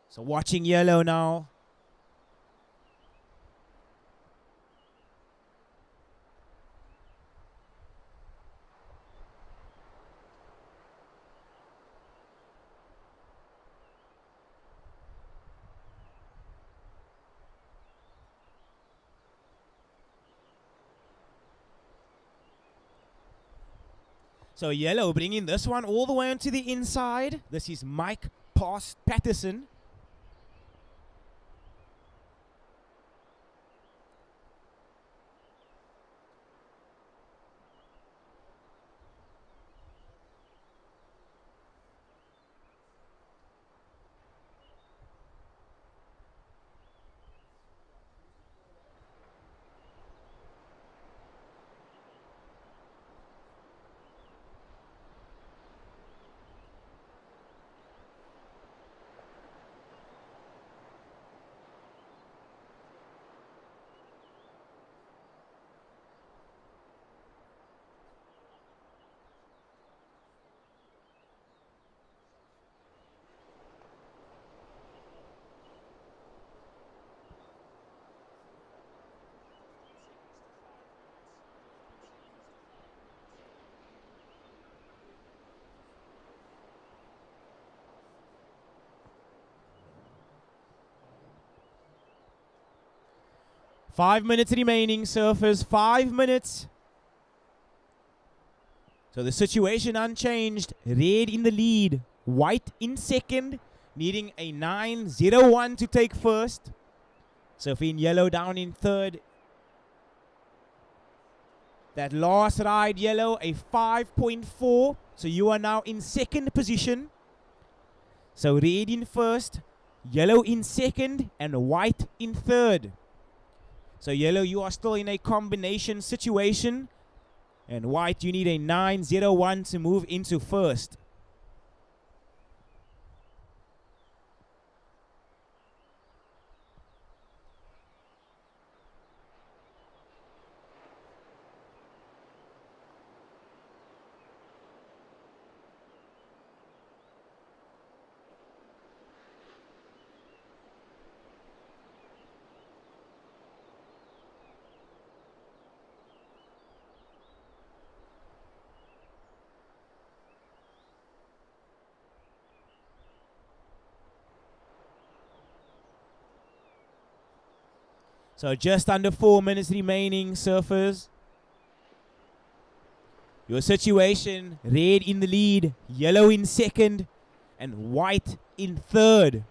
So watching Yellow now. So Yellow bringing this one all the way onto the inside. This is Mike Patterson. 5 minutes remaining, surfers. 5 minutes. So the situation unchanged. Red in the lead. White in second. Needing a 9:01 to take first. Surfing yellow down in third. That last ride, yellow, a 5.4. So you are now in second position. So red in first, yellow in second, and white in third. So yellow, you are still in a combination situation. And white, you need a 9:01 to move into first. So just under 4 minutes remaining, surfers. Your situation, red in the lead, yellow in second, and white in third.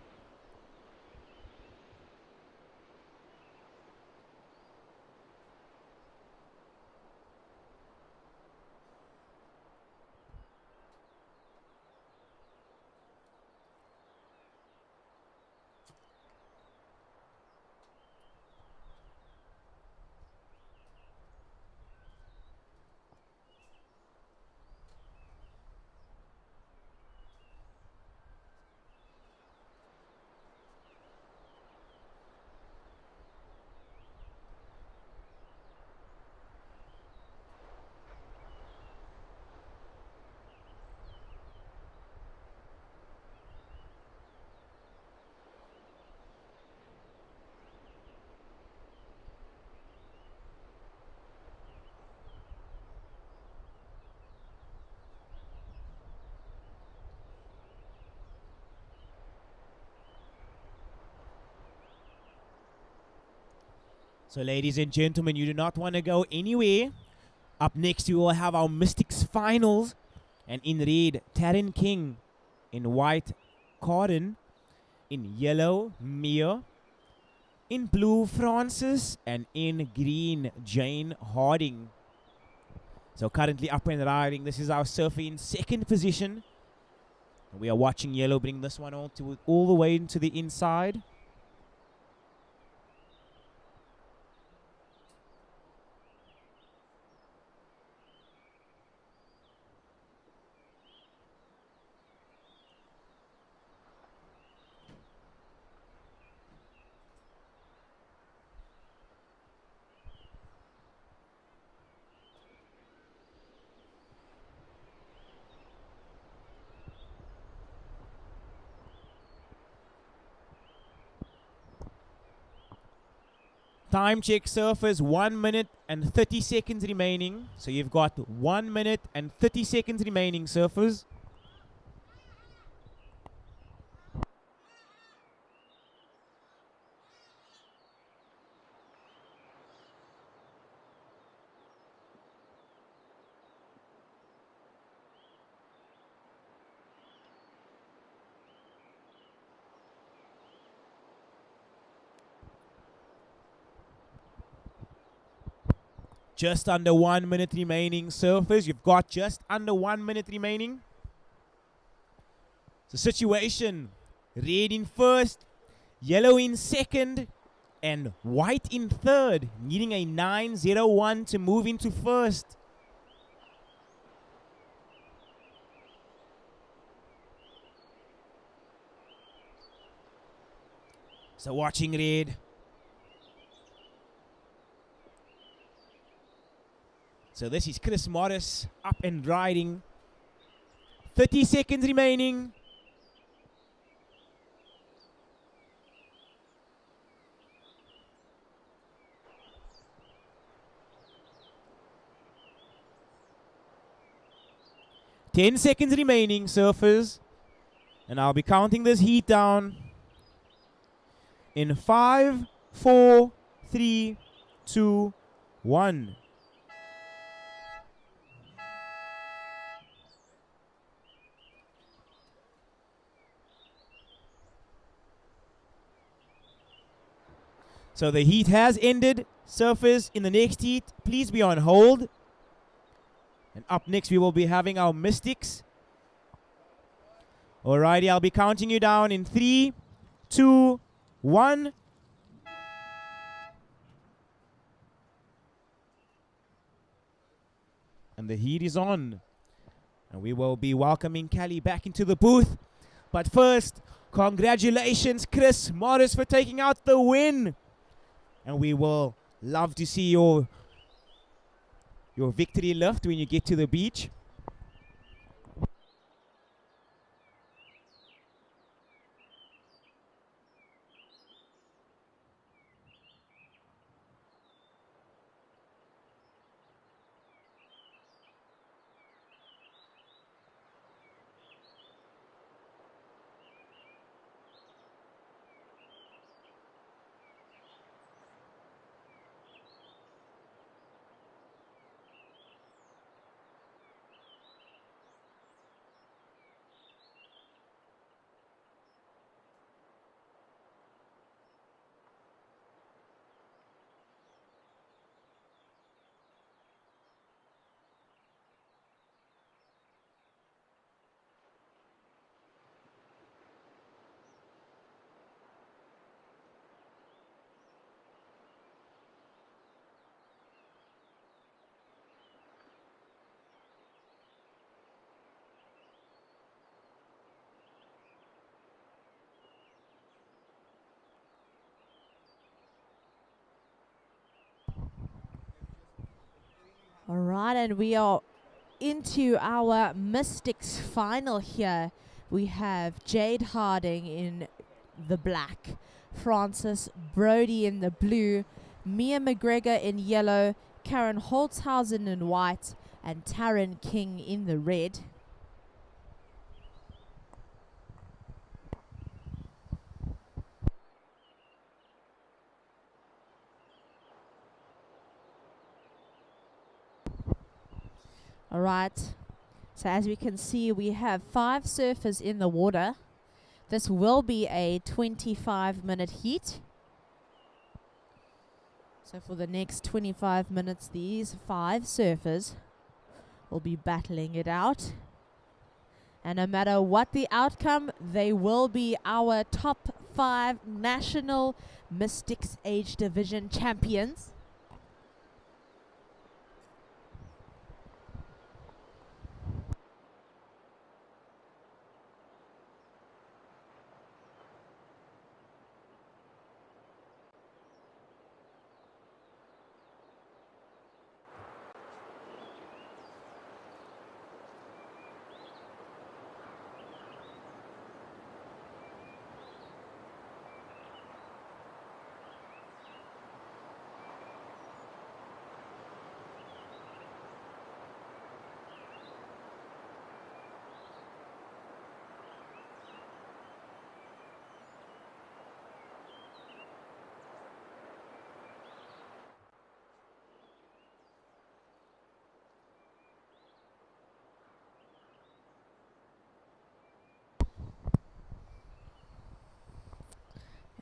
So ladies and gentlemen, you do not want to go anywhere. Up next, we will have our Mystics finals. And in red, Taryn King. In white, Corden. In yellow, Mia. In blue, Francis. And in green, Jane Harding. So currently up and riding. This is our surfer in second position. We are watching yellow bring this one all the way into the inside. Time check, surfers, 1 minute and 30 seconds remaining. So you've got 1 minute and 30 seconds remaining, surfers. Just under 1 minute remaining, surfers. You've got just under 1 minute remaining. The situation, red in first, yellow in second, and white in third, needing a 9:01 to move into first. So watching red. So this is Chris Morris up and riding. 30 seconds remaining. Ten seconds remaining, surfers. And I'll be counting this heat down. In 5, 4, 3, 2, 1. So the heat has ended. Surfers in the next heat, please be on hold. And up next we will be having our Mystics. Alrighty, I'll be counting you down in 3, 2, 1. And the heat is on. And we will be welcoming Kelly back into the booth. But first, congratulations, Chris Morris, for taking out the win. And we will love to see your victory lift when you get to the beach. All right, and we are into our Mystics final here. We have Jade Harding in the black, Frances Brody in the blue, Mia McGregor in yellow, Karen Holtzhausen in white, and Taryn King in the red. All right, so as we can see, we have 5 surfers in the water. This will be a 25-minute heat. So for the next 25 minutes, these 5 surfers will be battling it out. And no matter what the outcome, they will be our top 5 national Mystics Age Division champions.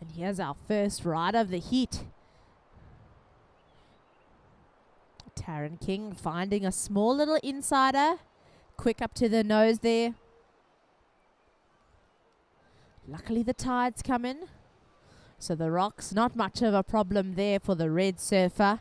And here's our first ride of the heat. Taryn King finding a small little insider. Quick up to the nose there. Luckily the tide's come in, so the rocks, not much of a problem there for the red surfer.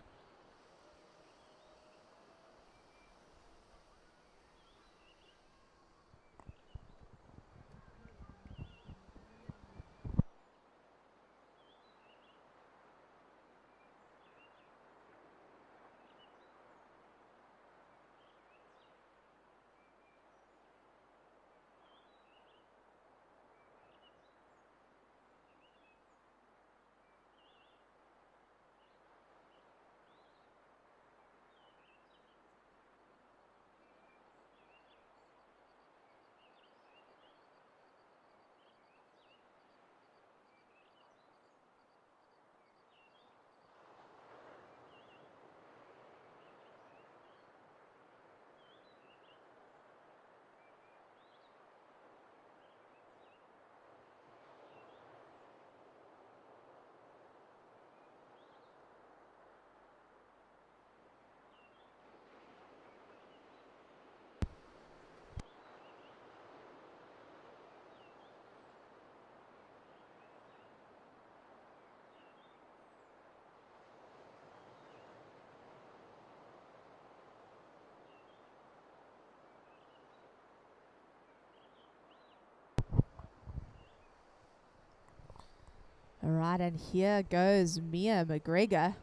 Alright, and here goes Mia McGregor.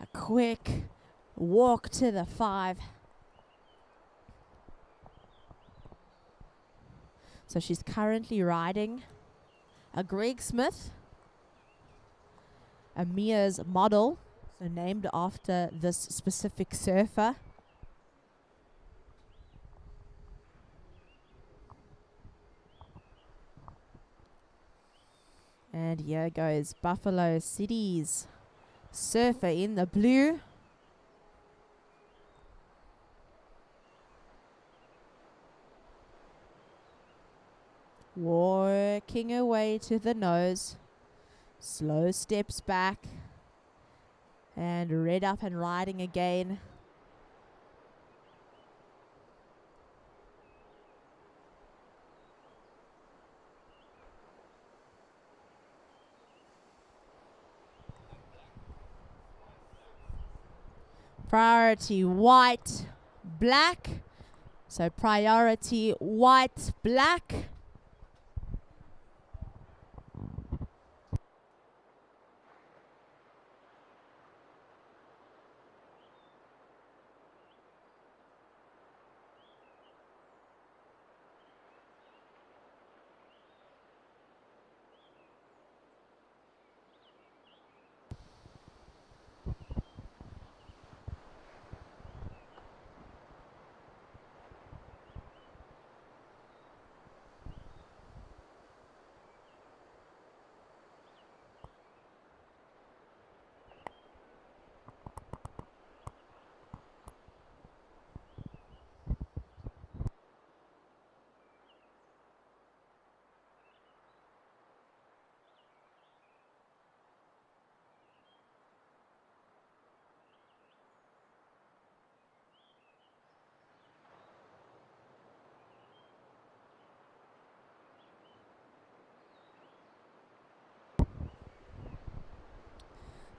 A quick walk to the 5. So she's currently riding a Greg Smith, a Mia's model, so named after this specific surfer. And here goes Buffalo City's surfer in the blue. Working her way to the nose. Slow steps back. And red up and riding again. Priority white, black. So priority white, black.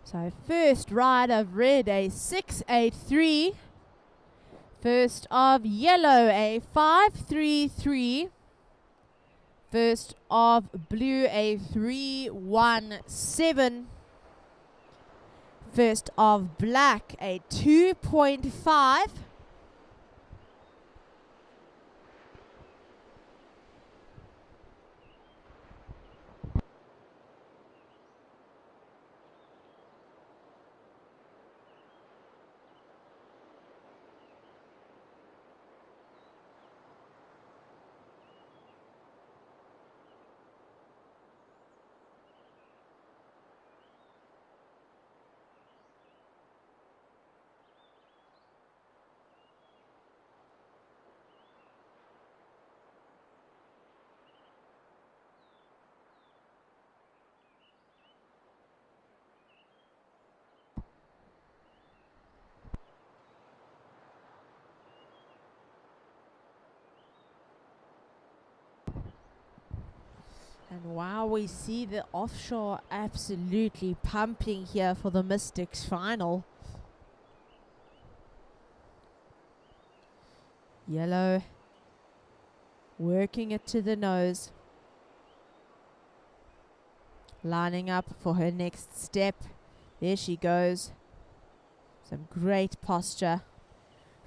So first ride of red, a 6.83. First of yellow, a 5.33. First of blue, a 3.17. First of black, a 2.5. And wow, we see the offshore absolutely pumping here for the Mystics final. Yellow working it to the nose. Lining up for her next step. There she goes. Some great posture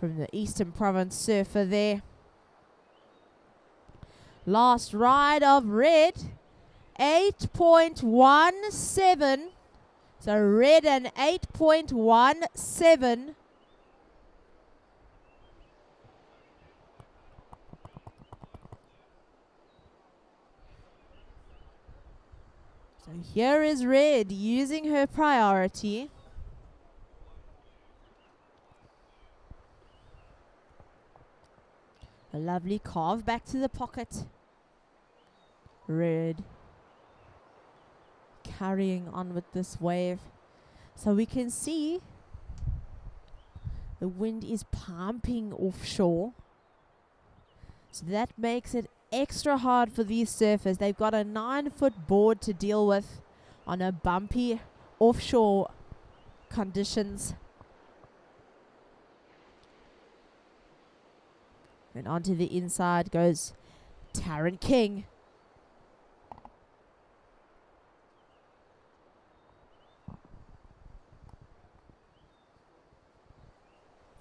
from the Eastern Province surfer there. Last ride of red, 8.17. So red and 8.17. So here is red using her priority. A lovely carve back to the pocket. Red carrying on with this wave. So we can see the wind is pumping offshore. So that makes it extra hard for these surfers. They've got a 9-foot board to deal with on a bumpy offshore conditions. And onto the inside goes Taryn King.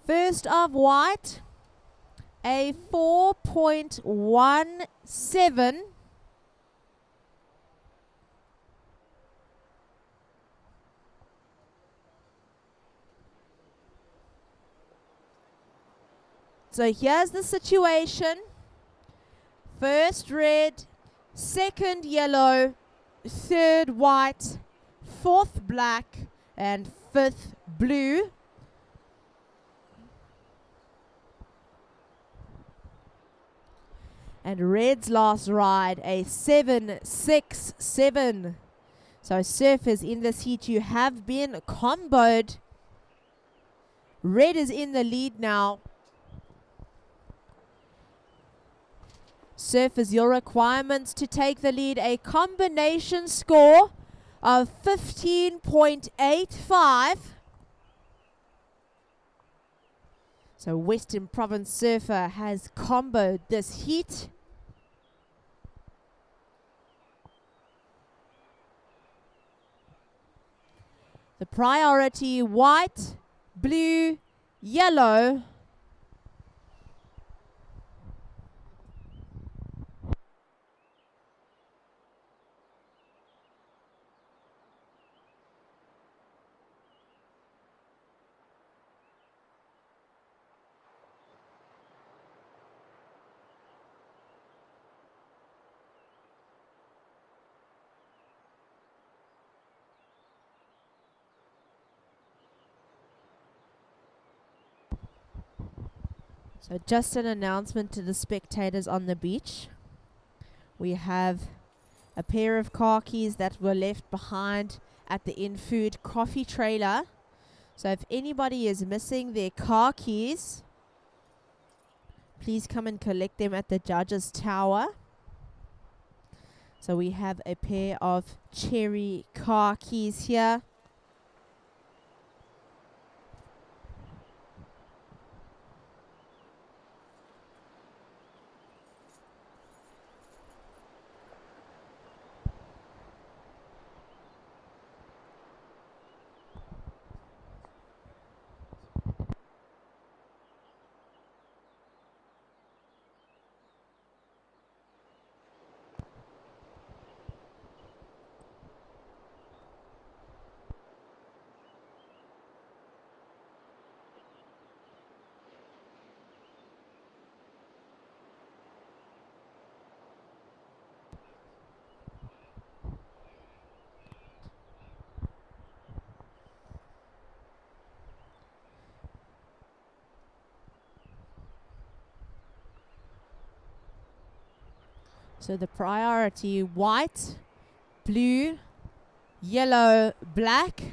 First of white, a 4.17. So here's the situation. First red, second yellow, third white, fourth black, and fifth blue. And red's last ride, a 7.67. So surfers in this heat, you have been comboed. Red is in the lead now. Surfers, your requirements to take the lead, a combination score of 15.85. So Western Province Surfer has comboed this heat. The priority, white, blue, yellow. So just an announcement to the spectators on the beach. We have a pair of car keys that were left behind at the in-food coffee trailer. So if anybody is missing their car keys, please come and collect them at the judges' tower. So we have a pair of cherry car keys here. So the priority, white, blue, yellow, black.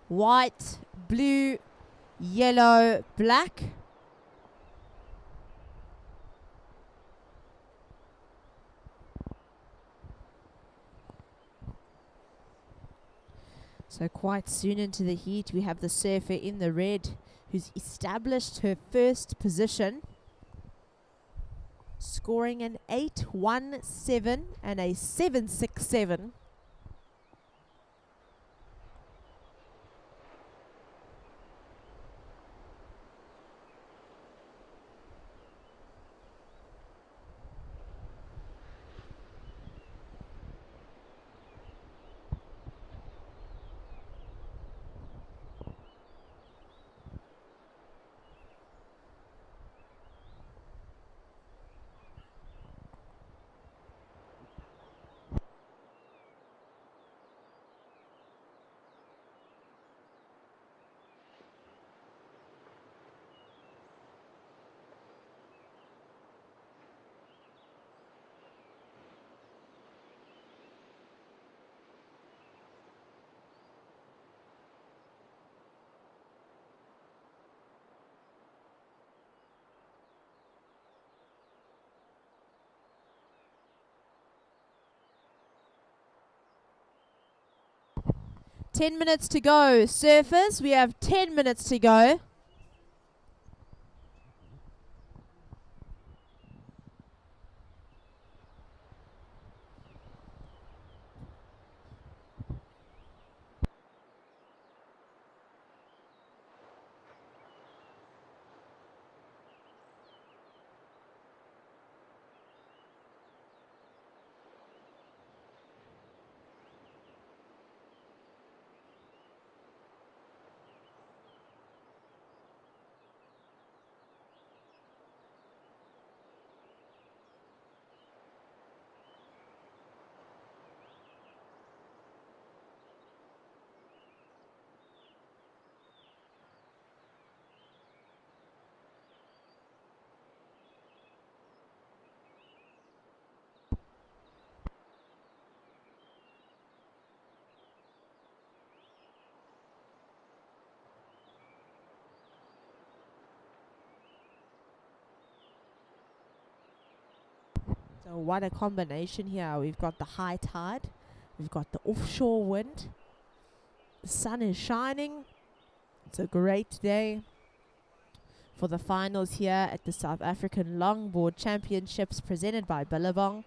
White, blue, yellow, black. So quite soon into the heat, we have the surfer in the red who's established her first position, scoring an 8.17 and a 7.67. Ten minutes to go. Surfers, we have 10 minutes to go. So what a combination here. We've got the high tide. We've got the offshore wind. The sun is shining. It's a great day for the finals here at the South African Longboard Championships presented by Billabong.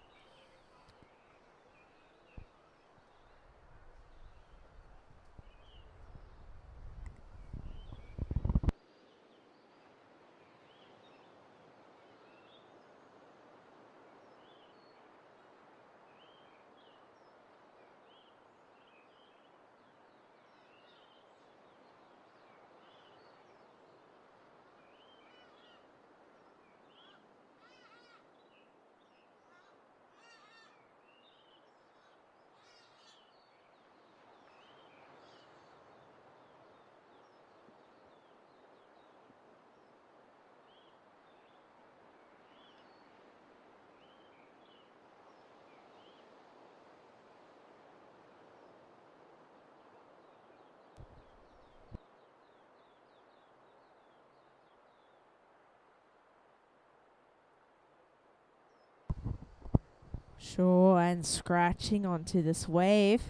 Sure, and scratching onto this wave.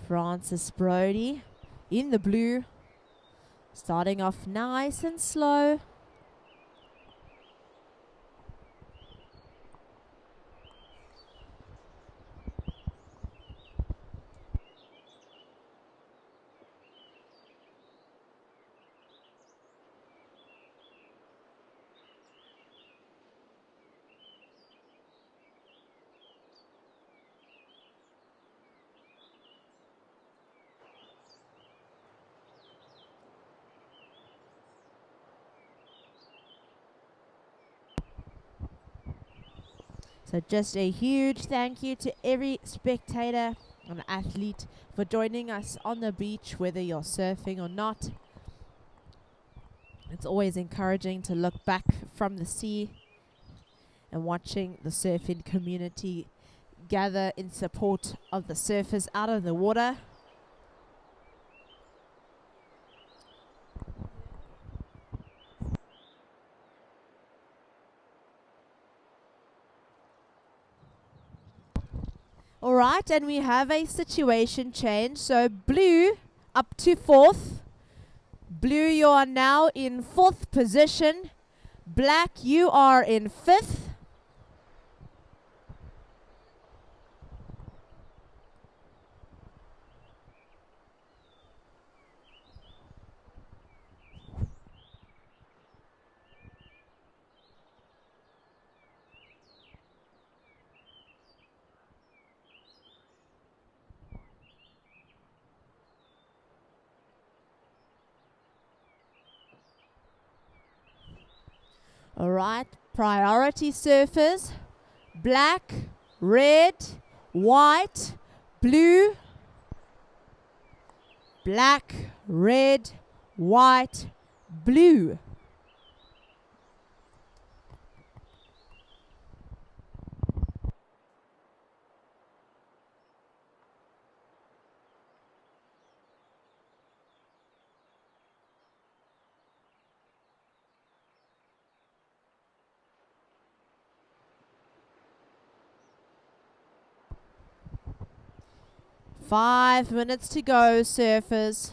Francis Brody in the blue. Starting off nice and slow. So just a huge thank you to every spectator and athlete for joining us on the beach, whether you're surfing or not. It's always encouraging to look back from the sea and watching the surfing community gather in support of the surfers out of the water. All right, and we have a situation change. So blue up to fourth. Blue, you are now in fourth position. Black, you are in fifth. All right, priority surfers, black, red, white, blue, black, red, white, blue. Five minutes to go, surfers.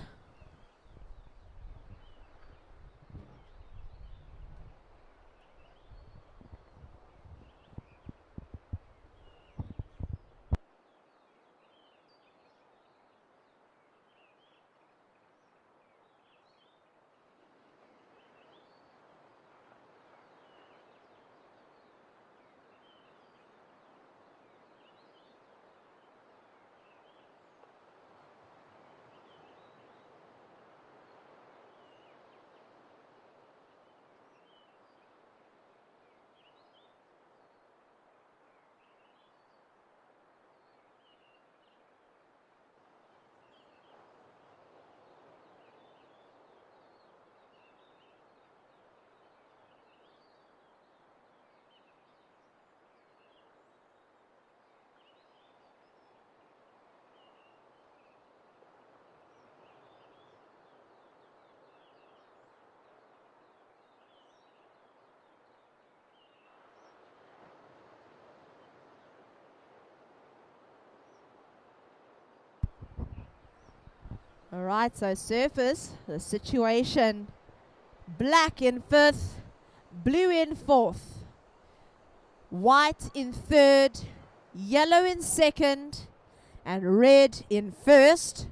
All right, so surfers, the situation. Black in 5th, blue in 4th, white in 3rd, yellow in 2nd, and red in 1st.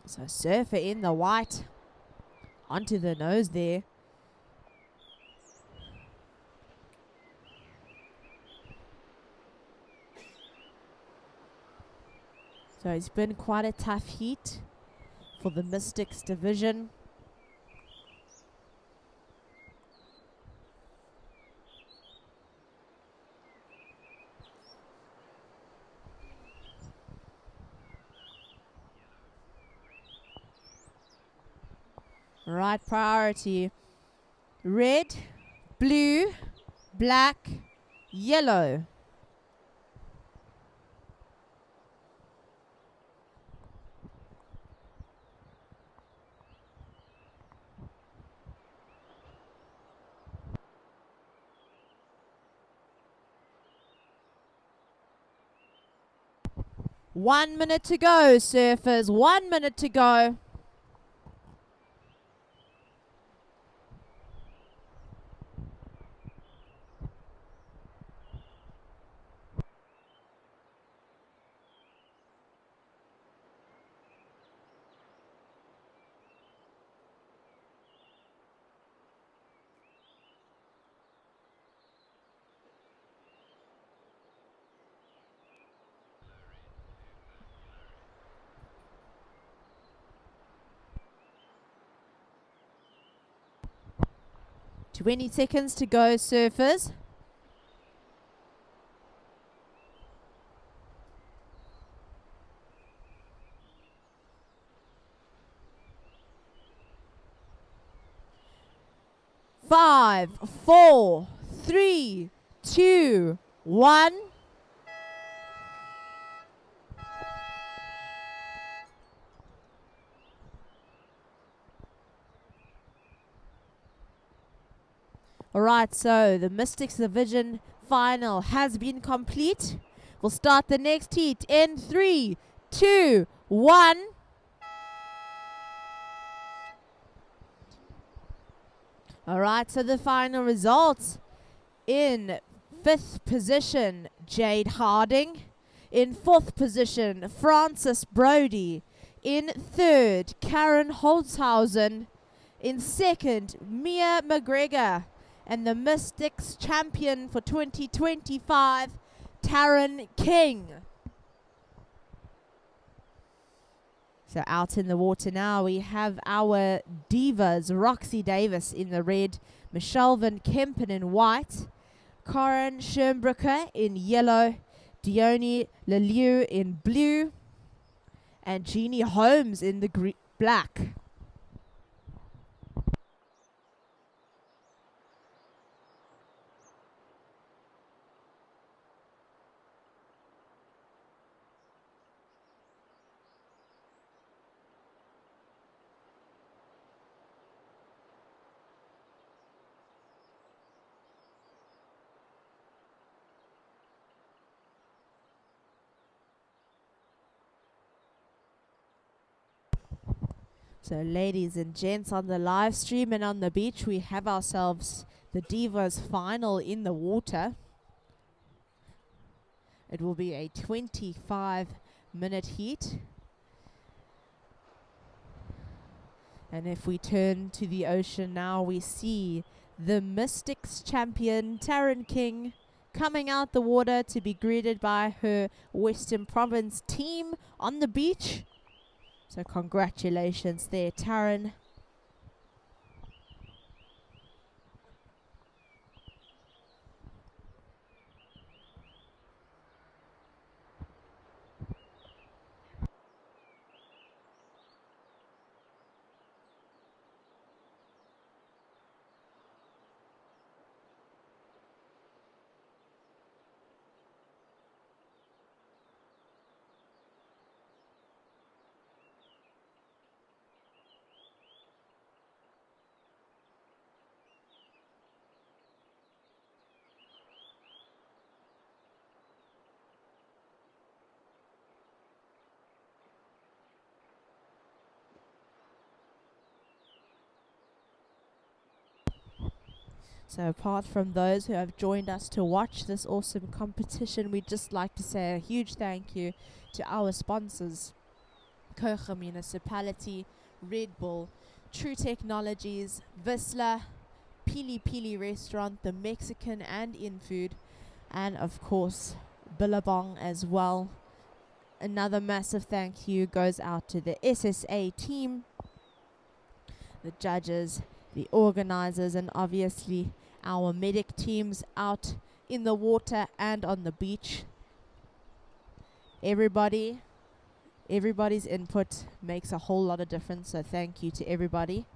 So surfer in the white, onto the nose there. So it's been quite a tough heat for the Mystics division. Right priority. Red, blue, black, yellow. One minute to go, surfers. 1 minute to go. Twenty seconds to go, surfers. Five, four, three, two, one. Alright, so the Mystics Division final has been complete. We'll start the next heat in 3, 2, 1. Alright, so the final results. In 5th position, Jade Harding. In 4th position, Frances Brody. In 3rd, Karen Holzhausen. In 2nd, Mia McGregor. And the Mystics champion for 2025, Taryn King. So out in the water now, we have our divas, Roxy Davis in the red, Michelle Van Kempen in white, Karen Schönbrücker in yellow, Dione Lelieu in blue, and Jeannie Holmes in the black. So ladies and gents, on the live stream and on the beach, we have ourselves the Divas final in the water. It will be a 25-minute heat. And if we turn to the ocean now, we see the Mystics champion, Taryn King, coming out the water to be greeted by her Western Province team on the beach. So congratulations there, Taryn. So apart from those who have joined us to watch this awesome competition, we'd just like to say a huge thank you to our sponsors, Kouga Municipality, Red Bull, True Technologies, VISSLA, PILI-PILI Restaurant, the Mexican and in food, and of course Billabong as well. Another massive thank you goes out to the SSA team, the judges, the organizers, and obviously our medic teams out in the water and on the beach. Everybody's input makes a whole lot of difference, so thank you to everybody.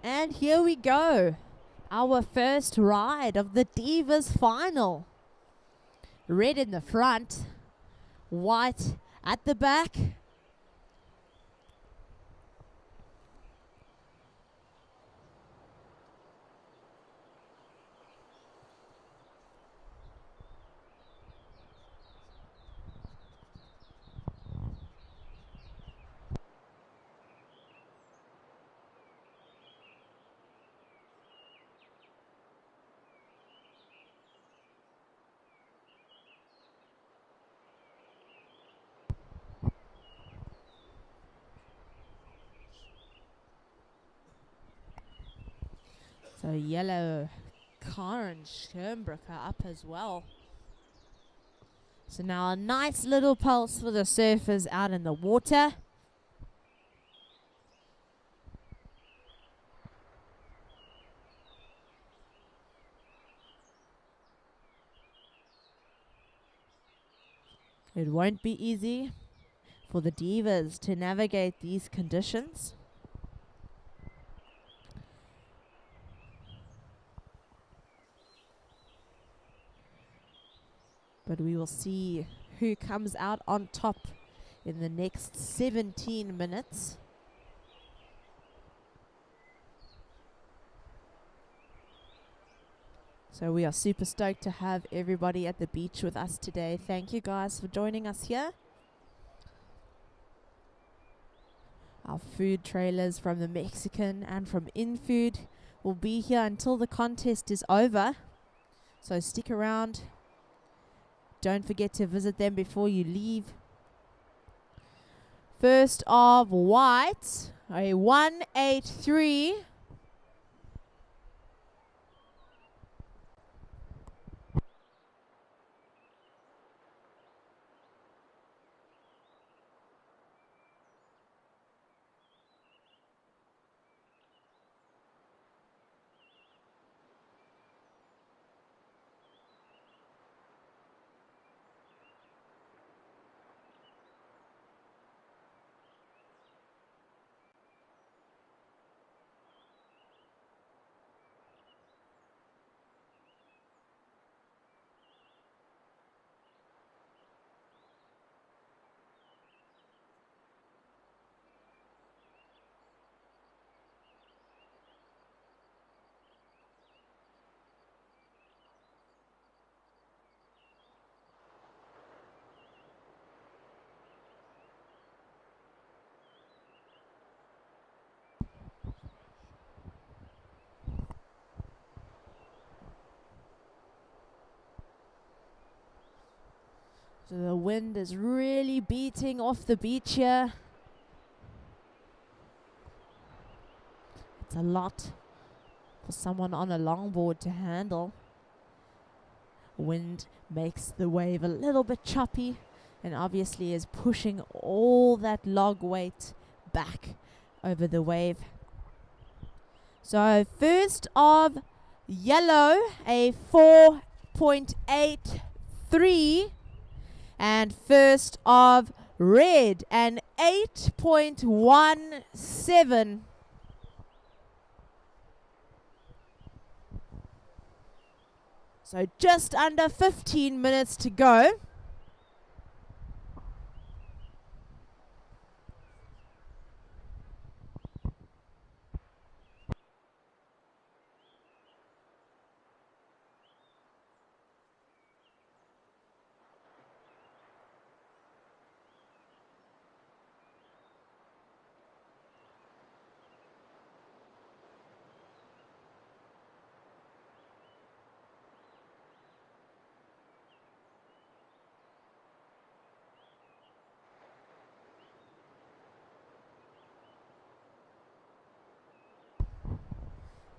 And here we go. Our first ride of the Divas final. Red in the front, white at the back. So yellow, Karen Schönbrücker up as well. So now a nice little pulse for the surfers out in the water. It won't be easy for the Divas to navigate these conditions. But we will see who comes out on top in the next 17 minutes. So we are super stoked to have everybody at the beach with us today. Thank you guys for joining us here. Our food trailers from the Mexican and from InFood will be here until the contest is over. So stick around. Don't forget to visit them before you leave. First of white, a 183. So the wind is really beating off the beach here. It's a lot for someone on a longboard to handle. Wind makes the wave a little bit choppy and obviously is pushing all that log weight back over the wave. So first of yellow, a 4.83. And first of red, an 8.17. So just under 15 minutes to go.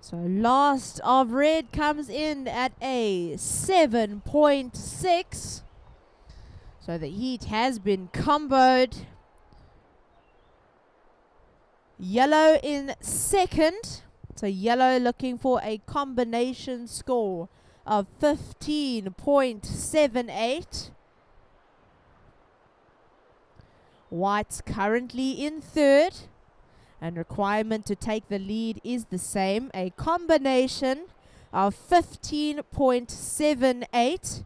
So last of red comes in at a 7.6. So the heat has been comboed. Yellow in second. So yellow looking for a combination score of 15.78. White's currently in third. And requirement to take the lead is the same, a combination of 15.78.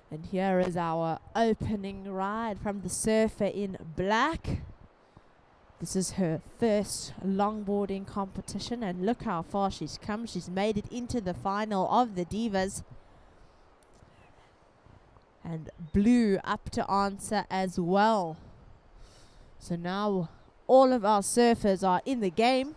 And here is our opening ride from the surfer in black. This is her first longboarding competition, and look how far she's come. She's made it into the final of the Divas. And blue up to answer as well. So now all of our surfers are in the game.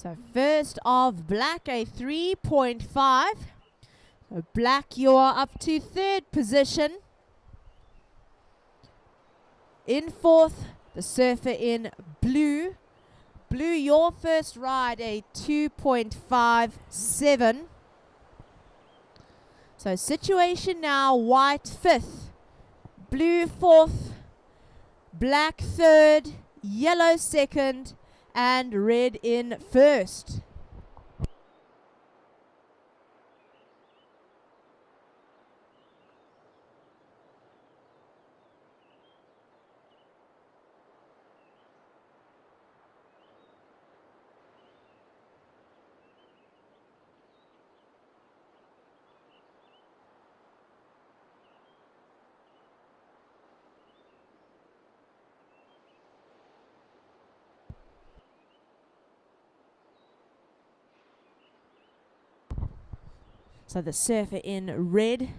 So first of black, a 3.5. So black, you are up to third position. In fourth, the surfer in blue. Blue, your first ride, a 2.57. So situation now, white fifth, blue fourth, black third, yellow second, and red in first. So the surfer in red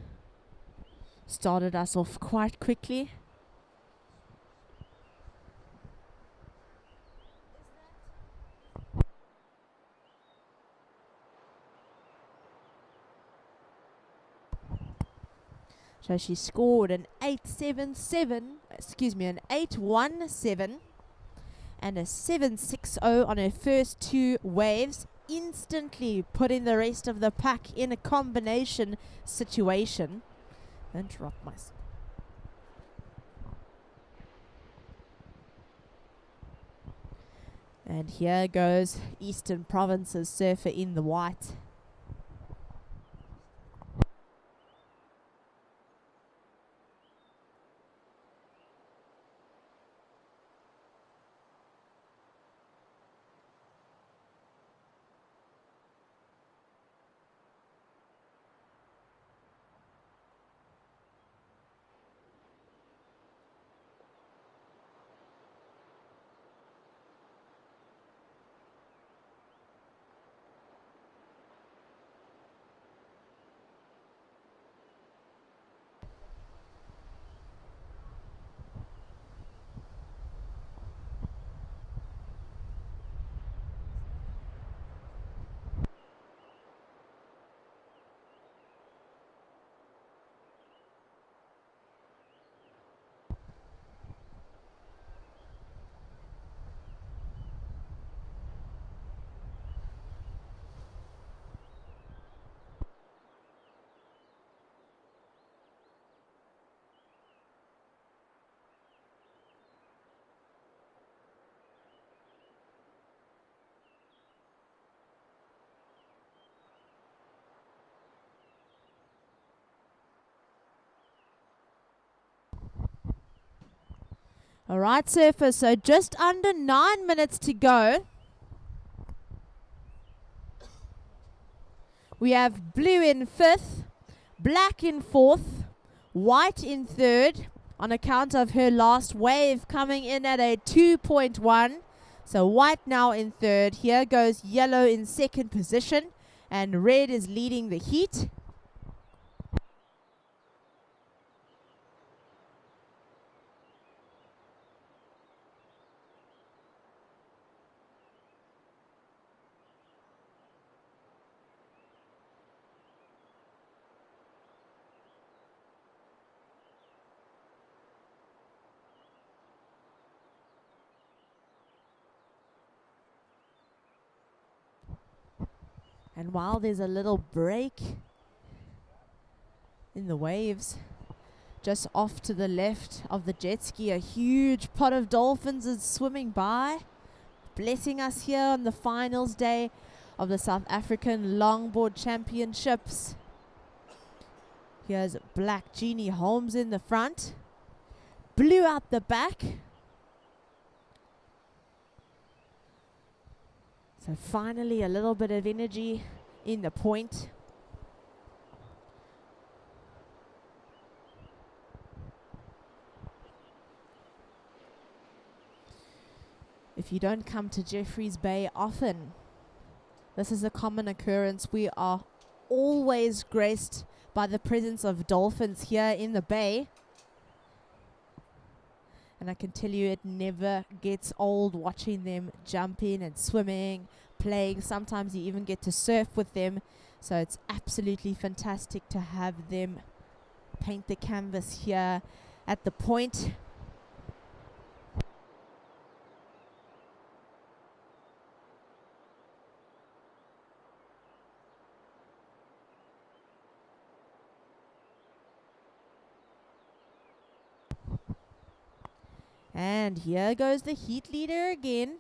started us off quite quickly. So she scored an 8.77, an 8.17 and a 7.60 on her first two waves, instantly putting the rest of the pack in a combination situation. Don't drop my... And here goes Eastern Province's surfer in the white. All right, surfers, so just under 9 minutes to go. We have blue in 5th, black in 4th, white in 3rd on account of her last wave coming in at a 2.1. So white now in 3rd. Here goes yellow in 2nd position, and red is leading the heat. And while there's a little break in the waves, just off to the left of the jet ski, a huge pot of dolphins is swimming by, blessing us here on the finals day of the South African Longboard Championships. Here's black Jeannie Holmes in the front, blue out the back. So finally a little bit of energy in the point. If you don't come to Jeffreys Bay often, this is a common occurrence. We are always graced by the presence of dolphins here in the bay. And I can tell you it never gets old watching them jumping and swimming, playing. Sometimes you even get to surf with them. So it's absolutely fantastic to have them paint the canvas here at the point. And here goes the heat leader again.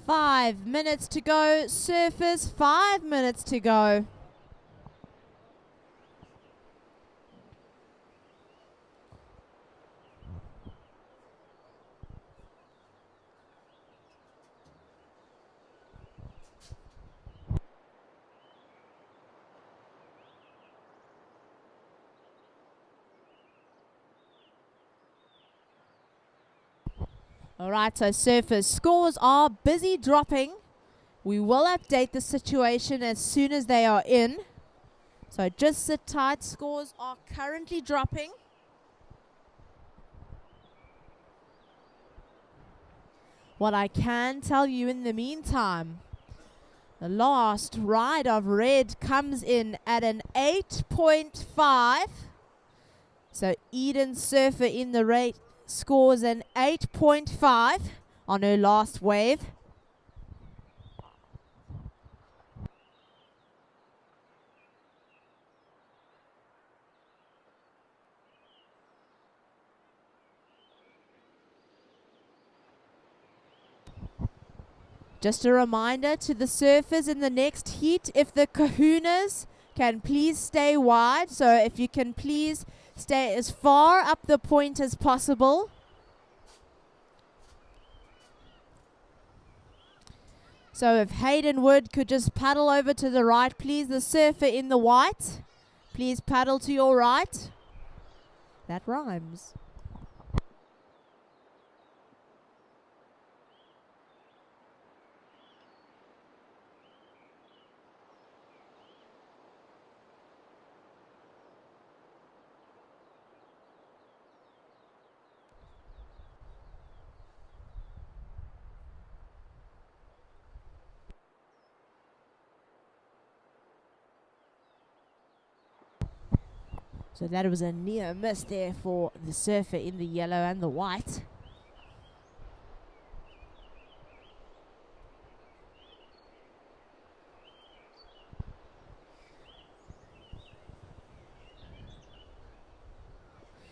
Five minutes to go. Surfers, 5 minutes to go. All right, so surfers, scores are busy dropping. We will update the situation as soon as they are in. So just sit tight. Scores are currently dropping. What I can tell you in the meantime, the last ride of red comes in at an 8.5. So Eden Surfer in the rate scores an 8.5 on her last wave. Just a reminder to the surfers in the next heat, if the kahunas can please stay wide. So if you can please stay as far up the point as possible. So if Hayden Wood could just paddle over to the right, please. The surfer in the white, please paddle to your right. That rhymes. So that was a near miss there for the surfer in the yellow and the white.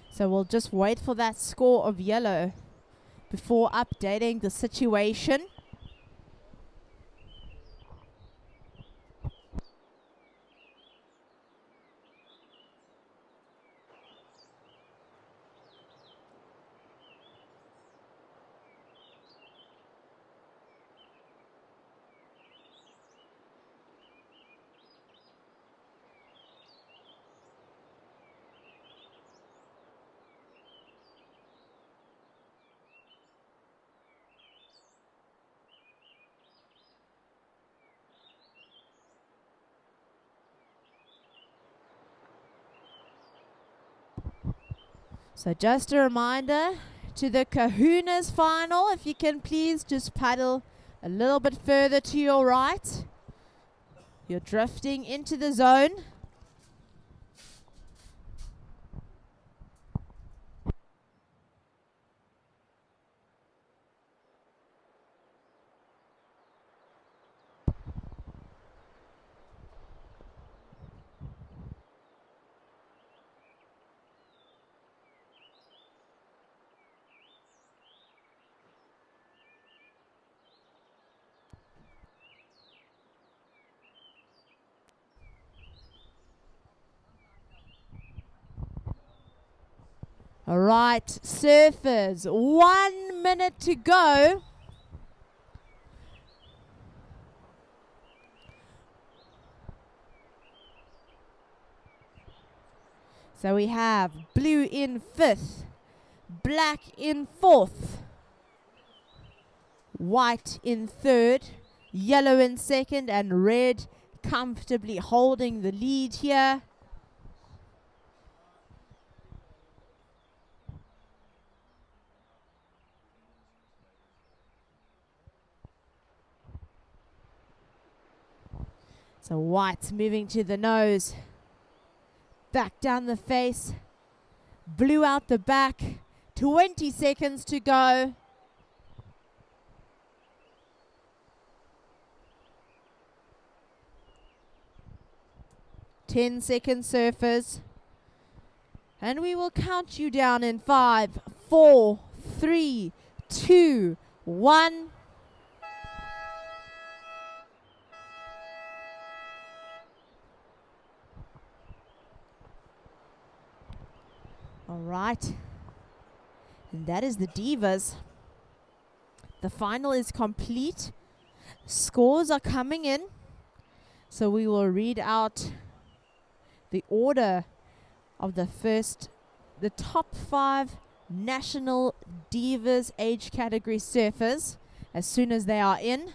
So we'll just wait for that score of yellow before updating the situation. So just a reminder to the Kahunas final, if you can please just paddle a little bit further to your right. You're drifting into the zone. All right, surfers, 1 minute to go. So we have blue in 5th, black in 4th, white in 3rd, yellow in 2nd, and red comfortably holding the lead here. So white moving to the nose, back down the face, blue out the back, 20 seconds to go. Ten seconds, surfers. And we will count you down in 5, 4, 3, 2, 1. All right, and that is the Divas. The final is complete. Scores are coming in, so we will read out the order of the top 5 national Divas age category surfers as soon as they are in.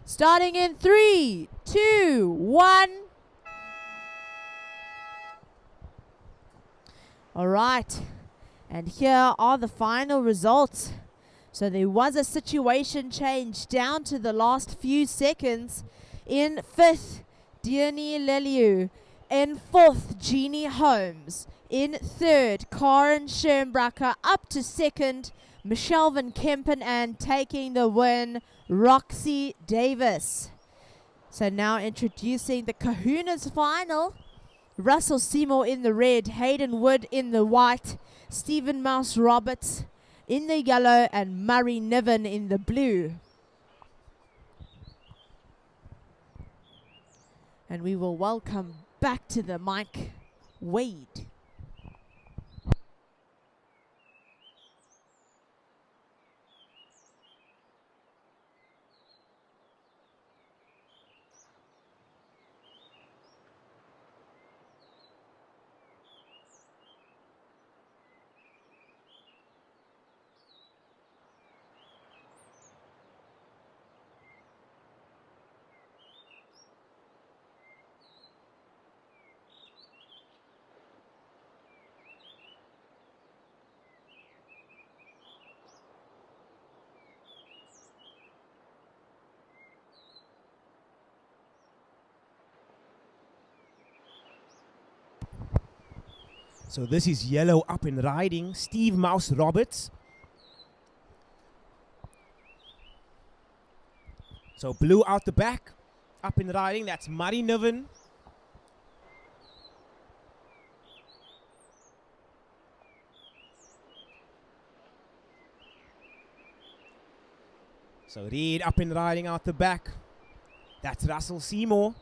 Starting in 3, 2, 1. All right, and here are the final results. So there was a situation change down to the last few seconds. In 5th, Diony Leliu. In fourth, Jeannie Holmes. In third, Karen Schönbracker. Up to second, Michelle Van Kempen. And taking the win, Roxy Davis. So now introducing the Kahuna's final. Russell Seymour in the red, Hayden Wood in the white, Stephen Mouse Roberts in the yellow, and Murray Niven in the blue. And we will welcome back to the mic, Wade. So this is yellow up and riding, Steve Mouse Roberts. So blue out the back, up and riding, that's Murray Niven. So red up and riding out the back, that's Russell Seymour.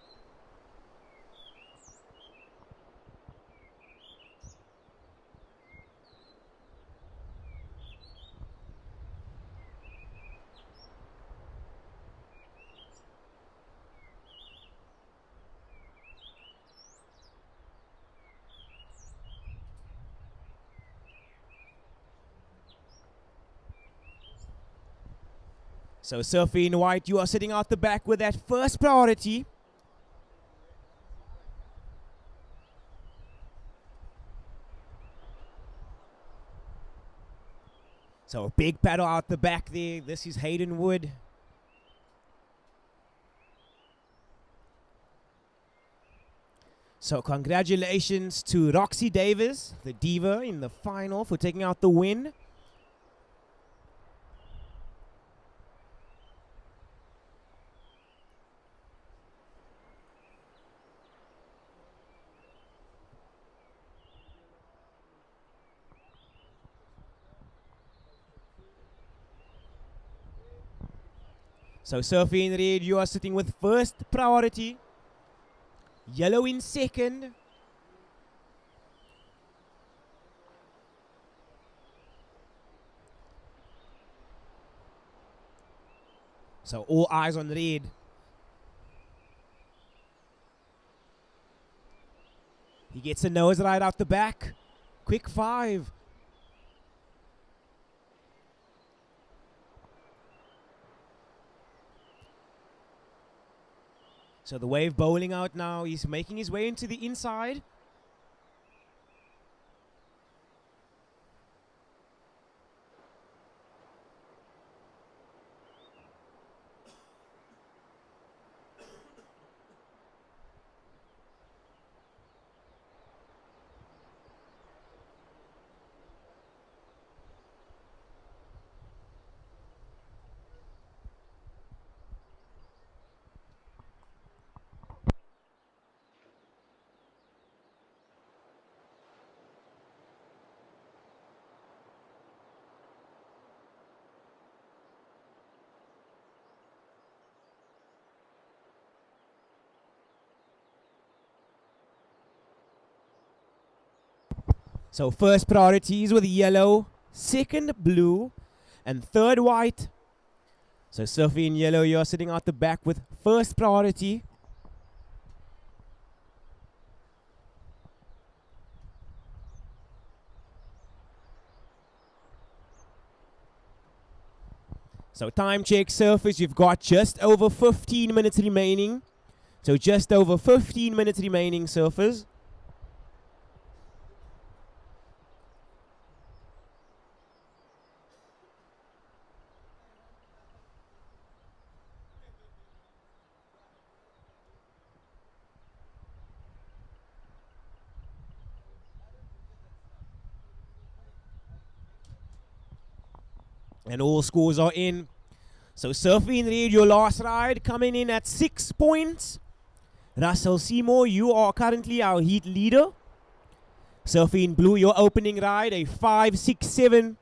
So Surfing in white, you are sitting out the back with that first priority. So a big paddle out the back there. This is Hayden Wood. So congratulations to Roxy Davis, the diva in the final, for taking out the win. So Surfing in red, you are sitting with first priority. Yellow in second. So all eyes on red. He gets a nose right out the back. Quick five. So the wave bowling out now. He's making his way into the inside. So first priorities with yellow, second blue, and third white. So Surfing in yellow, you're sitting out the back with first priority. So time check, surfers, you've got just over 15 minutes remaining. So just over 15 minutes remaining, surfers. And all scores are in. So Surfing Red, your last ride, coming in at 6 points. Russell Seymour, you are currently our heat leader. Surfing Blue, your opening ride, a 5.67.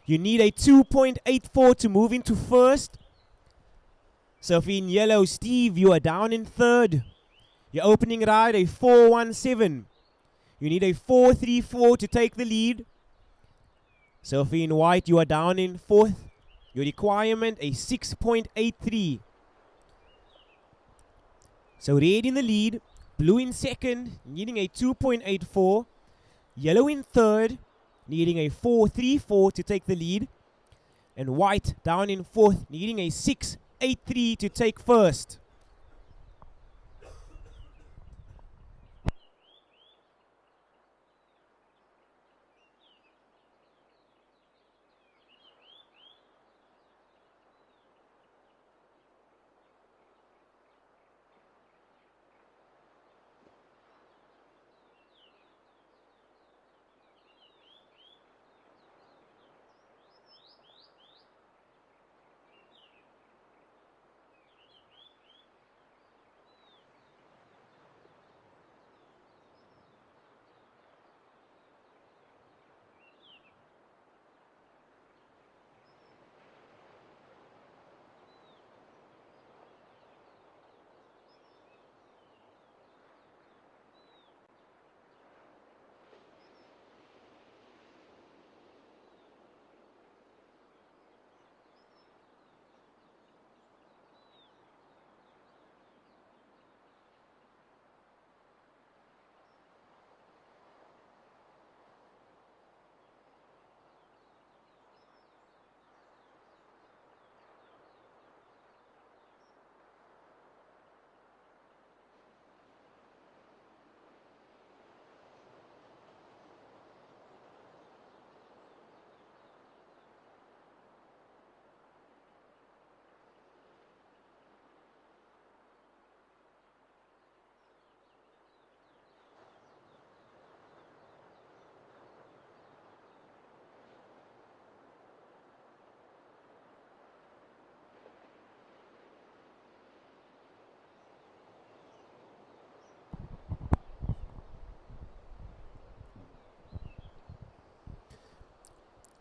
You need a 2.84 to move into first. Surfing Yellow, Steve, you are down in third. Your opening ride, a 4.17. You need a 4.34 to take the lead. Surfing White, you are down in fourth. Your requirement, a 6.83. So Red in the lead, Blue in second, needing a 2.84. Yellow in third, needing a 4.34 to take the lead. And White down in fourth, needing a 6.83 to take first.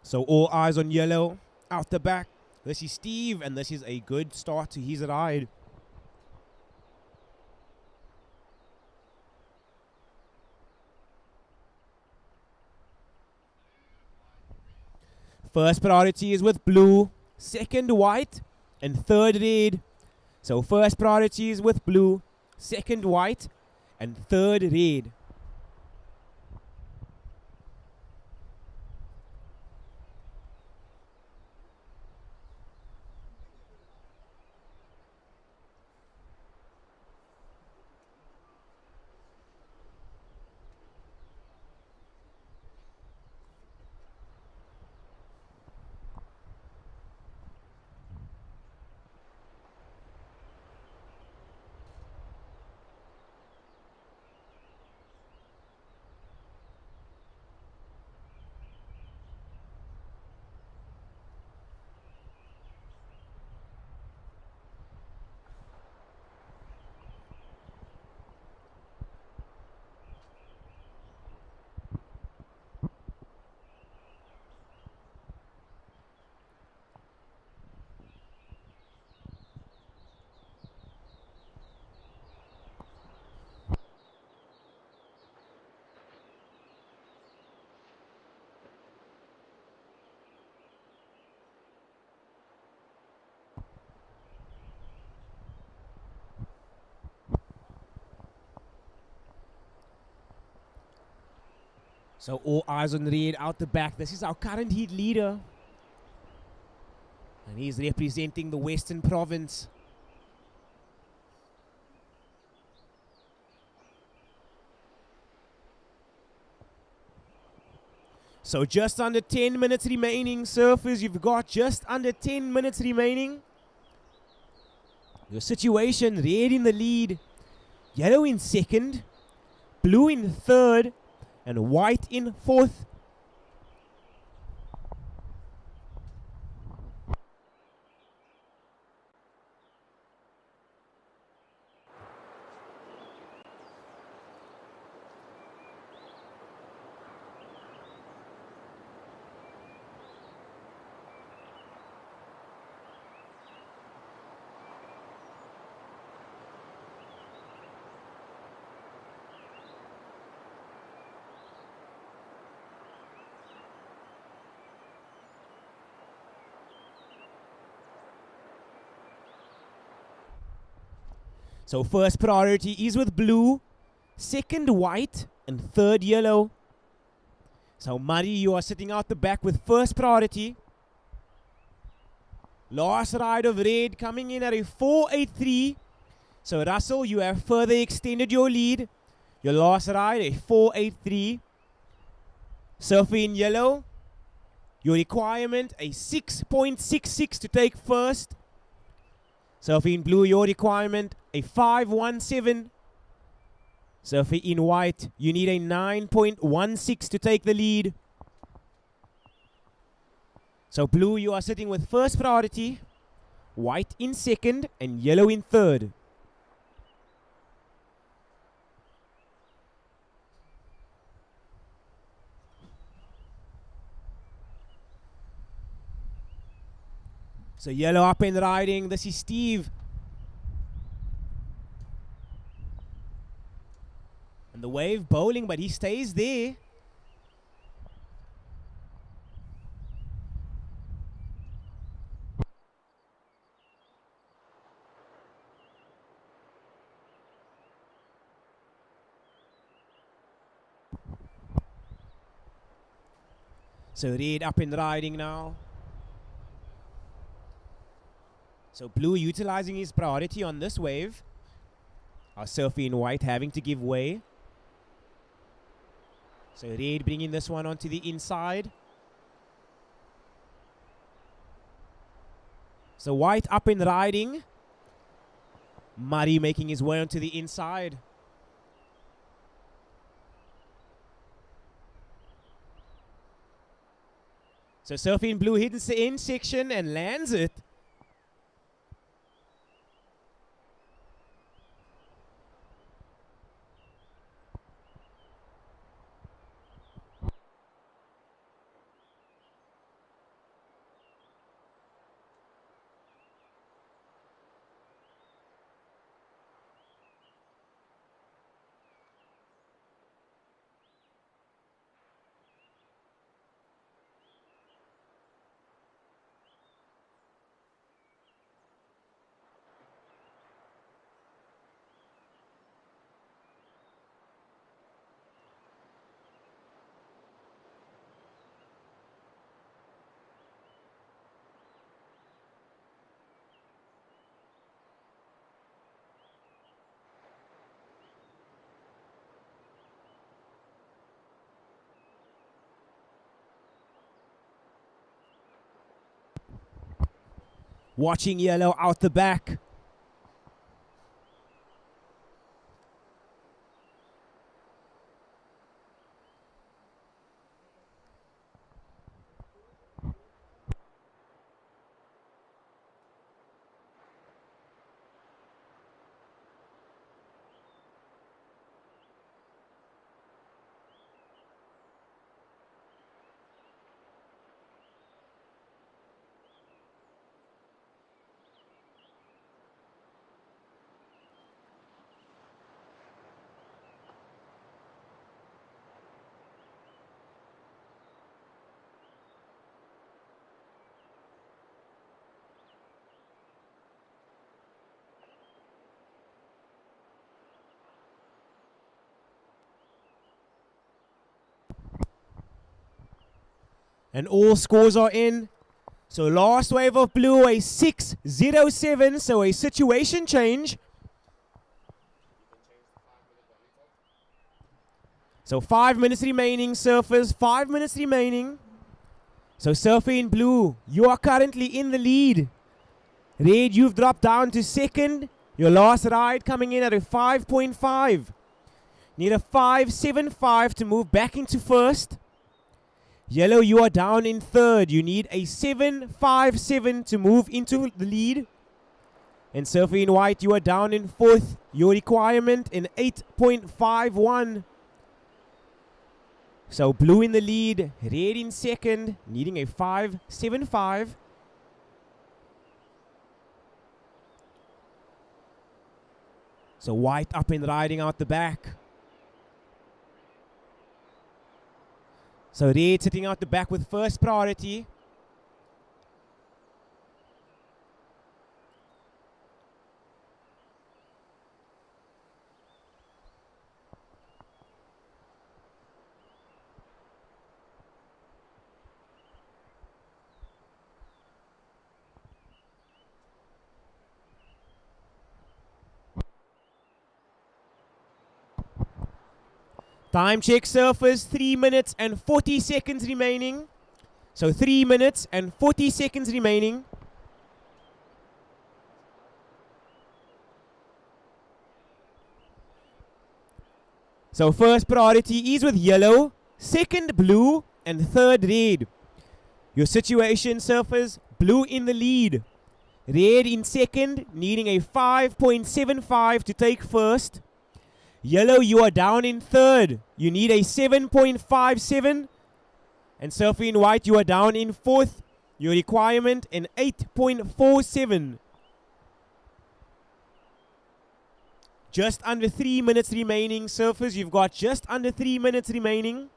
So all eyes on Yellow. Out the back, this is Steve, and this is a good start to his ride. First priority is with Blue, second White, and third Red. So first priority is with Blue, second White, and third Red. So all eyes on Red out the back. This is our current heat leader. And he's representing the Western Province. So just under 10 minutes remaining, surfers. You've got just under 10 minutes remaining. Your situation, Red in the lead. Yellow in second. Blue in third. And White in fourth. So first priority is with blue, second white, and third yellow. So Murray, you are sitting out the back with first priority. Last ride of red coming in at a 4.83. So Russell, you have further extended your lead. Your last ride, a 4.83. Surfing in yellow, your requirement, a 6.66 to take first. Surfing in blue, your requirement, a 5.17. Surfing in white, you need a 9.16 to take the lead. So blue, you are sitting with first priority, white in second, and yellow in third. So yellow up and riding. This is Steve. And the wave bowling, but he stays there. So red up and riding now. So blue utilizing his priority on this wave. Our surfer in white having to give way. So red bringing this one onto the inside. So white up and riding. Murray making his way onto the inside. So surfing blue hits the end section and lands it. Watching yellow out the back. And all scores are in. So last wave of blue, a 6.07. So a situation change. So 5 minutes remaining, surfers. 5 minutes remaining. So surfer in blue, you are currently in the lead. Red, you've dropped down to second. Your last ride coming in at a 5.5. Need a 5.75 to move back into first. Yellow, you are down in third. You need a 7.57 to move into the lead. And surfer in white, you are down in fourth. Your requirement in 8.51. So blue in the lead, red in second, needing a 5.75. So white up and riding out the back. So red sitting out the back with first priority. Time check, surfers, 3 minutes and 40 seconds remaining. So 3 minutes and 40 seconds remaining. So first priority is with yellow, second blue, and third red. Your situation, surfers, blue in the lead. Red in second, needing a 5.75 to take first. Yellow, you are down in third. You need a 7.57. And surfer in white, you are down in fourth. Your requirement, an 8.47. Just under 3 minutes remaining. Surfers, you've got just under 3 minutes remaining.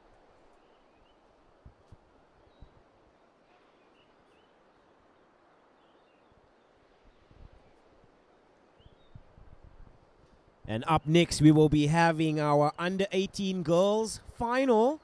And up next, we will be having our under 18 girls final.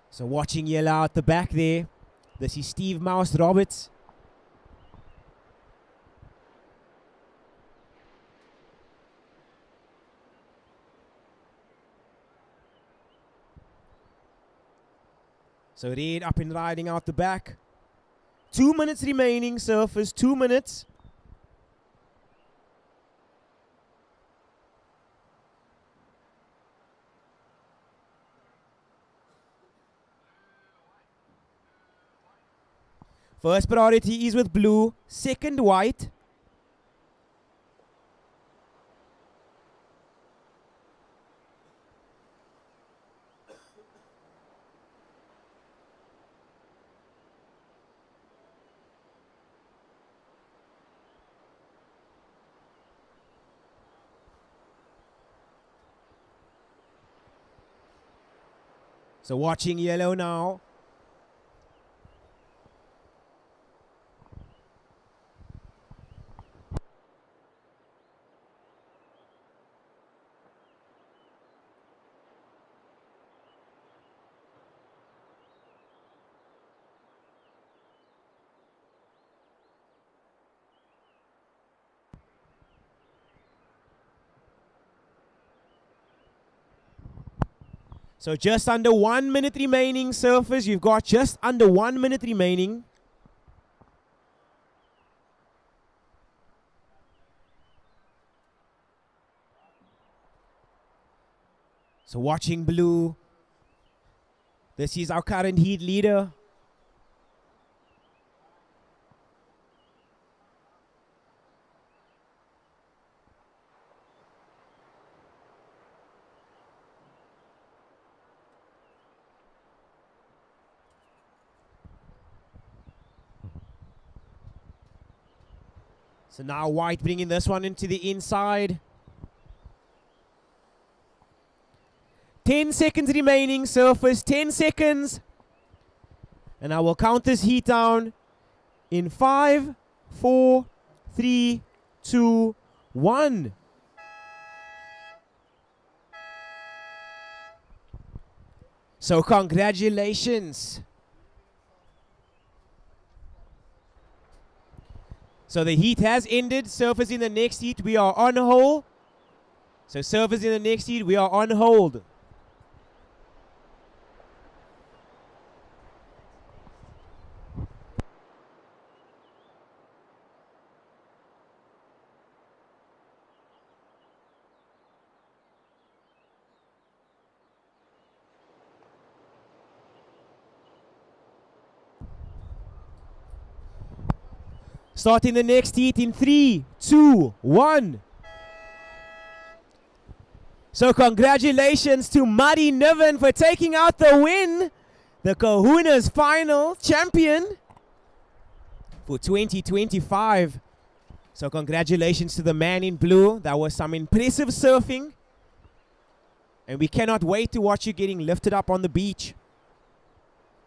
So watching yellow out the back there, this is Steve Mouse Roberts. So red up and riding out the back. 2 minutes remaining, surfers, 2 minutes. First priority is with blue, second white. So watching yellow now. So just under 1 minute remaining, surfers. You've got just under 1 minute remaining. So watching blue. This is our current heat leader. So now white bringing this one into the inside. 10 seconds remaining, surfers, 10 seconds. And I will count this heat down in 5, 4, 3, 2, 1. So congratulations. So the heat has ended. Surfers in the next heat, we are on hold. So surfers in the next heat, we are on hold. Starting the next heat in 3, 2, 1. So congratulations to Muddy Niven for taking out the win. The Kahuna's final champion for 2025. So congratulations to the man in blue. That was some impressive surfing. And we cannot wait to watch you getting lifted up on the beach.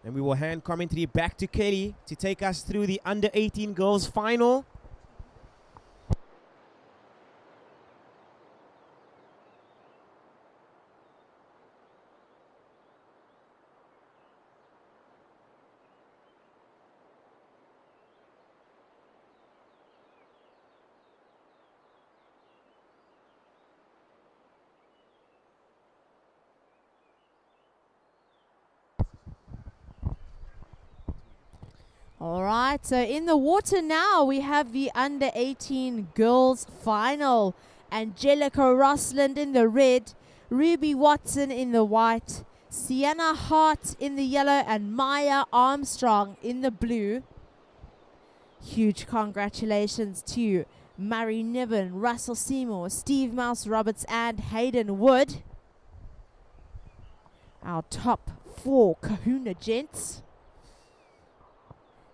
And we will hand commentary back to Kelly to take us through the under 18 girls final. All right, so in the water now, we have the under 18 girls final. Angelica Rosland in the red, Ruby Watson in the white, Sienna Hart in the yellow, and Maya Armstrong in the blue. Huge congratulations to Murray Niven, Russell Seymour, Steve Mouse Roberts, and Hayden Wood. Our top 4 Kahuna gents.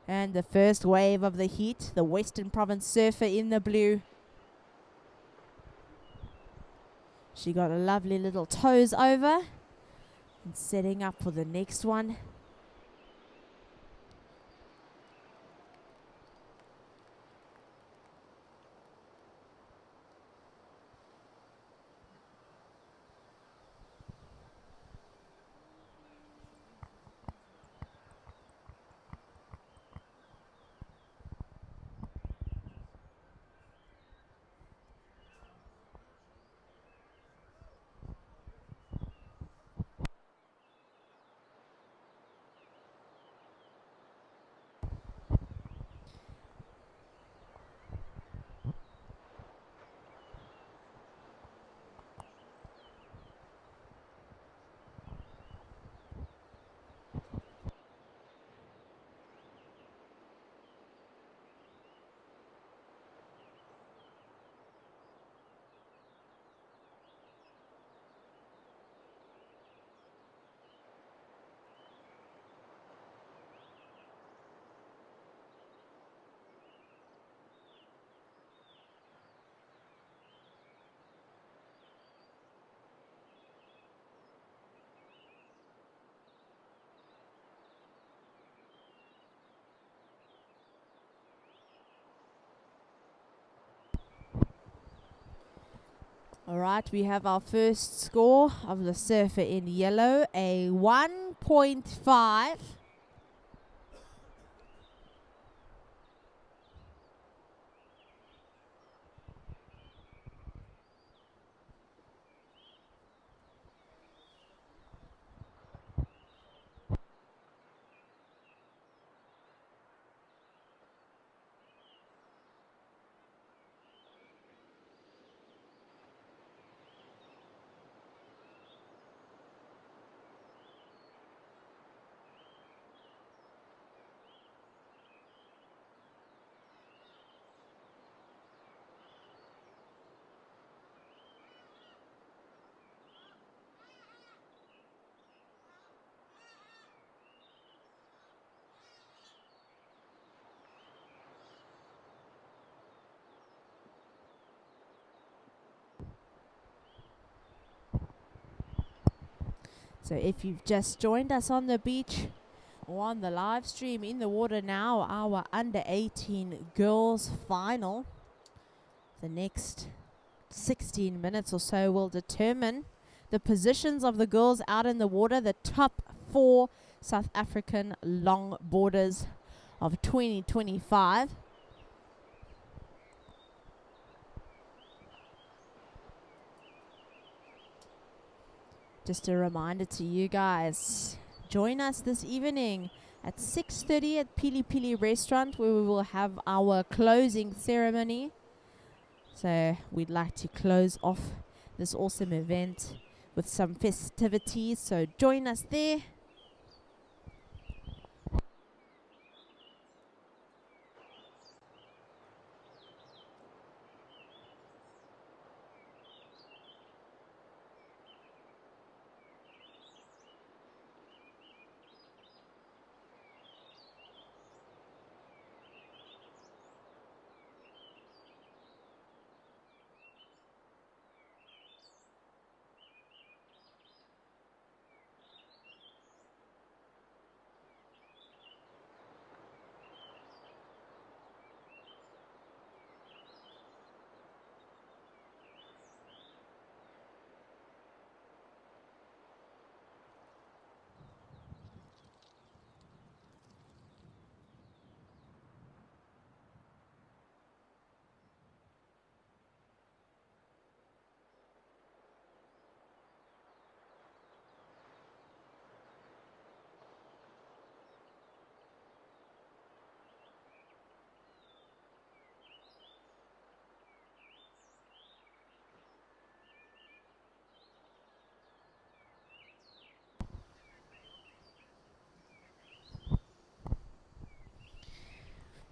And the first wave of the heat, the Western Province surfer in the blue. She got a lovely little toes over and setting up for the next one. All right, we have our first score of the surfer in yellow, a 1.5. So if you've just joined us on the beach or on the live stream, in the water now, our under 18 girls final. The next 16 minutes or so will determine the positions of the girls out in the water, the top 4 South African longboarders of 2025. Just a reminder to you guys, join us this evening at 6:30 at PILI-PILI restaurant, where we will have our closing ceremony. So we'd like to close off this awesome event with some festivities, so join us there.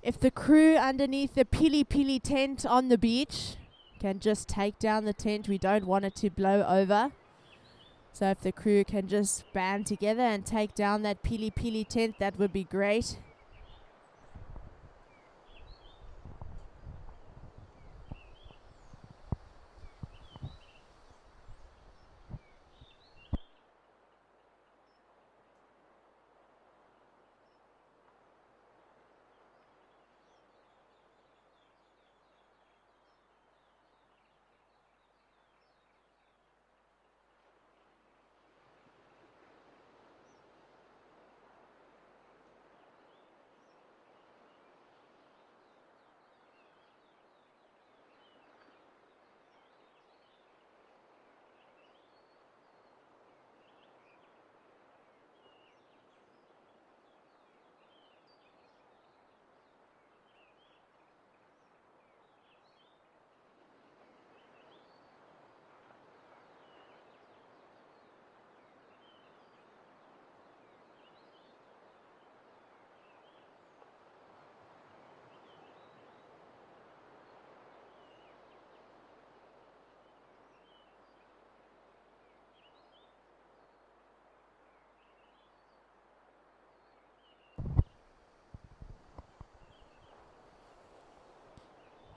If the crew underneath the PILI-PILI tent on the beach can just take down the tent, we don't want it to blow over. So if the crew can just band together and take down that PILI-PILI tent, that would be great.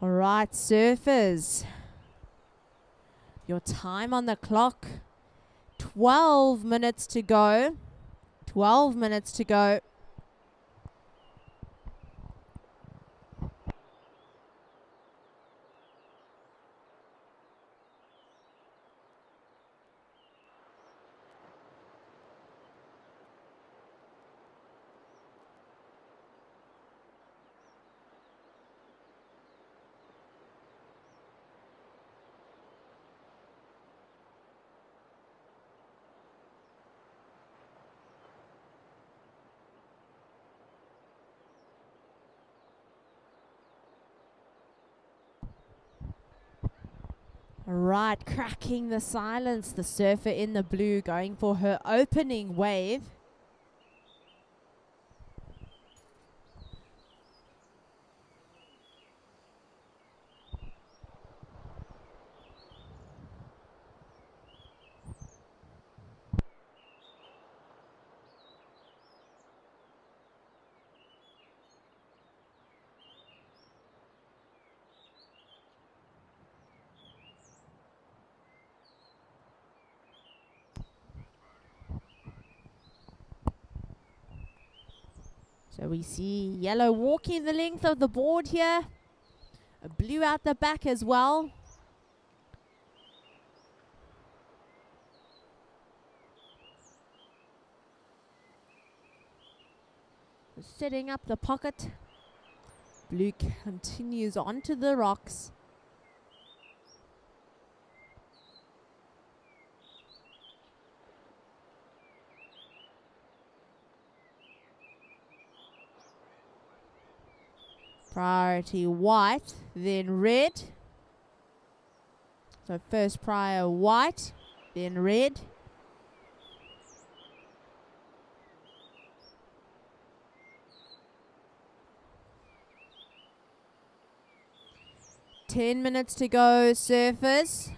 All right, surfers. Your time on the clock. 12 minutes to go. 12 minutes to go. Right, cracking the silence. The surfer in the blue going for her opening wave. So we see yellow walking the length of the board here. A blue out the back as well. Setting up the pocket. Blue continues onto the rocks. Priority white, then red. So first prior white, then red. Ten minutes to go, surfers.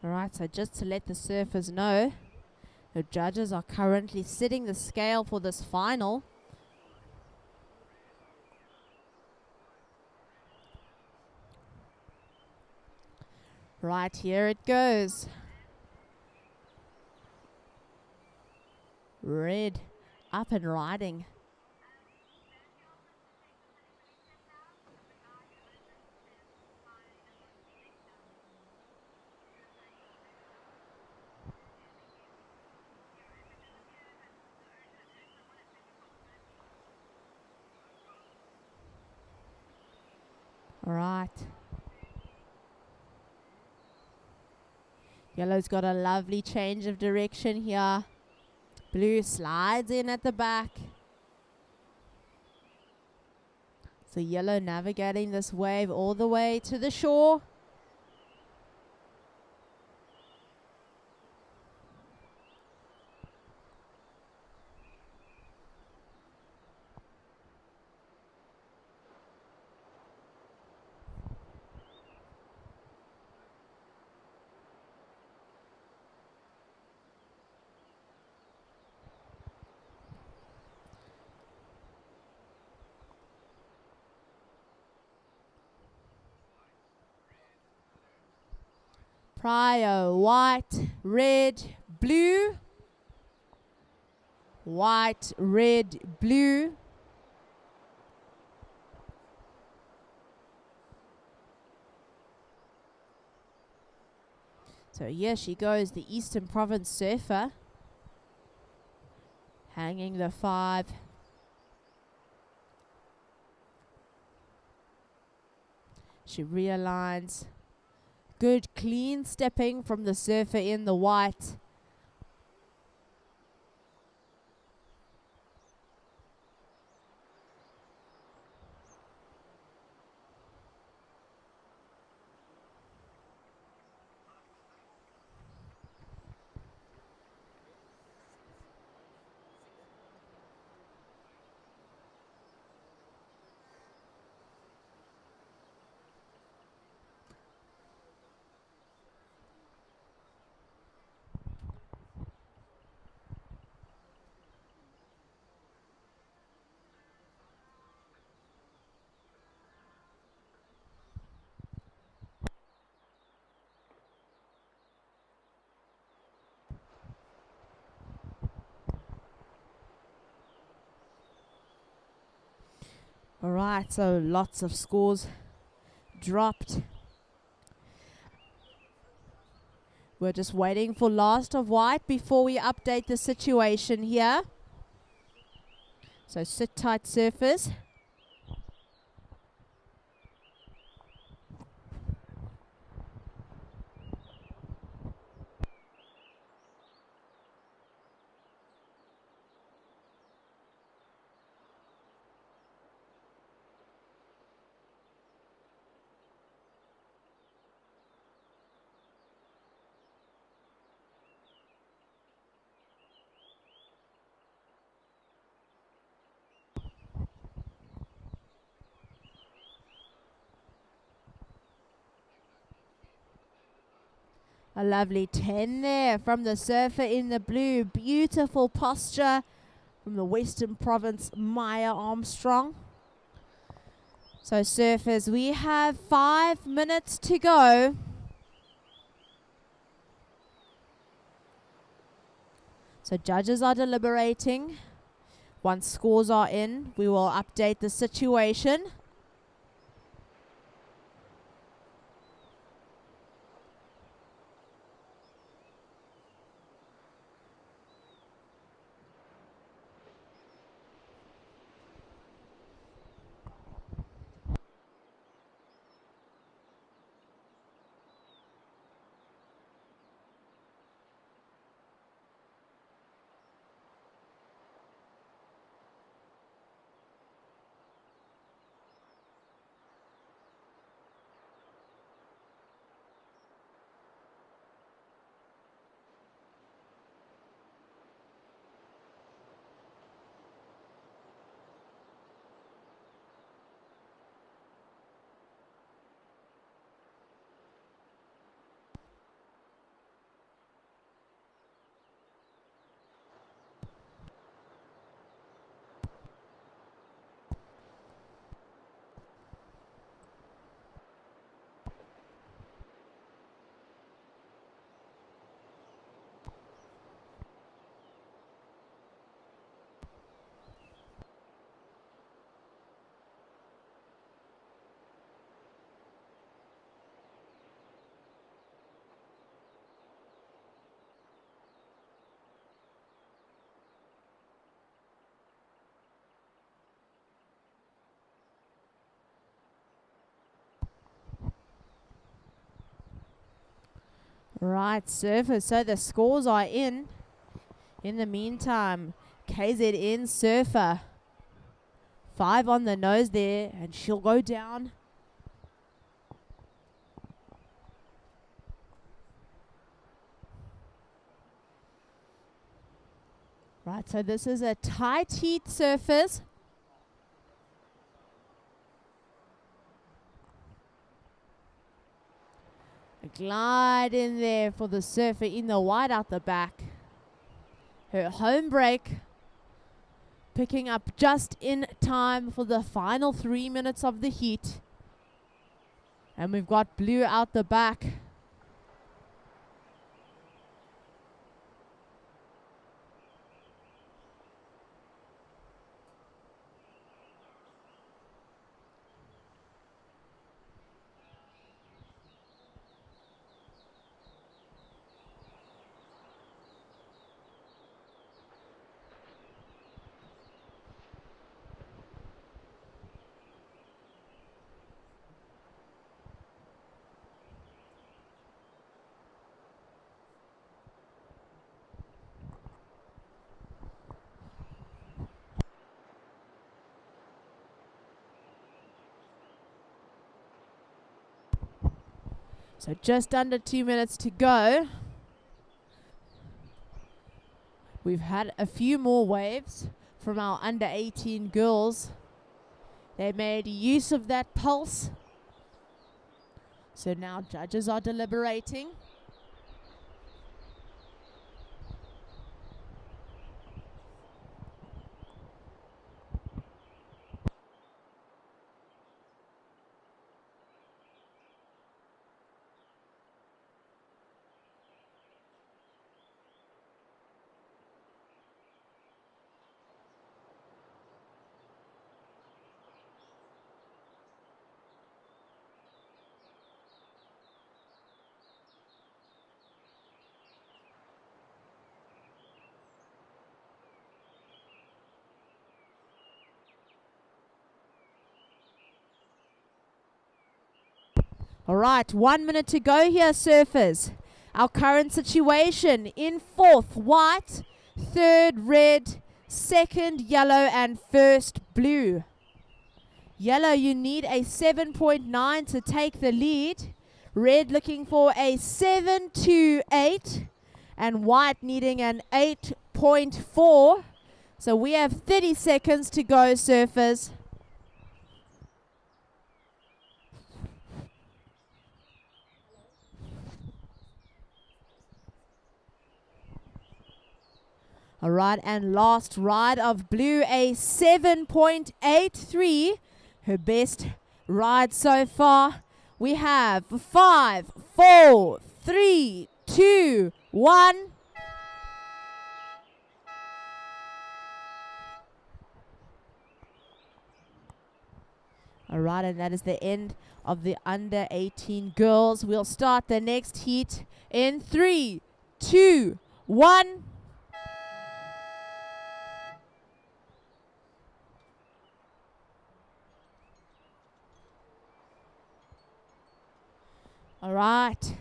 Alright, so just to let the surfers know, the judges are currently setting the scale for this final. Right, here it goes. Red up and riding. All right. Yellow's got a lovely change of direction here. Blue slides in at the back. So yellow navigating this wave all the way to the shore. Prior, white, red, blue. White, red, blue. So here she goes, the Eastern Province surfer. Hanging the 5. She realigns. Good clean stepping from the surfer in the white. All right, so lots of scores dropped. We're just waiting for last of white before we update the situation here. So sit tight, surfers. A lovely 10 there from the surfer in the blue. Beautiful posture from the Western Province, Maya Armstrong. So surfers, we have 5 minutes to go. So judges are deliberating. Once scores are in, we will update the situation. Right, surfers. So the scores are in. In the meantime, KZN surfer. 5 on the nose there, and she'll go down. Right, so this is a tight heat, surfers. A glide in there for the surfer in the white out the back. Her home break picking up just in time for the final 3 minutes of the heat. And we've got blue out the back. So just under 2 minutes to go. We've had a few more waves from our under 18 girls. They made use of that pulse. So now judges are deliberating. All right, 1 minute to go here, surfers. Our current situation: in fourth, white; third, red; second, yellow; and first, blue. Yellow, you need a 7.9 to take the lead. Red looking for a 7.28, and white needing an 8.4. So we have 30 seconds to go, surfers. All right, and last ride of blue, a 7.83. Her best ride so far. We have 5, 4, 3, 2, 1. All right, and that is the end of the under 18 girls. We'll start the next heat in 3, 2, 1. All right,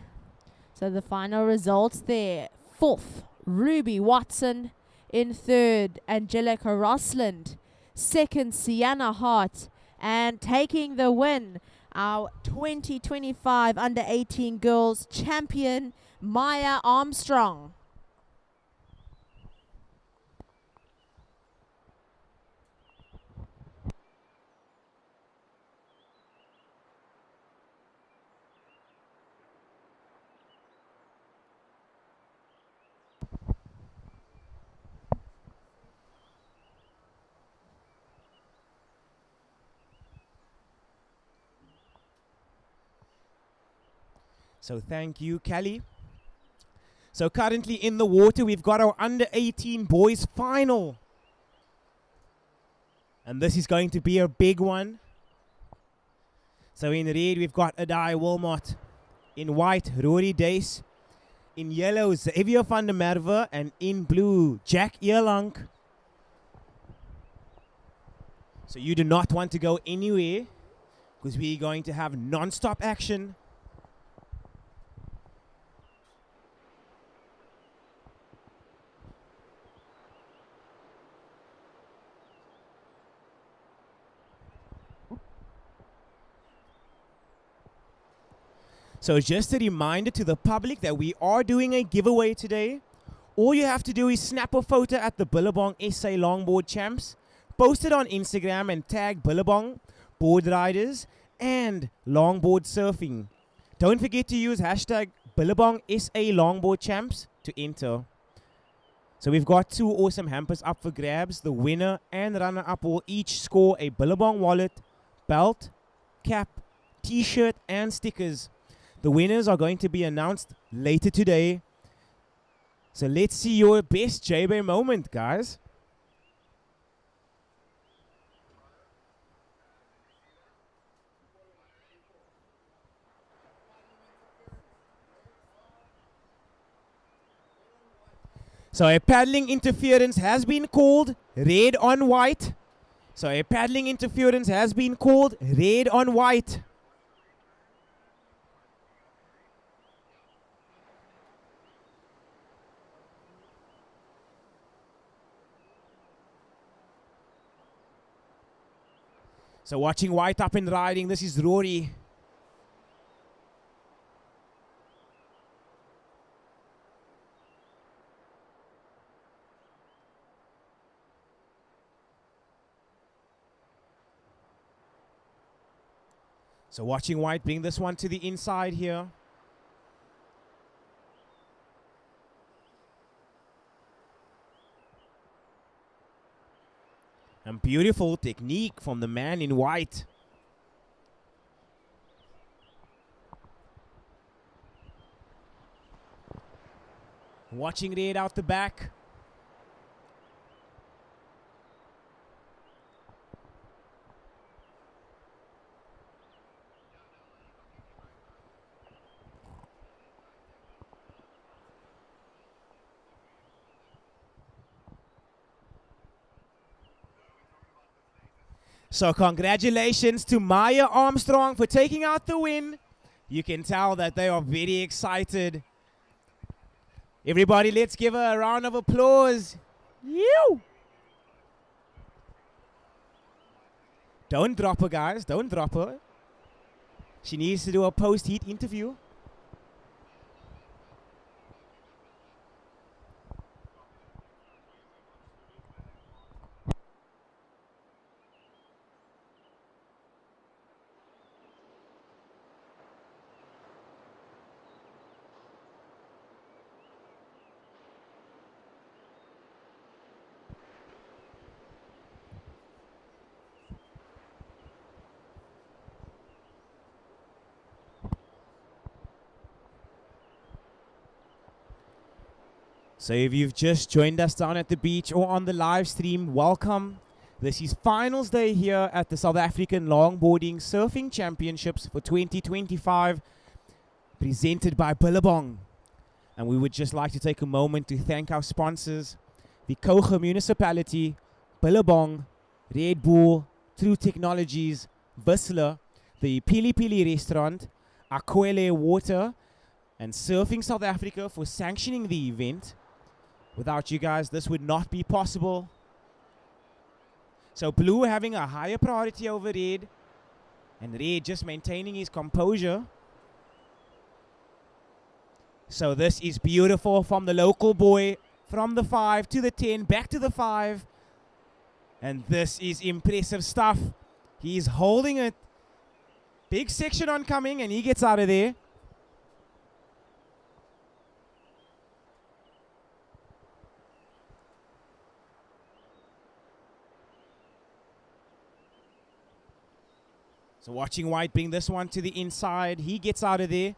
so the final results there. Fourth, Ruby Watson. In third, Angelica Rosland. Second, Sienna Hart. And taking the win, our 2025 under 18 girls champion, Maya Armstrong. So thank you, Kelly. So currently in the water, we've got our under 18 boys final. And this is going to be a big one. So in red, we've got Adai Wilmot. In white, Rory Dace. In yellow, Xavier van der Merwe. And in blue, Jack Eerlank. So you do not want to go anywhere, because we're going to have non-stop action. So just a reminder to the public that we are doing a giveaway today. All you have to do is snap a photo at the Billabong SA Longboard Champs, post it on Instagram and tag Billabong, Board Riders and Longboard Surfing. Don't forget to use hashtag Billabong SA Longboard Champs to enter. So we've got 2 awesome hampers up for grabs. The winner and runner-up will each score a Billabong wallet, belt, cap, t-shirt and stickers. The winners are going to be announced later today. So let's see your best J-Bay moment, guys. So a paddling interference has been called, red on white. So a paddling interference has been called, red on white. So watching white up and riding, this is Rory. So watching white bring this one to the inside here. And beautiful technique from the man in white. Watching red out the back. So congratulations to Maya Armstrong for taking out the win. You can tell that they are very excited. Everybody, let's give her a round of applause. You. Don't drop her, guys. Don't drop her. She needs to do a post-heat interview. So if you've just joined us down at the beach or on the live stream, welcome. This is finals day here at the South African Longboarding Surfing Championships for 2025, presented by Billabong. And we would just like to take a moment to thank our sponsors, the Kouga Municipality, Billabong, Red Bull, True Technologies, VISSLA, the PILI-PILI restaurant, Akwele Water, and Surfing South Africa for sanctioning the event. Without you guys, this would not be possible. So blue having a higher priority over red, and red just maintaining his composure. So this is beautiful from the local boy, from the 5 to the 10, back to the 5. And this is impressive stuff. He's holding it. Big section oncoming, and he gets out of there. So watching white bring this one to the inside. He gets out of there.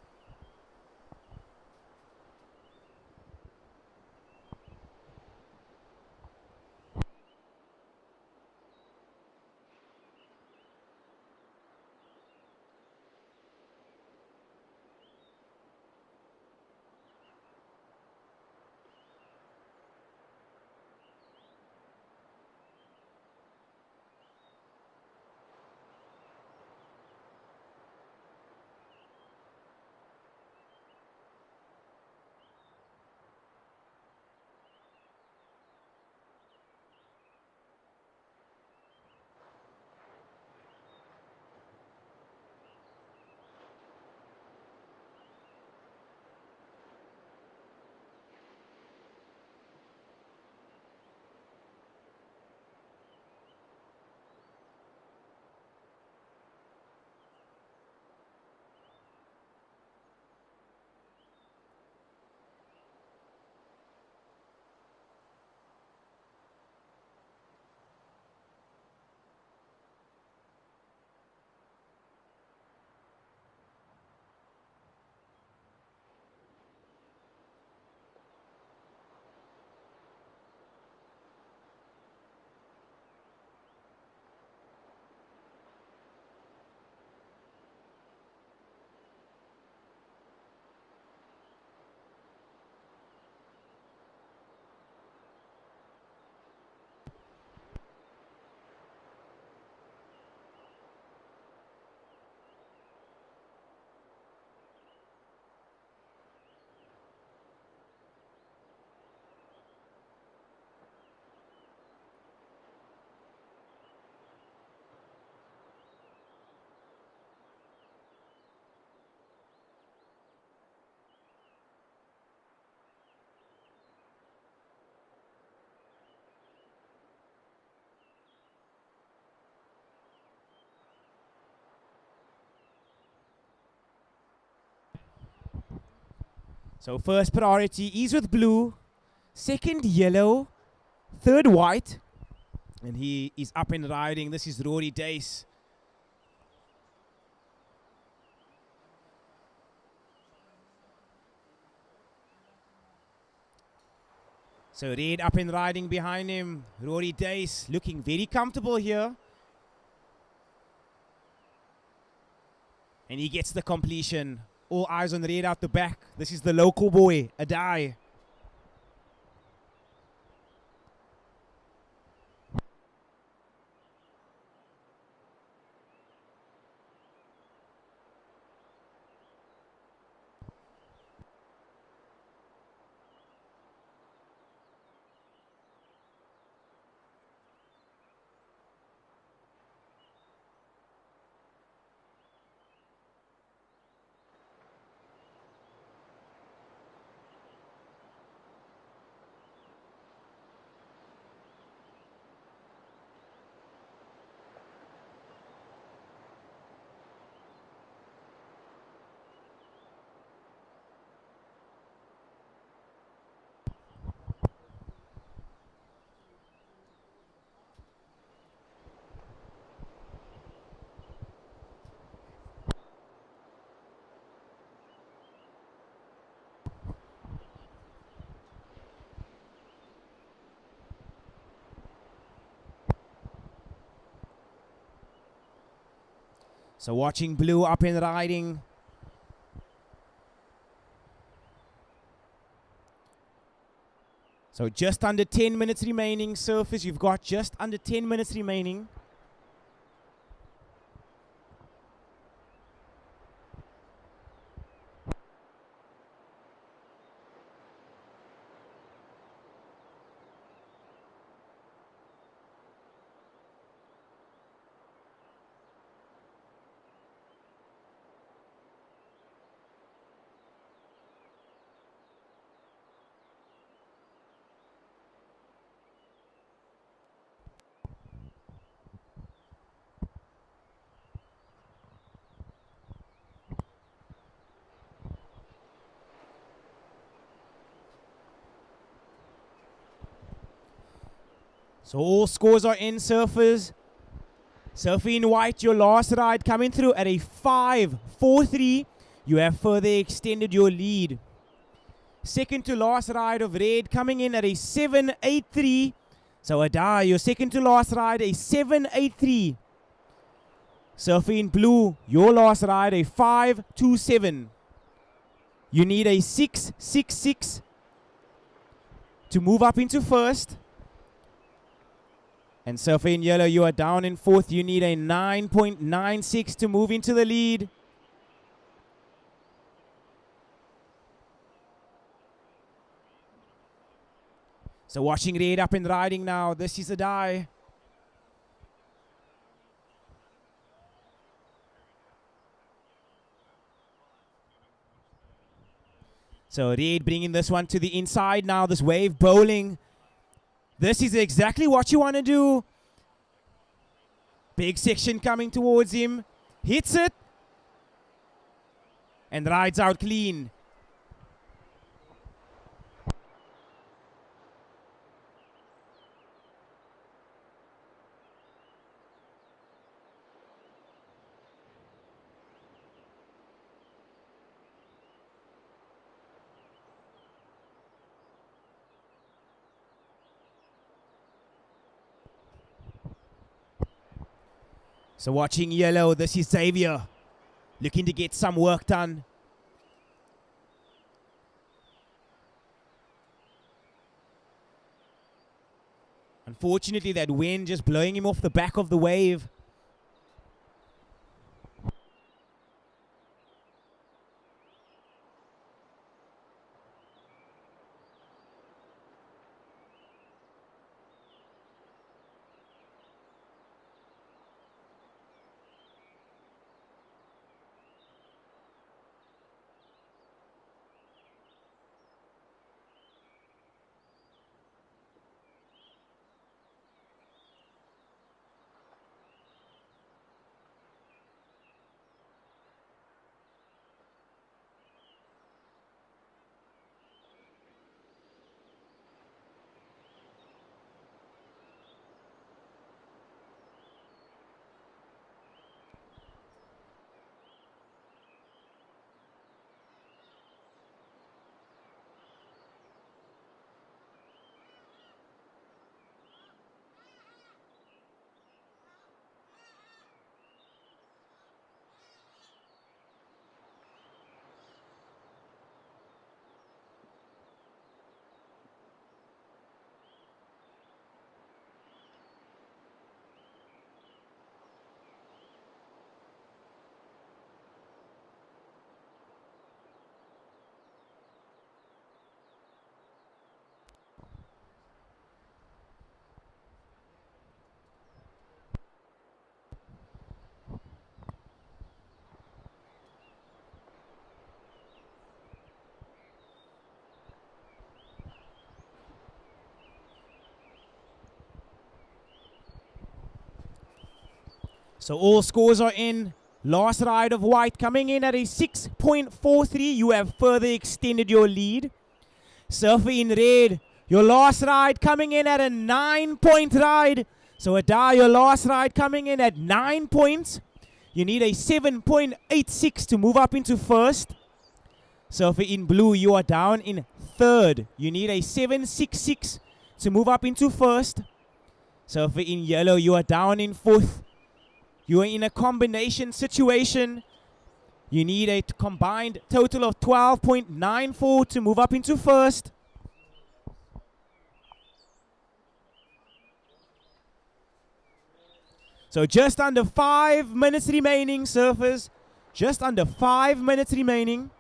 So first priority is with blue, second yellow, third white, and he is up and riding. This is Rory Dace. So red up and riding behind him. Rory Dace looking very comfortable here. And he gets the completion. All eyes on red out the back. This is the local boy, Adai. So watching blue up and riding. So just under 10 minutes remaining. Surface, you've got just under 10 minutes remaining. So all scores are in, surfers. Surfing White, your last ride coming through at a 5.43. You have further extended your lead. Second to last ride of Red coming in at a 7.83. So Adai, your second to last ride, a 7.83. Surfing Blue, your last ride, a 5.27. You need a 6.66 to move up into first. And Surfing Yellow, you are down in fourth. You need a 9.96 to move into the lead. So watching Red up and riding now. This is Adai. So Red bringing this one to the inside now. This wave bowling. This is exactly what you want to do. Big section coming towards him. Hits it. And rides out clean. So watching Yellow, this is Xavier. Looking to get some work done. Unfortunately, that wind just blowing him off the back of the wave. So all scores are in. Last ride of white coming in at a 6.43. You have further extended your lead. Surfer in red. Your last ride coming in at a 9-point ride. So Adar, your last ride coming in at 9 points. You need a 7.86 to move up into first. Surfer in blue, you are down in third. You need a 7.66 to move up into first. Surfer in yellow, you are down in fourth. You are in a combination situation. You need a combined total of 12.94 to move up into first. So just under 5 minutes remaining, surfers. Just under 5 minutes remaining.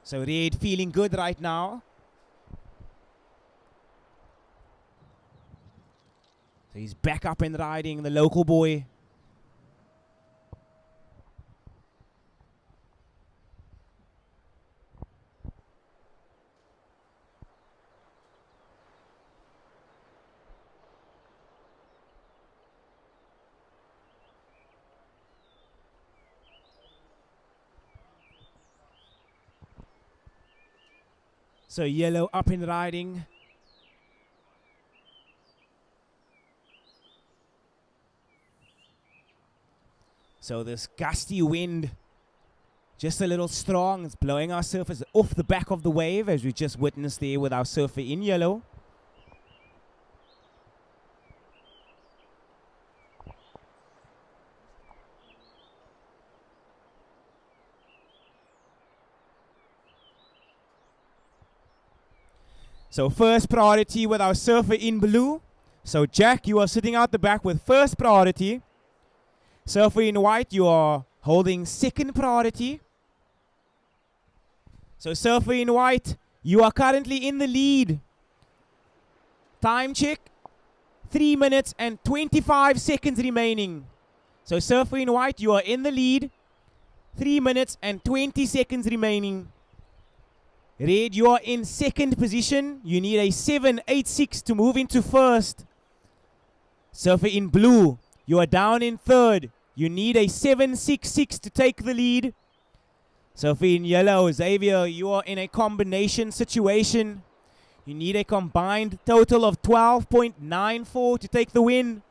So Red feeling good right now. So he's back up and riding, the local boy. So yellow up and riding. So this gusty wind, just a little strong. It's blowing our surfers off the back of the wave, as we just witnessed there with our surfer in yellow. So first priority with our surfer in blue. So Jack, you are sitting out the back with first priority. Surfer in white, you are holding second priority. So surfer in white, you are currently in the lead. Time check, 3 minutes and 25 seconds remaining. So surfer in white, you are in the lead. 3 minutes and 20 seconds remaining. Red, you are in second position. You need a 7.86 to move into first. Surfer in blue, you are down in third. You need a 7.66 to take the lead. Surfer in yellow, Xavier, you are in a combination situation. You need a combined total of 12.94 to take the win.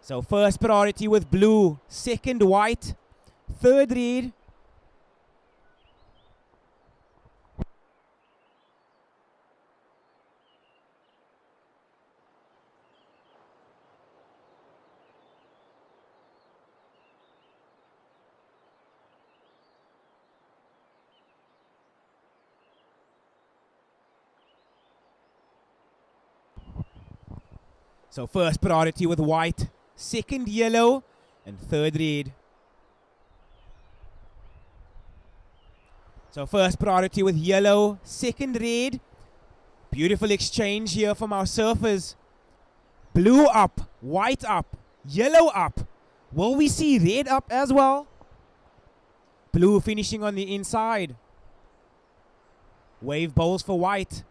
So first priority with blue, second white, third red. So first priority with white, second yellow, and third red. So first priority with yellow, second red. Beautiful exchange here from our surfers. Blue up, white up, yellow up. Will we see red up as well? Blue finishing on the inside. Wave bowls for white.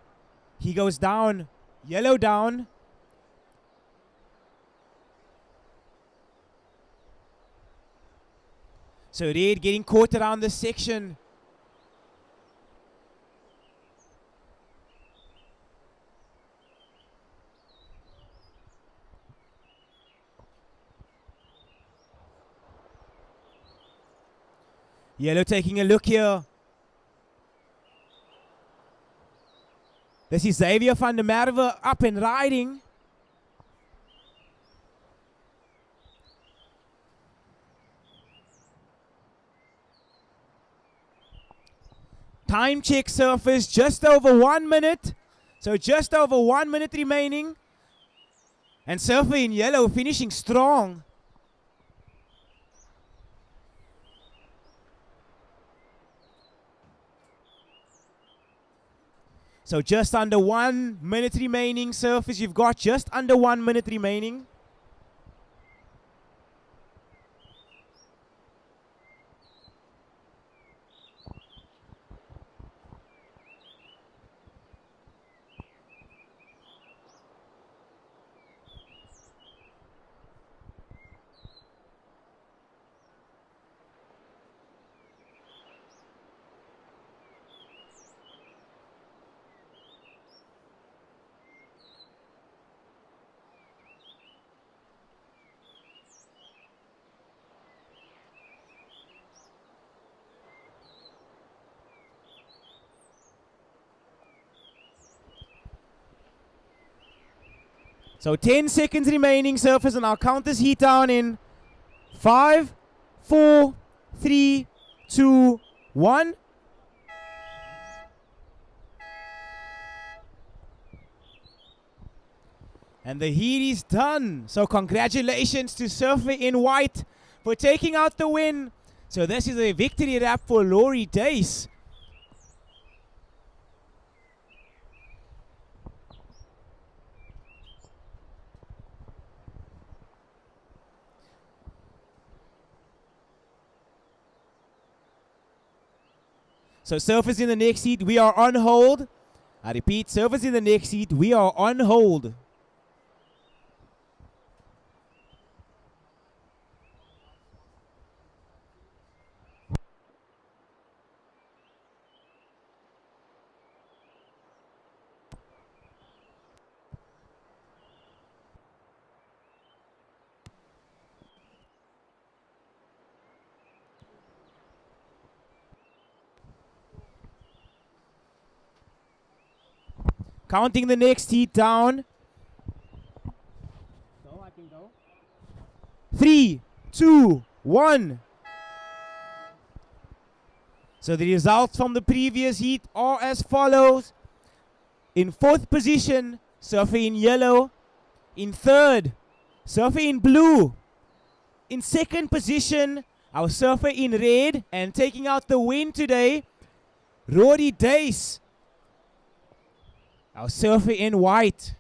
He goes down, yellow down. So red getting caught around this section. Yellow taking a look here. This is Xavier van der Merwe up and riding. Time check, surfers, just over 1 minute. So just over 1 minute remaining. And surfer in yellow finishing strong. So just under 1 minute remaining, surfers. You've got just under 1 minute remaining. So 10 seconds remaining, surfers, and I'll count this heat down in 5, 4, 3, 2, 1. And the heat is done. So congratulations to surfer in white for taking out the win. So this is a victory lap for Laurie Dace. So surfers in the next heat, we are on hold. I repeat, surfers in the next heat, we are on hold. Counting the next heat down. So I can go. 3, 2, 1. So the results from the previous heat are as follows. In 4th position, surfer in yellow. In 3rd, surfer in blue. In 2nd position, our surfer in red. And taking out the win today, Rory Dace, our surfer in white.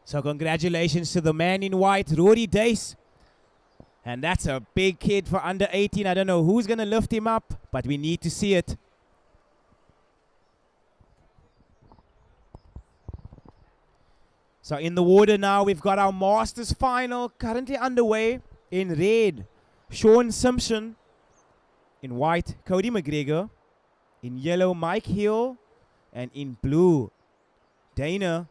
So congratulations to the man in white, Rory Dace. And that's a big kid for under 18. I don't know who's going to lift him up, but we need to see it. So in the water now, we've got our Masters final currently underway. In red, Sean Simpson. In white, Cody McGregor. In yellow, Mike Hill. And in blue, Dana.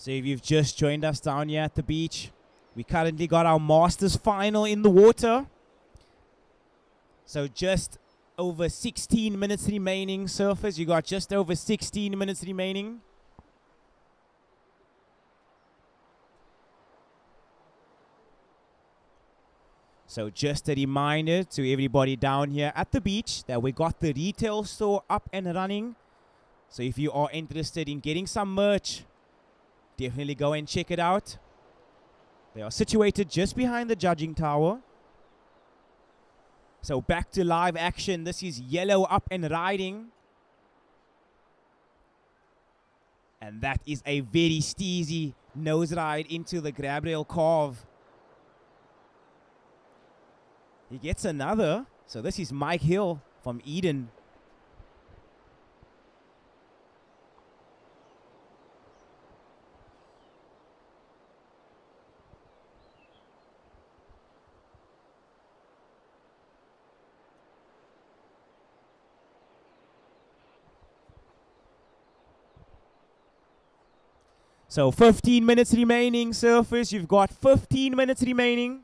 So if you've just joined us down here at the beach, we currently got our Masters final in the water. So just over 16 minutes remaining. Surfers, you got just over 16 minutes remaining. So just a reminder to everybody down here at the beach that we got the retail store up and running. So if you are interested in getting some merch, definitely go and check it out. They are situated just behind the judging tower. So back to live action. This is Yellow up and riding. And that is a very steezy nose ride into the grab rail carve. He gets another. So this is Mike Hill from Eden. So 15 minutes remaining, surfers. You've got 15 minutes remaining.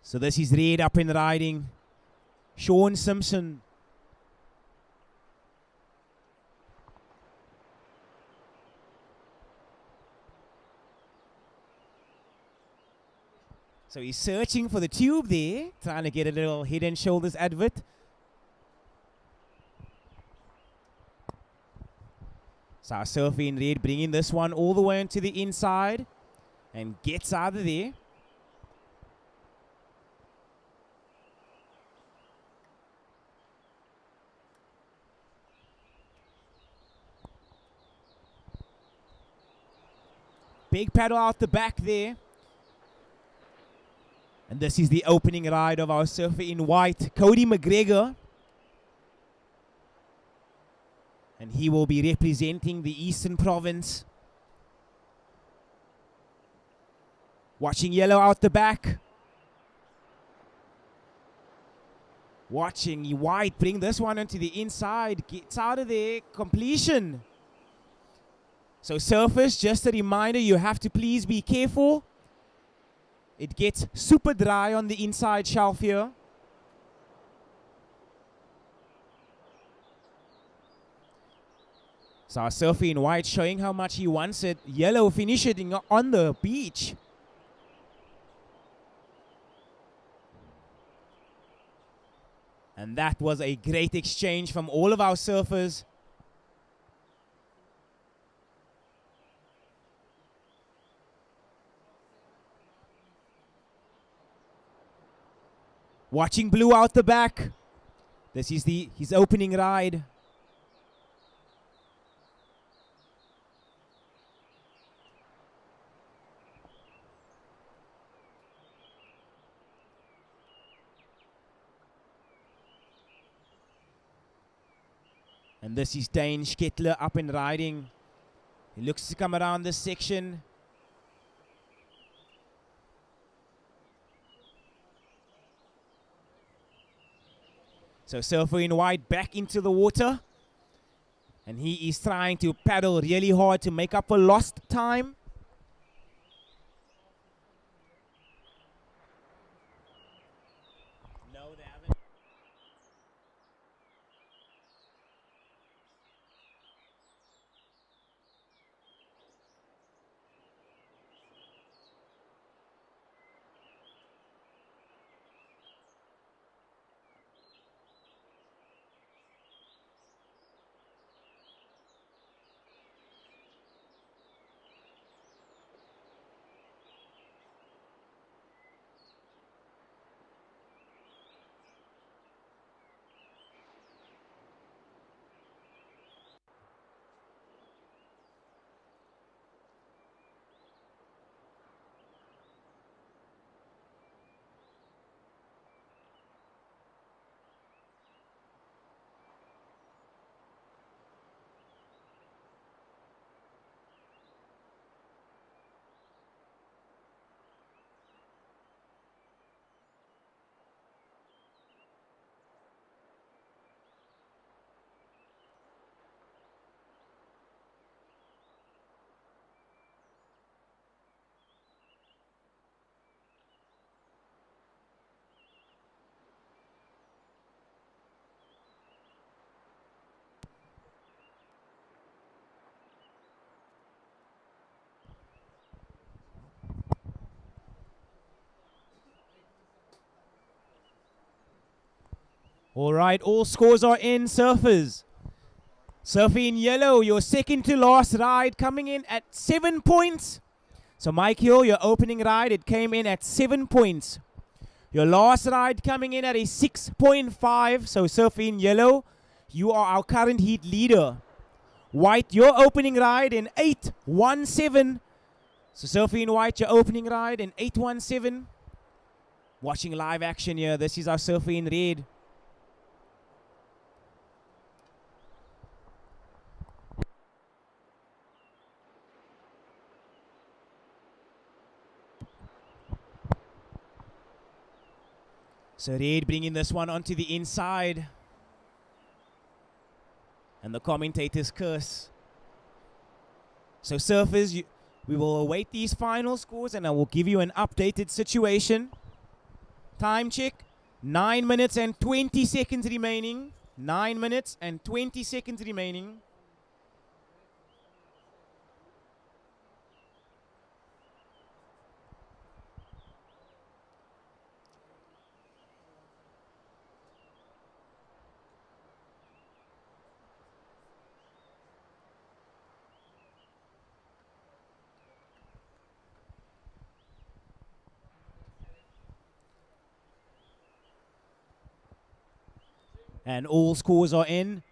So this is red up and riding. Sean Simpson. So he's searching for the tube there, trying to get a little Head and Shoulders advert. So our surfer in red bringing this one all the way into the inside and gets out of there. Big paddle out the back there. And this is the opening ride of our surfer in white, Cody McGregor. And he will be representing the Eastern Province. Watching Yellow out the back. Watching White bring this one into the inside. Gets out of there. Completion. So surfers, just a reminder, you have to please be careful. It gets super dry on the inside shelf here. So our surfer in white showing how much he wants it. Yellow finishing on the beach. And that was a great exchange from all of our surfers. Watching Blue out the back. This is his opening ride. And this is Dane Schkettler up and riding. He looks to come around this section. So surfer in white back into the water. And he is trying to paddle really hard to make up for lost time. No, they haven't. All right, all scores are in, surfers. Surfer in yellow, your second to last ride coming in at 7 points. So Mike Hill, your opening ride, it came in at 7 points. Your last ride coming in at a 6.5. So surfer in yellow, you are our current heat leader. White, your opening ride in 8.17. So surfer in white, your opening ride in 8.17. Watching live action here, this is our surfer in red. So red bringing this one onto the inside. And the commentators curse. So surfers, we will await these final scores and I will give you an updated situation. Time check. 9 minutes and 20 seconds remaining. 9 minutes and 20 seconds remaining. And all scores are in.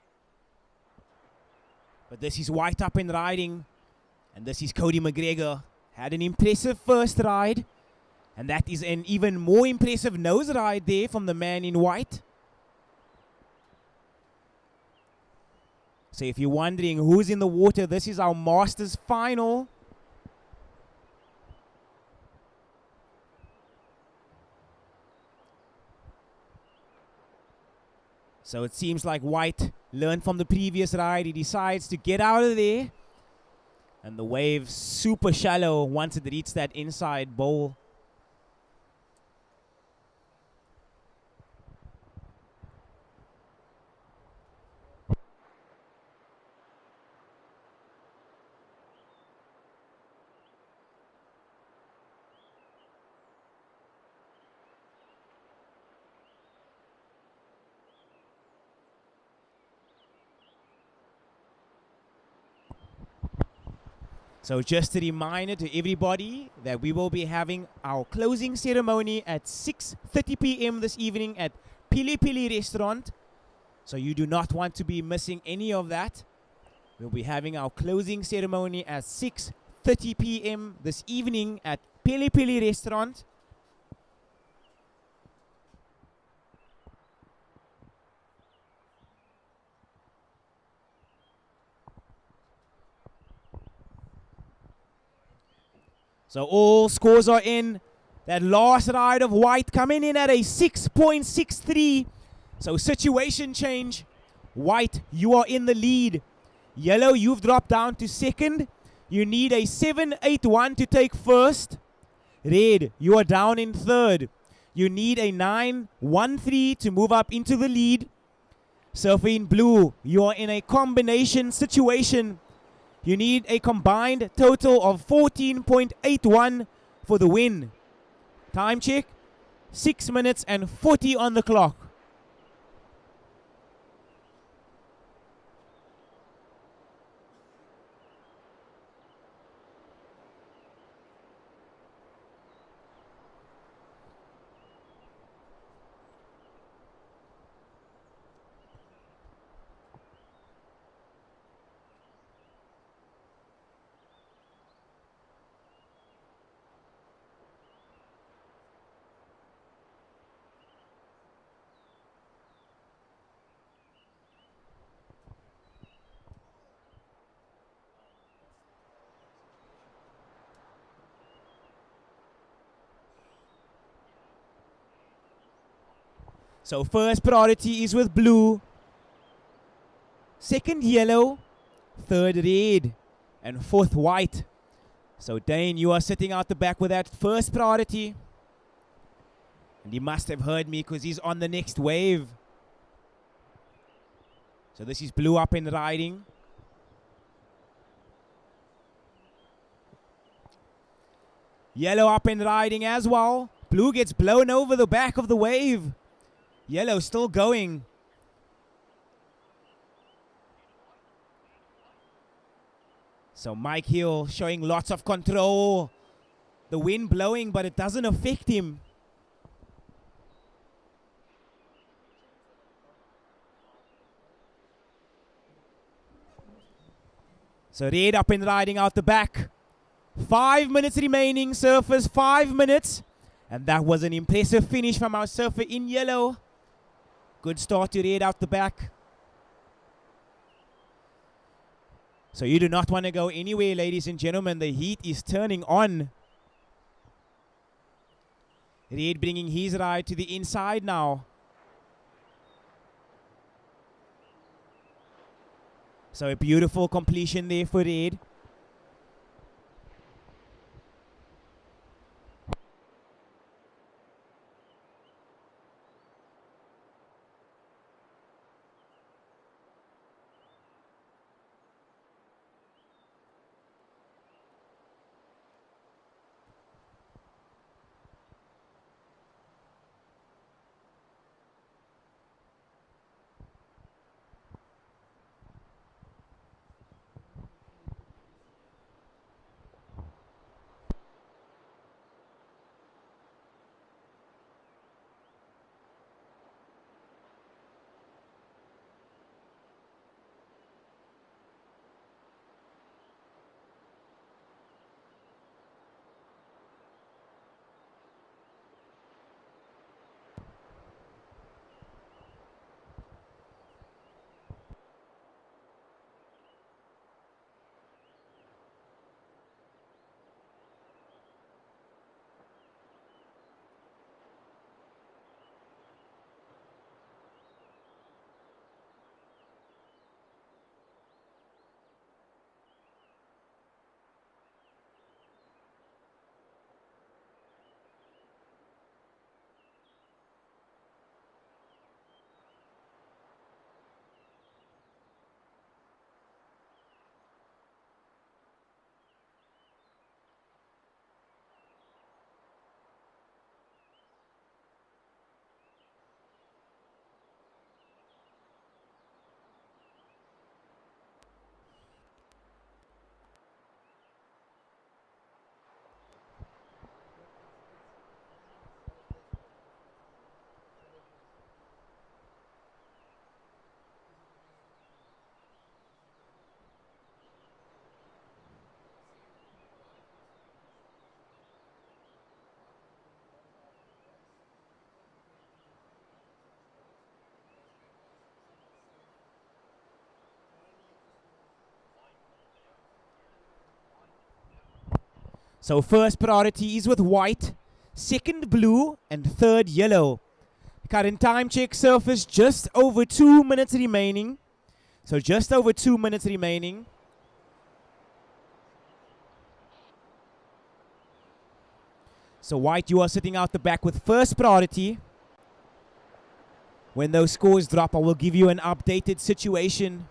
But this is White up and riding. And this is Cody McGregor. Had an impressive first ride. And that is an even more impressive nose ride there from the man in white. So if you're wondering who's in the water, this is our Masters final. So it seems like White learned from the previous ride. He decides to get out of there. And the wave super shallow once it reaches that inside bowl. So just a reminder to everybody that we will be having our closing ceremony at 6:30 p.m. this evening at PILI-PILI restaurant. So you do not want to be missing any of that. We'll be having our closing ceremony at 6:30 p.m. this evening at PILI-PILI restaurant. So all scores are in. That last ride of White coming in at a 6.63. So situation change. White, you are in the lead. Yellow, you've dropped down to second. You need a 7.81 to take first. Red, you are down in third. You need a 9.13 to move up into the lead. Surfer in blue, you are in a combination situation. You need a combined total of 14.81 for the win. Time check, 6 minutes and 40 on the clock. So first priority is with blue, second yellow, third red, and fourth white. So Dane, you are sitting out the back with that first priority. And he must have heard me because he's on the next wave. So this is blue up and riding. Yellow up and riding as well. Blue gets blown over the back of the wave. Yellow still going. So Mike Hill showing lots of control. The wind blowing, but it doesn't affect him. So Red up and riding out the back. 5 minutes remaining, surfers, 5 minutes. And that was an impressive finish from our surfer in yellow. Good start to Red out the back. So you do not want to go anywhere, ladies and gentlemen. The heat is turning on. Red bringing his ride to the inside now. So a beautiful completion there for Red. So first priority is with white, second blue, and third yellow. Current time check, surface just over 2 minutes remaining. So just over 2 minutes remaining. So white, you are sitting out the back with first priority. When those scores drop, I will give you an updated situation.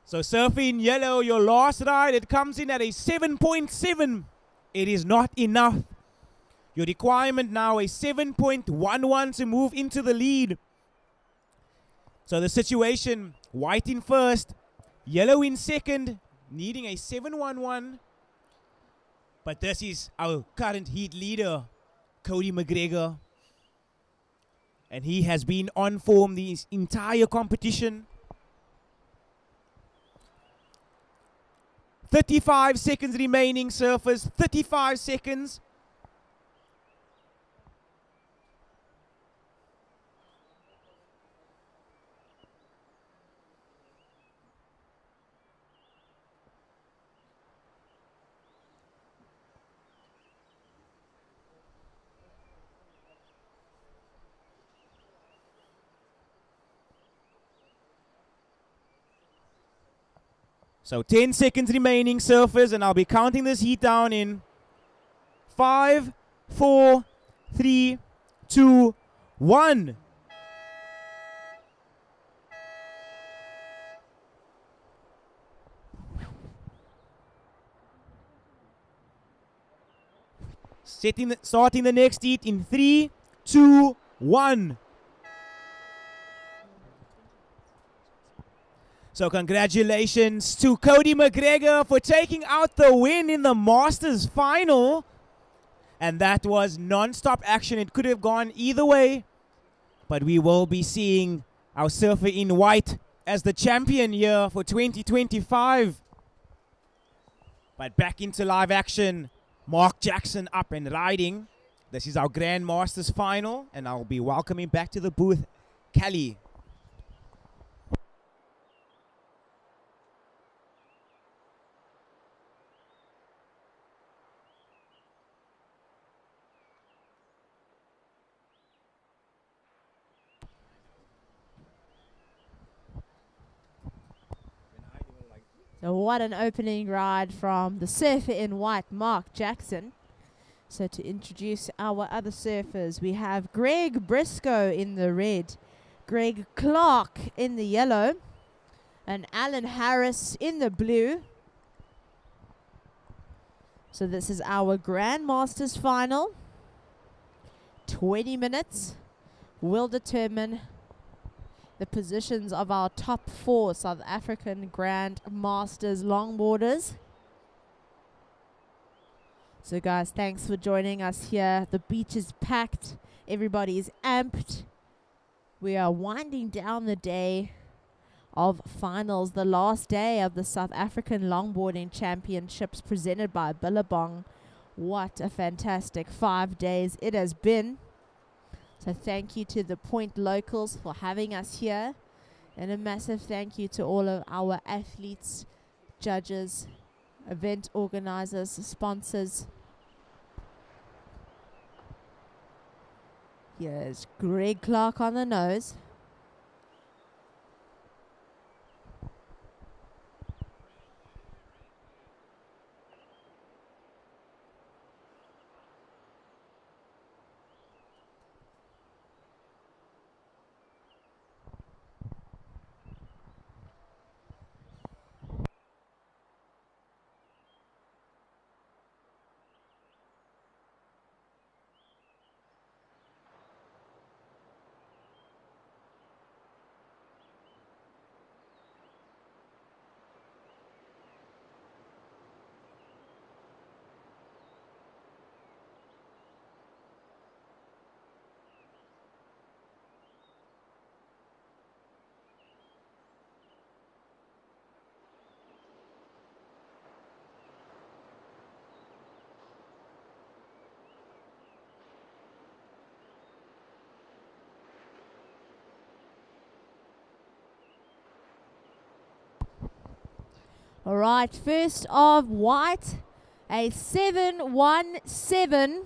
So surfing yellow, your last ride, it comes in at a 7.7. It is not enough. Your requirement now a 7.11 to move into the lead. So the situation, white in first, yellow in second, needing a 7.11. But this is our current heat leader, Cody McGregor. And he has been on form the entire competition. 35 seconds remaining, surfers. 35 seconds. So 10 seconds remaining, surfers, and I'll be counting this heat down in 5, 4, 3, 2, 1. Starting the next heat in 3, 2, 1. So congratulations to Cody McGregor for taking out the win in the Masters final. And that was non-stop action. It could have gone either way. But we will be seeing our surfer in white as the champion here for 2025. But back into live action. Mark Jackson up and riding. This is our Grand Masters final. And I'll be welcoming back to the booth Kelly. So what an opening ride from the surfer in white, Mark Jackson. So to introduce our other surfers, we have Greg Briscoe in the red, Greg Clark in the yellow, and Alan Harris in the blue. So this is our Grandmasters final. 20 minutes will determine the positions of our top 4 South African Grand Masters longboarders. So guys, thanks for joining us here. The beach is packed. Everybody is amped. We are winding down the day of finals, the last day of the South African Longboarding Championships presented by Billabong. What a fantastic 5 days it has been. So thank you to the Point Locals for having us here. And a massive thank you to all of our athletes, judges, event organizers, sponsors. Here's Greg Clark on the nose. All right, first of white, a 7.17.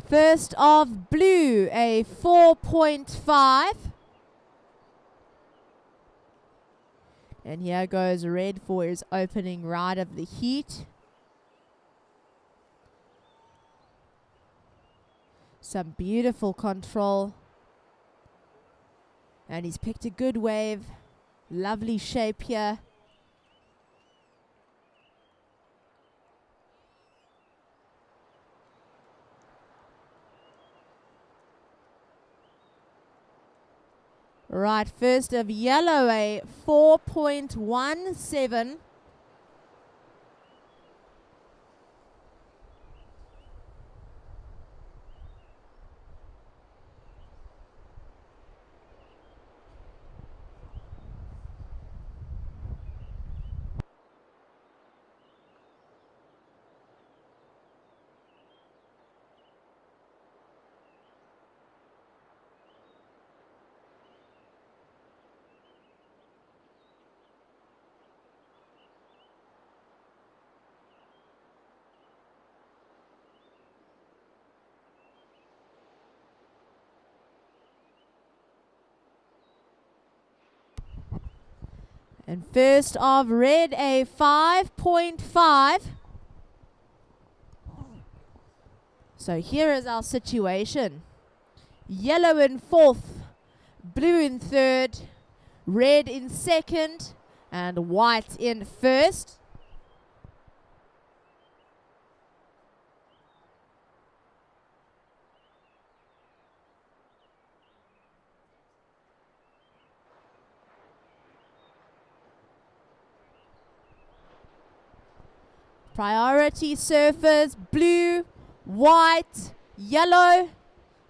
First of blue, a 4.5. And here goes red for his opening ride of the heat. Some beautiful control. And he's picked a good wave. Lovely shape here. Right, first of yellow, a 4.17. And first of red, a 5.5. So here is our situation. Yellow in fourth, blue in third, red in second, and white in first. Priority surfers, blue, white, yellow.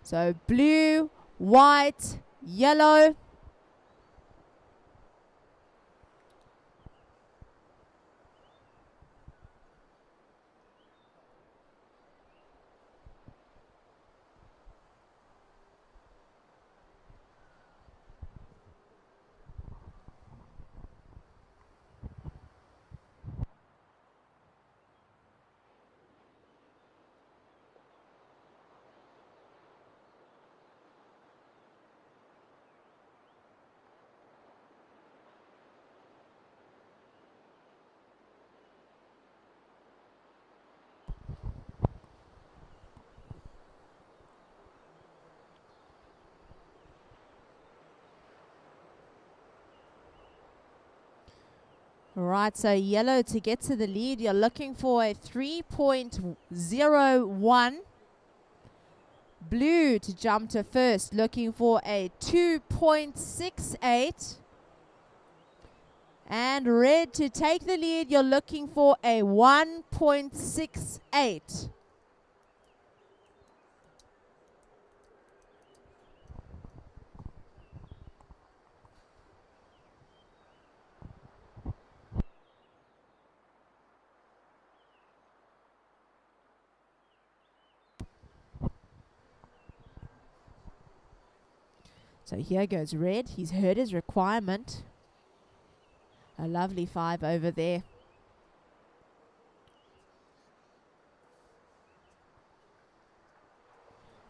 So blue, white, yellow. Right, so yellow to get to the lead, you're looking for a 3.01. Blue to jump to first, looking for a 2.68. And red to take the lead, you're looking for a 1.68. So here goes red. He's heard his requirement. A lovely 5 over there.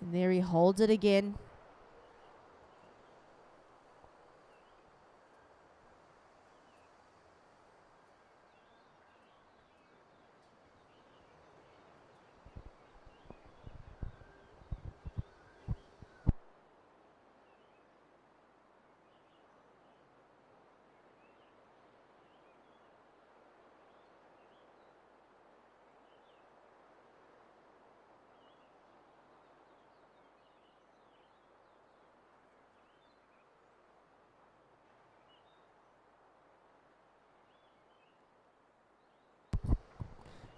And there he holds it again.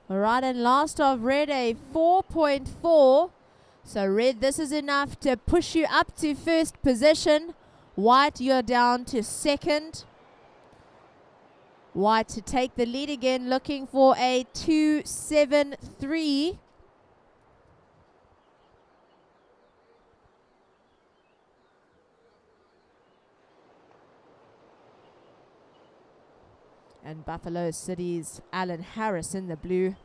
All right, and last of red, a 4.4. So red, this is enough to push you up to first position. White, you're down to second. White to take the lead again, looking for a 2.73. And Buffalo City's Alan Harris in the blue.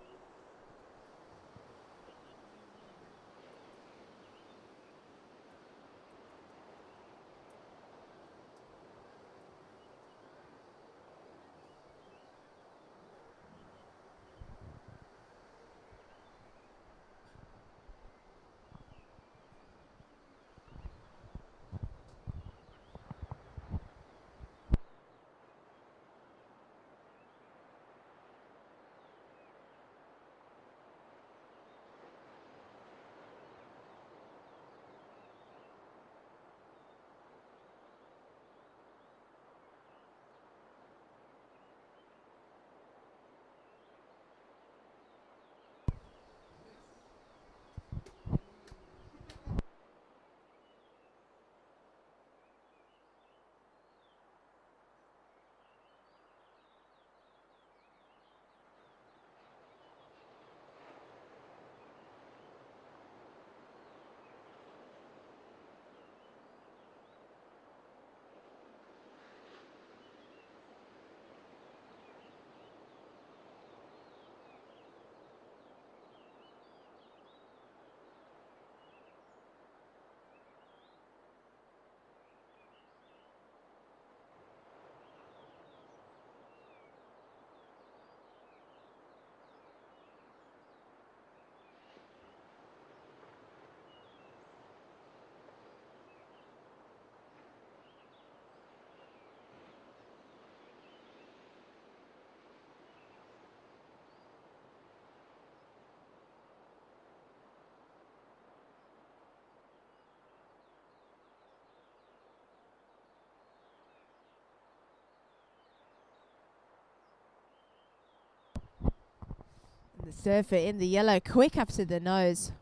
The surfer in the yellow, quick up to the nose.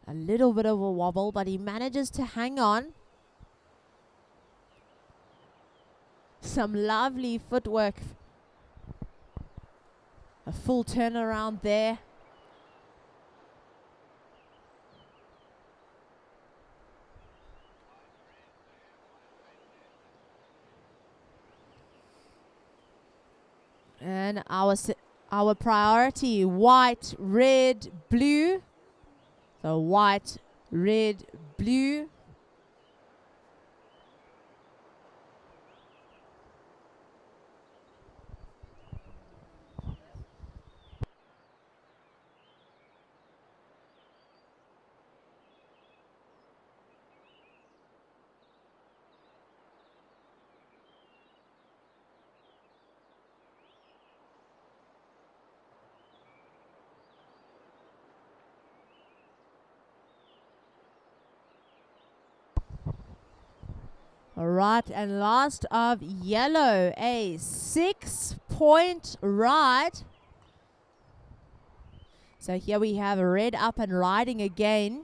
A little bit of a wobble, but he manages to hang on. Some lovely footwork. A full turnaround there. And our priority, white, red, blue. So white, red, blue. All right, and last of yellow, a 6-point ride. So here we have red up and riding again.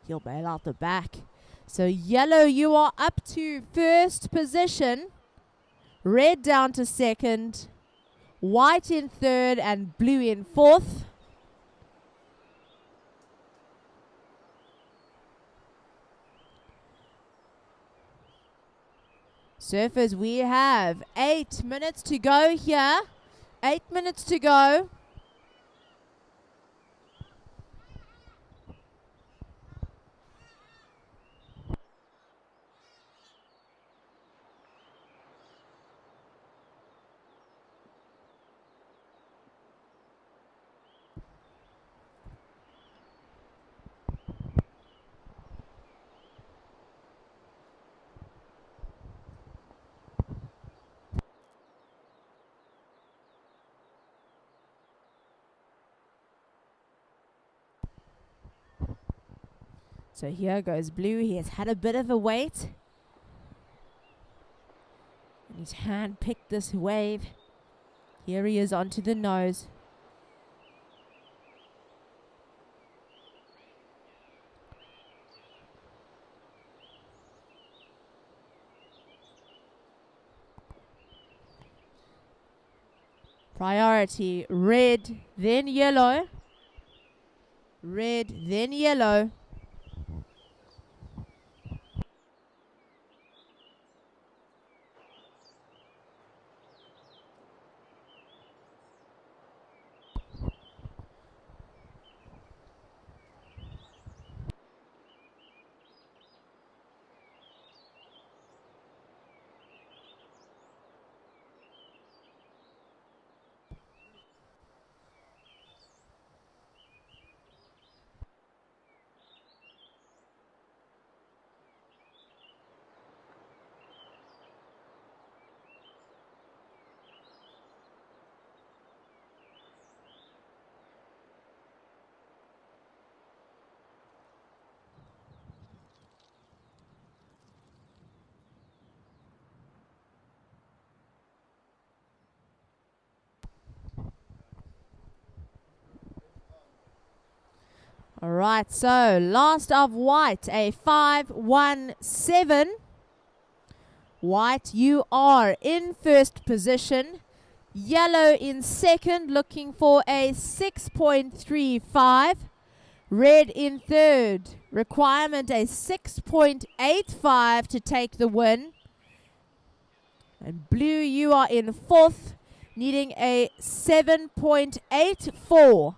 He'll bail out the back. So yellow, you are up to first position. Red down to second. White in third and blue in fourth. Surfers, we have 8 minutes to go here. 8 minutes to go. So here goes blue. He has had a bit of a wait. And he's hand-picked this wave. Here he is onto the nose. Priority, red, then yellow. Red, then yellow. All right, so last of white, a 5-1-7. White, you are in first position. Yellow in second, looking for a 6.35. Red in third, requirement a 6.85 to take the win. And blue, you are in fourth, needing a 7.84.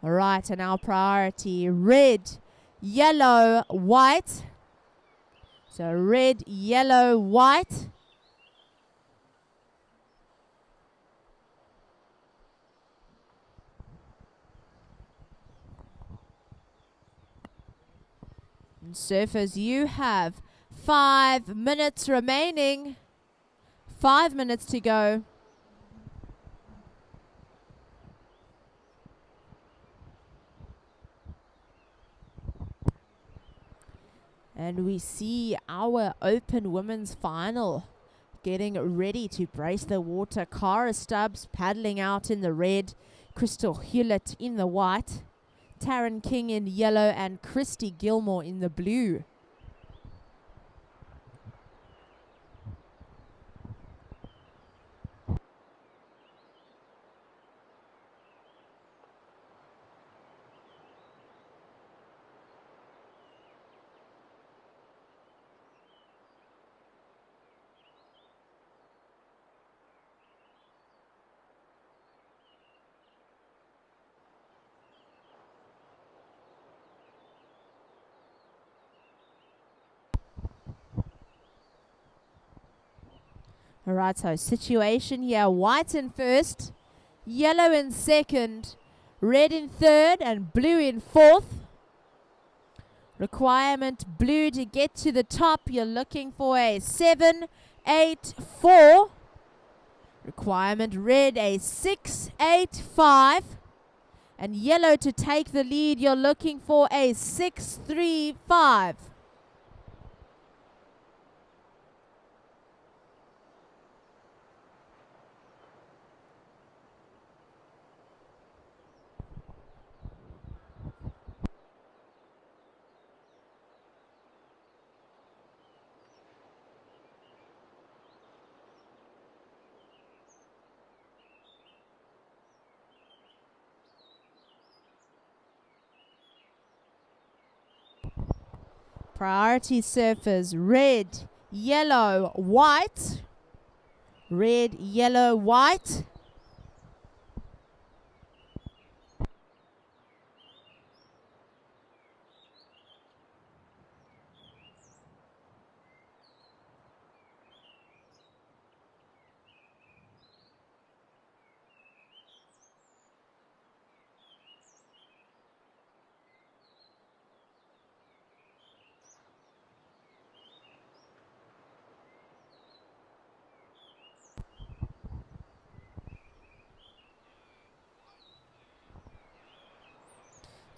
All right, and our priority, red, yellow, white. So red, yellow, white. And surfers, you have 5 minutes remaining. 5 minutes to go. And we see our open women's final getting ready to brace the water. Cara Stubbs paddling out in the red, Crystal Hewlett in the white, Taryn King in yellow, and Christy Gilmore in the blue. Alright, so situation here. White in first, yellow in second, red in third, and blue in fourth. Requirement blue to get to the top. You're looking for a 7-8-4. Requirement red a 6-8-5. And yellow to take the lead. You're looking for a 6-3-5. Priority surfers, red, yellow, white. Red, yellow, white.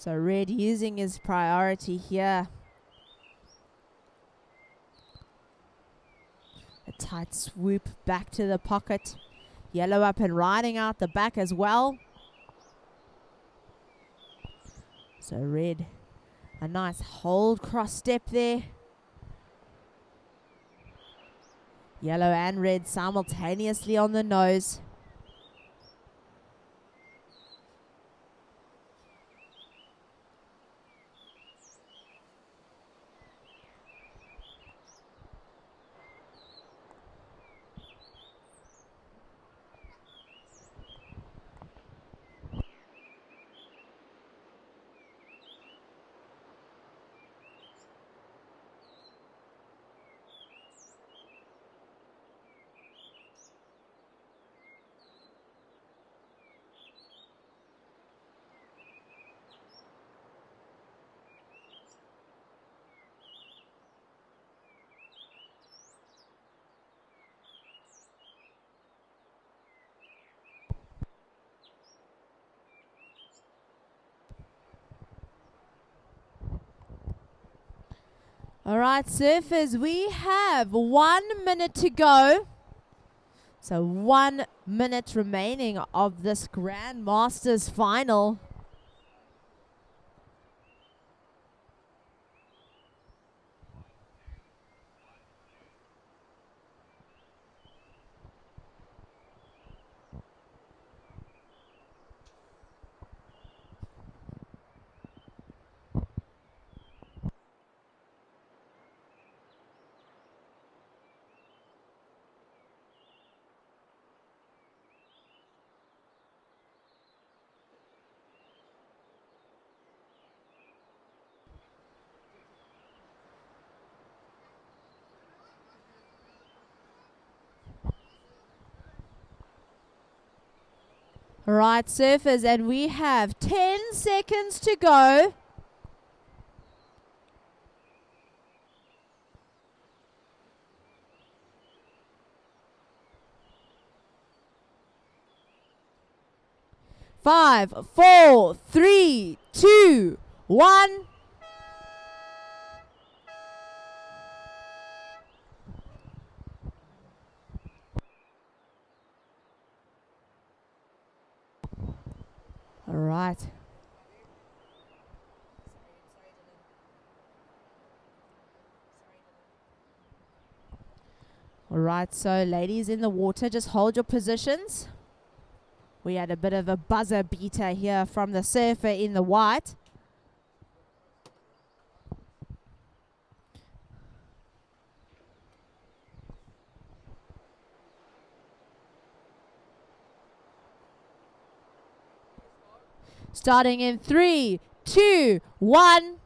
So red using his priority here. A tight swoop back to the pocket. Yellow up and riding out the back as well. So red, a nice hold cross step there. Yellow and red simultaneously on the nose. All right, surfers, we have 1 minute to go. So 1 minute remaining of this Grand Masters final. All right, surfers, and we have 10 seconds to go. Five, four, three, two, one. All right. All right, so ladies in the water, just hold your positions. We had a bit of a buzzer beater here from the surfer in the white. Starting in 3, 2, 1.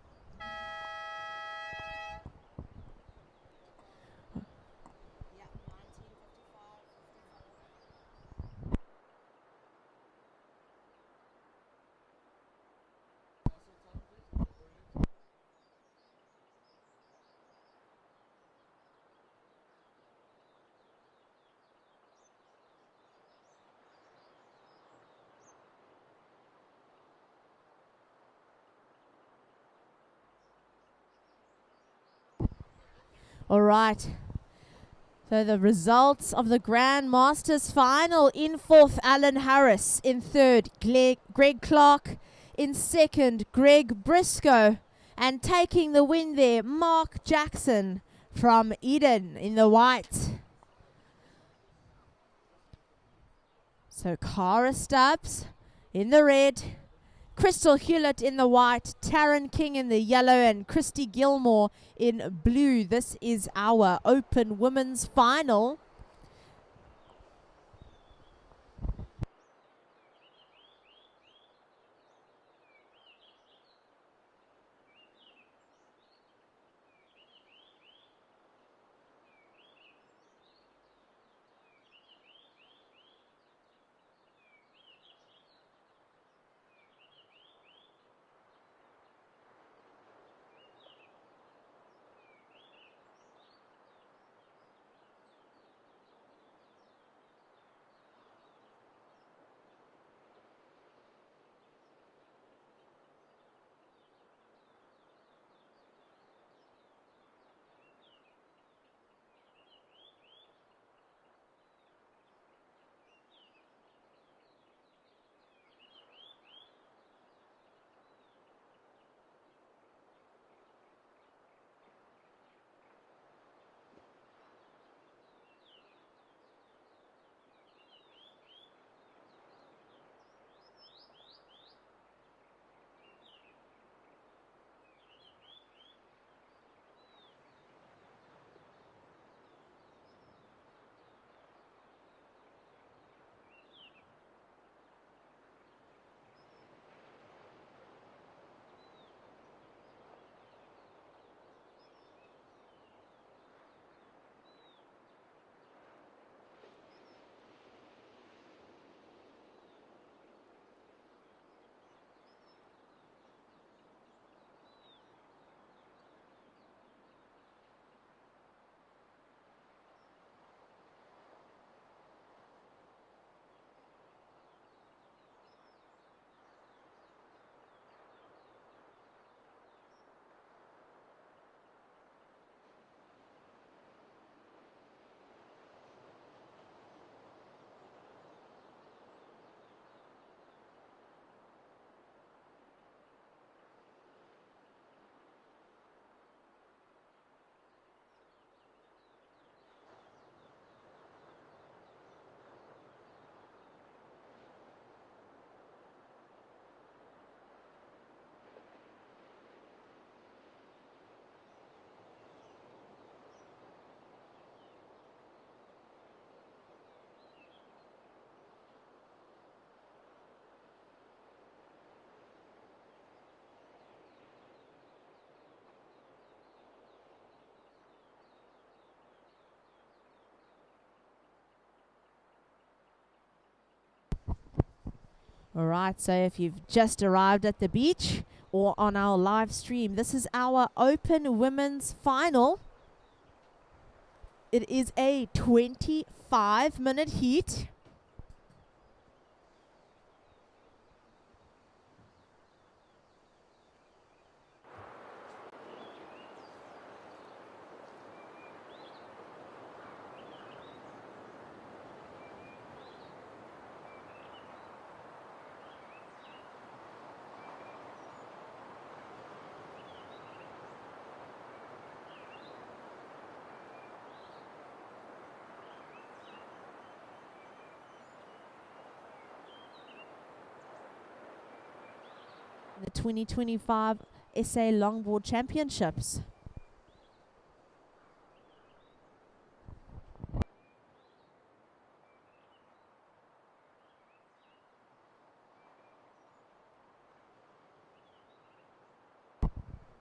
All right. So the results of the Grand Masters final: in fourth, Alan Harris; in third, Greg Clark; in second, Greg Briscoe; and taking the win there, Mark Jackson from Eden in the white. So Cara Stubbs in the red, Crystal Hewlett in the white, Taryn King in the yellow, and Christy Gilmore in blue. This is our Open Women's Final. All right, so if you've just arrived at the beach or on our live stream, this is our Open Women's Final. It is a 25-minute heat. the 2025 SA Longboard Championships.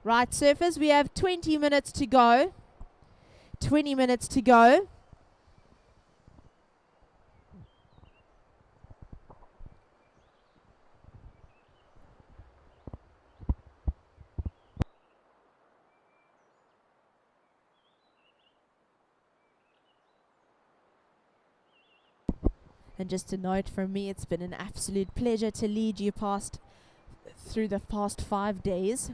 Right, surfers, we have 20 minutes to go. 20 minutes to go. And just a note from me, it's been an absolute pleasure to lead you through the past 5 days.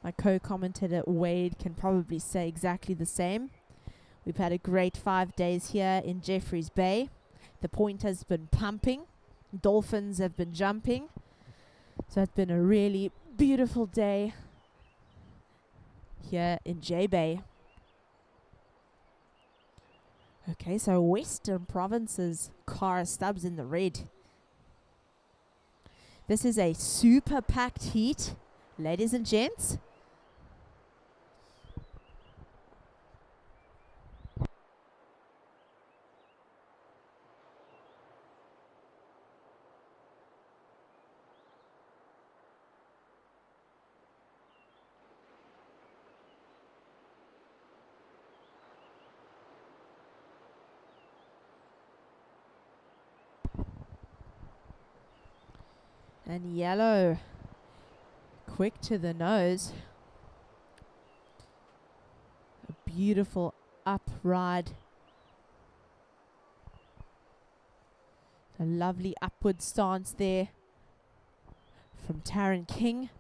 My co-commentator Wade can probably say exactly the same. We've had a great 5 days here in Jeffreys Bay. The point has been pumping. Dolphins have been jumping. So it's been a really beautiful day here in J Bay. Okay, so Western Province's Cara Stubbs in the red. This is a super packed heat, ladies and gents. And yellow, quick to the nose. A beautiful up ride. A lovely upward stance there from Taryn King.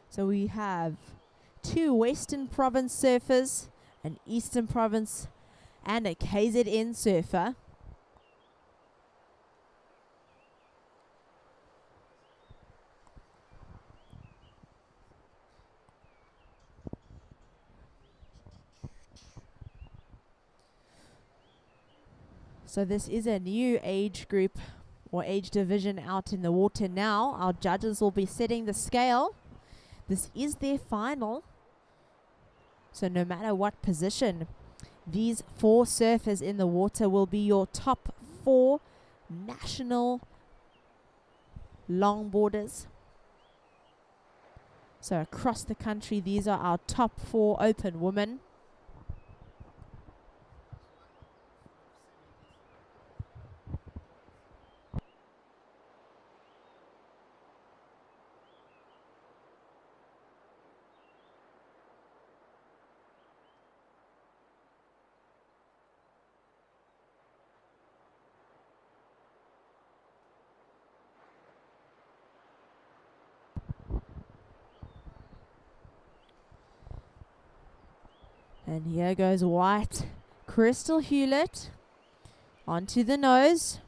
So we have 2 Western Province surfers, an Eastern Province and a KZN surfer. So this is a new age group or age division out in the water now. Our judges will be setting the scale. This is their final. So no matter what position, these 4 surfers in the water will be your top 4 national longboarders. So across the country, these are our top 4 open women. And here goes white Crystal Hewlett onto the nose.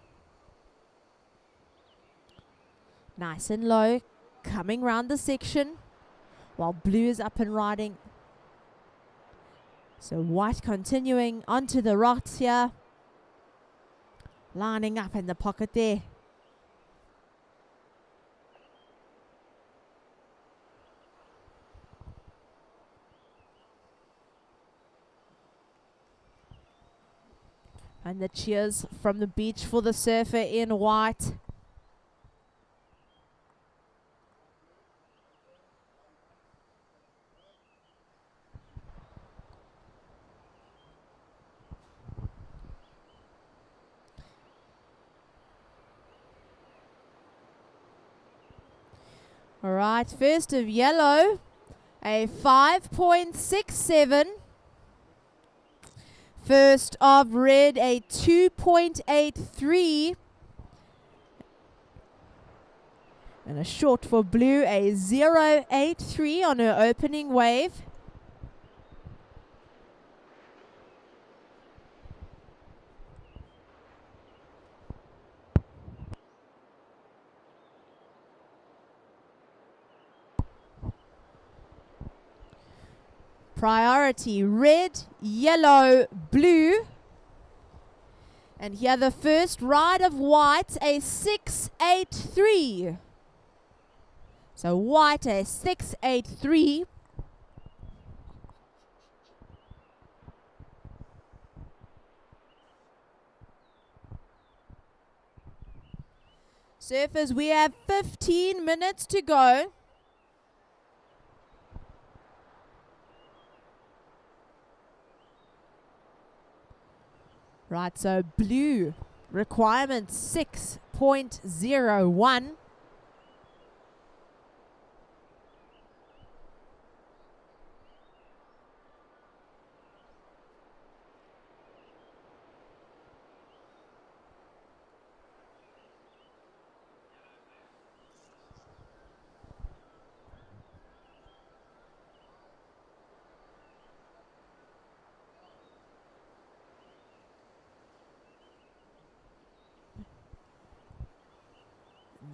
Nice and low, coming round the section while blue is up and riding. So white continuing onto the rocks here. Lining up in the pocket there. And the cheers from the beach for the surfer in white. All right, first of yellow, a 5.67. First of red, a 2.83. And a short for blue, a 0.83 on her opening wave. Priority red, yellow, blue. And here the first ride of white, a 6.83. So white a 6-8-3. Surfers, we have 15 minutes to go. Right, so blue, requirement 6.01.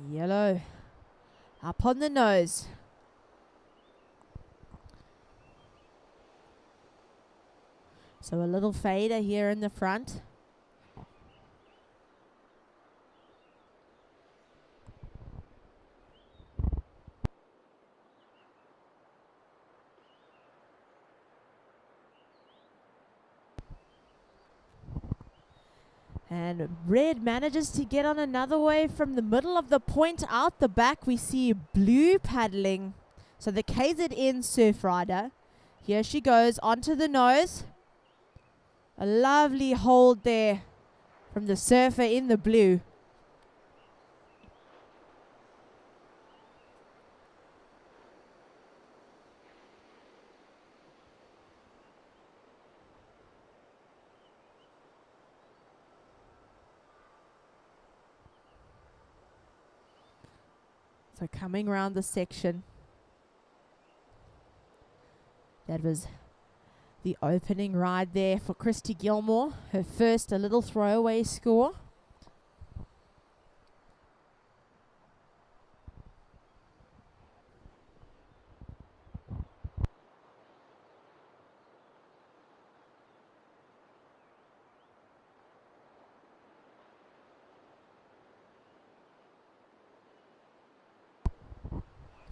Yellow up on the nose. So a little fader here in the front. And red manages to get on another wave from the middle of the point out the back. We see blue paddling. So the KZN surf rider. Here she goes onto the nose. A lovely hold there from the surfer in the blue. So coming around the section. That was the opening ride there for Christy Gilmore. Her first, a little throwaway score.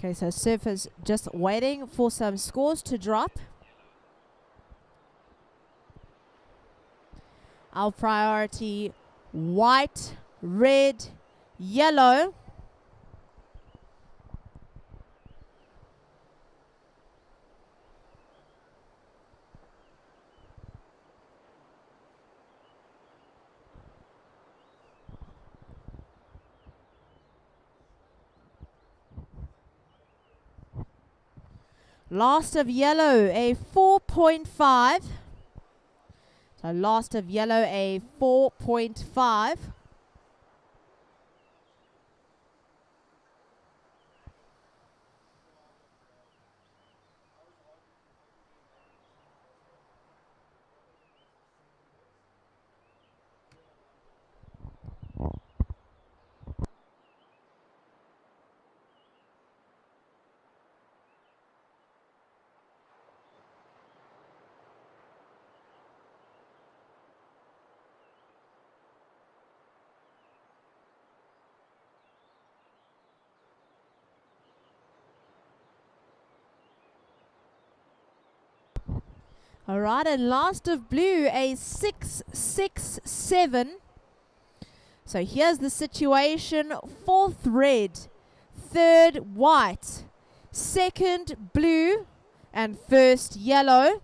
Okay, so surfers just waiting for some scores to drop. Our priority, white, red, yellow. Last of yellow, a 4.5. So last of yellow, a 4.5. All right, and last of blue, a 6.67. So here's the situation. Fourth red, third white, second blue, and first yellow.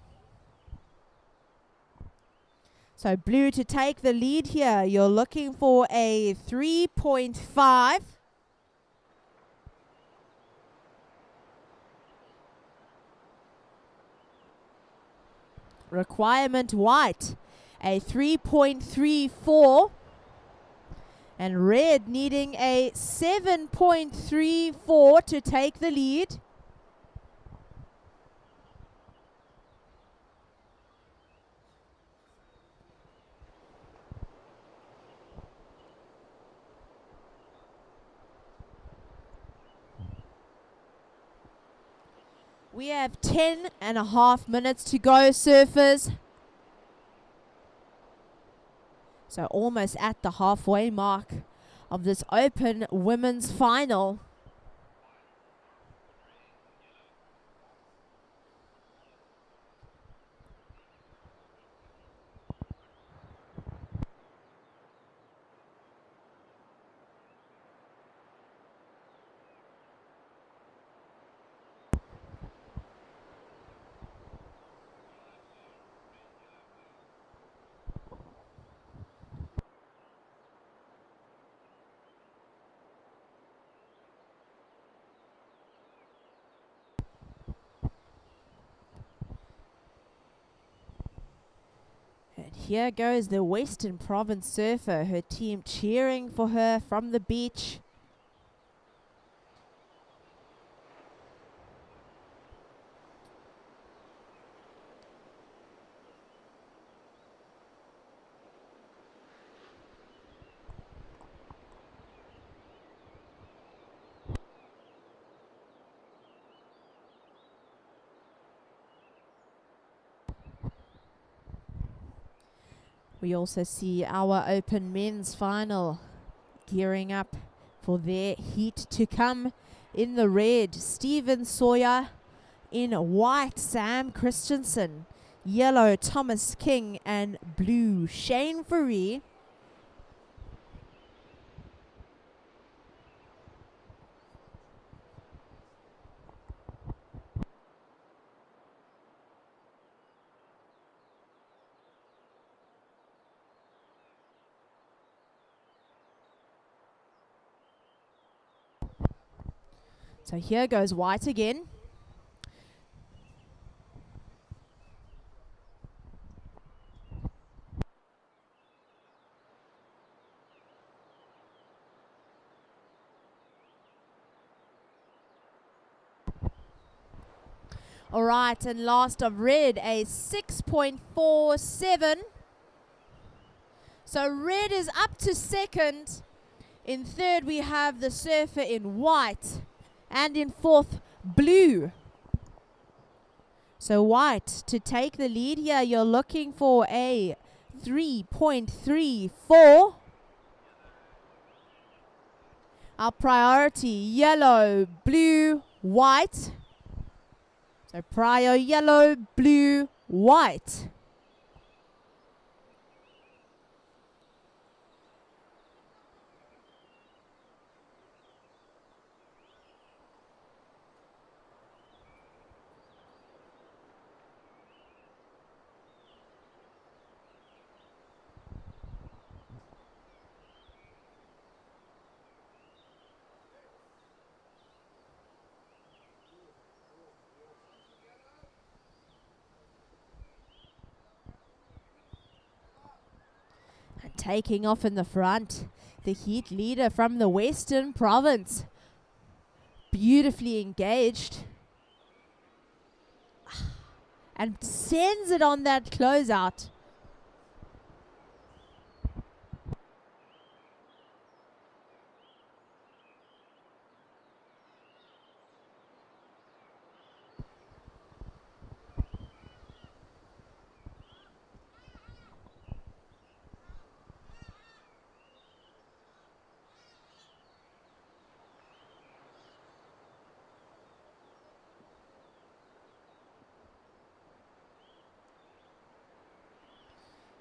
So blue to take the lead here. You're looking for a 3.5. Requirement white, a 3.34. And red needing a 7.34 to take the lead. We have 10.5 minutes to go, surfers. So almost at the halfway mark of this open women's final. here goes the Western Province surfer, her team cheering for her from the beach. We also see our Open Men's Final gearing up for their heat to come. In the red, Stephen Sawyer. In white, Sam Christensen. Yellow, Thomas King. And blue, Shane Faree. So here goes white again. All right, and last of red, a 6.47. So red is up to second. In third, we have the surfer in white. And in fourth, blue. So white to take the lead here, you're looking for a 3.34. Our priority, yellow, blue, white. So prior, yellow, blue, white. Taking off in the front, the heat leader from the Western Province. Beautifully engaged. And sends it on that closeout.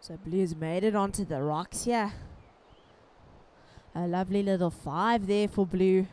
So blue's made it onto the rocks here. A lovely little 5 there for blue.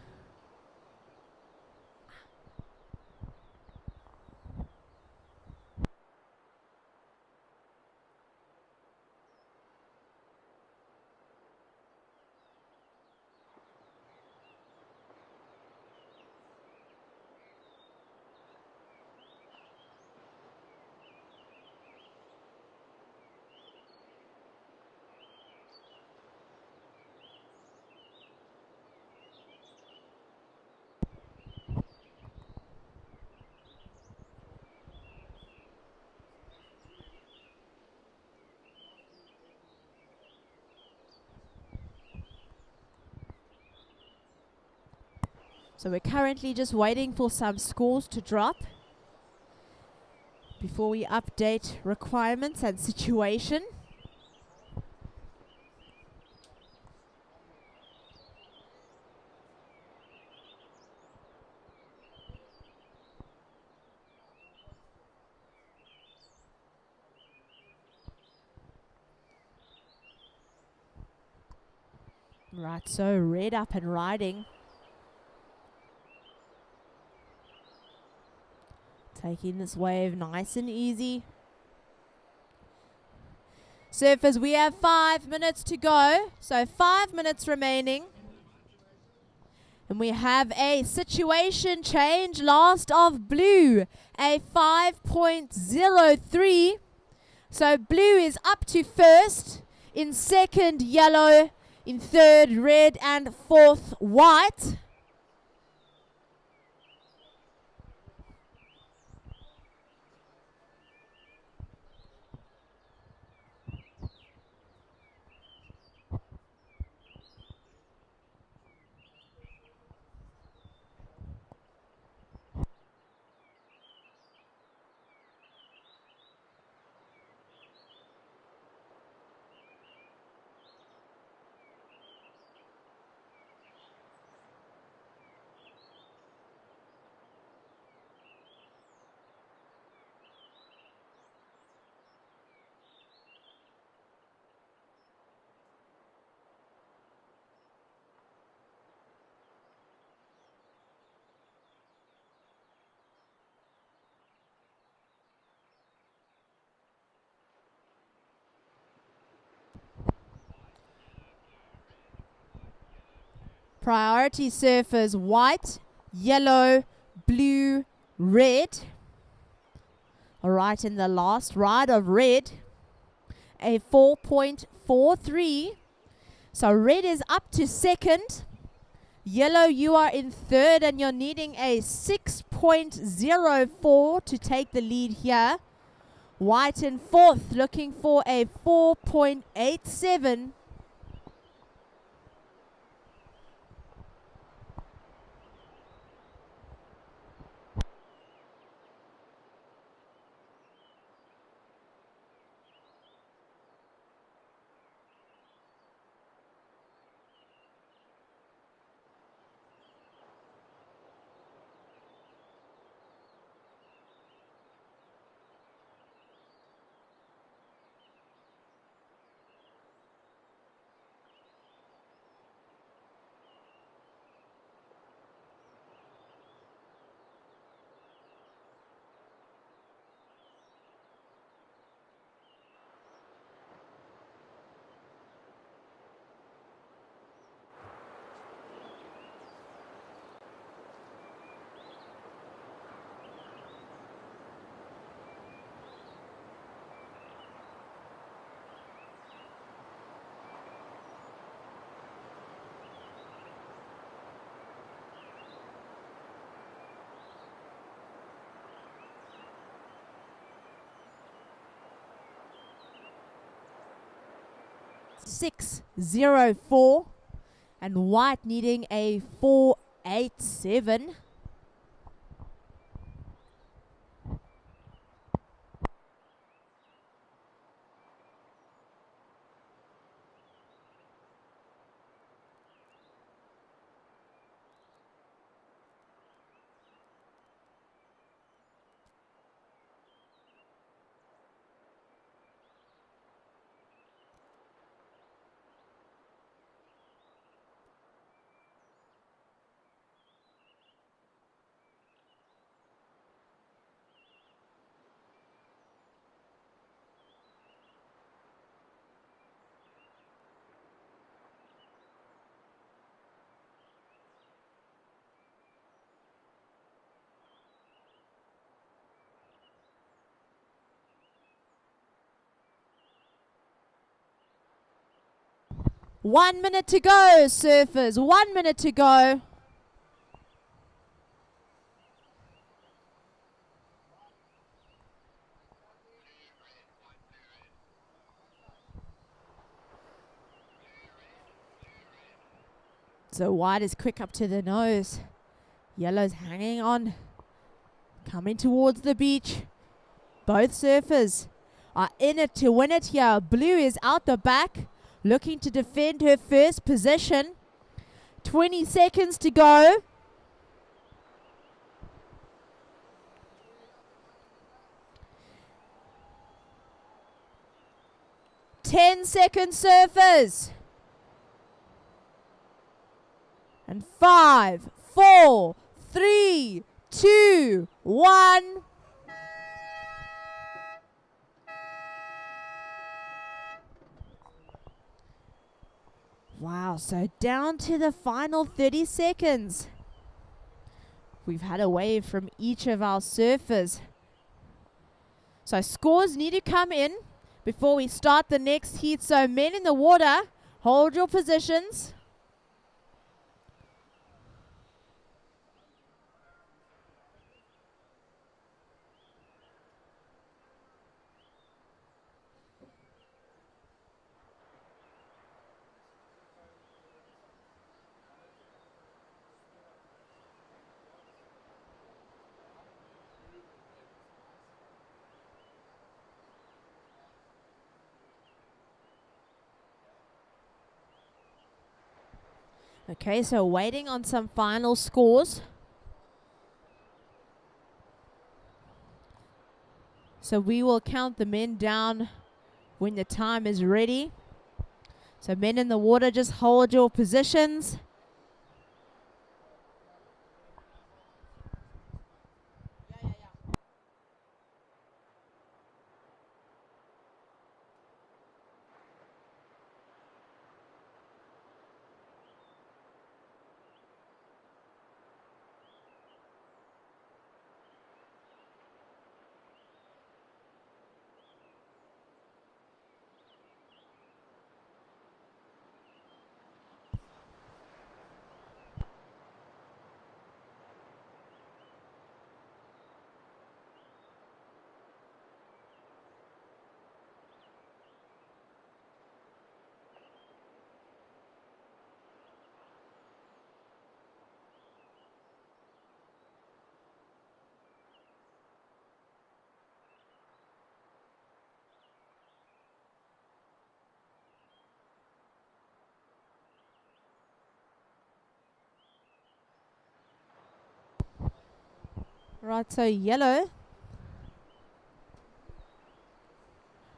So we're currently just waiting for some scores to drop before we update requirements and situation. Right, so red up and riding. Taking this wave nice and easy. Surfers, we have 5 minutes to go. So 5 minutes remaining. And we have a situation change. Last of blue. A 5.03. So blue is up to first, in second yellow, in third red, and fourth white. Priority surfers white, yellow, blue, red. Alright, in the last ride of red, a 4.43. So red is up to second. Yellow, you are in third and you're needing a 6.04 to take the lead here. White in fourth, looking for a 4.87. .604 and white needing a 4.87. One minute to go, surfers. 1 minute to go. So white is quick up to the nose. Yellow's hanging on. Coming towards the beach. Both surfers are in it to win it here. Blue is out the back, looking to defend her first position. 20 seconds to go. Ten-second surfers. And 5, 4, 3, 2, 1. Wow, so down to the final 30 seconds. We've had a wave from each of our surfers. So scores need to come in. before we start the next heat. So men in the water, hold your positions. Okay, so waiting on some final scores. So we will count the men down when the time is ready. So men in the water, just hold your positions. Right, so yellow.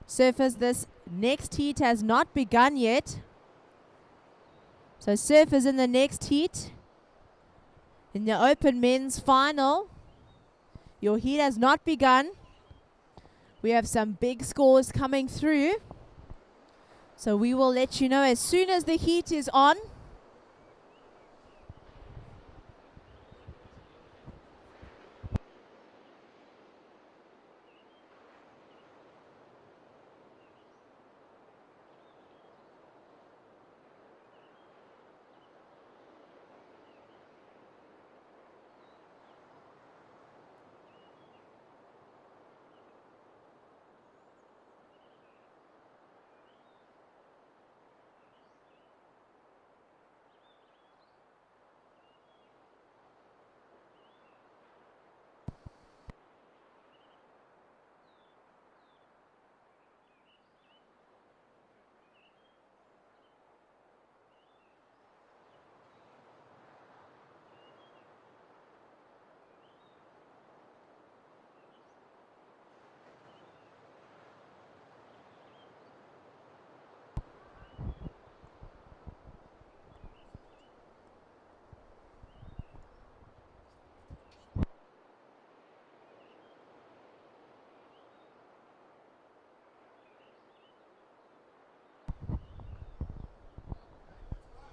Surfers, this next heat has not begun yet. So surfers in the next heat, in the open men's final, your heat has not begun. We have some big scores coming through. So we will let you know as soon as the heat is on.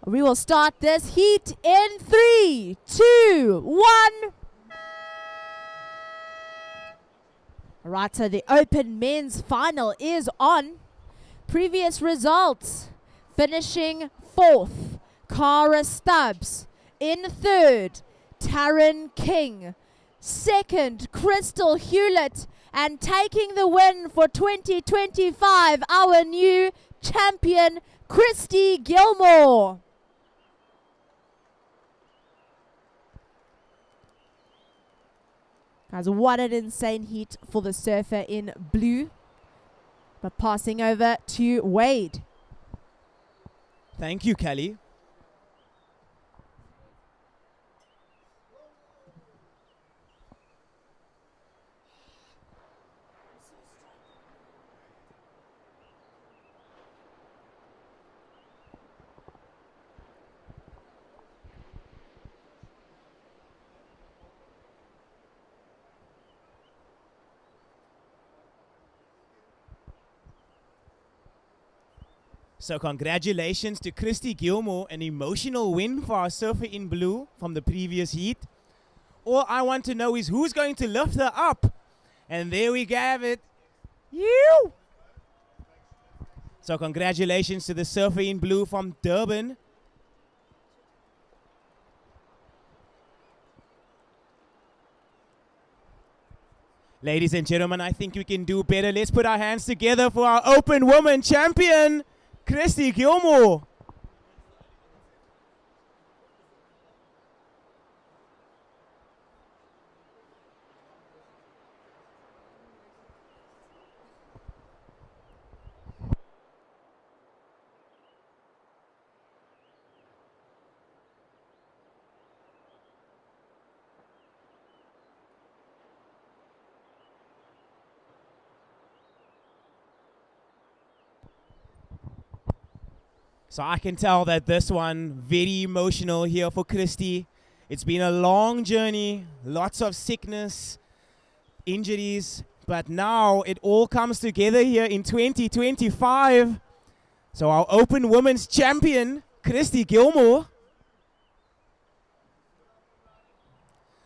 We will start this heat in 3, 2, 1. Right, so the open men's final is on. Previous results: finishing 4th, Cara Stubbs. In 3rd, Taryn King. 2nd, Crystal Hewlett. And taking the win for 2025, our new champion, Christy Gilmore. Guys, what an insane heat for the surfer in blue. But passing over to Wade. Thank you, Kelly. So congratulations to Christy Gilmore, an emotional win for our surfer in blue from the previous heat. All I want to know is who's going to lift her up. And there we have it. You! So congratulations to the surfer in blue from Durban. Ladies and gentlemen, I think we can do better. Let's put our hands together for our open woman champion, Christy Gilmore. So I can tell that this one, very emotional here for Christy. It's been a long journey, lots of sickness, injuries, but now it all comes together here in 2025. So our open women's champion, Christy Gilmore.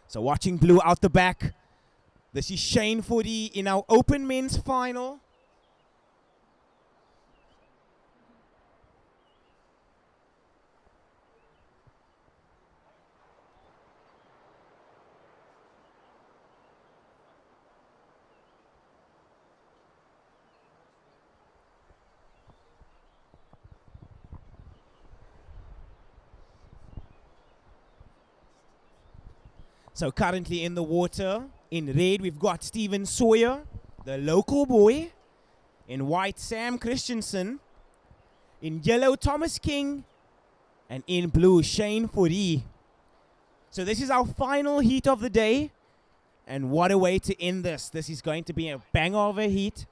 So watching blue out the back. This is Shane Footy in our open men's final. So currently in the water, in red we've got Steven Sawyer, the local boy. In white, Sam Christensen. In yellow, Thomas King. And in blue, Shane Fourie. So this is our final heat of the day. And what a way to end this. This is going to be a banger of a heat.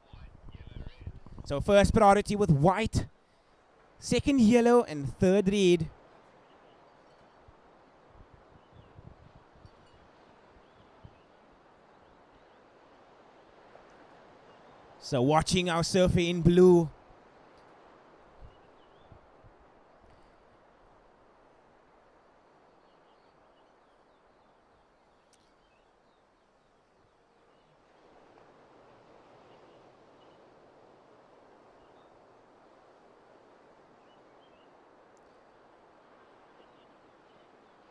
So first priority with white, second yellow, and third red. So watching our surfer in blue.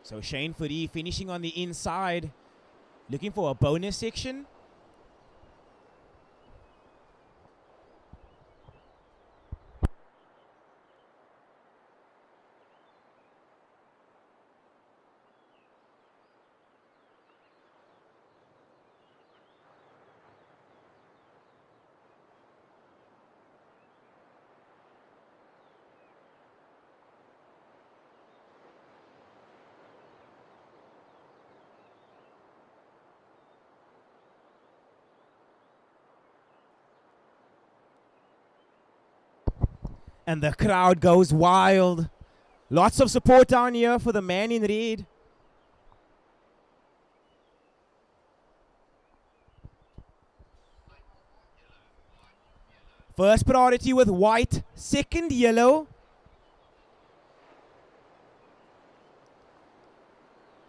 So Shane Fourie finishing on the inside, looking for a bonus section. And the crowd goes wild. Lots of support down here for the man in red. First priority with white, second yellow.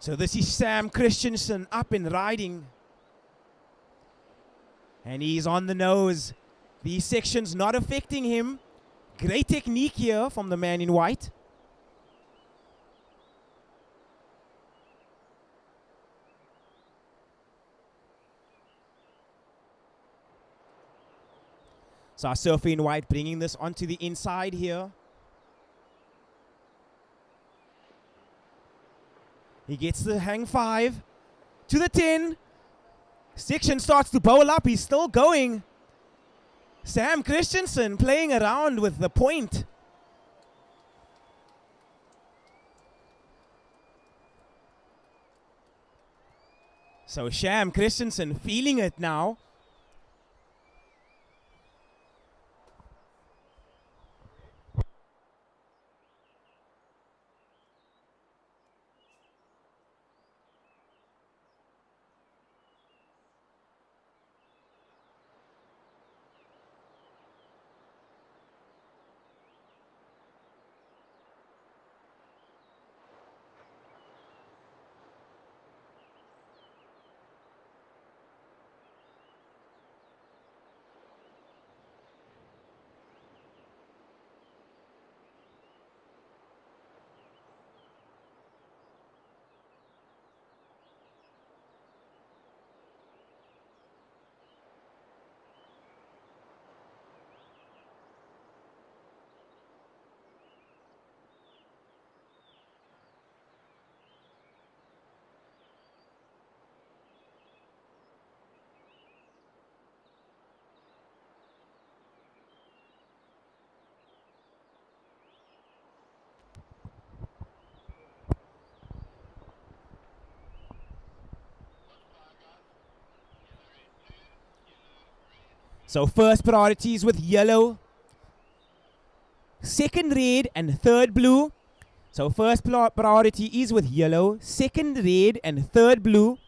So this is Sam Christensen up and riding. And he's on the nose. These sections not affecting him. Great technique here from the man in white. So our surfer in white bringing this onto the inside here. He gets the hang 5 to the 10. Section starts to bowl up. He's still going. Sam Christensen playing around with the point. So Sam Christensen feeling it now. So first priority is with yellow, second red, and third blue. So first priority is with yellow, second red, and third blue.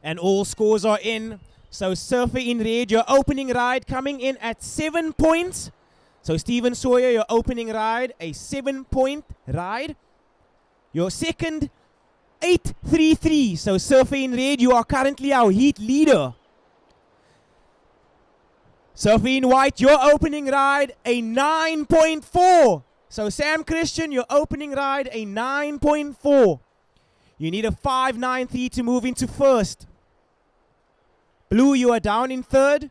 And all scores are in. So Surfer in red, your opening ride coming in at 7 points. So Stephen Sawyer, your opening ride, a 7-point ride. Your second, 8.33. So Surfer in red, you are currently our heat leader. Surfer in white, your opening ride, a 9.4. So Sam Christian, your opening ride, a 9.4. You need a 5.93 to move into first. Blue, you are down in third.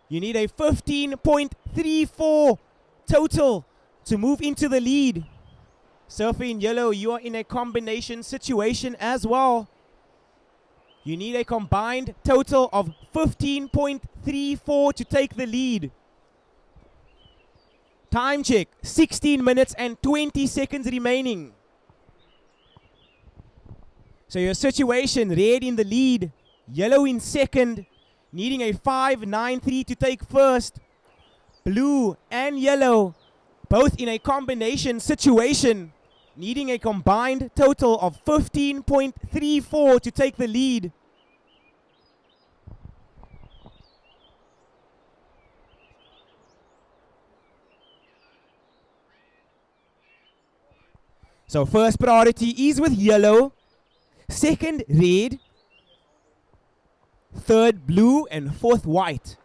You need a 15.34 total to move into the lead. Surfer in yellow, you are in a combination situation as well. You need a combined total of 15.34 to take the lead. Time check, 16 minutes and 20 seconds remaining. So your situation, red in the lead, yellow in second, needing a 5.93 to take first. Blue and yellow, both in a combination situation, needing a combined total of 15.34 to take the lead. So first priority is with yellow, second red, third blue, and fourth white.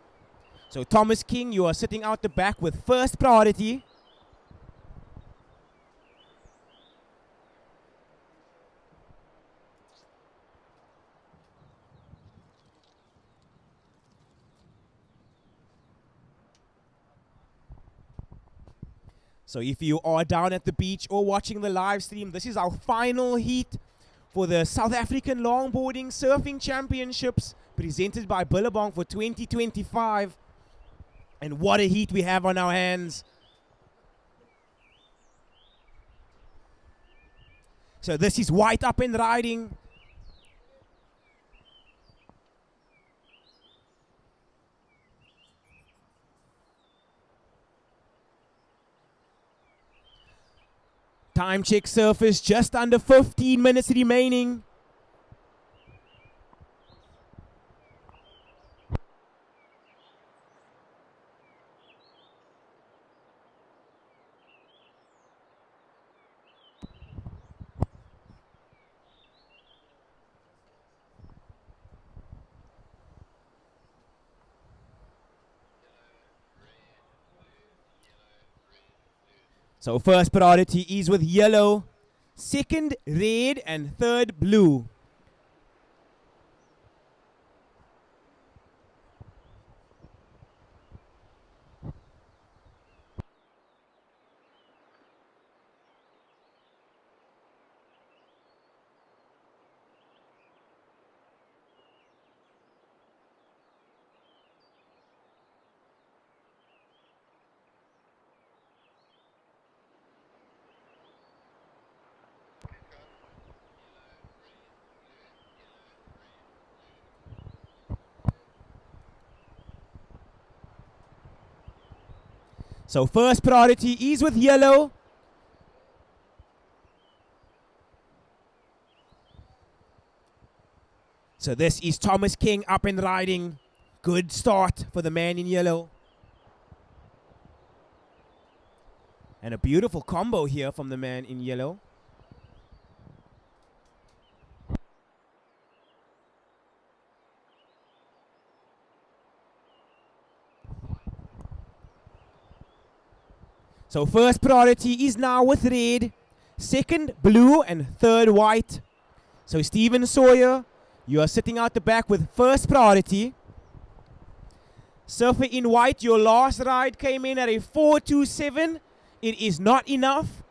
So Thomas King, you are sitting out the back with first priority. So if you are down at the beach or watching the live stream, this is our final heat for the South African Longboarding Surfing Championships presented by Billabong for 2025. And what a heat we have on our hands. So this is white up and riding. Time check surface, just under 15 minutes remaining. So first priority is with yellow, second red, and third blue. So first priority is with yellow. So this is Thomas King up and riding. Good start for the man in yellow. And a beautiful combo here from the man in yellow. So first priority is now with red, second blue, and third white. So Stephen Sawyer, You are sitting out the back with first priority. Surfer in white, your last ride came in at a 4.27. It is not enough.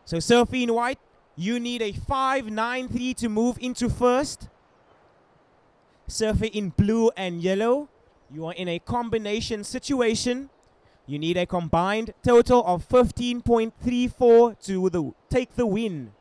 So surfer in white, you need a 5.93 to move into first. Surfer in blue and yellow, you are in a combination situation. You need a combined total of 15.34 to take the win.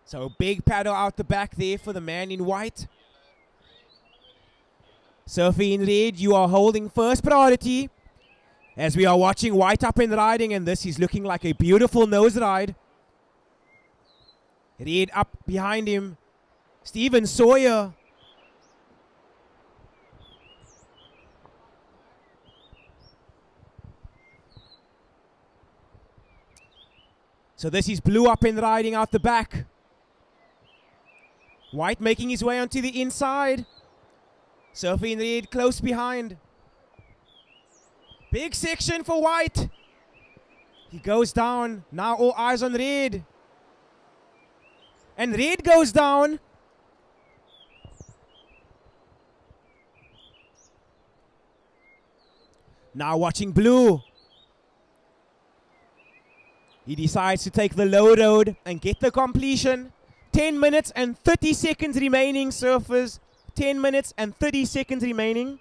So big paddle out the back there for the man in white. Surfer in red, you are holding first priority. As we are watching white up and riding, and this is looking like a beautiful nose ride. Red up behind him. Stephen Sawyer. So this is blue up and riding out the back. White making his way onto the inside. Surfer in red close behind. Big section for white. He goes down. Now all eyes on red. And red goes down. Now watching blue. He decides to take the low road and get the completion. 10 minutes and 30 seconds remaining, surfers. 10 minutes and 30 seconds remaining.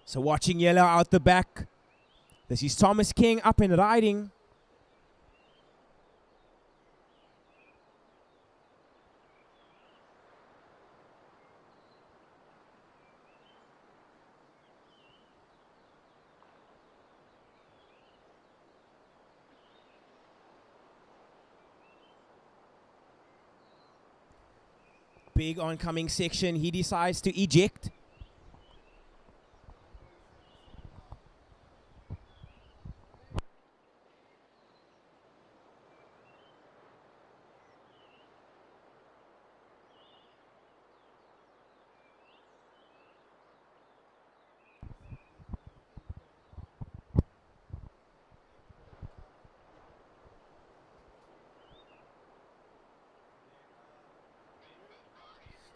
So watching yellow out the back. This is Thomas King up and riding. Big oncoming section. He decides to eject.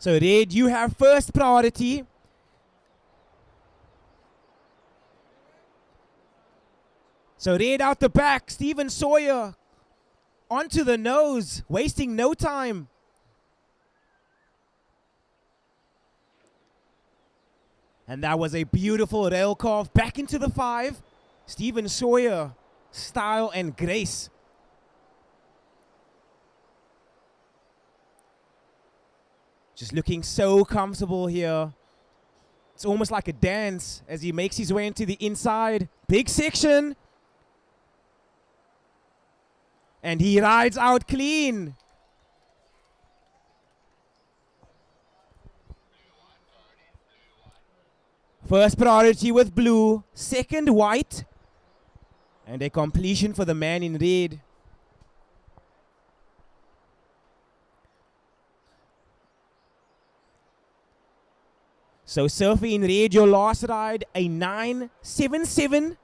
So red, you have first priority. So red out the back, Stephen Sawyer onto the nose, wasting no time. And that was a beautiful rail carve back into the 5. Stephen Sawyer, style and grace. Just looking so comfortable here. It's almost like a dance as he makes his way into the inside. Big section. And he rides out clean. First priority with blue, second white, and a completion for the man in red. So Surfy in red, your last ride, a 9.77.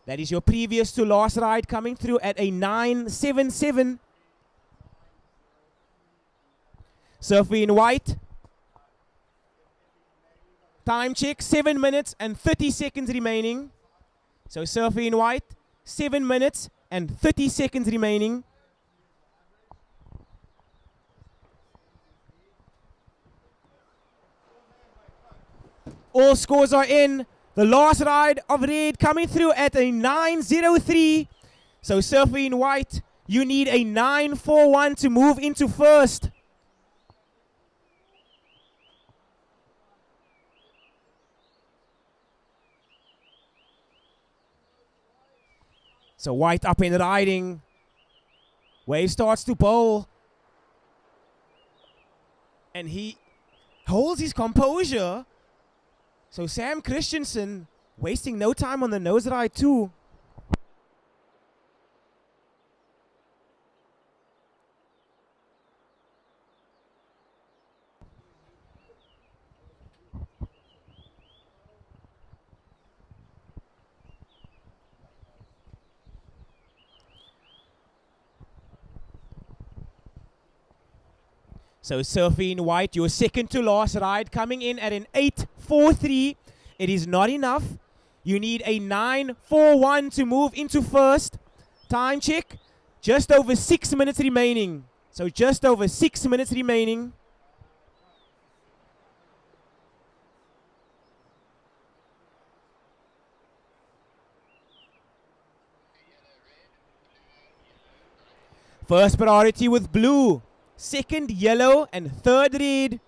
That is your previous to last ride coming through at a 9.77. Surfy in white. Time check, 7 minutes and 30 seconds remaining. So Surfy in white, 7 minutes and 30 seconds remaining. All scores are in. The last ride of red coming through at a 9.03. So Surfy in white, you need a 9.41 to move into first. So white up and riding. Wave starts to bowl. And he holds his composure. So Sam Christensen wasting no time on the nose ride too. So Surfy in white, your second to last ride, coming in at an 8.43. It is not enough. You need a 9.41 to move into first. Time check, just over 6 minutes remaining. So just over 6 minutes remaining. First priority with blue. Second yellow and third red.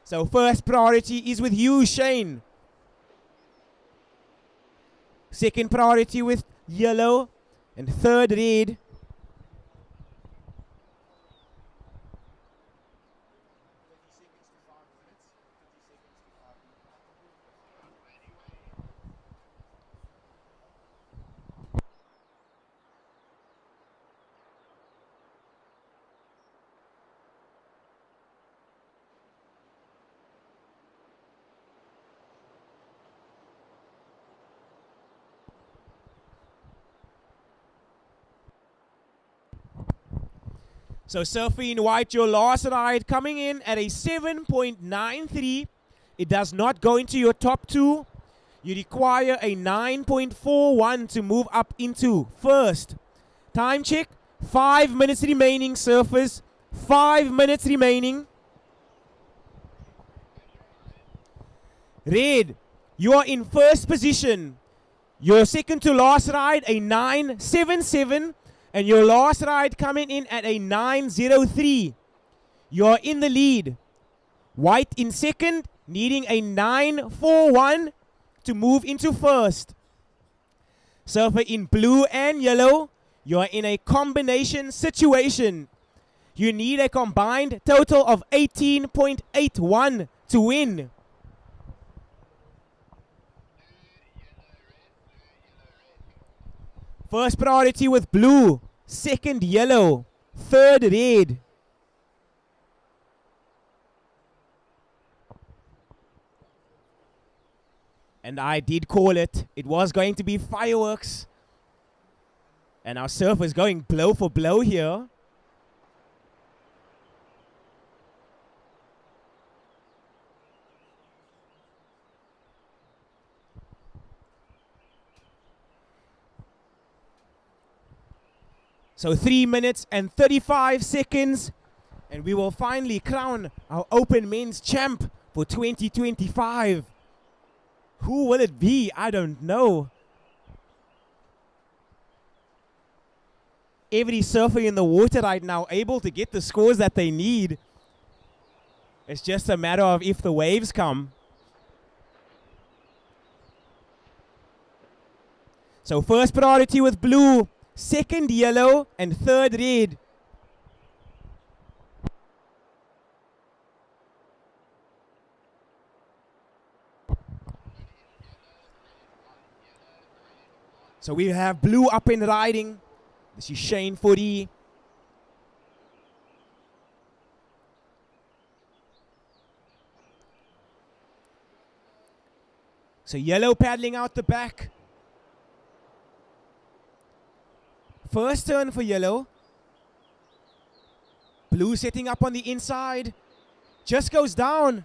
So first priority is with you, Shane. Second priority with yellow and third red. So Surfy in white, your last ride coming in at a 7.93. It does not go into your top two. You require a 9.41 to move up into first. Time check, 5 minutes remaining, surfers. 5 minutes remaining. Red, you are in first position. Your second to last ride, a 9.77. And your last ride coming in at a 9.03. You're in the lead. White in second, needing a 9.41 to move into first. Surfer in blue and yellow, you're in a combination situation. You need a combined total of 18.81 to win. First priority with blue, second yellow, third red. And I did call it. It was going to be fireworks. And our surfer is going blow for blow here. So 3 minutes and 35 seconds. And we will finally crown our Open Men's Champ for 2025. Who will it be? I don't know. Every surfer in the water right now able to get the scores that they need. It's just a matter of if the waves come. So first priority with blue, second yellow, and third red. So we have blue up and riding. This is Shane Footy. So yellow paddling out the back. First turn for yellow. Blue setting up on the inside. Just goes down.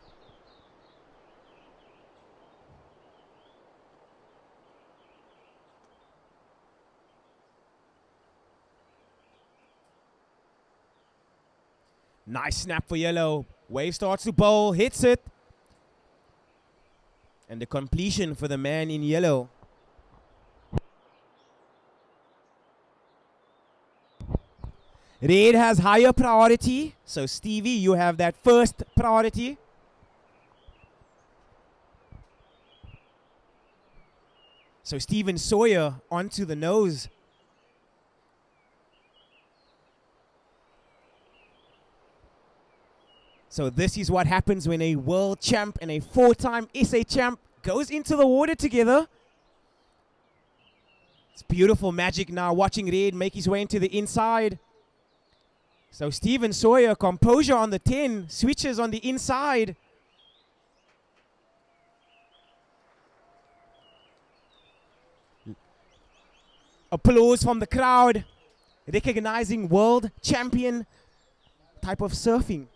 Nice snap for yellow. Wave starts to bowl, hits it. And the completion for the man in yellow. Red has higher priority. So Stevie, you have that first priority. So Steven Sawyer onto the nose. So this is what happens when a world champ and a 4-time SA champ goes into the water together. It's beautiful magic now watching Red make his way into the inside. So Steven Sawyer, composure on the 10, switches on the inside. Applause from the crowd, recognizing world champion type of surfing.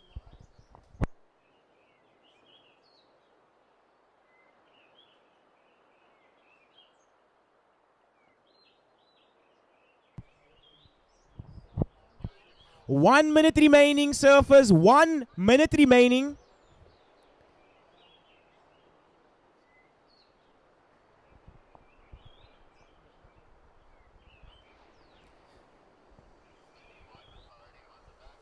One minute remaining, surfers. 1 minute remaining.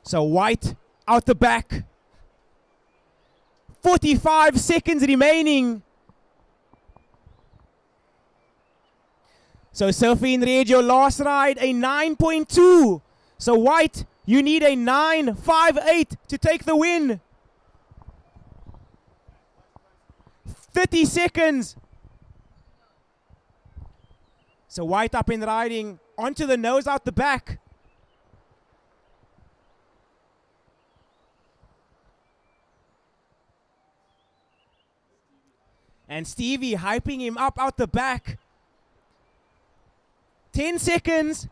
So white out the back. 45 seconds remaining. So surfing Red, your last ride, a 9.2. So white, you need a 9.58 to take the win. 30 seconds. So white up and riding onto the nose out the back. And Stevie hyping him up out the back. 10 seconds.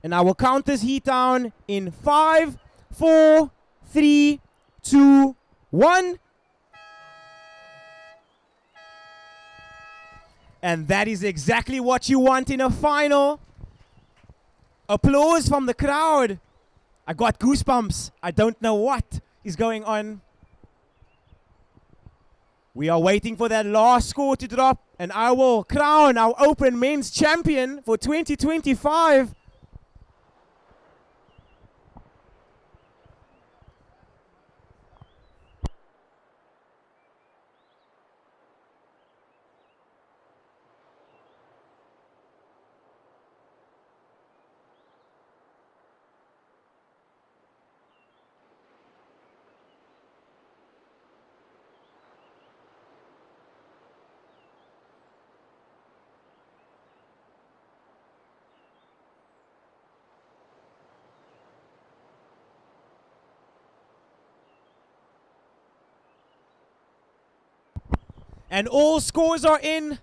And I will count this heat down in 5, 4, 3, 2, 1. And that is exactly what you want in a final. Applause from the crowd. I got goosebumps. I don't know what is going on. We are waiting for that last score to drop, and I will crown our Open Men's Champion for 2025. And all scores are in.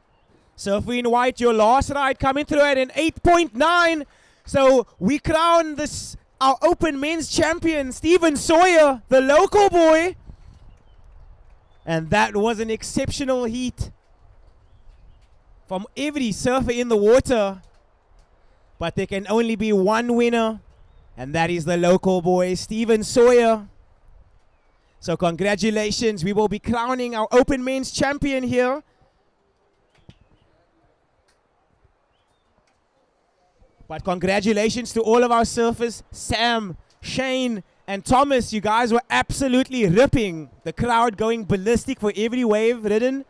Surfing White, your last ride coming through at an 8.9. So we crown this our Open Men's Champion, Steven Sawyer, the local boy. And that was an exceptional heat from every surfer in the water. But there can only be one winner, and that is the local boy, Steven Sawyer. So congratulations, we will be crowning our Open Men's Champion here. But congratulations to all of our surfers, Sam, Shane, and Thomas. You guys were absolutely ripping. The crowd going ballistic for every wave ridden.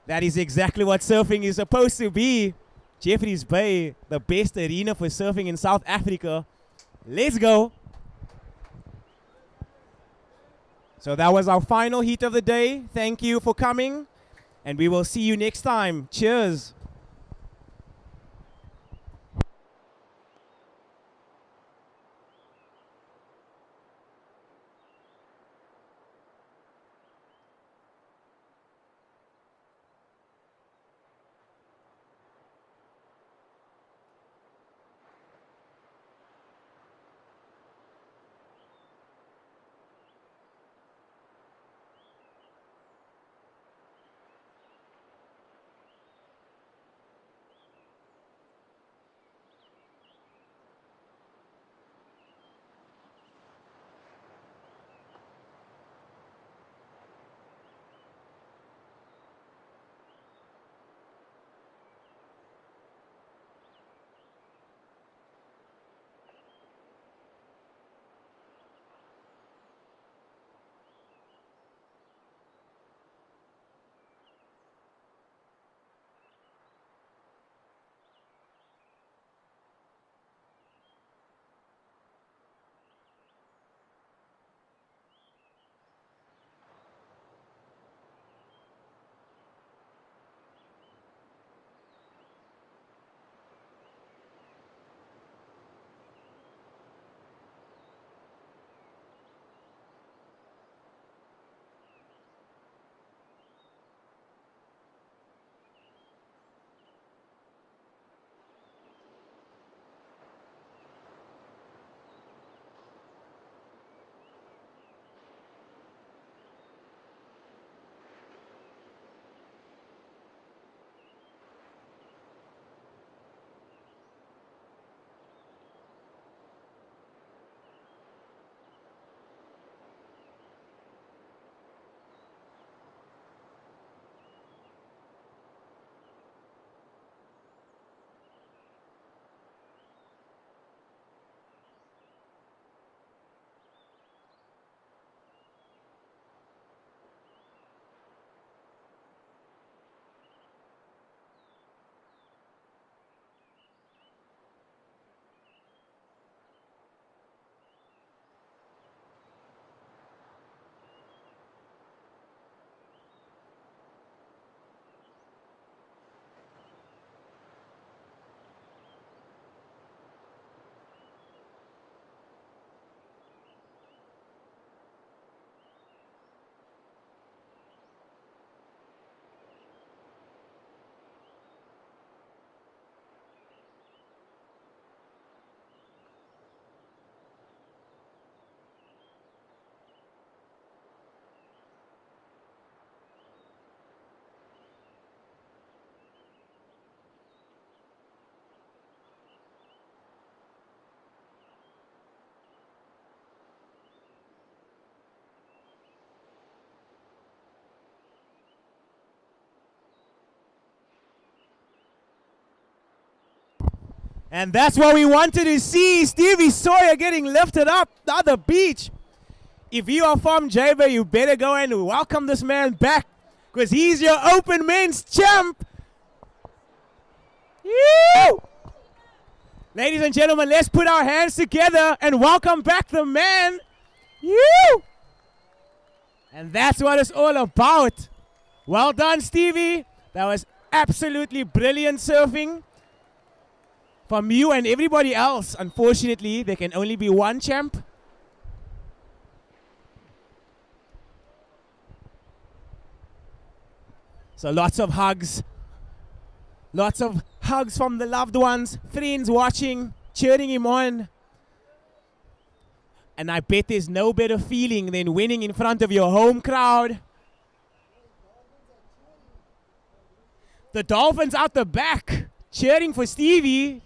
That is exactly what surfing is supposed to be. Jeffreys Bay, the best arena for surfing in South Africa. Let's go. So that was our final heat of the day. Thank you for coming, and we will see you next time. Cheers. And that's what we wanted to see. Stevie Sawyer getting lifted up on the beach. If you are from Jaber, you better go and welcome this man back, because he's your open men's champ. Woo! Ladies and gentlemen, let's put our hands together and welcome back the man. Woo! And that's what it's all about. Well done, Stevie. That was absolutely brilliant surfing from you and everybody else. Unfortunately, there can only be one champ. So lots of hugs. Lots of hugs from the loved ones, friends watching, cheering him on. And I bet there's no better feeling than winning in front of your home crowd. The Dolphins out the back, cheering for Stevie.